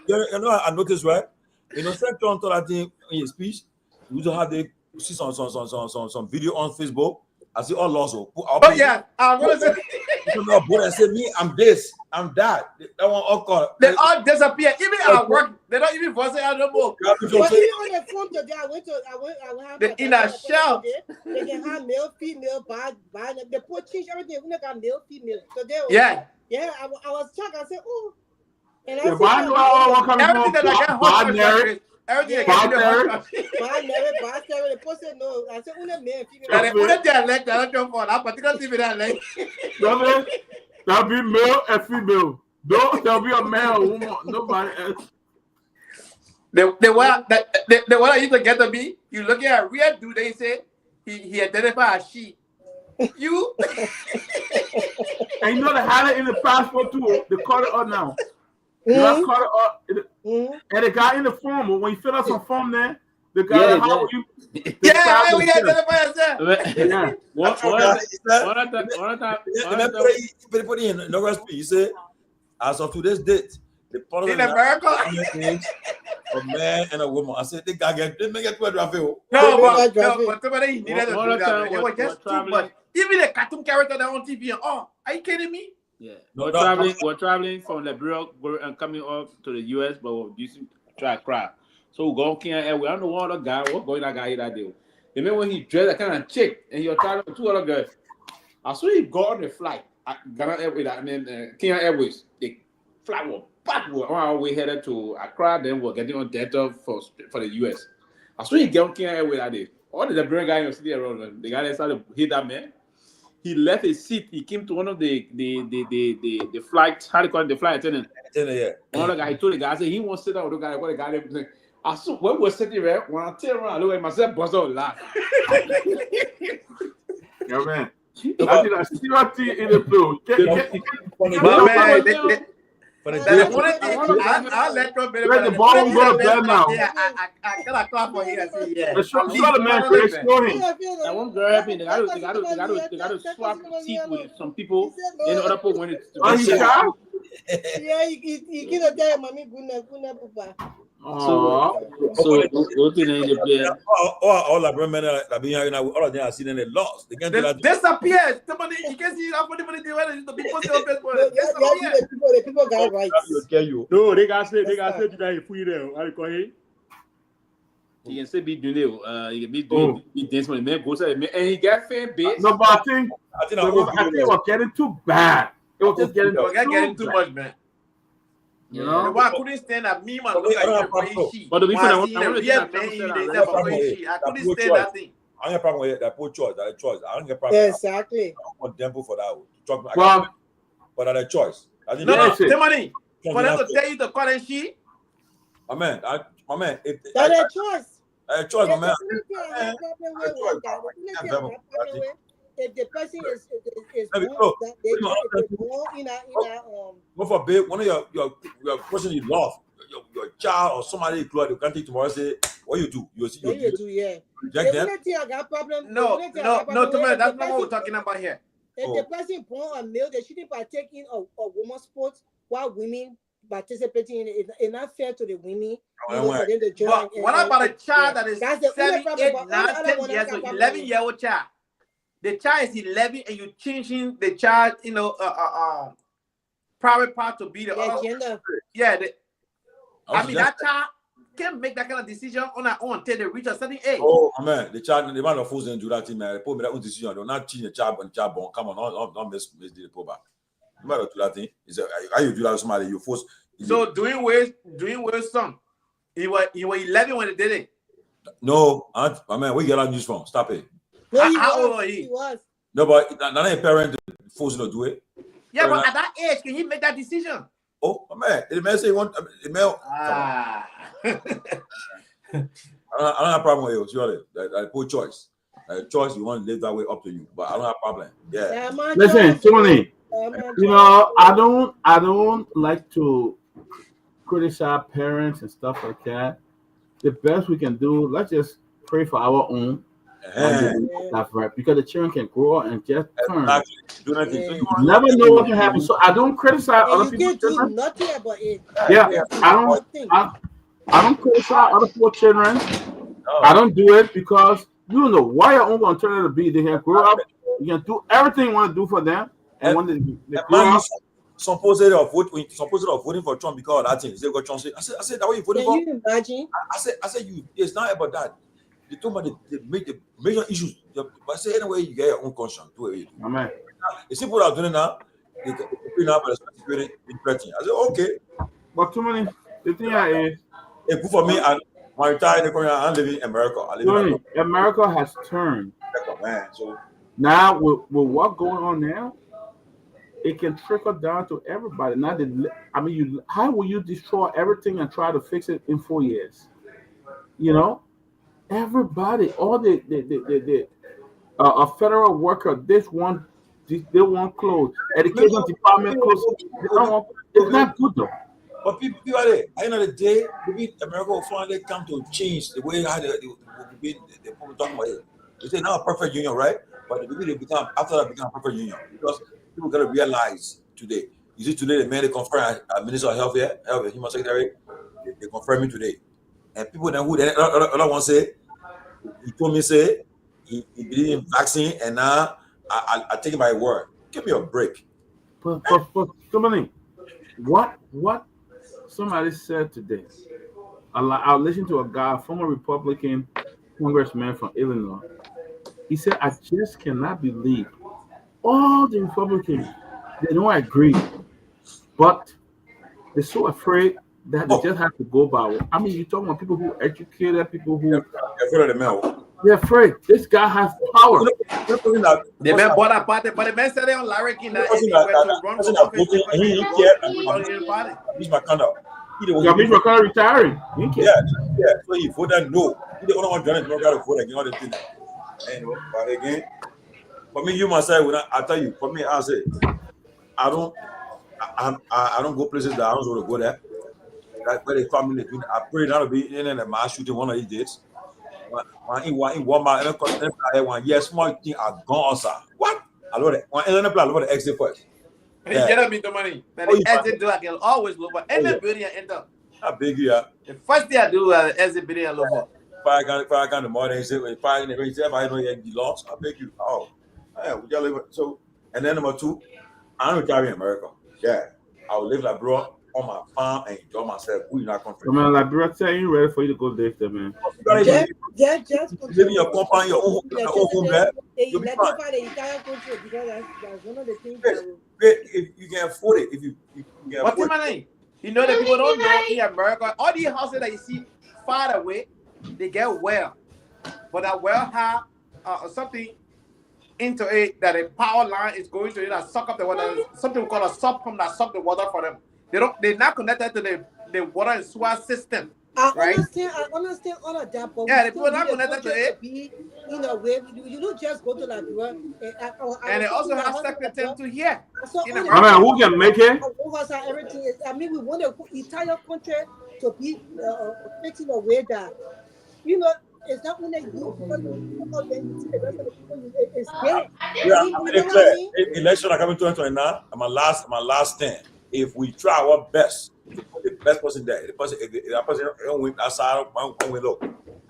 You know, I noticed, right? You know, Seth John told that thing in his speech. You used to have the see some video on Facebook. I see all laws. Oh yeah, I'm gonna say. Boy, I say me, I'm this, I'm that. That one all called. They all disappear. Even at work, they don't even voice it out no more. But even on the phone today, I in a shell. They can have male, female, buy they put change everything. We got male, female. So they yeah. I was shocked. I said, oh. And I said, everything that I got everything they posted no. I said, "Una man, That'll be male and female. Don't there'll be a man or woman. Nobody else." The one I used to get to be, you look at a real dude, they say he identified as she. You and you know they had it in the passport too. They call it up now. You know, call it up. And the guy in the form, when you fill out some form there, the guy how you we identify ourselves. Yeah. You say, as of today's date, the in America is a man and a woman. I said, they make it to a Rafael. But somebody needed to do that. It was just too much. Even the cartoon character that on TV. Oh, are you kidding me? Yeah, we're traveling from Liberia and coming up to the US, but we're using Accra. So we go Kenya. We don't know one other guy. What going that guy here that day? Remember when he dressed that kind of chick and you're traveling with two other girls? I saw he got on the flight at Ghana Airways, Kenya Airways. The flight was backward. On our way headed to Accra, then we're getting on Delta for the US. I saw he get on Kenya Airways that day. All the Liberian guy in the city around the guy that started to hit that man. He left his seat. He came to one of the flight. How do you call it? The flight attendant. Yeah. One of the guy, he told the guy, I said he wants to sit down with the guy. What the guy? I saw when we were sitting there. When I turn around, I look at myself, bust out laugh. Yeah, man. I did a CRT in the blue. I'll let go better. The ball won't go there now. I cannot clap for you. Yeah. That one girl happened. They got to swap seat with some people. Then the other people went to. Yeah, you can't tell mommy guna papa. So all the men that been here now, all of them are seen in the lost. They can't disappear. Somebody you can see how the people say on Facebook. The people got right. No, they got say that if we there. How you call it? He can say be doing it. He can be doing dance for the man. Go say and he got fan base. No, but I think it was getting too bad. It was just getting too much, man. You know, why I couldn't stand up me, man. But the reason I couldn't stand that thing. I don't have a problem with that. Poor choice. That choice. I don't get a problem. Exactly. I don't want them for that. But that a choice. No, the money. For them to tell you to call and she. My man. That's a choice. A choice, my man. If the person is Go for babe. One of your person you love, your child or somebody you close, you can't take tomorrow. Say what you do. You do, yeah. Reject them. I got problem. No. Tomorrow, that's not what we're talking about here. If the person born a male, they shouldn't partake in a woman's sports while women participating in it. It's not fair to the women. But what about a child that is 7, 8, 9, 10 years old, 11-year-old child? The child is 11 and you're changing the child, private part to be the gender. Yeah. I mean, that child can't make that kind of decision on her own until they reach a certain age. Oh, man. The man of fools and do that thing, man. They put me that own decision. They'll not change the child when the child born. Come on, don't miss the pull back. You might do that thing. How you do that with somebody? You force. So doing Will's son, he was 11 when they did it. No, my man, where you get that news from? Stop it. No, he was. No, but not a parent forcing to do it. Yeah, but at that age, can he make that decision? Oh, man, the man say he want the male. Ah. I don't have a problem with you. Surely, I put choice. Choice, you want to live that way, up to you. But I don't have a problem. Yeah. Listen, Tony. You know, I don't like to criticize parents and stuff like that. The best we can do, let's just pray for our own. That's right, because the children can grow up and just turn. You never know what can happen. So I don't criticize other people's children. Nothing about it. Yeah, I don't criticize other people's children. I don't do it because you don't know why your own going to turn out to be. They can grow up. You can do everything you want to do for them. And when they grow up, supposed of voting for Trump because of that thing. They got Trump. I said that way you voting for. Can you imagine? I said you. It's not about that. They talk about the major issues. But I say anyway, you get your own conscience. Do it. Amen. You see what I'm doing now? They put now by the security threatening. I said okay. But too many. The thing is, it's good for me. And my retired, I'm living in America. America has turned. Man, so now with what's going on now, it can trickle down to everybody. Now, how will you destroy everything and try to fix it in 4 years? You know, everybody, all a federal worker, they want clothes. Education department clothes. It's not good though. But people are there. At the end of the day, maybe America will finally come to change the way how the people talking about it. They say now a perfect union, right? But maybe they become a perfect union because people gotta realize today. You see today the man they confirm Minister of Health here, Health and Human Secretary, they confirm me today. And people then who the other one say, he told me say he believe in vaccine and now I take my word. Give me a break. But somebody, what somebody said today. I listened to a guy, a former Republican congressman from Illinois. He said, I just cannot believe all the Republicans, they don't agree, but they're so afraid that they just have to go by. I mean, you're talking about people who educated, people who they're afraid of the mail. They're afraid. This guy has power. The man bought a party, but the man said they on Larry King that Mitch McConnell. Mitch McConnell retiring. Yeah. So he voted no. He the only one trying to vote again all the thing. Anyway, but again, for me, you must say, I tell you, for me, I say, I don't go places that I don't want to go there. That's where the family. I pray that'll be in a mass shooting one of these days. One yes, small thing are gone, sir. What? I love it. One the exit first. You get me the money. The exit do I can always look for any building I enter. I beg you. The first thing I do is exit building and look for. If I can the morning say if I know you lost, I beg you. Oh, yeah, we gotta live. So and then number two, I'm retiring in America. Yeah, I will live like bro on my farm and enjoy myself. We're not country. I mean, like Director, ain't ready for you to go live there, man. Just live in your compound, your own home there. They electrify the entire country because that's one of the things. If you can afford it, if you can afford it. You know that people don't know in America, all these houses that you see far away, they get well. But that well have something into it that a power line is going to it that suck up the water. Something we call a sub pump that suck the water for them. They're not connected to the water and sewer system. I understand all of that, but yeah, the people not connected to it. In a way, you don't just go to like and they also have second term to here. I mean, who can make it? Everything is, I mean, we want the entire country to be fixing a way that it's not only you, but when you see the rest of the people, it's great. Yeah, I mean, it's clear. Election are coming 2029. My last stand. If we try our best to put the best person there, the person don't win outside of my window,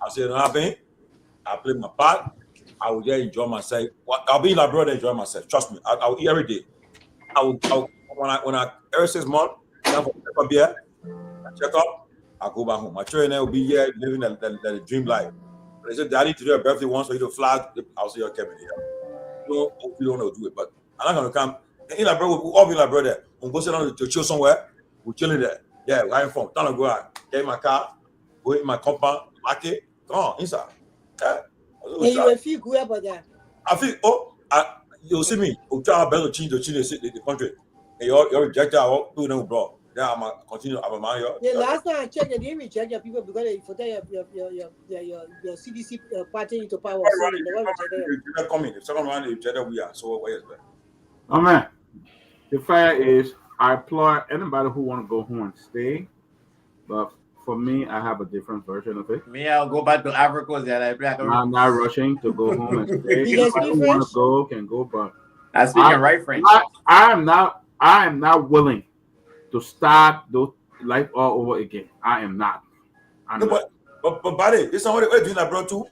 I say, nothing. I play my part. I will just enjoy myself. I'll be like brother, enjoy myself. Trust me. I will eat every day. When I every 6 months, I for beer, I check up, I go back home. My children will be here living the dream life. They said, Daddy, to do a birthday once for you to fly. I'll say, okay, you don't know do it, but I'm not gonna come. In like brother, we'll all be like brother. We'll go sit down to chill somewhere. We're chilling there. Yeah, right from time to go out. Get in my car, go in my compound, market, come on, inside. Yeah. And you will feel good about that. I feel, you'll see me. We'll try our best to change the country. You reject I won't do no bro. Then I'm gonna continue. I'm a man. The last time I checked, they didn't reject your people because they for your CDC party into power. So they never rejected you. Not coming. If second round they rejected, we are. So what is that? Oh man, the fact is, I applaud anybody who want to go home and stay, but for me, I have a different version of it. Me, I'll go back to Africa. I'm not rushing to go home and stay. Anybody who want to go can go, but I speak in right French. I am not willing to start those life all over again. I am not. No, but buddy, this is what we're doing that, bro. Too.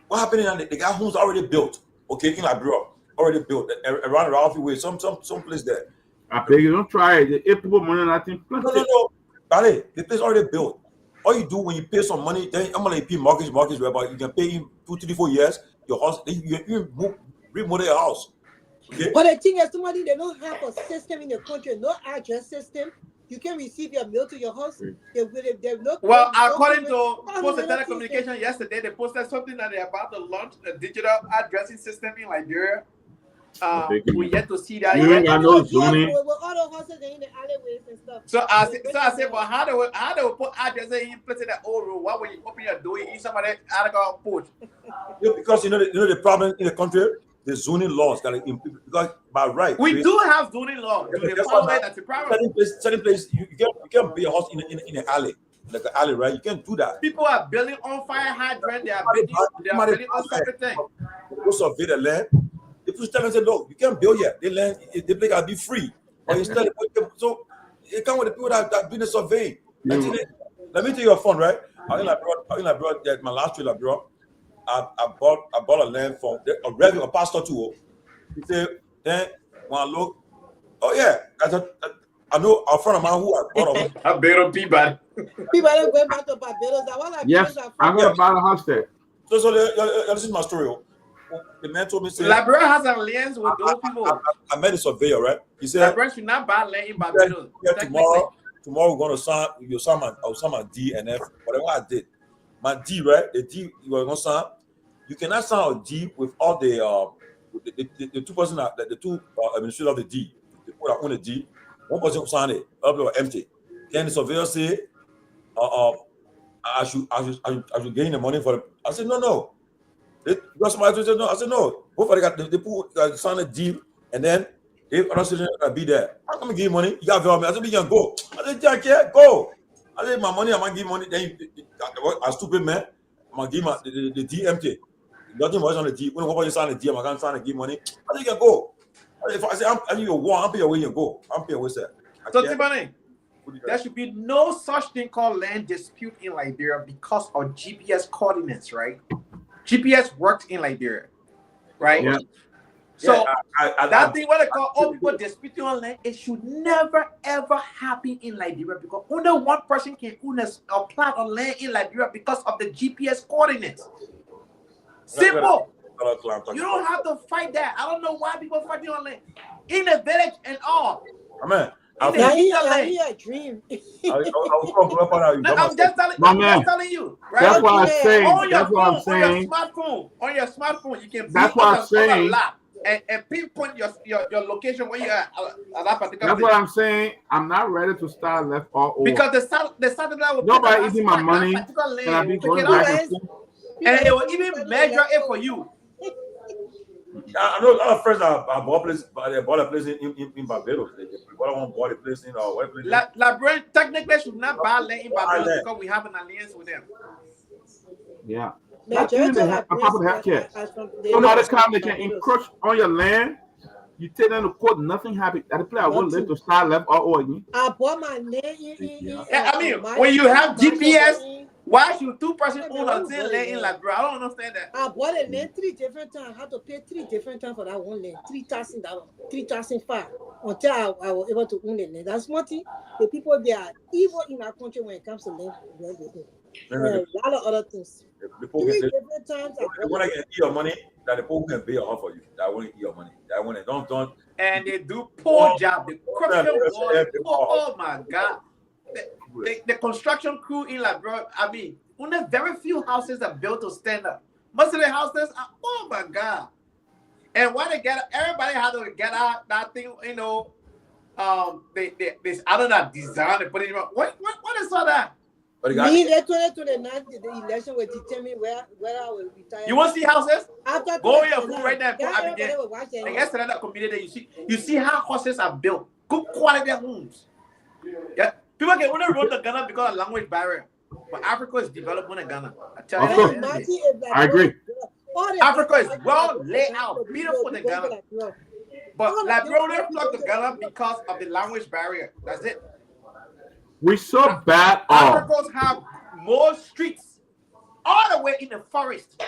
What happened in the guy who's already built? Okay, in Liberia, already built around Ralphie way, some place there. I beg you, don't try it. If people money, nothing. No. Buddy, the place already built. All you do when you pay some money, then I'm gonna pay mortgage, whereby you can pay him 2, 3, 4 years. Your house, you remodel your house. Okay? But the thing is, somebody they don't have a system in the country, no address system. You can receive your mail to your house. Well, according to Post and Telecommunication yesterday, they posted something that they're about to launch a digital addressing system in Liberia. We yet to see that. You ain't got no zoning. So I said, but how they will put addresses in place in the old road? Why would you open your door in somebody article porch? Because you know the problem in the country. The zoning laws because by right we do have zoning laws. That's the problem. Certain place you can't build a house in an alley, like an alley, right? You can't do that. People are building on fire hydrant. They are building on separate things. They go survey the land. They push them and say, "Look, you can't build yet. The land, the place gotta be free." Or instead, so it come with the people that been a survey. Let me tell you a fun, right? I brought that my last trailer, bro. I bought a land from a pastor too. He said, then when I look, oh yeah, I know a friend of mine who I bought a bit of Peabody. Peabody going back to Barbados. Yes, I'm gonna buy a house there. So this is my story. The man told me, say, Liberia has an alliance with those people. I met a surveyor, right? He said, Liberia should not buy land in Barbados. Tomorrow we're gonna sign. I'll sign my D and F. Whatever I did, my D, right? The D you were gonna sign. You cannot sign a D with all the two person the two administrators of the D. The people that own the D, one person sign it, other people empty. Then the surveyor say, I should gain the money for them. I said, no. Because somebody said no. I said no. Both of they put sign a deal and then they other citizens gonna be there. I'm gonna give you money. You got to me. I said, we can go. I said, Jack, yeah, go. I said, my money, I'm gonna give money. Then a stupid man, I'm gonna give my the D empty. Nothing was on the D. When nobody sign the D, I'm gonna sign and give money. I said, you can go. If I say I'm you one, I'm pay away you go. I'm pay away, sir. So Tiffany, there should be no such thing called land dispute in Liberia because of GPS coordinates, right? GPS works in Liberia, right? Yeah. So that thing what they call all people disputing on land, it should never ever happen in Liberia because only one person can own a plot of land in Liberia because of the GPS coordinates. Simple. You don't have to fight that. I don't know why people fighting on land in the village and all. Amen. I hear a dream. I'm just telling you. Right? That's what I'm saying. That's what I'm saying. On your smartphone, you can that's what I'm saying. And pinpoint your location where you are at that particular That's what I'm saying. I'm not ready to start left all over. Because the satellite will nobody eating my money. And I'll be going back and forth. And it will even measure it for you. I know a lot of friends I bought a place in Barbados. They bought a place in what place? Liberia technically should not buy land in Barbados because we have an alliance with them. Yeah. That's even a couple of healthcare. Somebody come, they can encroach on your land. You take them to court, nothing happened. That the player will live to start left all over again. I bought my land I mean, when you have GPS, why should two person own a land in Liberia? I don't understand that. I bought a land 3 different times. I had to pay 3 different times for that one land. $3,000, $3,500 until I was able to own the land. That's what the people they are evil in our country when it comes to land. A lot of other things. 3 different times. When I get your money, that the people can pay off for you. That won't eat your money. That won't don't. And they do poor job. The corruption. Oh my God. The construction crew in Liberia, I mean, only very few houses are built to stand up. Most of the houses are, oh my God. And when they get, everybody had to get out that thing, you know. They I don't know, design and put it in. What is all that? Me, the 2029, the election will determine where I will retire. You want to see houses? After go on your phone right now. And guess another community. You see how houses are built. Good quality homes. Yeah, people can only run to Ghana because of language barrier. But Africa is developing in Ghana. I tell you. I agree. Africa is well laid out, beautiful in Ghana. But Liberia only flock to Ghana because of the language barrier. That's it. We so bad off. Africans have more streets all the way in the forest,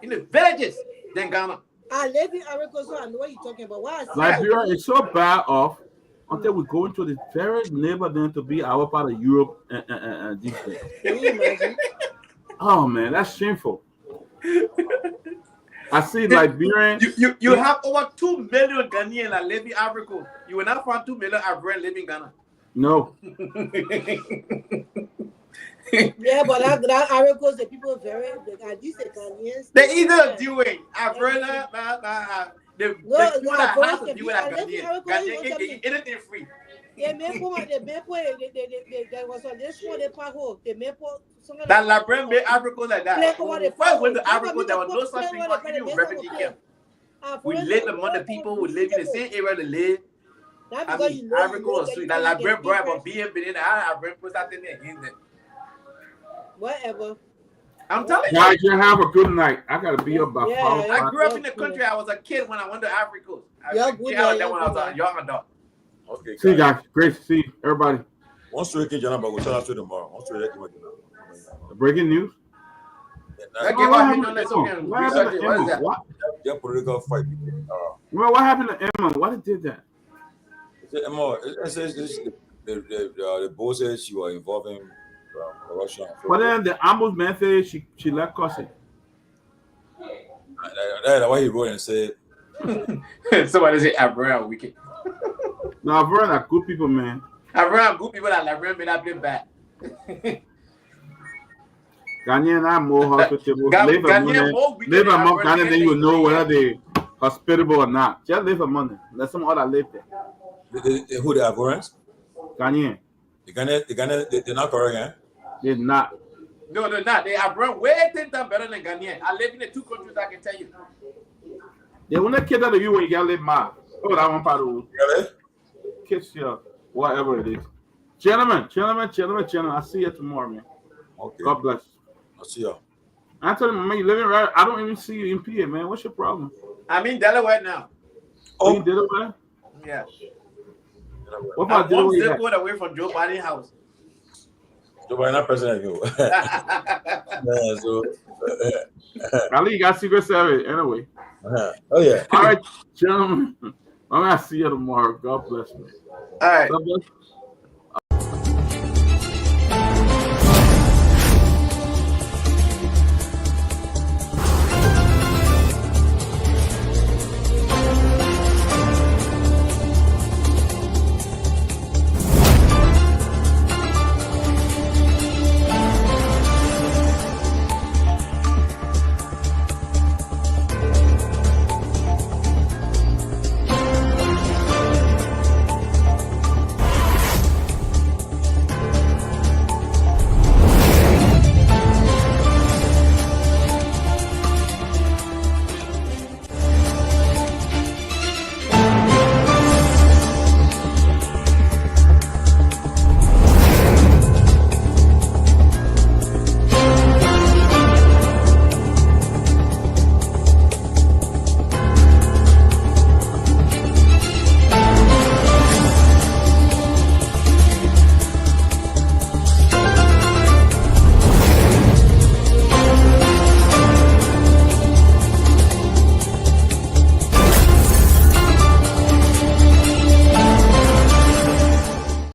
in the villages than Ghana. I live in Africa, so I know what you're talking about. Liberia is so bad off until we go into the very neighborhood to be our part of Europe and these things. Can you imagine? Oh man, that's shameful. I see Liberian. You have over 2 million Ghanaians that live in Africa. You will not find 2 million Africans living in Ghana. No. Yeah, but that Africa, the people very, at least the Ghanaians. They either do it. Africa, the people that have to do it at Ghanaian, anything free. They was on this one, they park home. They make that Liberian made Africa like that. When I went to Africa, there was no such thing as even refugee camp. We live among the people who live in the same area to live. I mean, Africa was sweet. That Liberian boy, but being in the Liberian put that thing against them. Whatever. I'm telling you. Guys, you have a good night. I gotta be up by 5. I grew up in the country. I was a kid when I went to Africa. I when I was a young adult. Okay. See you guys. Great to see you. Everybody. Once we get Janaba, we'll tell us tomorrow. Once we get breaking news. What? Yeah, political fight. Well, what happened to Emma? Why did that? Emma, the boss said she was involved in corruption. But then the ombudsman said she left Cossie. That's why he wrote and said. Somebody say Abraham wicked. No, Abraham are good people, man. Abraham good people that Abraham made up them bad. Ghanaian are more hospitable. Live among Ghanaian, then you know whether they hospitable or not. Just live among them. There's some other live there. Who the Ivorians? Ghanaian. The Ghanaian, they're not correct, eh? They're not. No, they're not. They are way 10 times better than Ghanaian. I live in the 2 countries, I can tell you. They will not kid out of you when you gotta live mad. Oh, that one part of kiss you, whatever it is. Gentlemen. I'll see you tomorrow, man. Okay. God bless. I'll see you. I tell you, man, you living right. I don't even see you in PA, man. What's your problem? I'm in Delaware now. Oh, you Delaware? Yeah. What about I'm 1 Delaware? zip code away from Joe Biden's house. Joe Biden not president, yo. Yeah, so. I think you got Secret Service anyway. Oh yeah. All right, gentlemen. I'm gonna see you tomorrow. God bless me. All right. God bless.